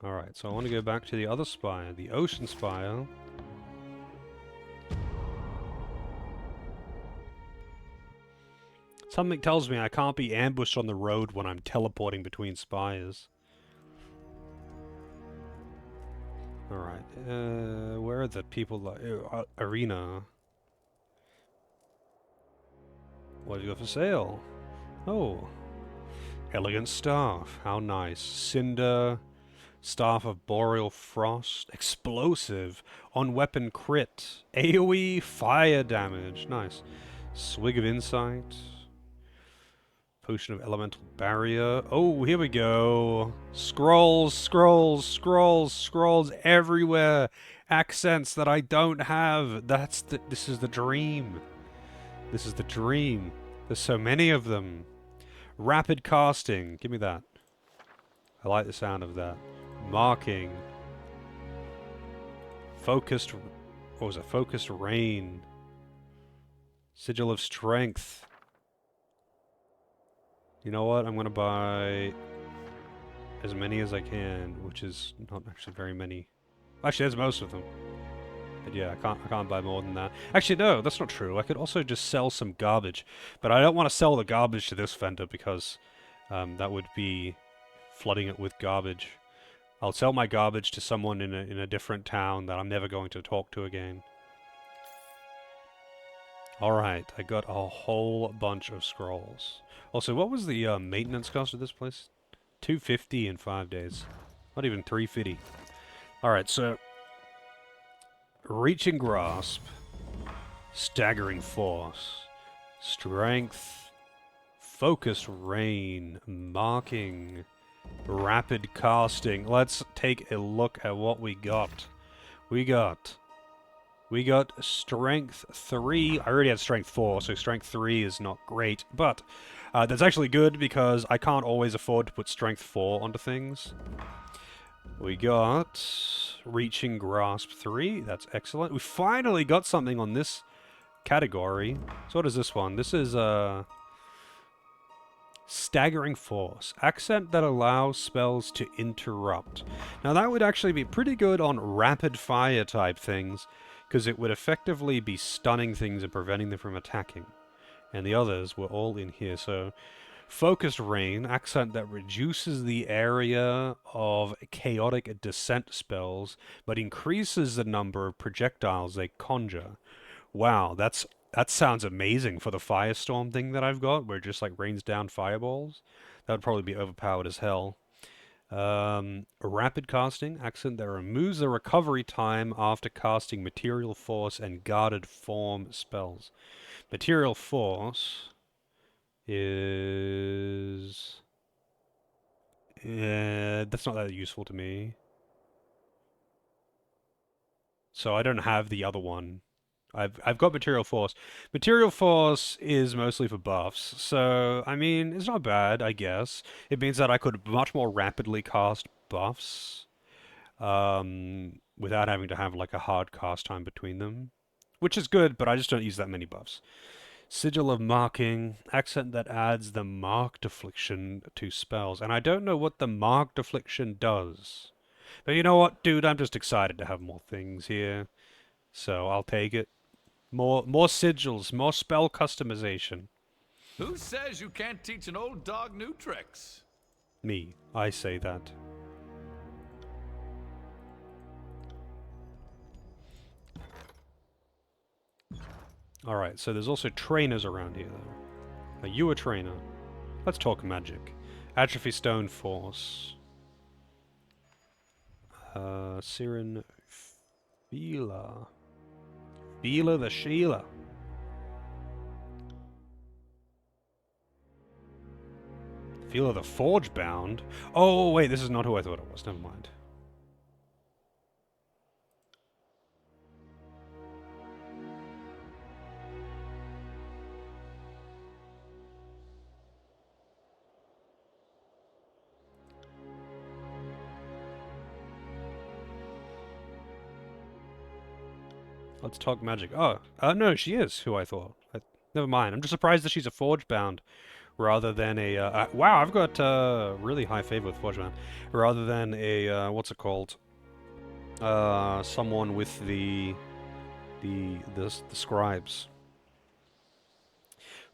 Alright, so I want to go back to the other spire, the Ocean Spire. Something tells me I can't be ambushed on the road when I'm teleporting between spires. Alright, where are the people? Arena. What do you got for sale? Oh. Elegant staff. How nice. Cinder. Staff of Boreal Frost. Explosive. On weapon crit. AoE fire damage. Nice. Swig of Insight. Potion of Elemental Barrier. Oh, here we go. Scrolls, scrolls, scrolls, scrolls everywhere. accents that I don't have. This is the dream. This is the dream. There's so many of them. Rapid casting. Give me that. I like the sound of that. Marking. Focused... What was it? Focused rain. Sigil of strength. You know what? I'm gonna buy as many as I can, which is not actually very many. Actually, there's most of them. But yeah, I can't buy more than that. Actually, no, that's not true. I could also just sell some garbage, but I don't want to sell the garbage to this vendor because that would be flooding it with garbage. I'll sell my garbage to someone in a different town that I'm never going to talk to again. Alright, I got a whole bunch of scrolls. Also, what was the maintenance cost of this place? $250 in 5 days. Not even $350. Alright, so... Reaching grasp. Staggering force. Strength. Focused rain. Marking. Rapid casting. Let's take a look at what we got. We got strength 3. I already had strength 4, so strength 3 is not great. But that's actually good because I can't always afford to put strength 4 onto things. We got reaching grasp 3. That's excellent. We finally got something on this category. So what is this one? This is staggering force. Accent that allows spells to interrupt. Now that would actually be pretty good on rapid fire type things, because it would effectively be stunning things and preventing them from attacking. And the others were all in here, so... Focused rain, accent that reduces the area of chaotic descent spells, but increases the number of projectiles they conjure. Wow, that sounds amazing for the firestorm thing that I've got, where it just like rains down fireballs. That would probably be overpowered as hell. Rapid casting, accent that removes the recovery time after casting material force and guarded form spells. Material force is... that's not that useful to me. So I don't have the other one. I've got Material Force. Material Force is mostly for buffs, so, I mean, it's not bad, I guess. It means that I could much more rapidly cast buffs, without having to have, like, a hard cast time between them. Which is good, but I just don't use that many buffs. Sigil of Marking, accent that adds the Marked Affliction to spells. And I don't know what the Marked Affliction does. But you know what, dude, I'm just excited to have more things here. So I'll take it. More sigils, more spell customization. Who says you can't teach an old dog new tricks? Me, I say that. Alright, so there's also trainers around here, though. Are you a trainer? Let's talk magic. Atrophy Stone Force. Siren Fila. Fila the Sheila. Fila the Forge Bound? Oh, wait, this is not who I thought it was. Never mind. Let's talk magic. Oh, no, she is who I thought. Never mind. I'm just surprised that she's a Forge Bound rather than a... wow, I've got really high favor with Forge Bound. Rather than a, what's it called? Someone with the scribes.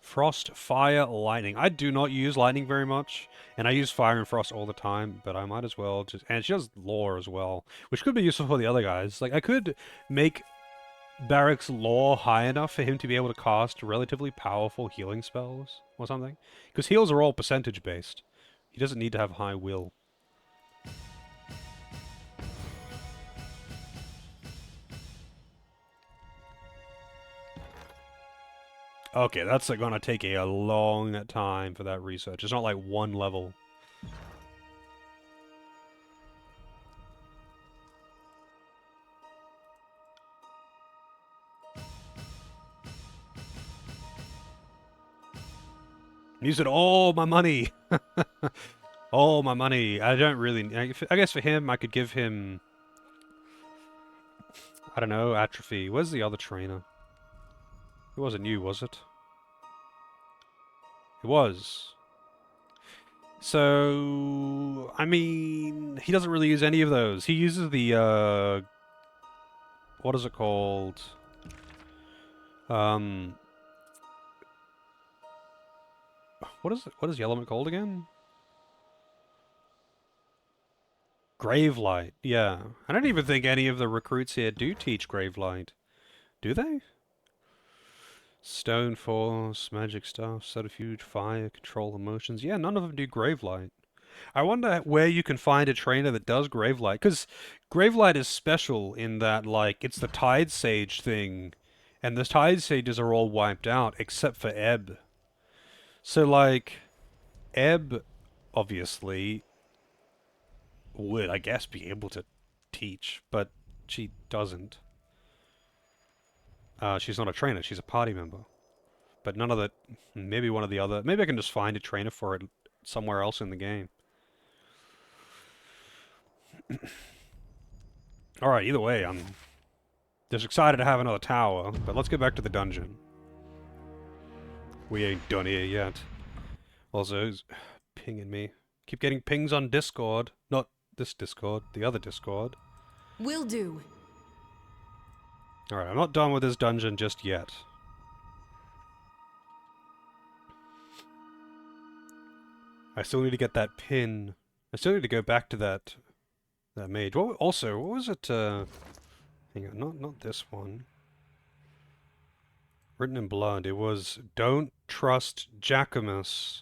Frost, fire, lightning. I do not use lightning very much, and I use fire and frost all the time, but I might as well just... And she has lore as well, which could be useful for the other guys. Like, I could make Barrack's lore high enough for him to be able to cast relatively powerful healing spells or something. Because heals are all percentage based. He doesn't need to have high will. Okay, that's gonna take a long time for that research. It's not like one level. using all my money. All my money. I don't really... I guess for him, I could give him... I don't know, atrophy. Where's the other trainer? It wasn't you, was it? It was. So... I mean... He doesn't really use any of those. He uses the, what is it called? What is the element called again? Gravelight, yeah. I don't even think any of the recruits here do teach Gravelight. Do they? Stone Force, Magic Stuff, Subterfuge, Fire, Control Emotions. Yeah, none of them do Gravelight. I wonder where you can find a trainer that does Gravelight, because Gravelight is special in that, like, it's the Tide Sage thing, and the Tide Sages are all wiped out, except for Ebb. So, like, Ebb, obviously, would, I guess, be able to teach, but she doesn't. She's not a trainer, she's a party member. But none of the... Maybe one of the other... Maybe I can just find a trainer for it somewhere else in the game. Alright, either way, I'm just excited to have another tower, but let's get back to the dungeon. We ain't done here yet. Also, who's pinging me? Keep getting pings on Discord. Not this Discord, the other Discord. Will do. Alright, I'm not done with this dungeon just yet. I still need to get that pin. I still need to go back to that mage. What was it, hang on, not this one. Written in blood, it was, don't trust Jacquemus.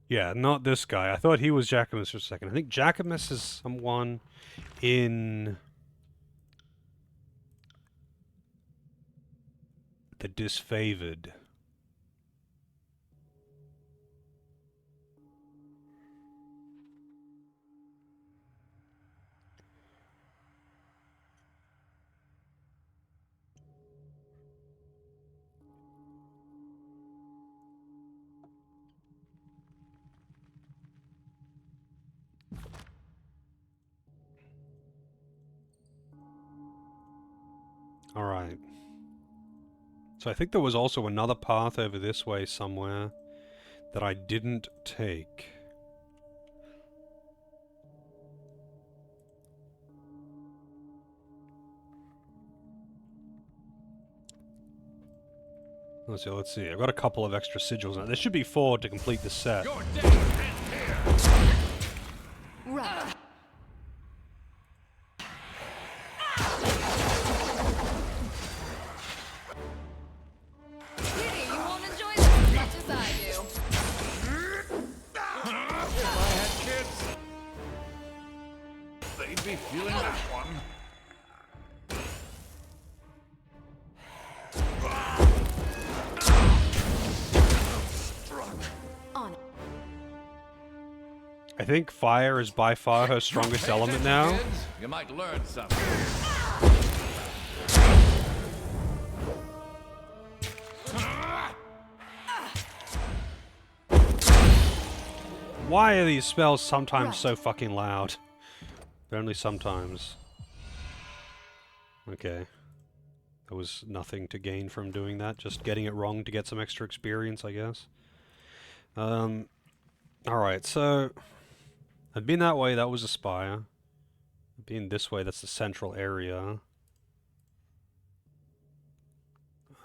Yeah, not this guy. I thought he was Jacquemus for a second. I think Jacquemus is someone in the disfavored. Alright. So I think there was also another path over this way somewhere that I didn't take. Let's see. I've got a couple of extra sigils now. There should be 4 to complete the set. Your day ends here. Right. Kitty, you won't enjoy this as much as I do. If I had kids, they'd be feeling that one. On it. I think fire is by far her strongest Pay element attention, now. kids. You might learn something. Why are these spells sometimes so fucking loud? But only sometimes. Okay. There was nothing to gain from doing that, just getting it wrong to get some extra experience, I guess. Alright, so... I've been that way, that was a spire. I've been this way, that's the central area.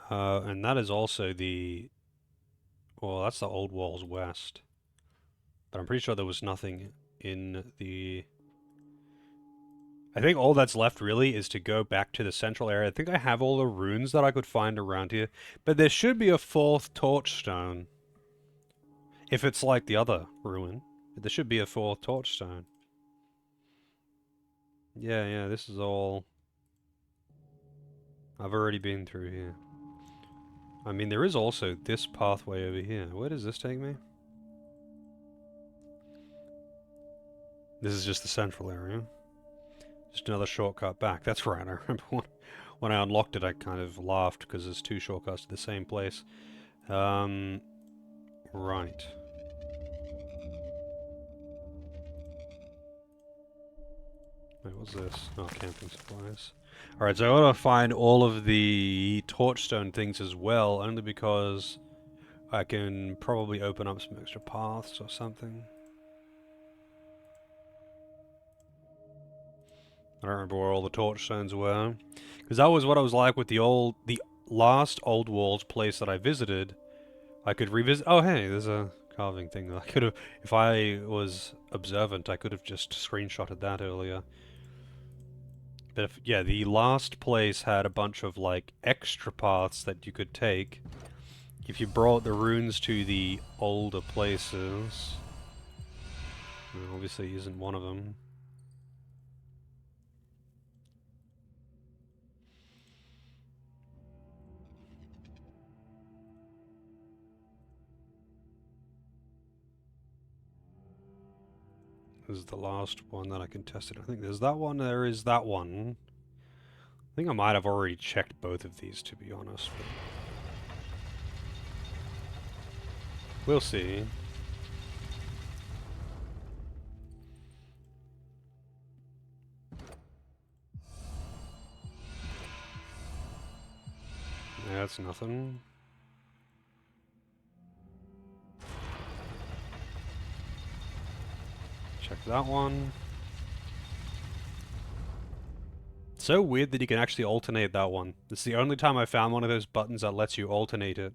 And that is also the... Well, that's the old walls west. But I'm pretty sure there was nothing in the... I think all that's left really is to go back to the central area. I think I have all the runes that I could find around here. But there should be a 4th torchstone. If it's like the other ruin. There should be a 4th torchstone. Yeah, this is all... I've already been through here. I mean, there is also this pathway over here. Where does this take me? This is just the central area. Just another shortcut back. That's right, I remember When I unlocked it, I kind of laughed because there's 2 shortcuts to the same place. Right. Wait, what's this? Oh, camping supplies. Alright, so I gotta find all of the torchstone things as well, only because I can probably open up some extra paths or something. I don't remember where all the torchstones were. Because that was what I was like with the last Old Walls place that I visited. I could revisit. Oh, hey, there's a carving thing. I could have, if I was observant, I could have just screenshotted that earlier. But if, yeah, the last place had a bunch of like extra paths that you could take if you brought the runes to the older places. And obviously, isn't one of them. This is the last one that I can test it. I think there's that one, there is that one. I think I might have already checked both of these, to be honest. But we'll see. Yeah, that's nothing. Check that one. So weird that you can actually alternate that one. This is the only time I found one of those buttons that lets you alternate it.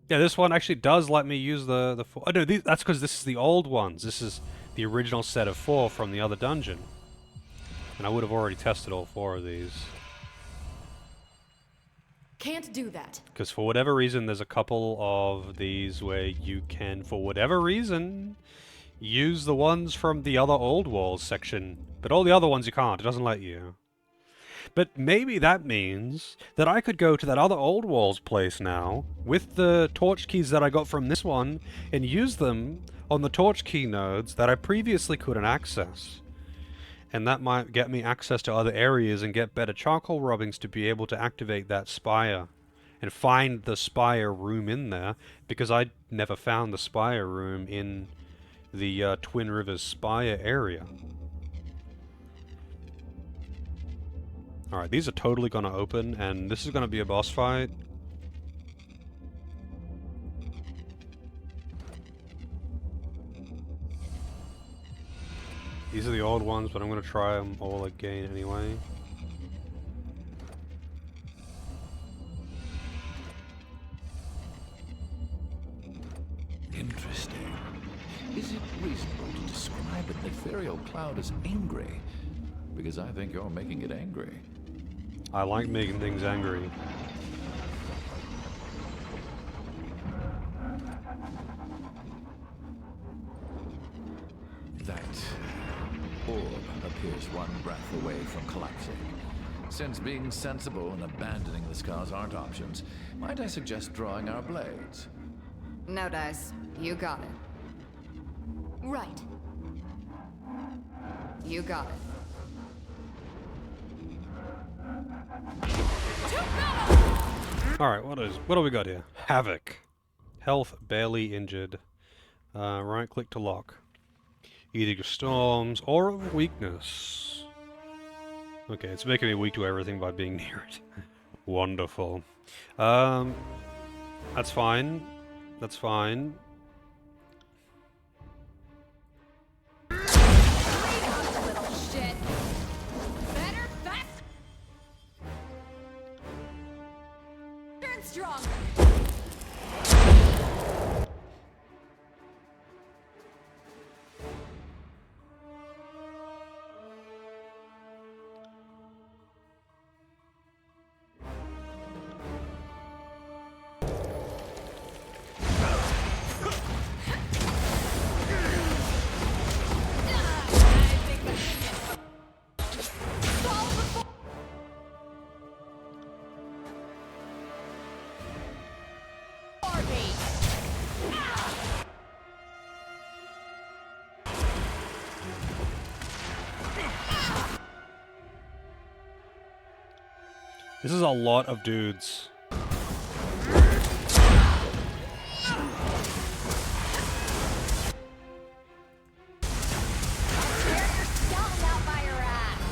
Yeah, this one actually does let me use the 4. Oh no, that's because this is the old ones. This is the original set of 4 from the other dungeon. And I would have already tested all 4 of these. Can't do that. Because for whatever reason, there's a couple of these where you can, for whatever reason, use the ones from the other Old Walls section. But all the other ones you can't. It doesn't let you. But maybe that means that I could go to that other Old Walls place now, with the torch keys that I got from this one, and use them on the torch key nodes that I previously couldn't access. And that might get me access to other areas and get better charcoal rubbings to be able to activate that spire. And find the spire room in there, because I never found the spire room in the Twin Rivers Spire area. Alright, these are totally gonna open, and this is gonna be a boss fight. These are the old ones, but I'm gonna try them all again anyway. Interesting. Is it reasonable to describe an ethereal cloud as angry? Because I think you're making it angry. I like making things angry. That orb appears one breath away from collapsing. Since being sensible and abandoning the scars aren't options, might I suggest drawing our blades? No dice. You got it. Right. You got it. Alright, what do we got here? Havoc. Health barely injured. Right click to lock. Edict of Storms, Aura of Weakness. Okay, it's making me weak to everything by being near it. Wonderful. That's fine. That's fine. Little shit. Better, faster, and stronger. This is a lot of dudes. Skeleton out by your ass.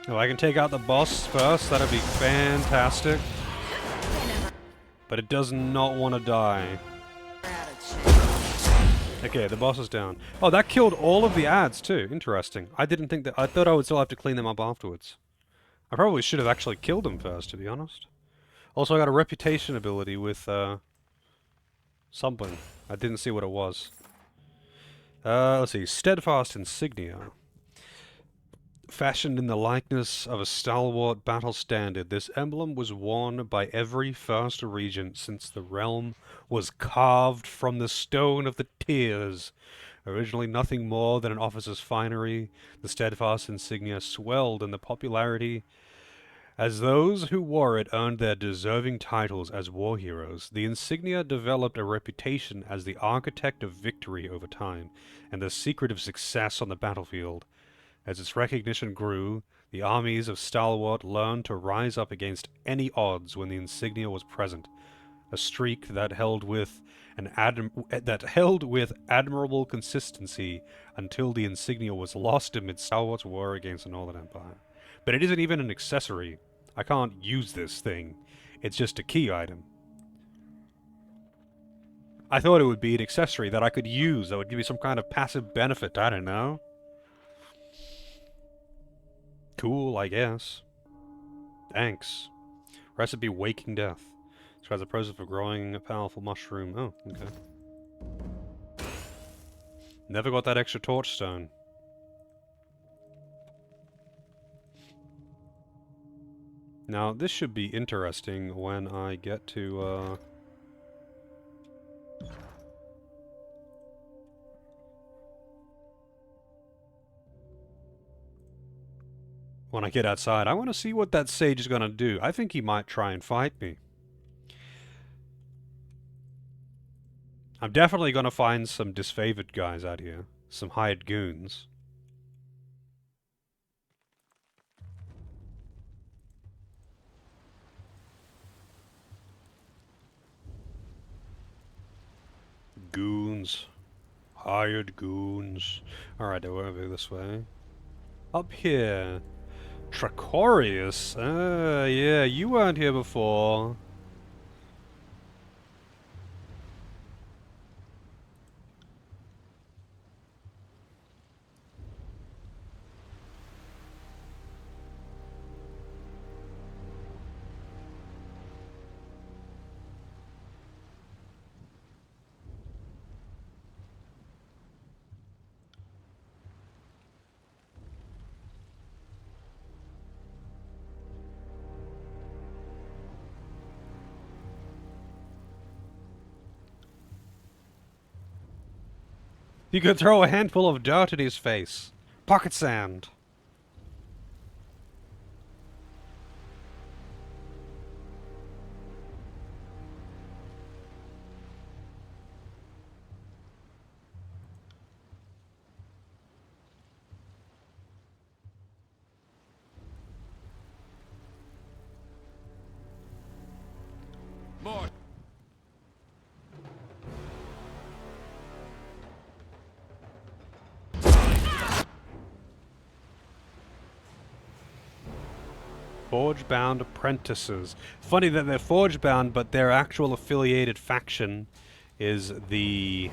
If I can take out the boss first, that'd be fantastic. But it does not want to die. Okay, the boss is down. Oh, that killed all of the ads too. Interesting. I didn't think that. I thought I would still have to clean them up afterwards. I probably should have actually killed them first, to be honest. Also, I got a reputation ability with something. I didn't see what it was. Let's see. Steadfast insignia. Fashioned in the likeness of a stalwart battle standard, this emblem was worn by every first regent since the realm was carved from the stone of the tears. Originally nothing more than an officer's finery, the steadfast insignia swelled in the popularity as those who wore it earned their deserving titles as war heroes. The insignia developed a reputation as the architect of victory over time, and the secret of success on the battlefield. As its recognition grew, the armies of Stalwart learned to rise up against any odds when the insignia was present, a streak that held with admirable consistency until the insignia was lost amid Stalwart's war against the Northern Empire. But it isn't even an accessory. I can't use this thing. It's just a key item. I thought it would be an accessory that I could use that would give me some kind of passive benefit, I don't know. Cool, I guess. Thanks. Recipe Waking Death. Describes the process of growing a powerful mushroom. Oh, okay. Never got that extra torch stone. Now, this should be interesting when I get to, when I get outside. I want to see what that sage is going to do. I think he might try and fight me. I'm definitely going to find some disfavored guys out here. Some hired goons. Goons. Hired goons. Alright, we're over this way. Up here. Tracorius? Yeah, you weren't here before. You could throw a handful of dirt at his face. Pocket sand. More. Forge-bound apprentices. Funny that they're forge-bound, but their actual affiliated faction is the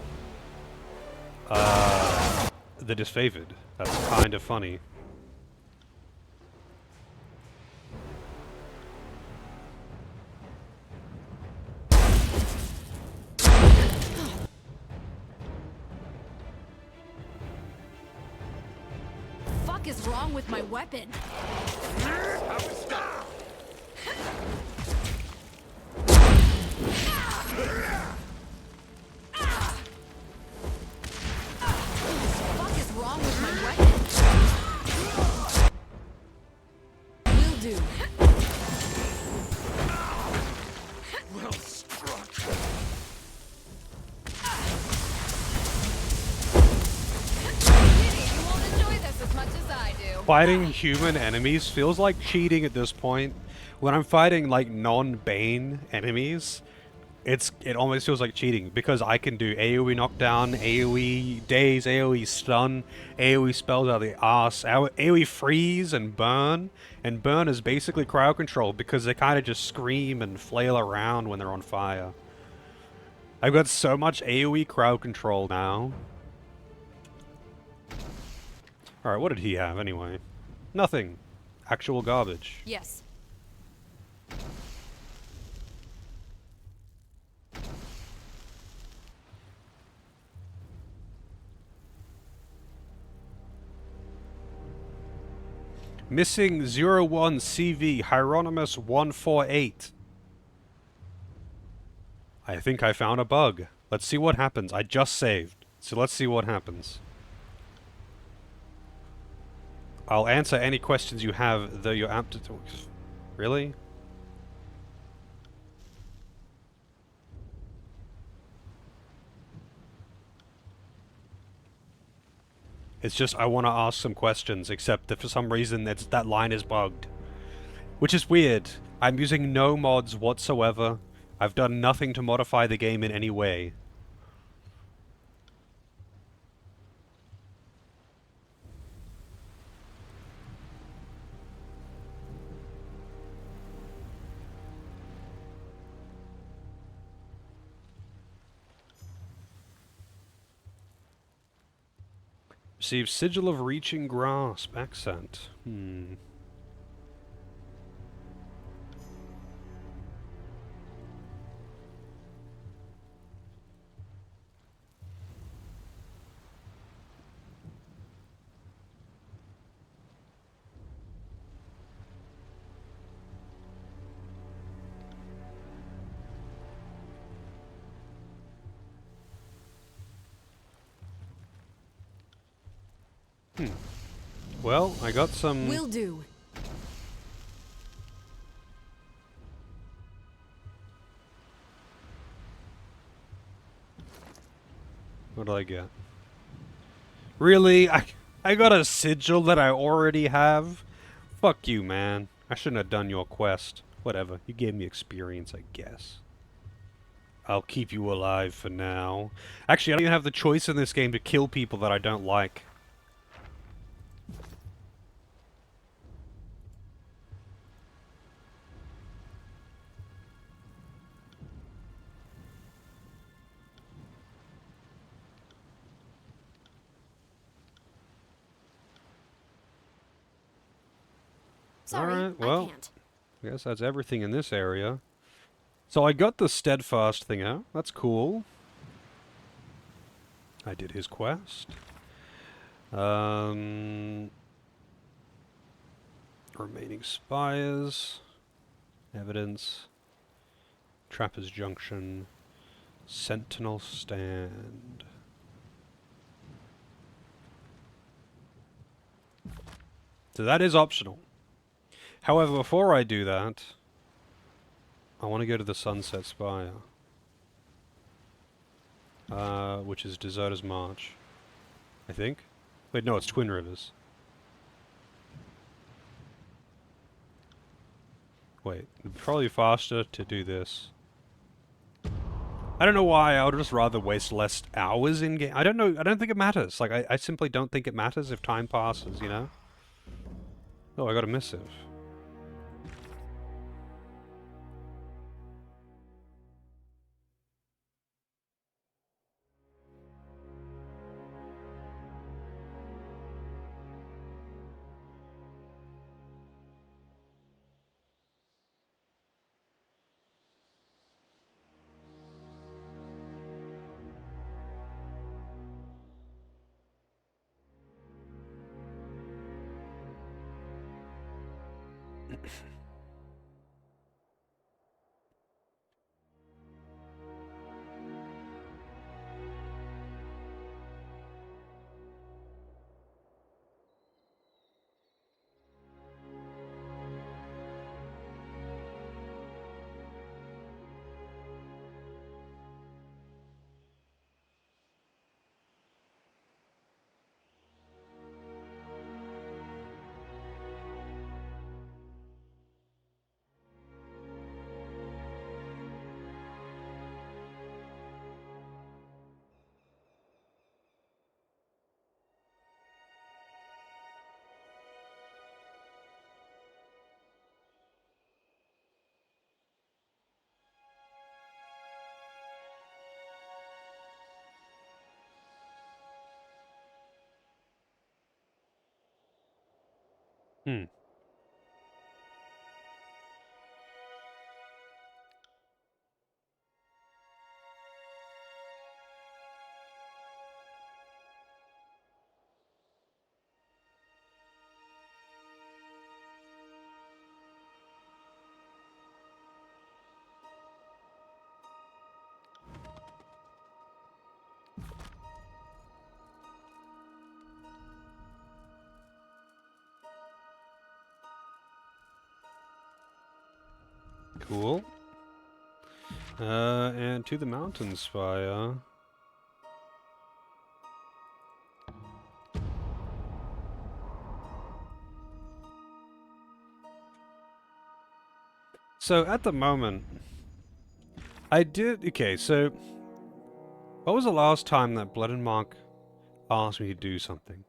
disfavored. That's kind of funny. Fuck is wrong with my weapon? Fuck is wrong with my weapon? do. Well struck. Pity you won't enjoy this as much as I do. Fighting human enemies feels like cheating at this point. When I'm fighting like non-Bane enemies, it almost feels like cheating because I can do AoE knockdown, AoE daze, AoE stun, AoE spells out of the arse, AoE freeze and burn. And burn is basically crowd control because they kind of just scream and flail around when they're on fire. I've got so much AoE crowd control now. Alright, what did he have anyway? Nothing. Actual garbage. Yes. Missing 01 CV Hieronymus 148. I think I found a bug. Let's see what happens. I just saved. So let's see what happens. I'll answer any questions you have, though you're apt to... Really? It's just I want to ask some questions, except that for some reason that line is bugged. Which is weird. I'm using no mods whatsoever. I've done nothing to modify the game in any way. Receive Sigil of Reaching Grasp. Accent. Well, I got some... Will do. What did I get? Really? I got a sigil that I already have? Fuck you, man. I shouldn't have done your quest. Whatever. You gave me experience, I guess. I'll keep you alive for now. Actually, I don't even have the choice in this game to kill people that I don't like. Sorry, Alright, well, I can't. I guess that's everything in this area. So I got the steadfast thing out. That's cool. I did his quest. Remaining spires. Evidence. Trapper's Junction. Sentinel Stand. So that is optional. However, before I do that, I want to go to the Sunset Spire. Which is Deserter's March. I think? Wait, no, it's Twin Rivers. Wait, it'd probably be faster to do this. I don't know why, I would just rather waste less hours in game. I don't know, I don't think it matters. Like, I simply don't think it matters if time passes, you know? Oh, I got a missive. Hmm. Cool. And to the mountain spire. So at the moment, I did. Okay, so what was the last time that Blood and Mark asked me to do something?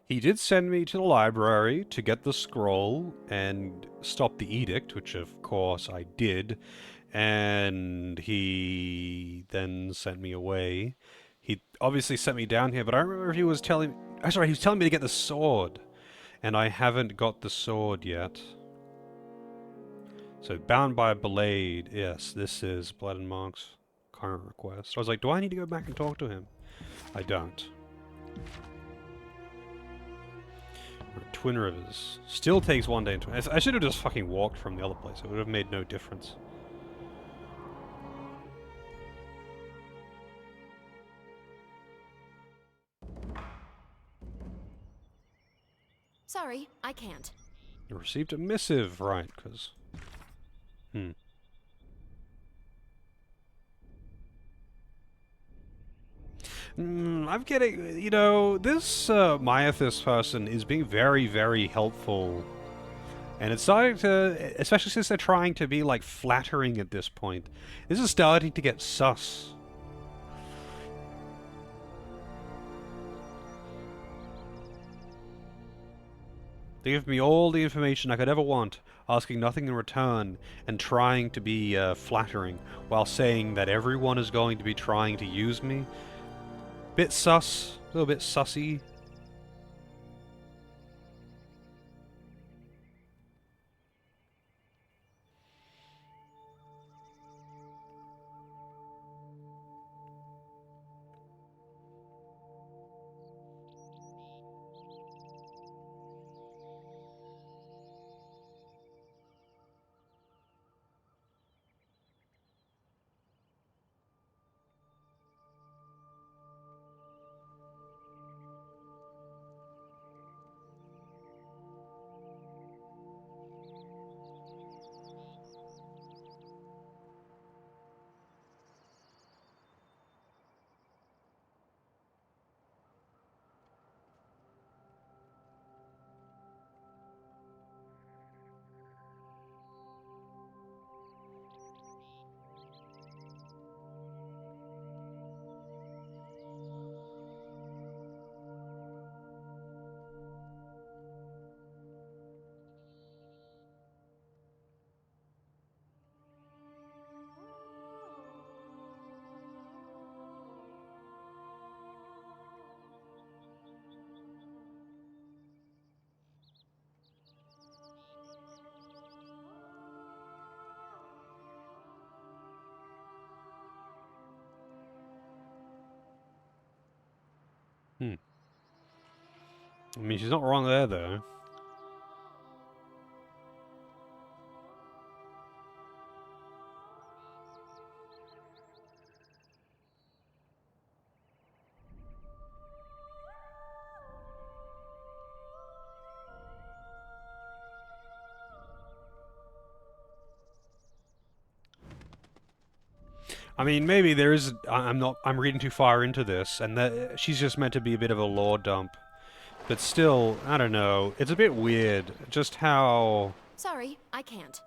He did send me to the library to get the scroll and stop the edict, which of course I did, and he then sent me away. He obviously sent me down here, but I don't remember if he was telling... Sorry, he was telling me to get the sword, and I haven't got the sword yet. So, bound by a blade. Yes, this is Blood and Mark's current request. I was like, do I need to go back and talk to him? I don't. Twin Rivers. Still takes 1 day and 20. I should have just fucking walked from the other place. It would have made no difference. Sorry, I can't. You received a missive, right, because... I'm getting... You know, this Myathis person is being very, very helpful. And it's starting to... Especially since they're trying to be, like, flattering at this point. This is starting to get sus. They give me all the information I could ever want, asking nothing in return, and trying to be flattering, while saying that everyone is going to be trying to use me. Bit sus, a little bit sussy. I mean, she's not wrong there, though. I mean, maybe there is... I'm reading too far into this, and that she's just meant to be a bit of a lore dump. But still, I don't know. It's a bit weird, just how Sorry, I can't.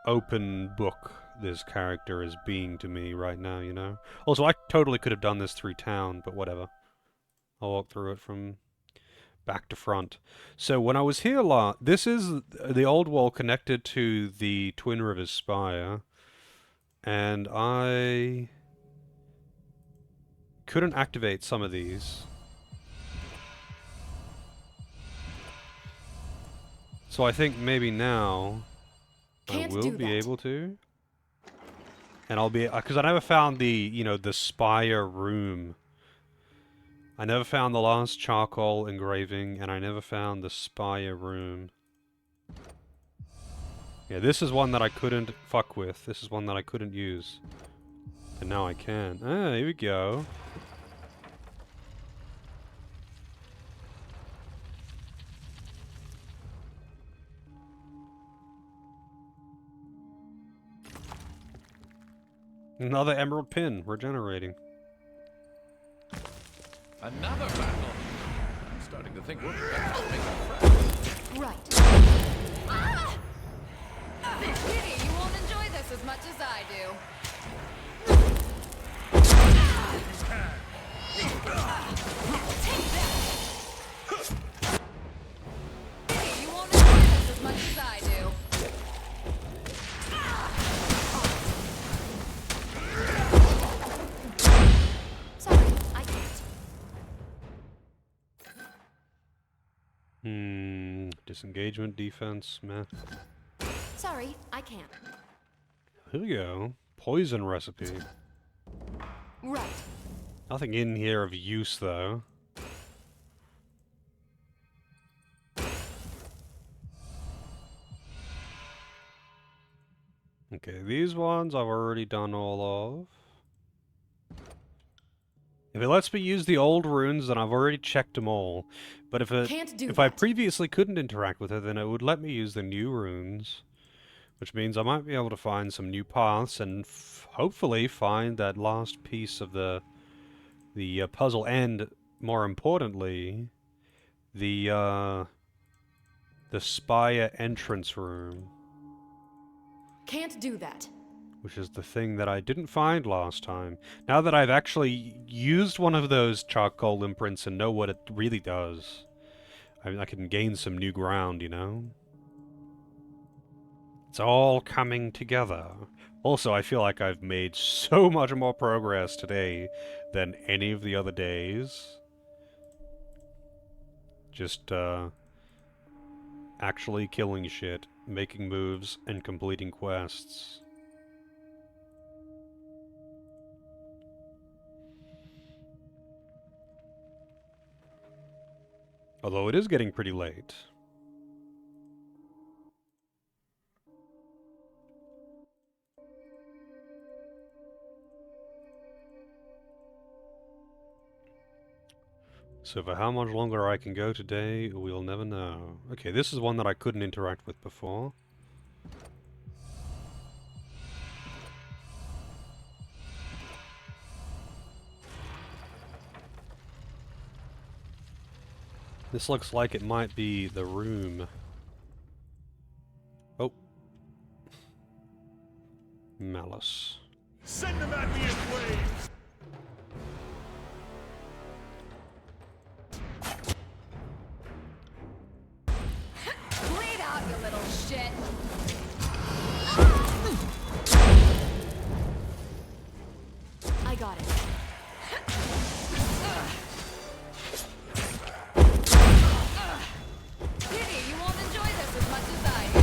open book this character is being to me right now, you know? Also, I totally could have done this through town, but whatever. I'll walk through it from back to front. So when I was here this is the old wall connected to the Twin Rivers Spire, and I couldn't activate some of these. So I think maybe now Can't I will do be that. able to. And I'll be... Because I never found the, you know, the spire room. I never found the last charcoal engraving, and I never found the spire room. Yeah, this is one that I couldn't fuck with. This is one that I couldn't use. And now I can. Ah, here we go. Another emerald pin, regenerating. Another battle. I'm starting to think we're better to make a friend. Right. Ah! Kitty, you won't enjoy this as much as I do. Kitty, you won't enjoy this as much as I do. Sorry, I can't. Disengagement, defense, meh. Sorry, I can't. Here we go. Poison recipe. Right. Nothing in here of use, though. Okay, these ones I've already done all of. If it lets me use the old runes, then I've already checked them all. But if Can't do I that. previously couldn't interact with it, then it would let me use the new runes. Which means I might be able to find some new paths and hopefully find that last piece of the puzzle, and more importantly, the spire entrance room, Can't do that. which is the thing that I didn't find last time. Now that I've actually used one of those charcoal imprints and know what it really does, I can gain some new ground, you know? It's all coming together. Also, I feel like I've made so much more progress today than any of the other days. Just, actually killing shit, making moves, and completing quests. Although it is getting pretty late. So for how much longer I can go today, we'll never know. Okay, this is one that I couldn't interact with before. This looks like it might be the room. Oh. Malice. Send them at me in flames! Bleed out, you little shit. I got it. Kitty, you won't enjoy this as much as I do.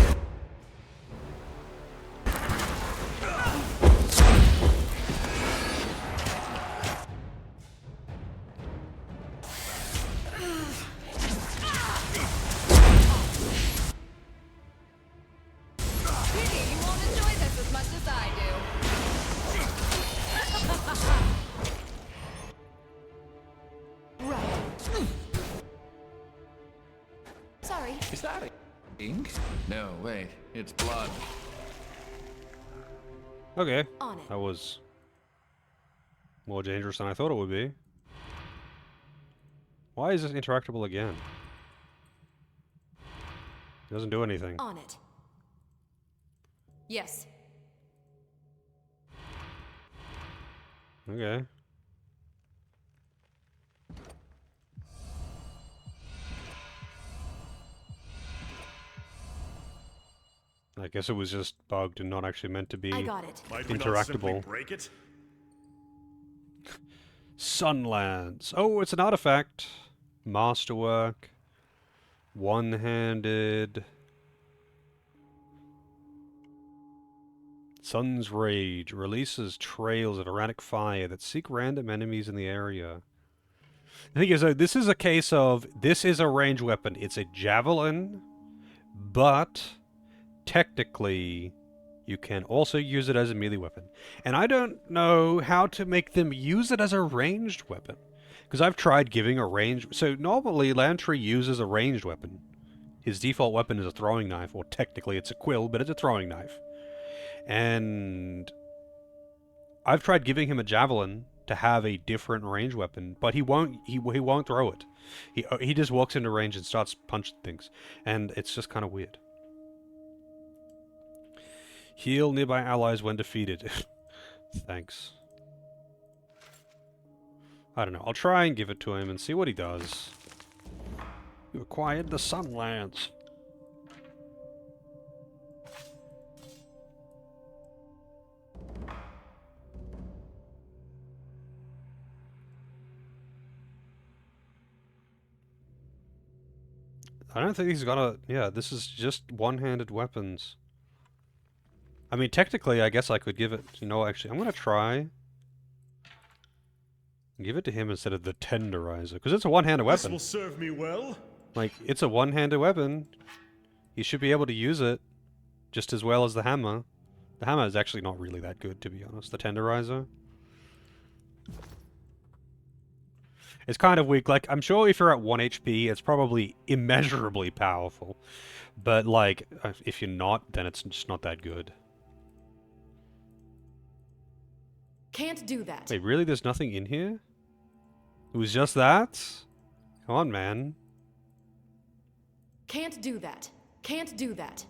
Kitty, you won't enjoy this as much as I do. Right. Sorry. Is that ink? No, wait. It's blood. Okay. On it. That was more dangerous than I thought it would be. Why is this interactable again? It doesn't do anything. On it. Yes. Okay. I guess it was just bugged and not actually meant to be I got it. Might we not simply interactable. break it? Sunlands. Oh, it's an artifact. Masterwork. One-handed. Sun's Rage releases trails of erratic fire that seek random enemies in the area. The thing is, though, this is a case of, this is a ranged weapon. It's a javelin, but technically you can also use it as a melee weapon. And I don't know how to make them use it as a ranged weapon. Because I've tried giving a ranged... So normally Lantry uses a ranged weapon. His default weapon is a throwing knife, or technically it's a quill, but it's a throwing knife. And I've tried giving him a javelin to have a different range weapon, but he won't throw it. He just walks into range and starts punching things, and it's just kind of weird. Heal nearby allies when defeated. Thanks. I don't know. I'll try and give it to him and see what he does. You acquired the Sun Lance. I don't think he's got a... Yeah, this is just one-handed weapons. I mean, technically, I guess I could give it... You know, actually, I'm gonna try... Give it to him instead of the Tenderizer, because it's a one-handed This weapon. will serve me well. Like, it's a one-handed weapon. He should be able to use it just as well as the hammer. The hammer is actually not really that good, to be honest. The Tenderizer. It's kind of weak. Like, I'm sure if you're at 1 HP, it's probably immeasurably powerful. But, like, if you're not, then it's just not that good. Can't do that. Wait, really? There's nothing in here? It was just that? Come on, man. Can't do that. Can't do that.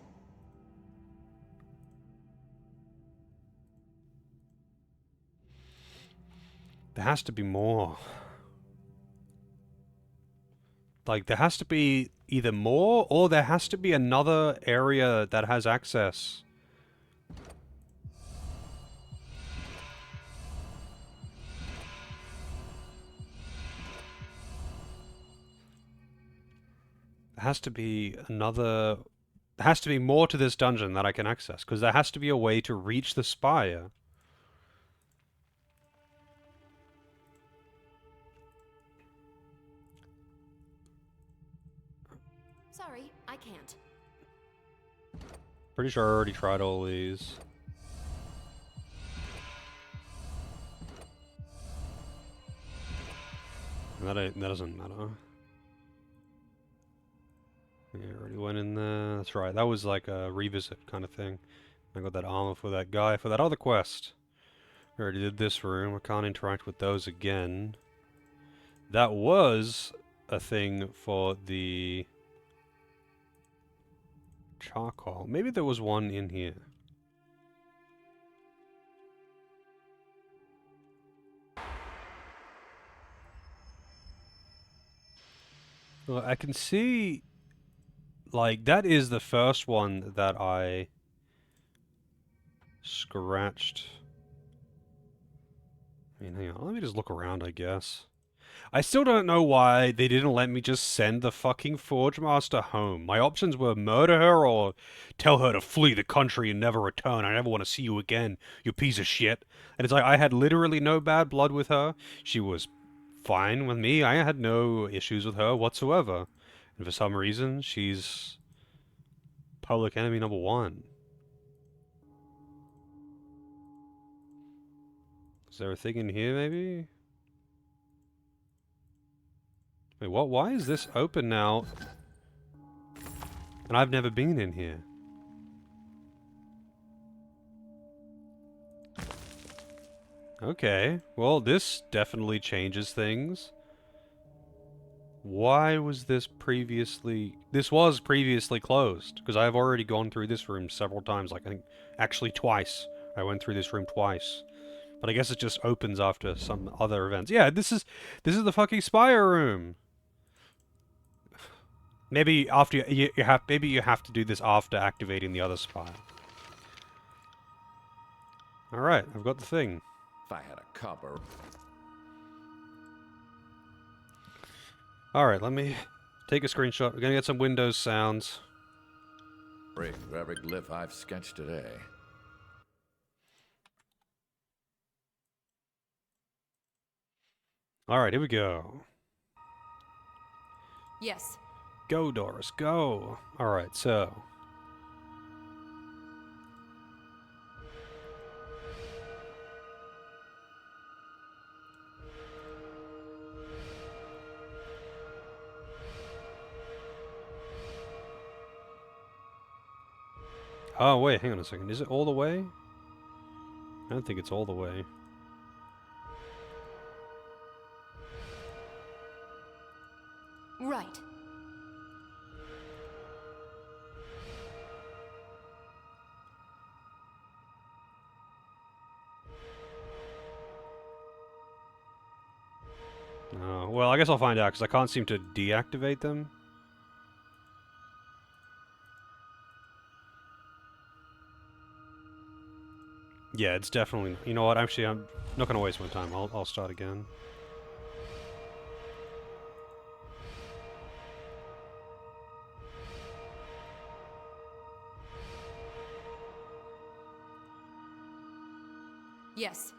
There has to be more. Like, there has to be either more, or there has to be another area that has access. There has to be another... There has to be more to this dungeon that I can access, because there has to be a way to reach the spire. Sorry, I can't. Pretty sure I already tried all these. That doesn't matter. Yeah, I already went in there. That's right. That was like a revisit kind of thing. I got that armor for that guy for that other quest. I already did this room. I can't interact with those again. That was a thing for the charcoal. Maybe there was one in here. Well, I can see, like, that is the first one that I scratched. I mean, hang on, let me just look around, I guess. I still don't know why they didn't let me just send the fucking Forge Master home. My options were murder her or tell her to flee the country and never return. I never want to see you again, you piece of shit. And it's like, I had literally no bad blood with her. She was fine with me. I had no issues with her whatsoever. And for some reason, she's public enemy number 1. Is there a thing in here, maybe? Wait, what? Why is this open now? And I've never been in here. Okay, well, this definitely changes things. Why was this previously... This was previously closed, because I've already gone through this room several times, like, I think, actually twice. I went through this room twice. But I guess it just opens after some other events. Yeah, this is the fucking Spire room! Maybe after maybe you have to do this after activating the other spire. Alright, I've got the thing. If I had a copper. Alright, let me take a screenshot. We're gonna get some Windows sounds. Break for every glyph I've sketched today. Alright, here we go. Yes. Go, Doris, go! Alright, so. Oh, wait, hang on a second. Is it all the way? I don't think it's all the way. Right. Oh, well, I guess I'll find out, because I can't seem to deactivate them. Yeah, it's definitely... You know what, actually, I'm not going to waste my time. I'll start again. Yes.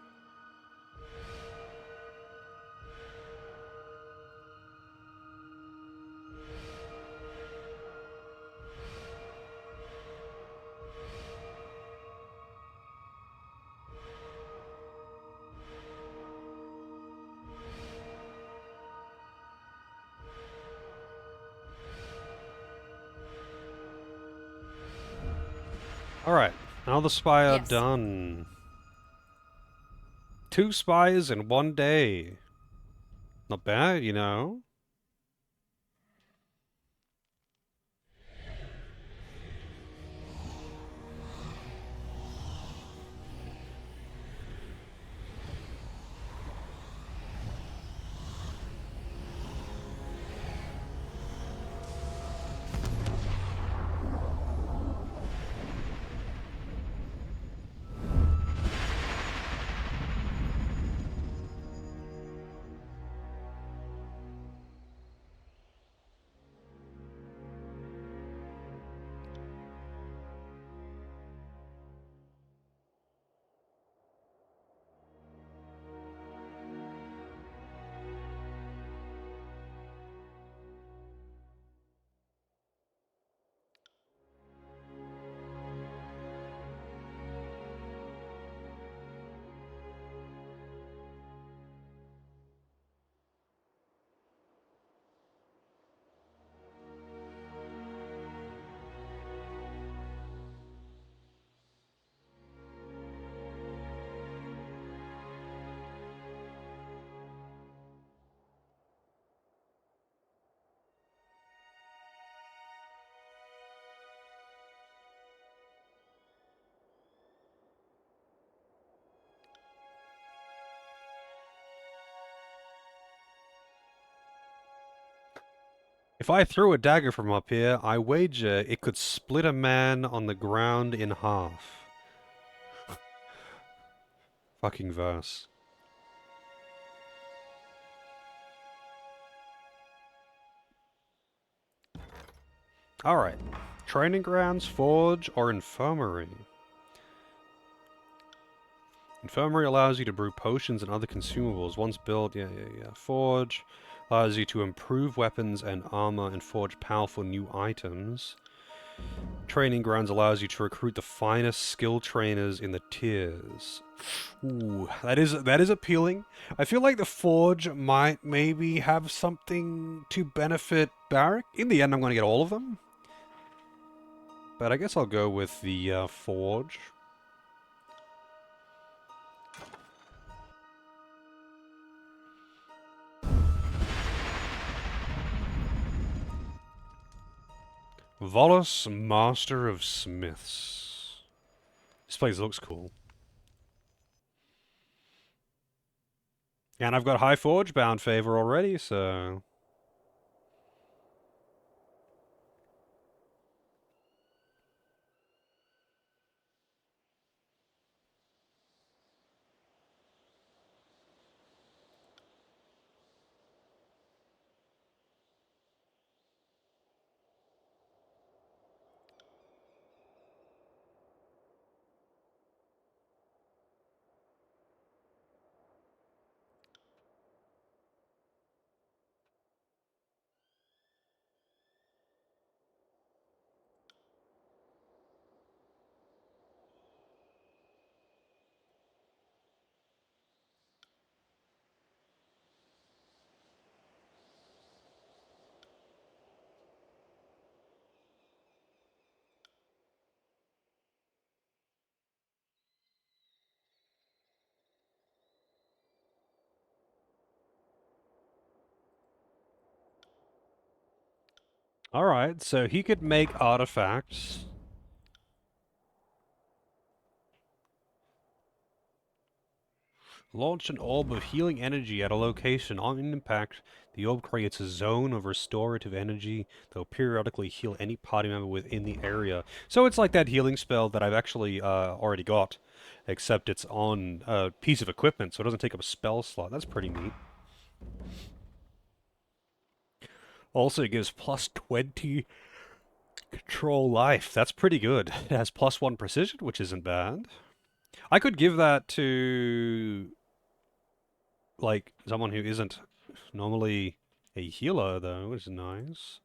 Alright, another spire Yes. done. 2 spires in 1 day. Not bad, you know? If I threw a dagger from up here, I wager it could split a man on the ground in half. Fucking verse. Alright. Training grounds, forge, or infirmary? Infirmary allows you to brew potions and other consumables. Once built, yeah. Forge allows you to improve weapons and armor and forge powerful new items. Training grounds allows you to recruit the finest skill trainers in the tiers. Ooh, that is appealing. I feel like the forge might maybe have something to benefit Barrack. In the end, I'm going to get all of them. But I guess I'll go with the forge. Volus, Master of Smiths. This place looks cool. And I've got High Forge bound favor already, so... Alright, so he could make artifacts. Launch an orb of healing energy at a location. On impact, the orb creates a zone of restorative energy that will periodically heal any party member within the area. So it's like that healing spell that I've actually already got, except it's on a piece of equipment, so it doesn't take up a spell slot. That's pretty neat. Also, it gives plus 20 control life. That's pretty good. It has plus 1 precision, which isn't bad. I could give that to, like, someone who isn't normally a healer, though, which is nice.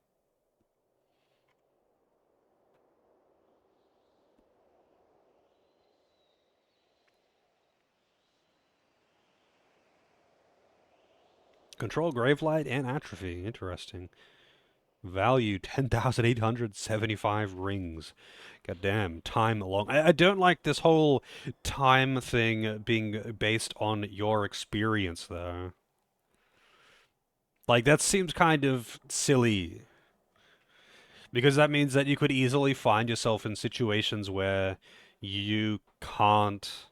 Control Gravelight and Atrophy. Interesting. Value 10,875 rings. Goddamn, time along. I don't like this whole time thing being based on your experience, though. Like, that seems kind of silly. Because that means that you could easily find yourself in situations where you can't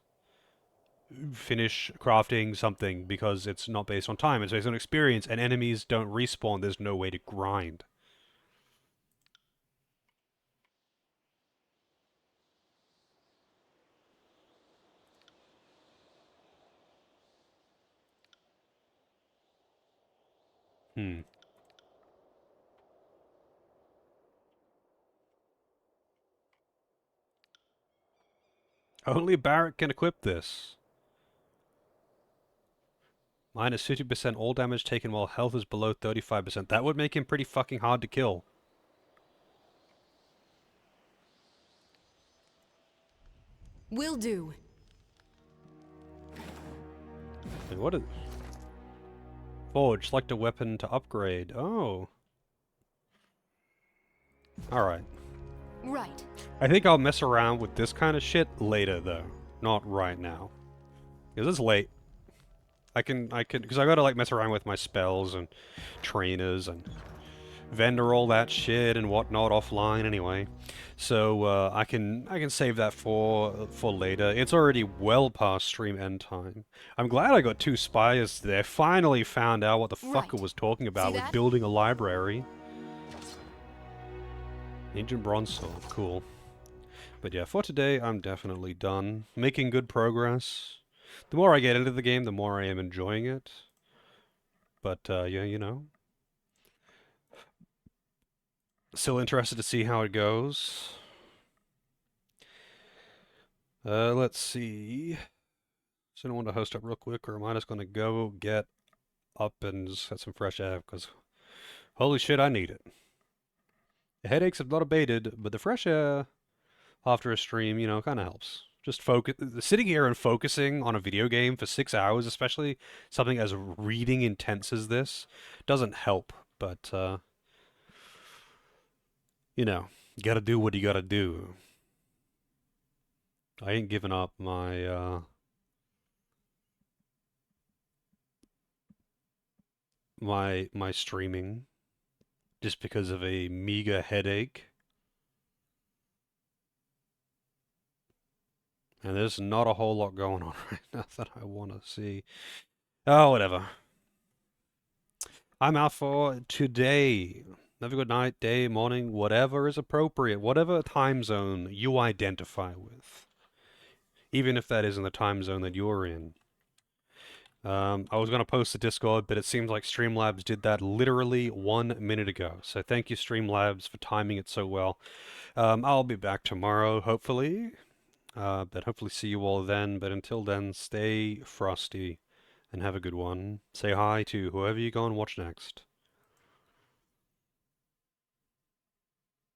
finish crafting something because it's not based on time, it's based on experience, and enemies don't respawn, there's no way to grind. Hmm. Only Barrett can equip this. Minus 50% all damage taken while health is below 35%. That would make him pretty fucking hard to kill. Will do. And what is... Forge, select a weapon to upgrade. Oh. Alright. Right. I think I'll mess around with this kind of shit later, though. Not right now. Because it's late. Because I gotta, like, mess around with my spells and trainers and vendor all that shit and whatnot offline anyway. So, I can save that for later. It's already well past stream end time. I'm glad I got 2 spires there. Finally found out what the fuck it was talking about with building a library. Ancient bronze sword, cool. But yeah, for today, I'm definitely done. Making good progress. The more I get into the game, the more I am enjoying it. But, yeah, you know. Still interested to see how it goes. Let's see. So I want to host up real quick, or am I just going to go get up and just get some fresh air? Because, holy shit, I need it. The headaches have not abated, but the fresh air after a stream, you know, kind of helps. Just focus, sitting here and focusing on a video game for 6 hours, especially something as reading intense as this, doesn't help. But, you know, you gotta do what you gotta do. I ain't giving up my, my streaming just because of a meager headache. And there's not a whole lot going on right now that I want to see. Oh, whatever. I'm out for today. Have a good night, day, morning, whatever is appropriate. Whatever time zone you identify with. Even if that isn't the time zone that you're in. I was going to post the Discord, but it seems like Streamlabs did that literally 1 minute ago. So thank you, Streamlabs, for timing it so well. I'll be back tomorrow, hopefully. But hopefully see you all then. But until then, stay frosty and have a good one. Say hi to whoever you go and watch next.